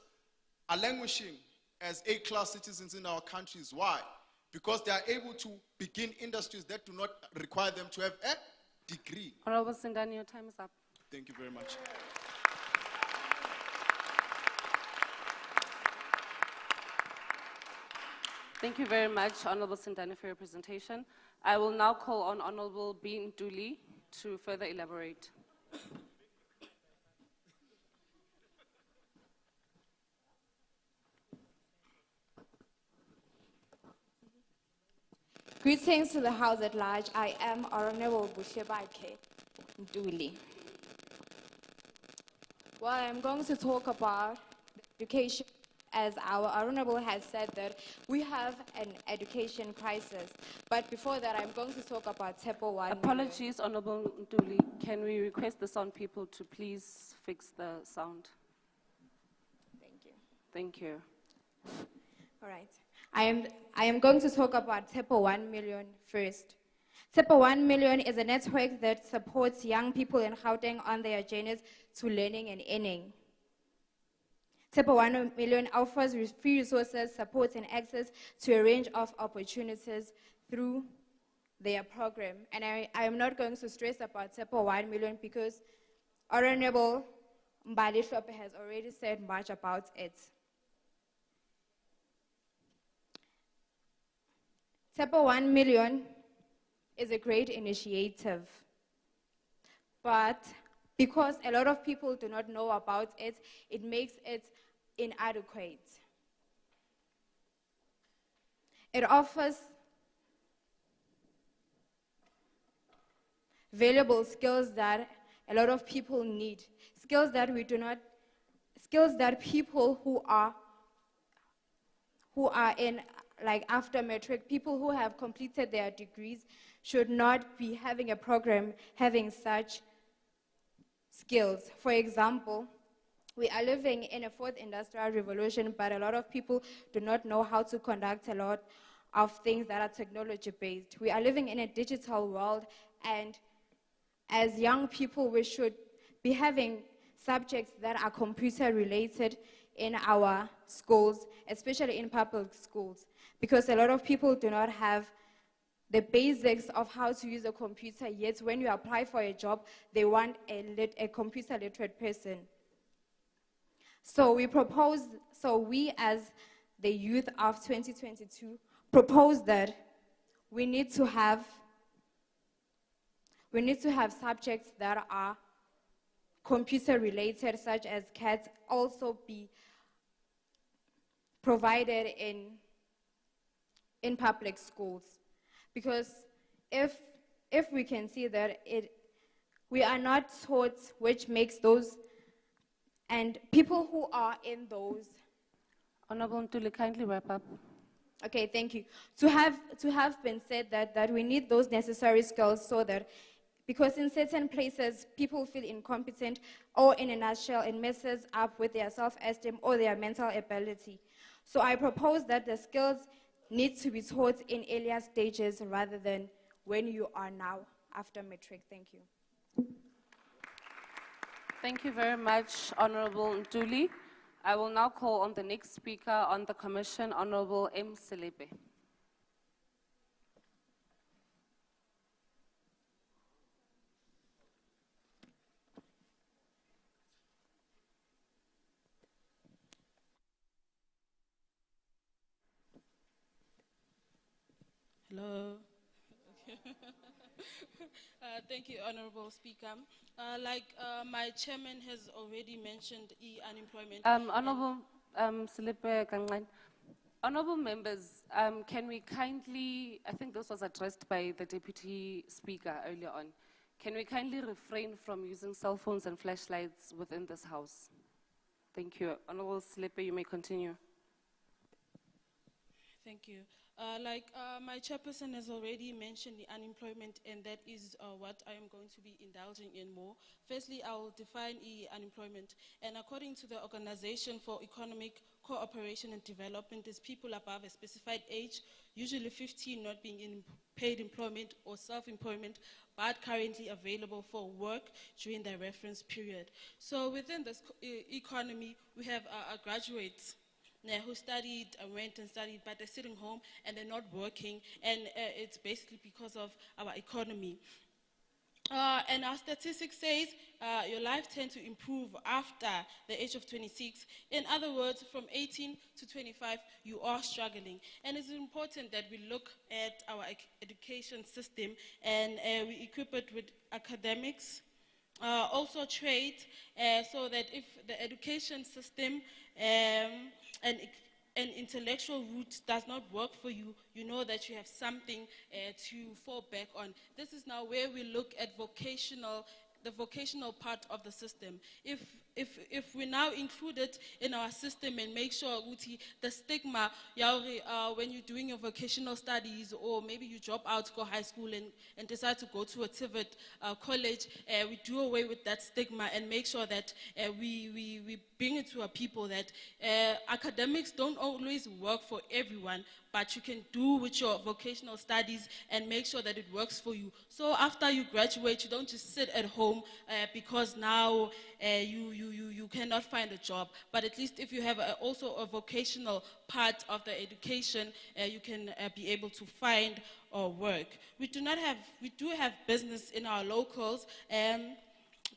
are languishing as A-class citizens in our countries. Why? Because they are able to begin industries that do not require them to have a degree. Honorable Sindani, your time is up. Thank you very much. Thank you very much, Honorable Sindani, for your presentation. I will now call on Honorable Bean Dooley to further elaborate. Greetings to the House at large. I am Honorable Bushebake Nduli. Well, I'm going to talk about education. As our Honorable has said that we have an education crisis. But before that, I'm going to talk about TEPO 1 Apologies, Honorable Nduli. Can we request the sound people to please fix the sound? Thank you. Thank you. All right. I am going to talk about TEPO 1 million first. TEPO 1 million is a network that supports young people in Gauteng on their journeys to learning and earning. TEPO 1 million offers free resources, support, and access to a range of opportunities through their program. And I am not going to stress about TEPO 1 million because Honorable Mbali Shope has already said much about it. TEPO 1 million is a great initiative, but because a lot of people do not know about it, it makes it inadequate. It offers valuable skills that a lot of people need, skills that people who are in like after matric, people who have completed their degrees should not be having a program having such skills. For example, we are living in a fourth industrial revolution, but a lot of people do not know how to conduct a lot of things that are technology-based. We are living in a digital world, and as young people, we should be having subjects that are computer-related in our schools, especially in public schools, because a lot of people do not have the basics of how to use a computer, yet when you apply for a job, they want a computer literate person. So we as the youth of 2022 propose that we need to have subjects that are computer related, such as CAT, also be provided in public schools. Because if we can see that we are not taught which makes those, and people who are in those. Honorable Ntuli, kindly wrap up. Okay, thank you. To have been said that we need those necessary skills so that, because in certain places, people feel incompetent, or in a nutshell, it messes up with their self-esteem or their mental ability. So I propose that the skills need to be taught in earlier stages rather than when you are now after matric. Thank you. Thank you very much, Honorable Ntuli. I will now call on the next speaker on the commission, Honorable M. Sedibeng. Hello. Thank you, Honorable Speaker. My chairman has already mentioned unemployment. Honorable Sedibeng, honorable members, can we kindly, I think this was addressed by the Deputy Speaker earlier on, can we kindly refrain from using cell phones and flashlights within this house? Thank you. Honorable Sedibeng, you may continue. Thank you. My chairperson has already mentioned the unemployment, and that is what I am going to be indulging in more. Firstly, I will define unemployment. And according to the Organization for Economic Cooperation and Development, is people above a specified age, usually 15, not being in paid employment or self-employment, but currently available for work during their reference period. So within this economy, we have graduates who studied and went and studied, but they're sitting home and they're not working, and it's basically because of our economy. And our statistics says your life tends to improve after the age of 26. In other words, from 18 to 25, you are struggling. And it's important that we look at our education system and we equip it with academics, also trade, so that if the education system and intellectual route does not work for you, you know that you have something to fall back on. This is now where we look at the vocational part of the system. If if we now include it in our system and make sure ukuthi the stigma when you're doing your vocational studies, or maybe you drop out, go high school and decide to go to a TVET college, we do away with that stigma and make sure that we bring it to our people that academics don't always work for everyone, but you can do with your vocational studies and make sure that it works for you. So after you graduate, you don't just sit at home because now you cannot find a job. But at least if you have also a vocational part of the education, you can be able to find work. We do have business in our locals,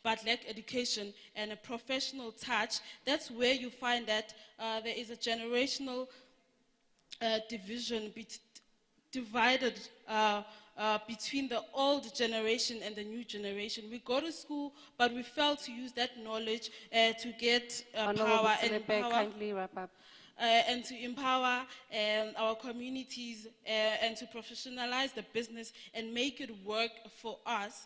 but lack education and a professional touch. That's where you find that there is a generational division divided between the old generation and the new generation. We go to school, but we fail to use that knowledge to get power and empower. Kindly wrap up. And to empower our communities and to professionalize the business and make it work for us.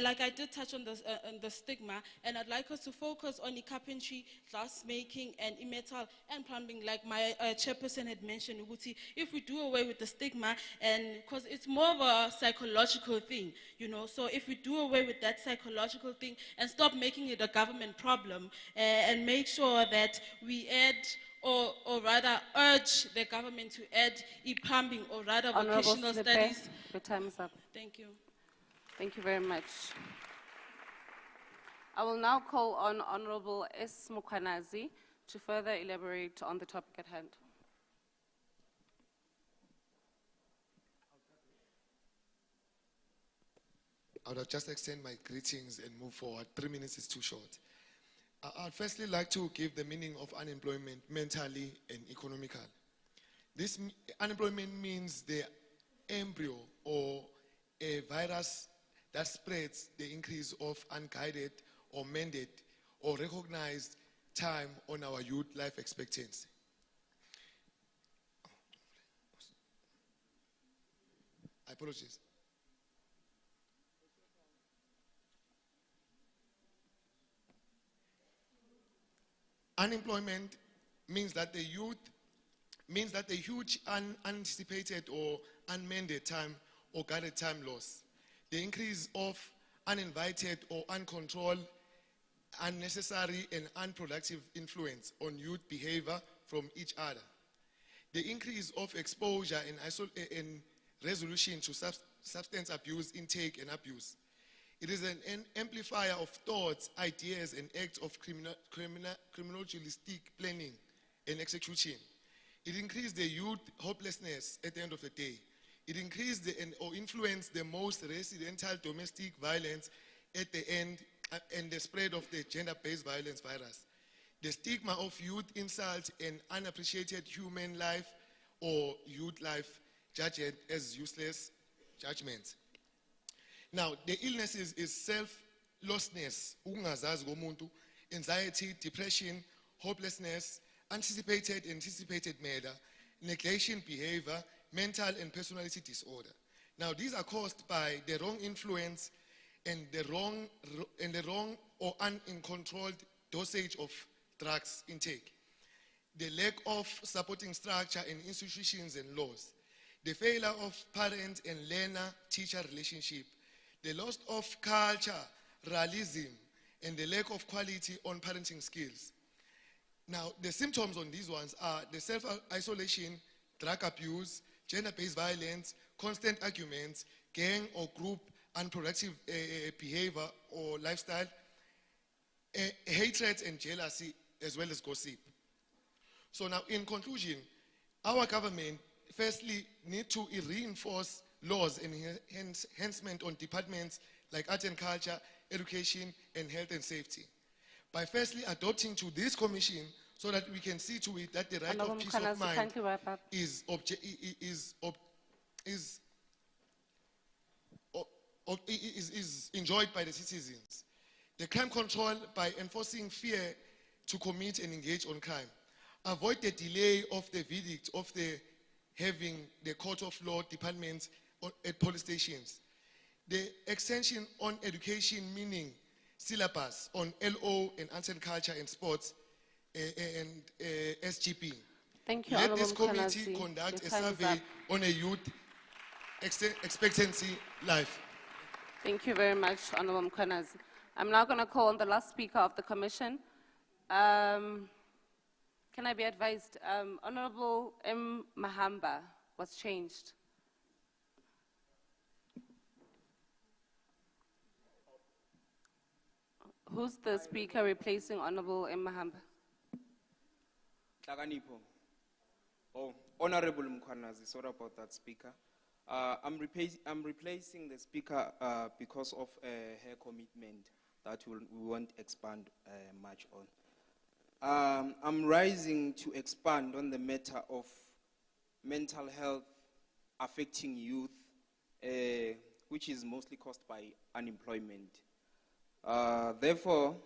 Like I did touch on the stigma, and I'd like us to focus on the carpentry, glassmaking, and metal and plumbing, like my chairperson had mentioned. If we do away with the stigma, and because it's more of a psychological thing, you know, so if we do away with that psychological thing and stop making it a government problem, and make sure that we add or rather urge the government to add plumbing or rather vocational studies. Your time is up. Thank you. Thank you very much. I will now call on Honorable S. Mukwanazi to further elaborate on the topic at hand. I would just extend my greetings and move forward. 3 minutes is too short. I'd firstly like to give the meaning of unemployment mentally and economical. This unemployment means the embryo or a virus that spreads the increase of unguided or mandated or recognized time on our youth life expectancy. I apologize. Unemployment means that the huge unanticipated or unmandated time or guided time loss. The increase of uninvited or uncontrolled, unnecessary and unproductive influence on youth behavior from each other. The increase of exposure and resolution to substance abuse intake and abuse. It is an amplifier of thoughts, ideas and acts of criminologistic planning and execution. It increased the youth hopelessness at the end of the day. It increased or influenced the most residential domestic violence at the end and the spread of the gender-based violence virus. The stigma of youth insult and unappreciated human life or youth life judged as useless judgments. Now, the illnesses is self-lostness, ukungazazi komuntu, anxiety, depression, hopelessness, anticipated murder, neglection behavior, mental and personality disorder. Now, these are caused by the wrong influence and the wrong or uncontrolled dosage of drugs intake, the lack of supporting structure in institutions and laws, the failure of parent and learner-teacher relationship, the loss of culture, realism, and the lack of quality on parenting skills. Now, the symptoms on these ones are the self-isolation, drug abuse, gender-based violence, constant arguments, gang or group unproductive behavior or lifestyle, hatred and jealousy, as well as gossip. So now, in conclusion, our government firstly need to reinforce laws and enhancement on departments like art and culture, education, and health and safety. By firstly adopting to this commission so that we can see to it that the right of peace of mind is enjoyed by the citizens. The crime control by enforcing fear to commit and engage on crime. Avoid the delay of the verdict of having the court of law departments at police stations. The extension on education, meaning syllabus on LO and arts and culture and sports and SGP. Thank you, Let this Honourable committee Mkhwanazi. conduct Your a time is survey up. on a youth expectancy life. Thank you very much, Honourable Mkhwanazi. I'm now going to call on the last speaker of the commission. Can I be advised? Honourable M. Mahamba was changed. Who's the speaker replacing Honourable M. Mahamba? Taganipho. Oh, Honorable Mkhwanazi, sorry about that, Speaker. I'm replacing the Speaker because of her commitment that we won't expand much on. I'm rising to expand on the matter of mental health affecting youth, which is mostly caused by unemployment. Therefore,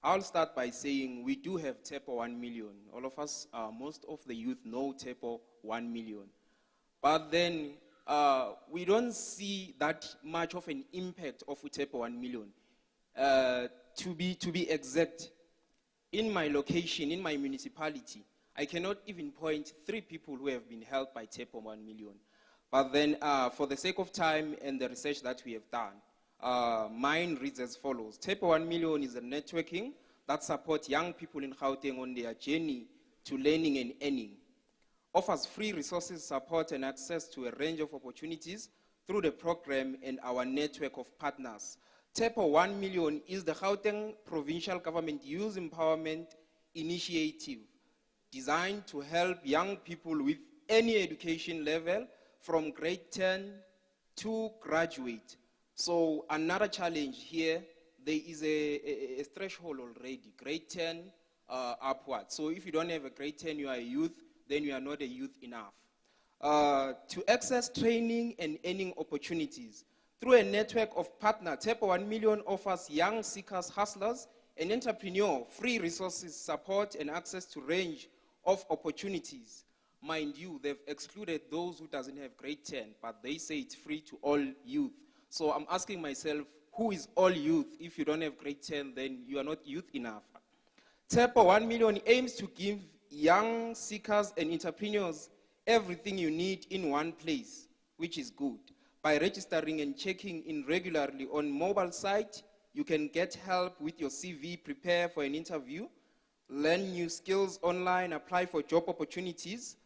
I'll start by saying we do have TEPO 1 million. All of us, most of the youth know TEPO 1 million. But then we don't see that much of an impact of TEPO 1 million. To be exact, in my location, in my municipality, I cannot even point 3 people who have been helped by TEPO 1 million. But then for the sake of time and the research that we have done, mine reads as follows. TEPO 1 million is a networking that supports young people in Gauteng on their journey to learning and earning. Offers free resources, support, and access to a range of opportunities through the program and our network of partners. TEPO 1 million is the Gauteng Provincial Government Youth Empowerment Initiative designed to help young people with any education level from grade 10 to graduate. So another challenge here, there is a threshold already, grade 10 upward. So if you don't have a grade 10, you are a youth, then you are not a youth enough. To access training and earning opportunities, through a network of partners, TEPO 1 million offers young seekers, hustlers, and entrepreneurs free resources, support, and access to range of opportunities. Mind you, they've excluded those who doesn't have grade 10, but they say it's free to all youth. So I'm asking myself, who is all youth? If you don't have grade 10, then you are not youth enough. TEPO 1 million aims to give young seekers and entrepreneurs everything you need in one place, which is good. By registering and checking in regularly on mobile site, you can get help with your CV, prepare for an interview, learn new skills online, apply for job opportunities,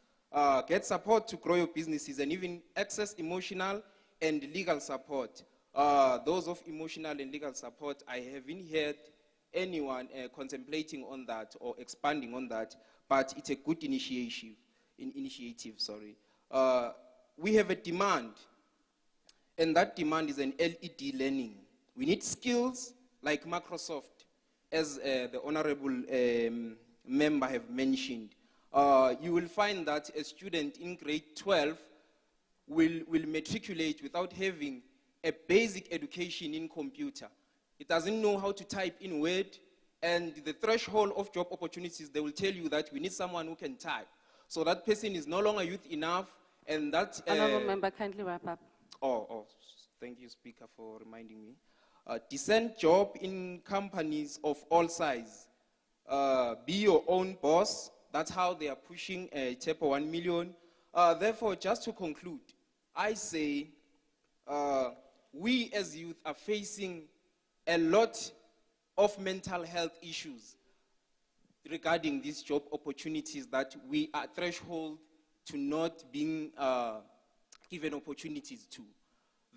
get support to grow your businesses, and even access emotional and legal support. Those of emotional and legal support, I haven't heard anyone contemplating on that or expanding on that, but it's a good initiative. We have a demand, and that demand is an LED learning. We need skills like Microsoft, as the honorable member have mentioned. You will find that a student in grade 12 will matriculate without having a basic education in computer. It doesn't know how to type in Word, and the threshold of job opportunities, they will tell you that we need someone who can type. So that person is no longer youth enough, and that... Honourable member, kindly wrap up. Thank you, Speaker, for reminding me. Decent job in companies of all size. Be your own boss. That's how they are pushing TEPO 1 million. Therefore, just to conclude, I say we as youth are facing a lot of mental health issues regarding these job opportunities that we are threshold to not being given opportunities to.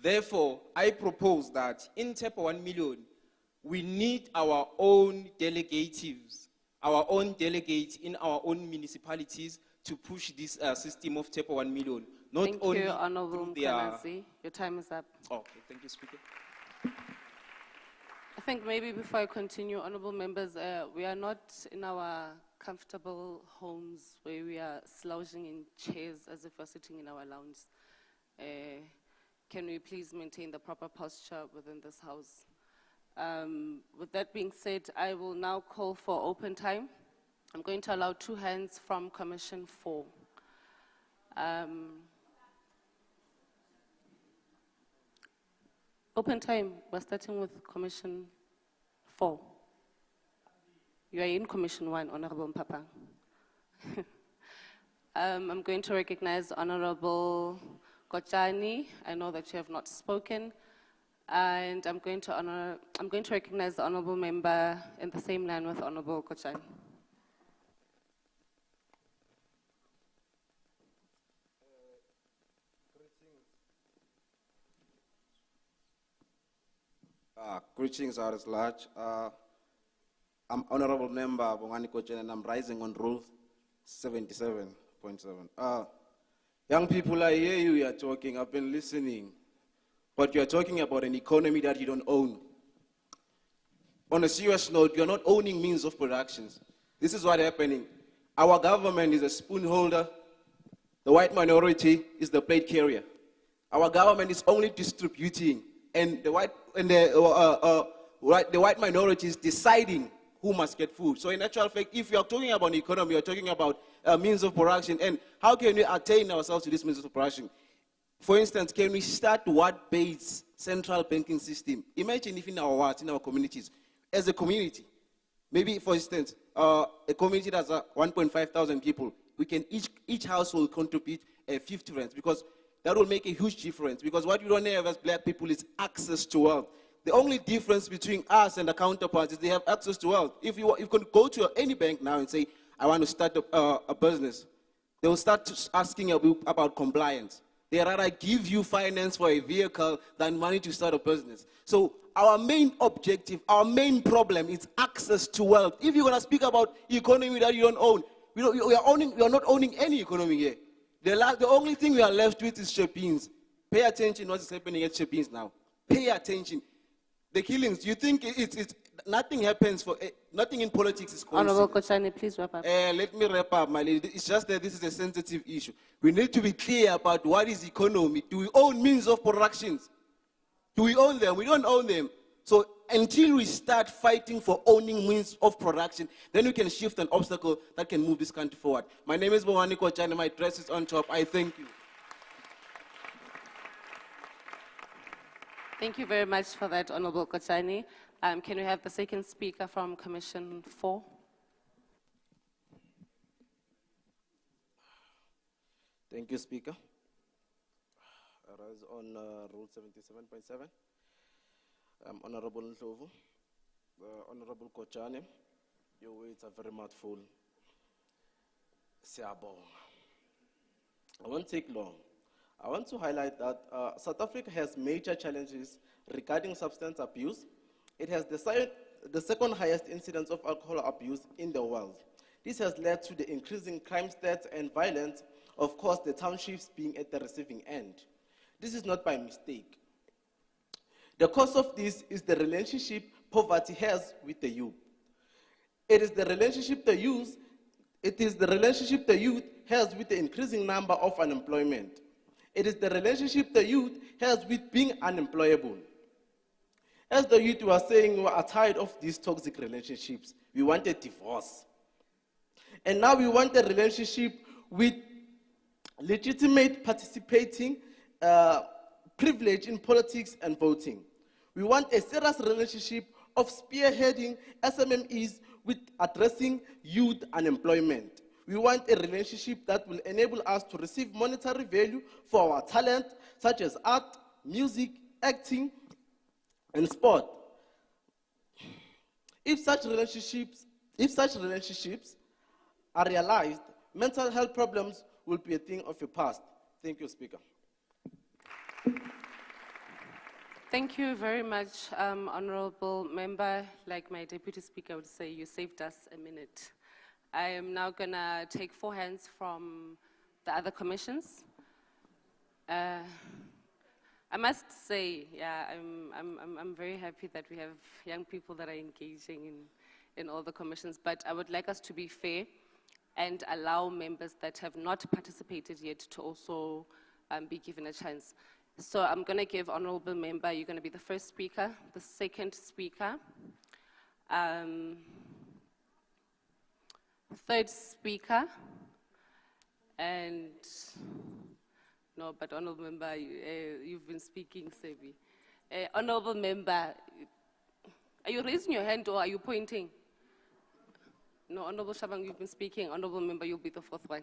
Therefore, I propose that in TEPO 1 million, we need our own delegates in our own municipalities to push this system of TEPO 1 million. Not Thank only you, Honourable through their... Mkhwanazi. Your time is up. Okay, thank you, Speaker. I think maybe before I continue, honourable members, we are not in our comfortable homes where we are slouching in chairs as if we're sitting in our lounge. Can we please maintain the proper posture within this house? With that being said, I will now call for open time. I'm going to allow 2 hands from Commission 4. Open time, we're starting with Commission 4. You are in Commission 1, Honorable Mpapa. I'm going to recognize Honorable Kochani. I know that you have not spoken. And I'm going to recognize the Honorable Member in the same line with Honorable Kochani. Greetings out at large. I'm Honorable Member Bongani Kochen and I'm rising on Rule 77.7. Young people, I hear you are talking, I've been listening, but you're talking about an economy that you don't own. On a serious note, you're not owning means of productions. This is what's happening. Our government is a spoon holder, the white minority is the plate carrier. Our government is only distributing, and the white minority is deciding who must get food. So in actual fact, if you're talking about an economy, you're talking about means of production, and how can we attain ourselves to this means of production? For instance, can we start what-based central banking system? Imagine if in our wards, in our communities, as a community, maybe for instance, a community that's 1.5 thousand people, we can each household contribute 50 rands, because that will make a huge difference, because what we don't have as black people is access to wealth. The only difference between us and the counterparts is they have access to wealth. If you can go to any bank now and say, I want to start a business, they will start asking you about compliance. They rather give you finance for a vehicle than money to start a business. So our main objective, our main problem is access to wealth. If you're going to speak about economy that you don't own, we are not owning any economy here. The only thing we are left with is Shepins. Pay attention what is happening at Shepins now. Pay attention. The killings, you think it's nothing happens for, nothing in politics is coincidence. Honorable Kochani, please wrap up. Let me wrap up, my lady. It's just that this is a sensitive issue. We need to be clear about what is economy. Do we own means of productions? Do we own them? We don't own them. So until we start fighting for owning means of production, then we can shift an obstacle that can move this country forward. My name is Bongani Kochani. My address is on top. I thank you. Thank you very much for that, Honorable Kochani. Can we have the second speaker from Commission 4? Thank you, Speaker. I rise on Rule 77.7. Honorable Ndlovu, Honorable Kochani, your words are very mouthful. Siyabonga. I won't take long. I want to highlight that South Africa has major challenges regarding substance abuse. It has the second highest incidence of alcohol abuse in the world. This has led to the increasing crime stats and violence, of course, the townships being at the receiving end. This is not by mistake. The cause of this is the relationship poverty has with the youth. It is the relationship the youth has with the increasing number of unemployment. It is the relationship the youth has with being unemployable. As the youth were saying, we are tired of these toxic relationships. We want a divorce. And now we want a relationship with legitimate participating privilege in politics and voting. We want a serious relationship of spearheading SMMEs with addressing youth unemployment. We want a relationship that will enable us to receive monetary value for our talent, such as art, music, acting, and sport. If such relationships are realized, mental health problems will be a thing of the past. Thank you, Speaker. Thank you very much, Honorable Member. Like my Deputy Speaker would say, you saved us a minute. I am now going to take 4 hands from the other commissions. I must say, yeah, I'm very happy that we have young people that are engaging in all the commissions, but I would like us to be fair and allow members that have not participated yet to also be given a chance. So I'm going to give Honorable Member, you're going to be the first speaker, the second speaker, third speaker, and no, but Honorable Member, you've been speaking, Sebi. Honorable Member, Are you raising your hand or are you pointing? No, Honorable Shabang, you've been speaking. Honorable Member, you'll be the fourth one.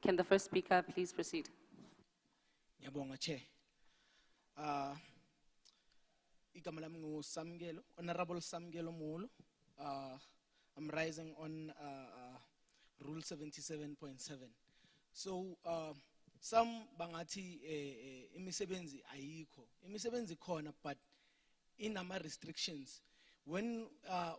Can the first speaker please proceed? Ngiyabonga, Chair. Igama lami nguSamkelo, Honorable Samkelo Mulu. I'm rising on Rule 77.7. So, some bangati imisebenzi ayikho. Imisebenzi khona, but inama restrictions. When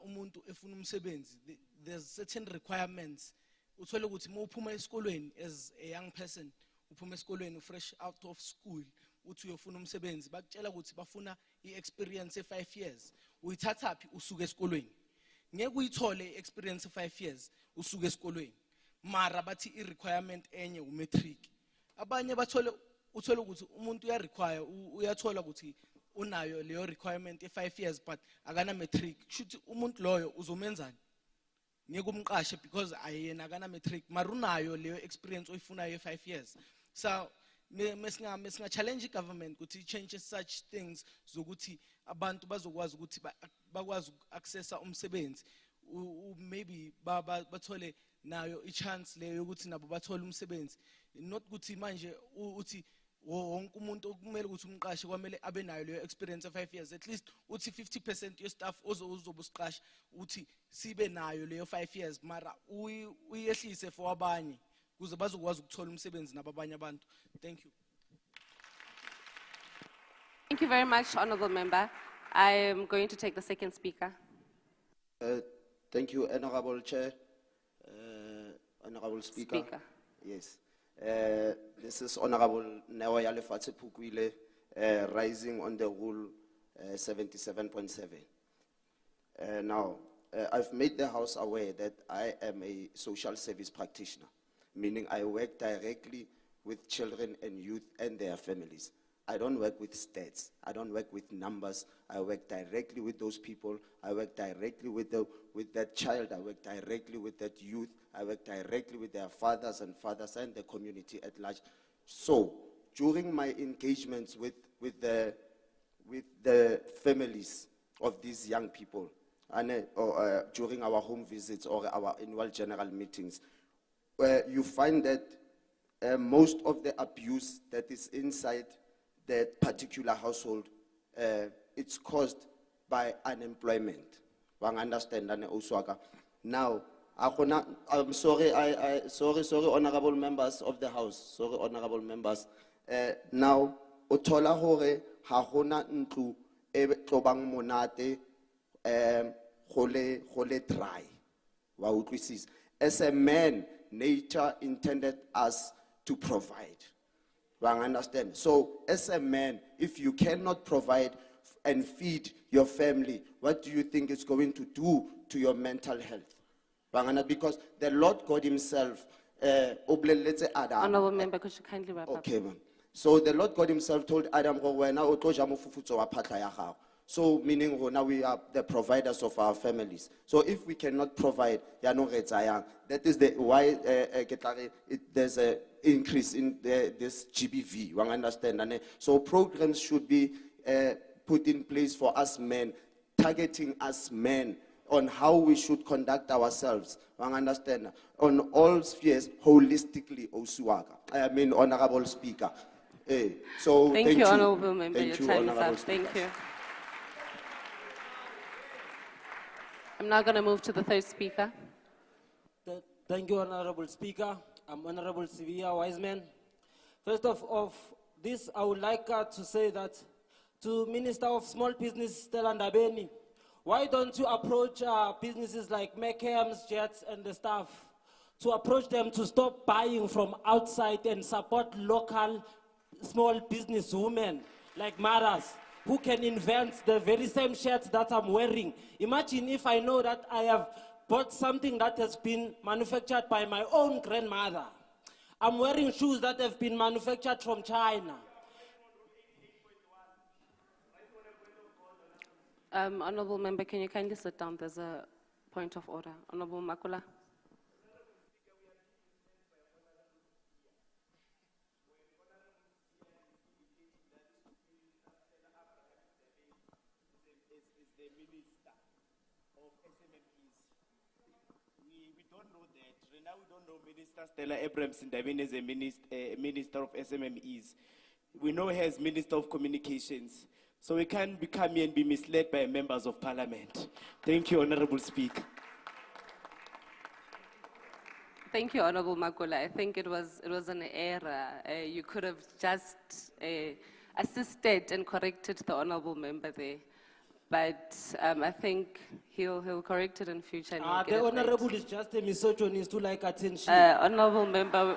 umuntu efuna umsebenzi, there's certain requirements. Uthole ukuthi mawuphuma esikolweni as a young person, uphuma esikolweni fresh out of school, uthi uyofuna umsebenzi, bakutshela ukuthi bafuna i-experience e5 years. Uyithathaphi usuke esikolweni. Ngeke uyithole experience 5 years usuke esikolweni. Mara bathi i-requirement enye u-matric. Abanye bathole uthole ukuthi umuntu uyathola ukuthi unayo leyo requirement e5 years but akana matric. Kushuthi umuntu loyo uzomenzani? Ngeke umqashe because ayena akana matric. Mara unayo leyo experience oyifunayo e5 years. So mesinga challenge government ukuthi change such things zokuthi abantu bazokwazi ukuthi bakwazi accessa umsebenzi. Maybe bathole nayo i-chance leyo ukuthi nabo bathole umsebenzi. Not ukuthi manje uthi wonke umuntu kumele ukuthi umqashe kwamele abe nayo leyo experience of 5 years. At least uthi 50% your staff ozobusiqasha uthi sibe nayo leyo 5 years mara uyehlise for abanye kuze bazokwazi ukuthola umsebenzi nababanye abantu. Thank you. Thank you very much, Honorable Member. I am going to take the second speaker. Thank you, Honorable Chair, Honorable Speaker. Yes. This is Honorable Neoya Lefatshe Pukwile, rising on the Rule 77.7. Now, I've made the House aware that I am a social service practitioner, meaning I work directly with children and youth and their families. I don't work with stats. I don't work with numbers. I work directly with those people. I work directly with that child. I work directly with that youth. I work directly with their fathers and the community at large. So, during my engagements with the families of these young people, or during our home visits or our annual general meetings, where you find that most of the abuse that is inside that particular household, it's caused by unemployment. Wang understand that also. Now, I'm sorry, sorry, honorable members of the House, sorry, honorable members. Now, otola hore hahona ntlu tobang monate hole dry. Wa utlwisisa. As a man, nature intended us to provide. Understand? So, as a man, if you cannot provide and feed your family, what do you think it's going to do to your mental health? Because the Lord God Himself, Honorable Member, could you kindly wrap up? Okay, ma'am. So the Lord God Himself told Adam, so meaning now we are the providers of our families. So if we cannot provide, that is the why there's an increase in this GBV. You understand? So programs should be put in place for us men, targeting us men on how we should conduct ourselves. You understand? On all spheres, holistically, I mean, Honorable Speaker. So thank you, Honorable Member. Thank Your you, time is Honorable up. Speaker. Thank you. I'm now going to move to the third speaker. Thank you, Honorable Speaker. I'm Honorable Sivia Wiseman. First of this, I would like to say that to Minister of Small Business, Stella Ndabeni, why don't you approach businesses like Meckham's, Jets, and the staff, to approach them to stop buying from outside and support local small business women like Maras, who can invent the very same shirts that I'm wearing. Imagine if I know that I have bought something that has been manufactured by my own grandmother. I'm wearing shoes that have been manufactured from China. Honorable Member, can you kindly sit down? There's a point of order. Honorable Makula. don't know that. Right now we don't know Minister Stella Abrams-Ndabeni as a minister of SMMEs. We know her as Minister of Communications. So we can't come here and be misled by members of parliament. Thank you, Honorable Speaker. Thank you, Honorable Makula. I think it was an error. You could have just assisted and corrected the Honorable Member there. But I think he'll correct it in future. And he'll get The it right. honorable is just a misogynist who like attention. Honorable Member,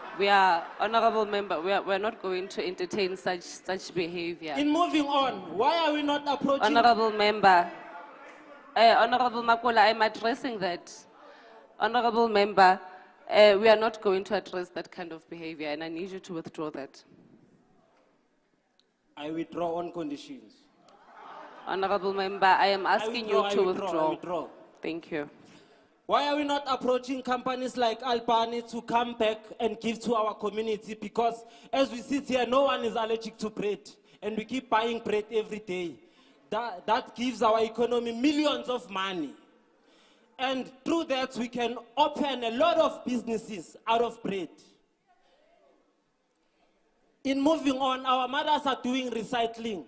we're not going to entertain such behavior. In moving on, why are we not approaching? Honorable Member, Honorable Makula, I'm addressing that. Honorable Member, we are not going to address that kind of behavior, and I need you to withdraw that. I withdraw on conditions. Honorable Member, I am asking you to I withdraw. Thank you. Why are we not approaching companies like Albany to come back and give to our community? Because as we sit here, no one is allergic to bread, and we keep buying bread every day. That gives our economy millions of money. And through that, we can open a lot of businesses out of bread. In moving on, our mothers are doing recycling.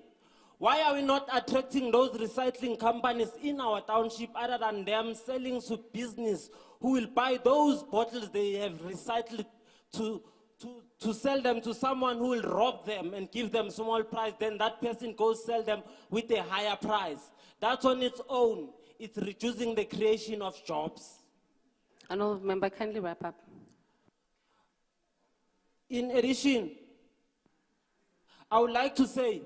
Why are we not attracting those recycling companies in our township other than them selling to business who will buy those bottles they have recycled to sell them to someone who will rob them and give them small price, then that person goes sell them with a higher price. That's on its own. It's reducing the creation of jobs. Honorable Member, kindly wrap up. In addition, I would like to say,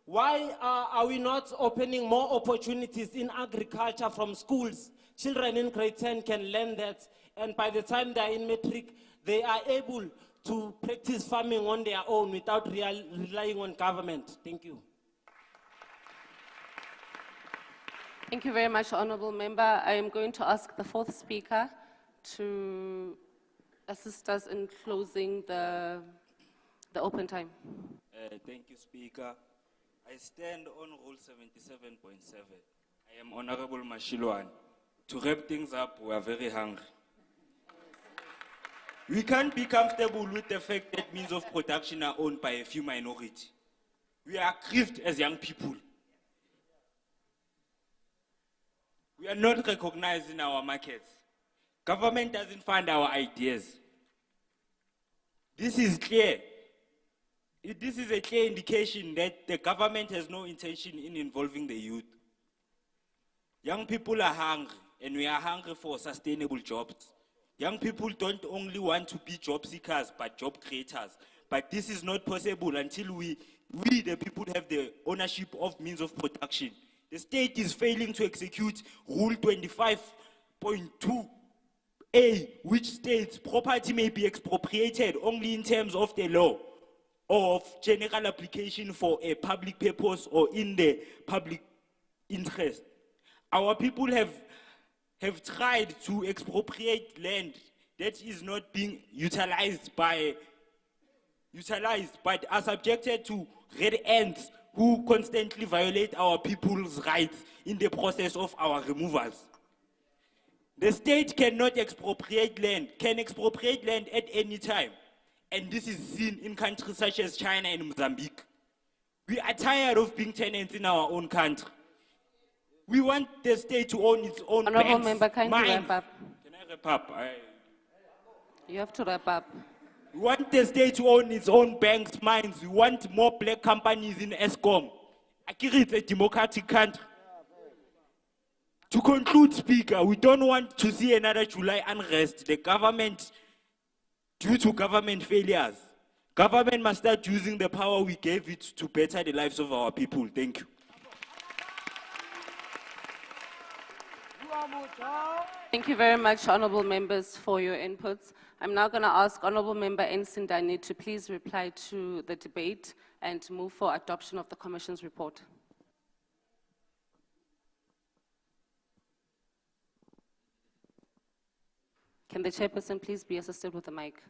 why are we not opening more opportunities in agriculture from schools? Children in grade 10 can learn that, and by the time they are in matric, they are able to practice farming on their own without relying on government. Thank you. Thank you very much, Honorable Member. I am going to ask the fourth speaker to assist us in closing the open time. Thank you, Speaker. I stand on Rule 77.7. I am Honorable Mashilwan. To wrap things up, we are very hungry. We can't be comfortable with the fact that means of production are owned by a few minority. We are grieved as young people. We are not recognized in our markets. Government doesn't fund our ideas. This is clear. This is a clear indication that the government has no intention in involving the youth. Young people are hungry, and we are hungry for sustainable jobs. Young people don't only want to be job seekers, but job creators. But this is not possible until we the people, have the ownership of means of production. The state is failing to execute Rule 25.2A, which states property may be expropriated only in terms of the law or of general application for a public purpose or in the public interest. Our people have tried to expropriate land that is not being utilized, but are subjected to red ants who constantly violate our people's rights in the process of our removals. The state cannot expropriate land, can expropriate land at any time. And this is seen in countries such as China and Mozambique. We are tired of being tenants in our own country. We want the state to own its own Honorable banks, Member, kindly mines. wrap up. Can I wrap up? You have to wrap up. We want the state to own its own banks, mines. We want more black companies in ESCOM. Akiri, it's a democratic country. To conclude, Speaker, we don't want to see another July unrest. The government, due to government failures, government must start using the power we gave it to better the lives of our people. Thank you. Thank you very much, honorable members, for your inputs. I'm now going to ask Honorable Member Nsindani to please reply to the debate and move for adoption of the Commission's report. Can the chairperson please be assisted with the mic?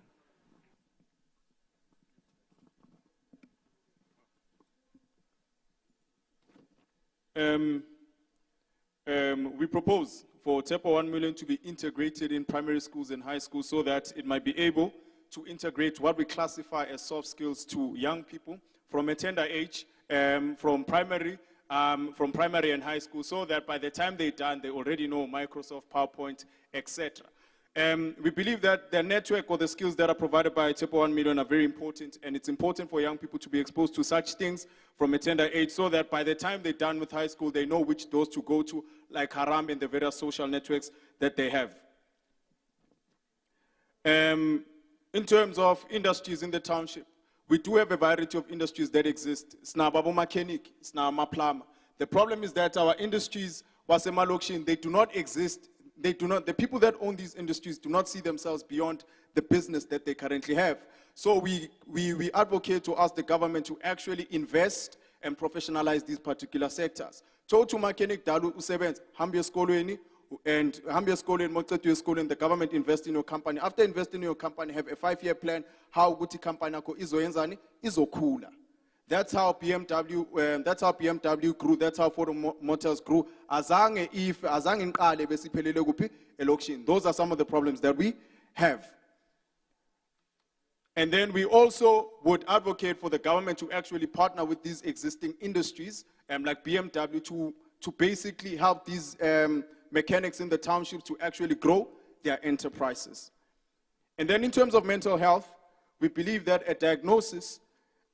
We propose for TEPA 1 million to be integrated in primary schools and high schools so that it might be able to integrate what we classify as soft skills to young people from a tender age, from primary and high school, so that by the time they're done, they already know Microsoft, PowerPoint, etc. We believe that the network or the skills that are provided by TEPA 1 million are very important, and it's important for young people to be exposed to such things from a tender age so that by the time they're done with high school, they know which doors to go to, like Haram and the various social networks that they have. In terms of industries in the township, we do have a variety of industries that exist. It's now babo mechanic, it's now plumber. The problem is that our industries, wasemalokshin, they do not exist. The people that own these industries do not see themselves beyond the business that they currently have. So we advocate to ask the government to actually invest and professionalize these particular sectors. To mechanic dalu usebens hambia skolweni and hambia skolweni mocetu skolweni, the government invest in your company. After investing in your company, have a 5-year plan how guti company yako izoyenzani izokhula. That's how BMW grew. That's how Ford Motors grew. Azange nqale besiphelele kuphi election. Those are some of the problems that we have. And then we also would advocate for the government to actually partner with these existing industries, like BMW, to basically help these mechanics in the townships to actually grow their enterprises. And then in terms of mental health, we believe that a diagnosis,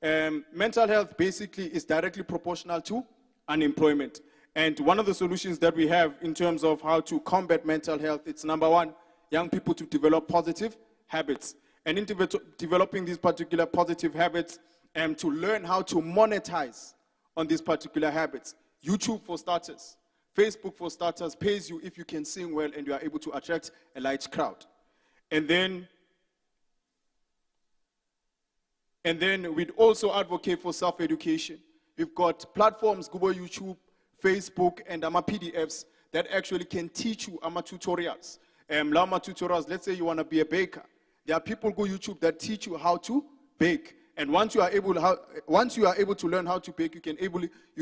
mental health basically is directly proportional to unemployment. And one of the solutions that we have in terms of how to combat mental health, it's number one, young people to develop positive habits. And in developing these particular positive habits, to learn how to monetize on these particular habits. YouTube for starters, Facebook for starters pays you if you can sing well and you are able to attract a large crowd. And then we'd also advocate for self-education. We've got platforms, Google, YouTube, Facebook, and PDFs that actually can teach you tutorials. Tutorials, let's say you want to be a baker. There are people go YouTube that teach you how to bake. And once you are able to learn how to bake, you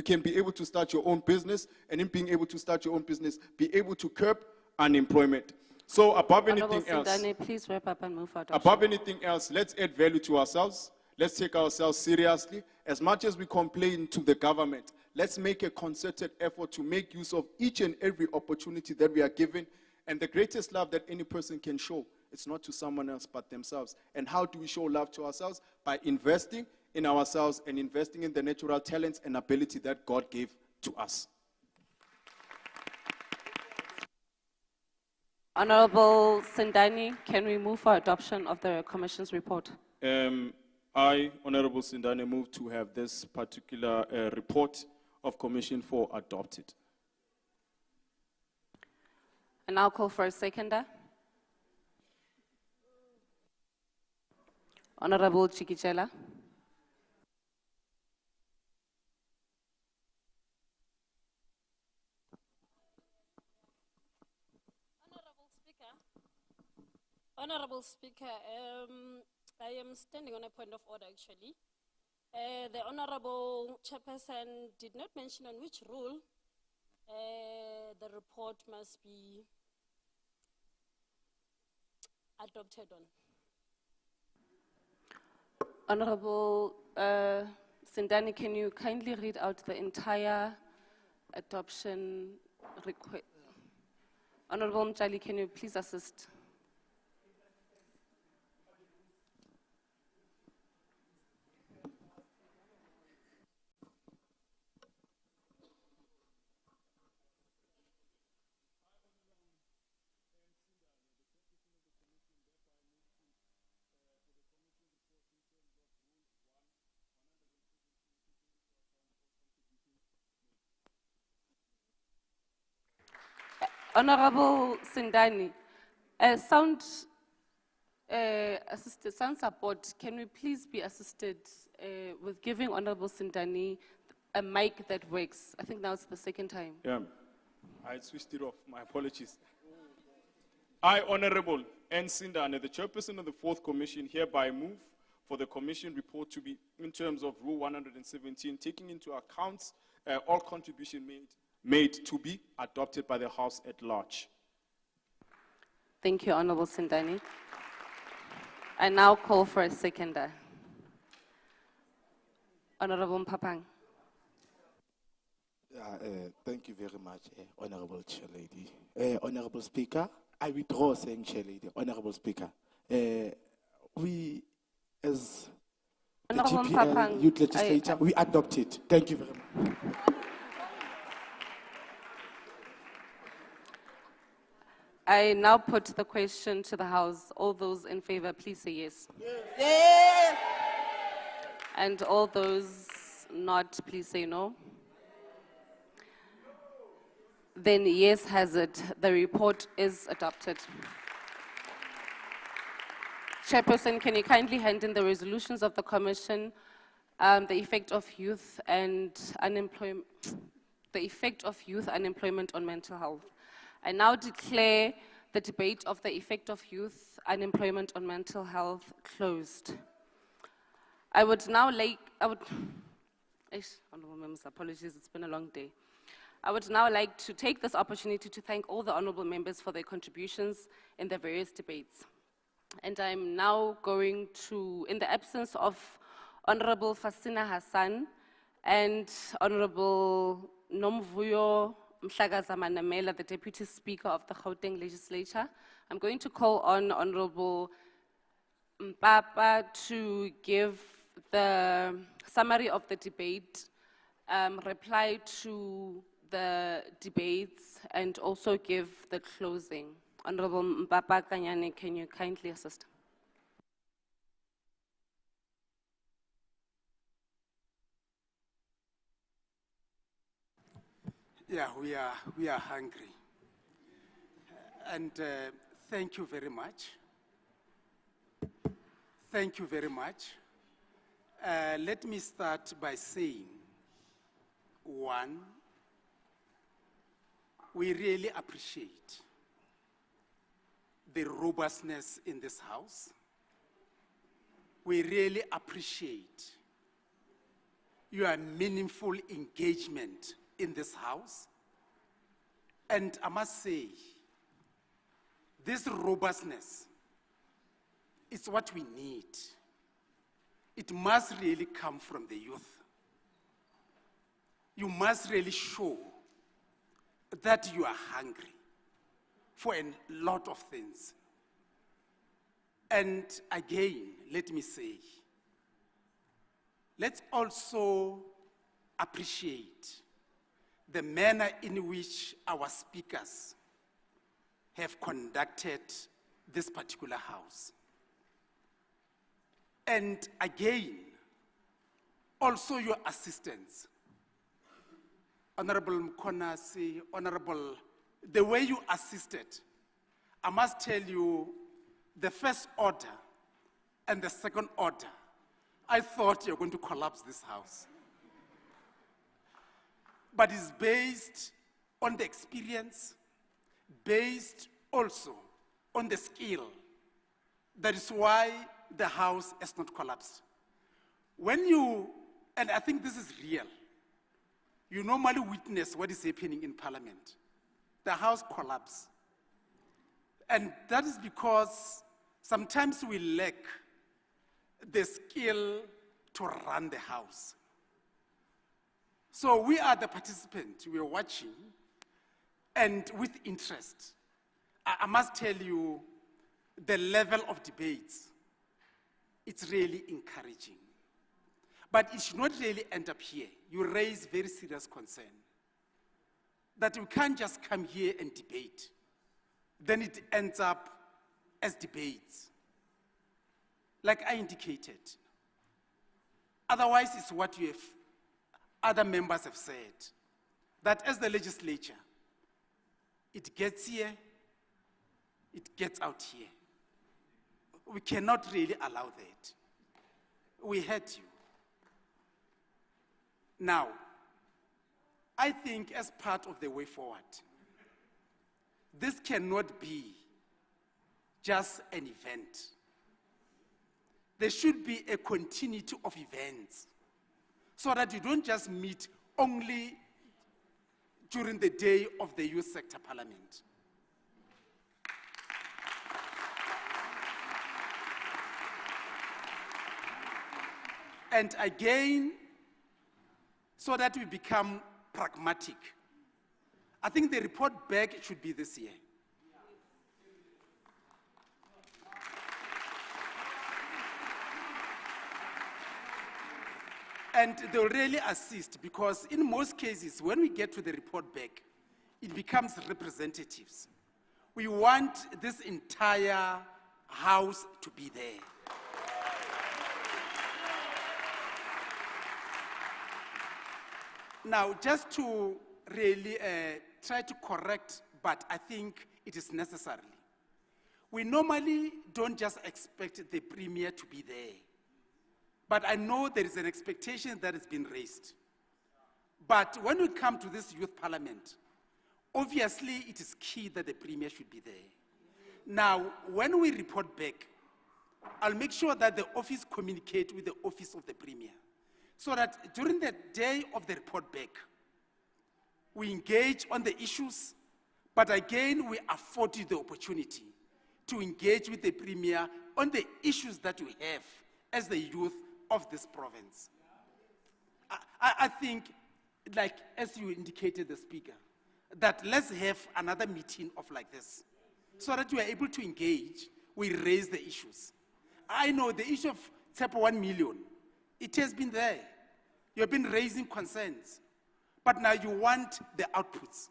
can be able to start your own business. And in being able to start your own business, be able to curb unemployment. So above anything else, Sindane, please wrap up and move forward. Above anything else, let's add value to ourselves. Let's take ourselves seriously. As much as we complain to the government, let's make a concerted effort to make use of each and every opportunity that we are given. And the greatest love that any person can show, it's not to someone else but themselves. And how do we show love to ourselves? By investing in ourselves and investing in the natural talents and ability that God gave to us. Honorable Sindani, can we move for adoption of the Commission's report? I, Honorable Sindani, move to have this particular report of Commission 4 adopted. And I'll call for a seconder. Honorable Chikichela. Honorable Speaker, I am standing on a point of order actually. The Honorable Chairperson did not mention on which rule the report must be adopted on. Honorable Sindani, can you kindly read out the entire adoption request? Honorable Mchali, can you please assist? Honorable Sindani, sound support, can we please be assisted with giving Honorable Sindani a mic that works? I think now it's the second time. Yeah, I switched it off, my apologies. I, Honorable N. Sindani, the chairperson of the 4th Commission, hereby move for the Commission report to be, in terms of Rule 117, taking into account all contribution made to be adopted by the House at large. Thank you, Honorable Sindani. I now call for a seconder. Honorable Mpapang. Thank you very much, Honorable Chair Lady. Honorable Speaker, I withdraw saying Chair Lady. Honorable Speaker, we as the Honorable GPL Mpapang, Youth Legislature, we adopt it. Thank you very much. I now put the question to the House. All those in favor, please say yes. Yes. And all those not, please say no. Then yes has it. The report is adopted. Chairperson, can you kindly hand in the resolutions of the Commission, the effect of youth and unemployment, on mental health. I now declare the debate of the effect of youth unemployment on mental health closed. Honorable members, apologies, it's been a long day. I would now like to take this opportunity to thank all the honorable members for their contributions in the various debates. And I'm now going to, in the absence of Honorable Fasina Hassan and Honorable Nomvuyo Mhlagazamanamela, the Deputy Speaker of the Gauteng Legislature, I'm going to call on Honorable Mpapa to give the summary of the debate, reply to the debates, and also give the closing. Honorable Mpapa Kanyane, can you kindly assist? Yeah, we are hungry. And thank you very much. Thank you very much. Let me start by saying, one, we really appreciate the robustness in this House. We really appreciate your meaningful engagement in this House. And I must say, this robustness is what we need. It must really come from the youth. You must really show that you are hungry for a lot of things. And again, let me say, let's also appreciate the manner in which our speakers have conducted this particular House. And again, also your assistants. Honorable Mkonasi, Honorable, the way you assisted, I must tell you, the first order and the second order, I thought you were going to collapse this House. But it's based on the experience, based also on the skill. That is why the House has not collapsed. When you, and I think this is real, you normally witness what is happening in Parliament. The House collapses. And that is because sometimes we lack the skill to run the House. So we are the participants, we are watching, and with interest. I must tell you, the level of debates, it's really encouraging. But it should not really end up here. You raise very serious concern that we can't just come here and debate. Then it ends up as debates. Like I indicated. Otherwise, it's what you have, other members have said, that as the legislature, it gets here, it gets out here. We cannot really allow that. We heard you. Now, I think as part of the way forward, this cannot be just an event. There should be a continuity of events so that you don't just meet only during the day of the youth sector parliament. And again, so that we become pragmatic, I think the report back should be this year. And they'll really assist, because in most cases, when we get to the report back, it becomes representatives. We want this entire house to be there. Now, just to really try to correct, but I think it is necessary. We normally don't just expect the premier to be there. But I know there is an expectation that has been raised. But when we come to this youth parliament, obviously it is key that the premier should be there. Now, when we report back, I'll make sure that the office communicate with the office of the premier, so that during the day of the report back, we engage on the issues, but again, we afford you the opportunity to engage with the premier on the issues that we have as the youth of this province. I think, like as you indicated, the speaker, that let's have another meeting of like this, so that we are able to engage, we raise the issues. I know the issue of TEPA 1 million, it has been there. You've been raising concerns, but now you want the outputs.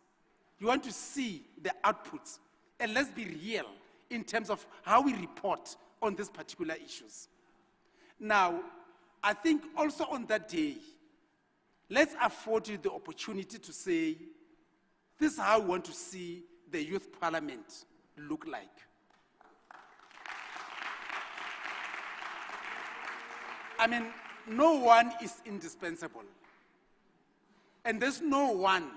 You want to see the outputs, and let's be real in terms of how we report on these particular issues. Now, I think also on that day, let's afford you the opportunity to say, this is how we want to see the youth parliament look like. I mean, no one is indispensable. And there's no one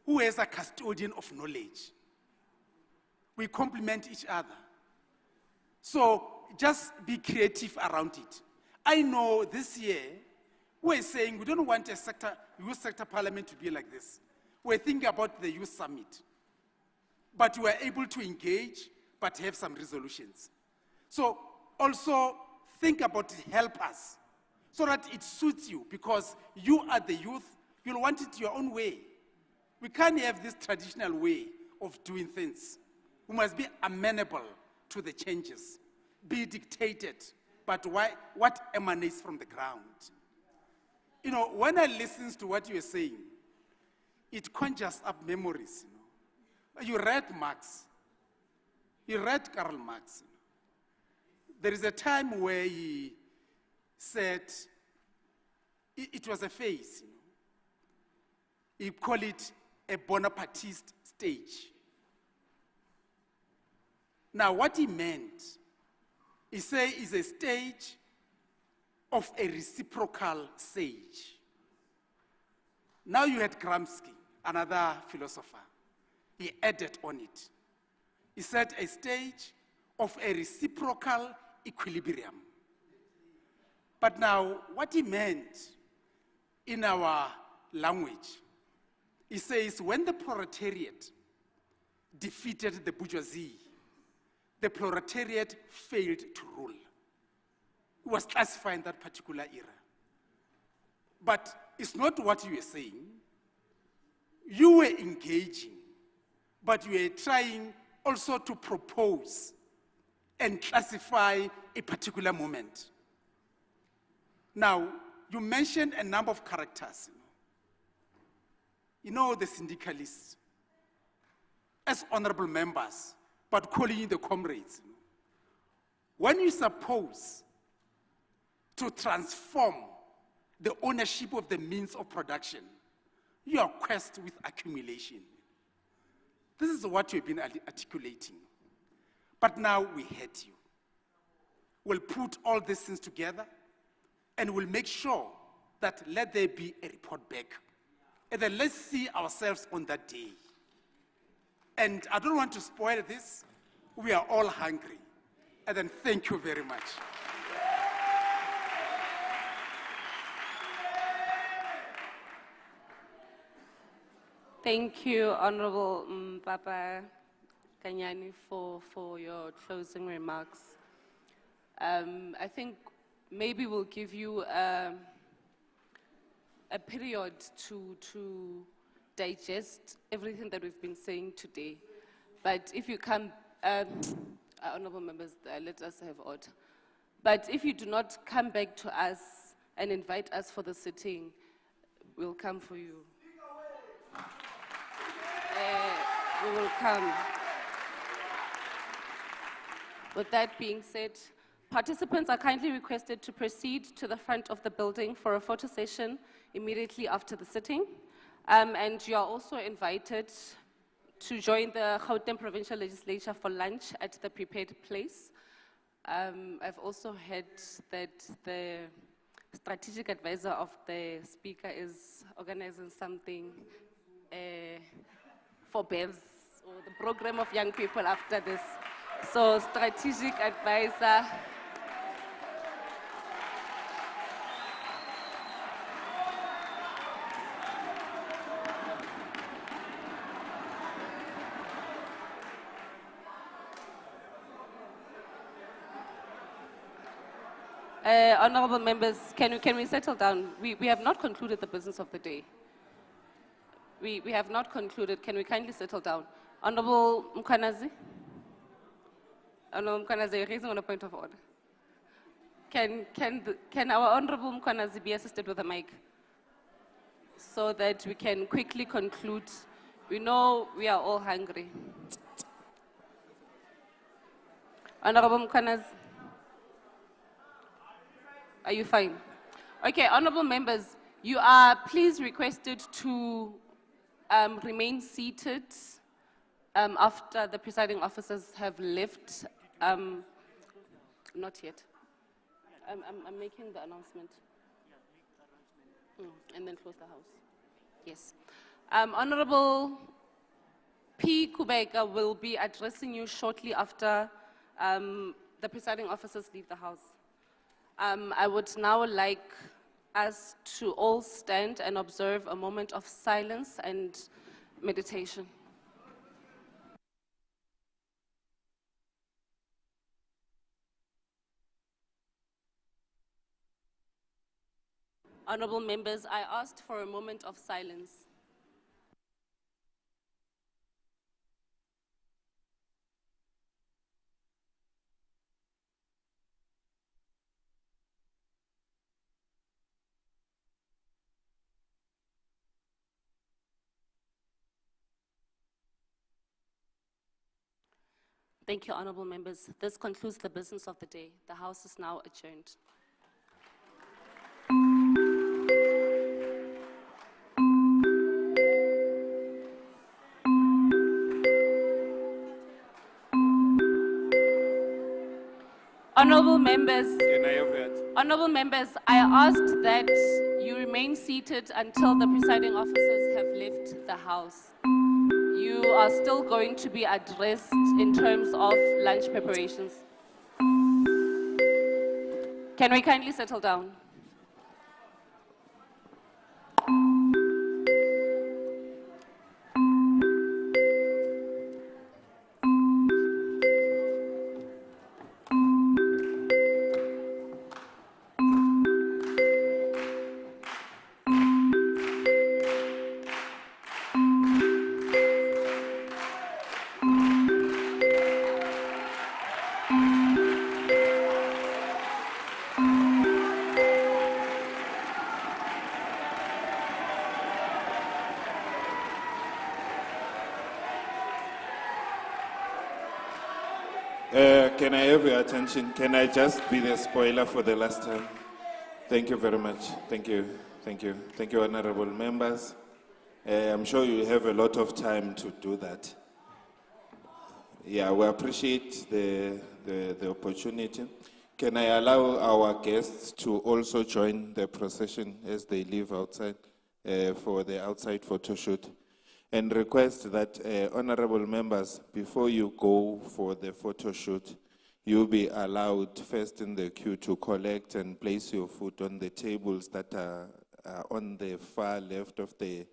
who is a custodian of knowledge. We complement each other. So just be creative around it. I know this year, we're saying we don't want a youth sector parliament to be like this. We're thinking about the youth summit. But we are able to engage, but have some resolutions. So also think about it, help us, so that it suits you, because you are the youth, you'll want it your own way. We can't have this traditional way of doing things. We must be amenable to the changes, be dictated, but what emanates from the ground. You know, when I listen to what you're saying, it conjures up memories. You read Marx, you read Karl Marx. There is a time where he said, it was a phase. He called it a Bonapartist stage. Now, what he meant, he said, is a stage of a reciprocal sage. Now you had Gramsci, another philosopher. He added on it. He said a stage of a reciprocal equilibrium. But now, what he meant in our language, he says, when the proletariat defeated the bourgeoisie, the proletariat failed to rule. It was classified in that particular era. But it's not what you were saying. You were engaging, but you were trying also to propose and classify a particular moment. Now, you mentioned a number of characters. You know the syndicalists, as honorable members, but calling you the comrades. When you suppose to transform the ownership of the means of production, you are quest with accumulation. This is what you've been articulating. But now we hate you. We'll put all these things together and we'll make sure that let there be a report back. And then let's see ourselves on that day. And I don't want to spoil this. We are all hungry. And then thank you very much. Thank you, Honorable Papa Kanyani, for your closing remarks. I think maybe we'll give you a period to digest everything that we've been saying today. But if you come, honorable members, let us have order. But if you do not come back to us and invite us for the sitting, we'll come for you. We will come. With that being said, participants are kindly requested to proceed to the front of the building for a photo session immediately after the sitting. And you are also invited to join the Gauteng Provincial Legislature for lunch at the prepared place. I've also heard that the strategic advisor of the speaker is organizing something for BEVs, or the program of young people after this. So strategic advisor. Honorable members, can we settle down? We have not concluded the business of the day. We have not concluded. Can we kindly settle down? Honorable Mkhwanazi? Honorable Mkhwanazi, you're raising on a point of order. Can our Honorable Mkhwanazi be assisted with a mic so that we can quickly conclude? We know we are all hungry. Honorable Mkhwanazi? Are you fine? Okay, honorable members, you are please requested to remain seated after the presiding officers have left. Not yet. I'm making the announcement. And then close the house. Yes. Honorable P. Kubeka will be addressing you shortly after the presiding officers leave the house. I would now like us to all stand and observe a moment of silence and meditation. Honorable members, I asked for a moment of silence. Thank you, honorable members. This concludes the business of the day. The House is now adjourned. Honorable members, I asked that you remain seated until the presiding officers have left the House. You are still going to be addressed in terms of lunch preparations. Can we kindly settle down? Can I have your attention? Can I just be the spoiler for the last time? Thank you very much. Thank you. Thank you. Thank you, honorable members. I'm sure you have a lot of time to do that. Yeah, we appreciate the opportunity. Can I allow our guests to also join the procession as they leave outside for the outside photo shoot? And request that honorable members, before you go for the photo shoot, you'll be allowed first in the queue to collect and place your food on the tables that are on the far left of the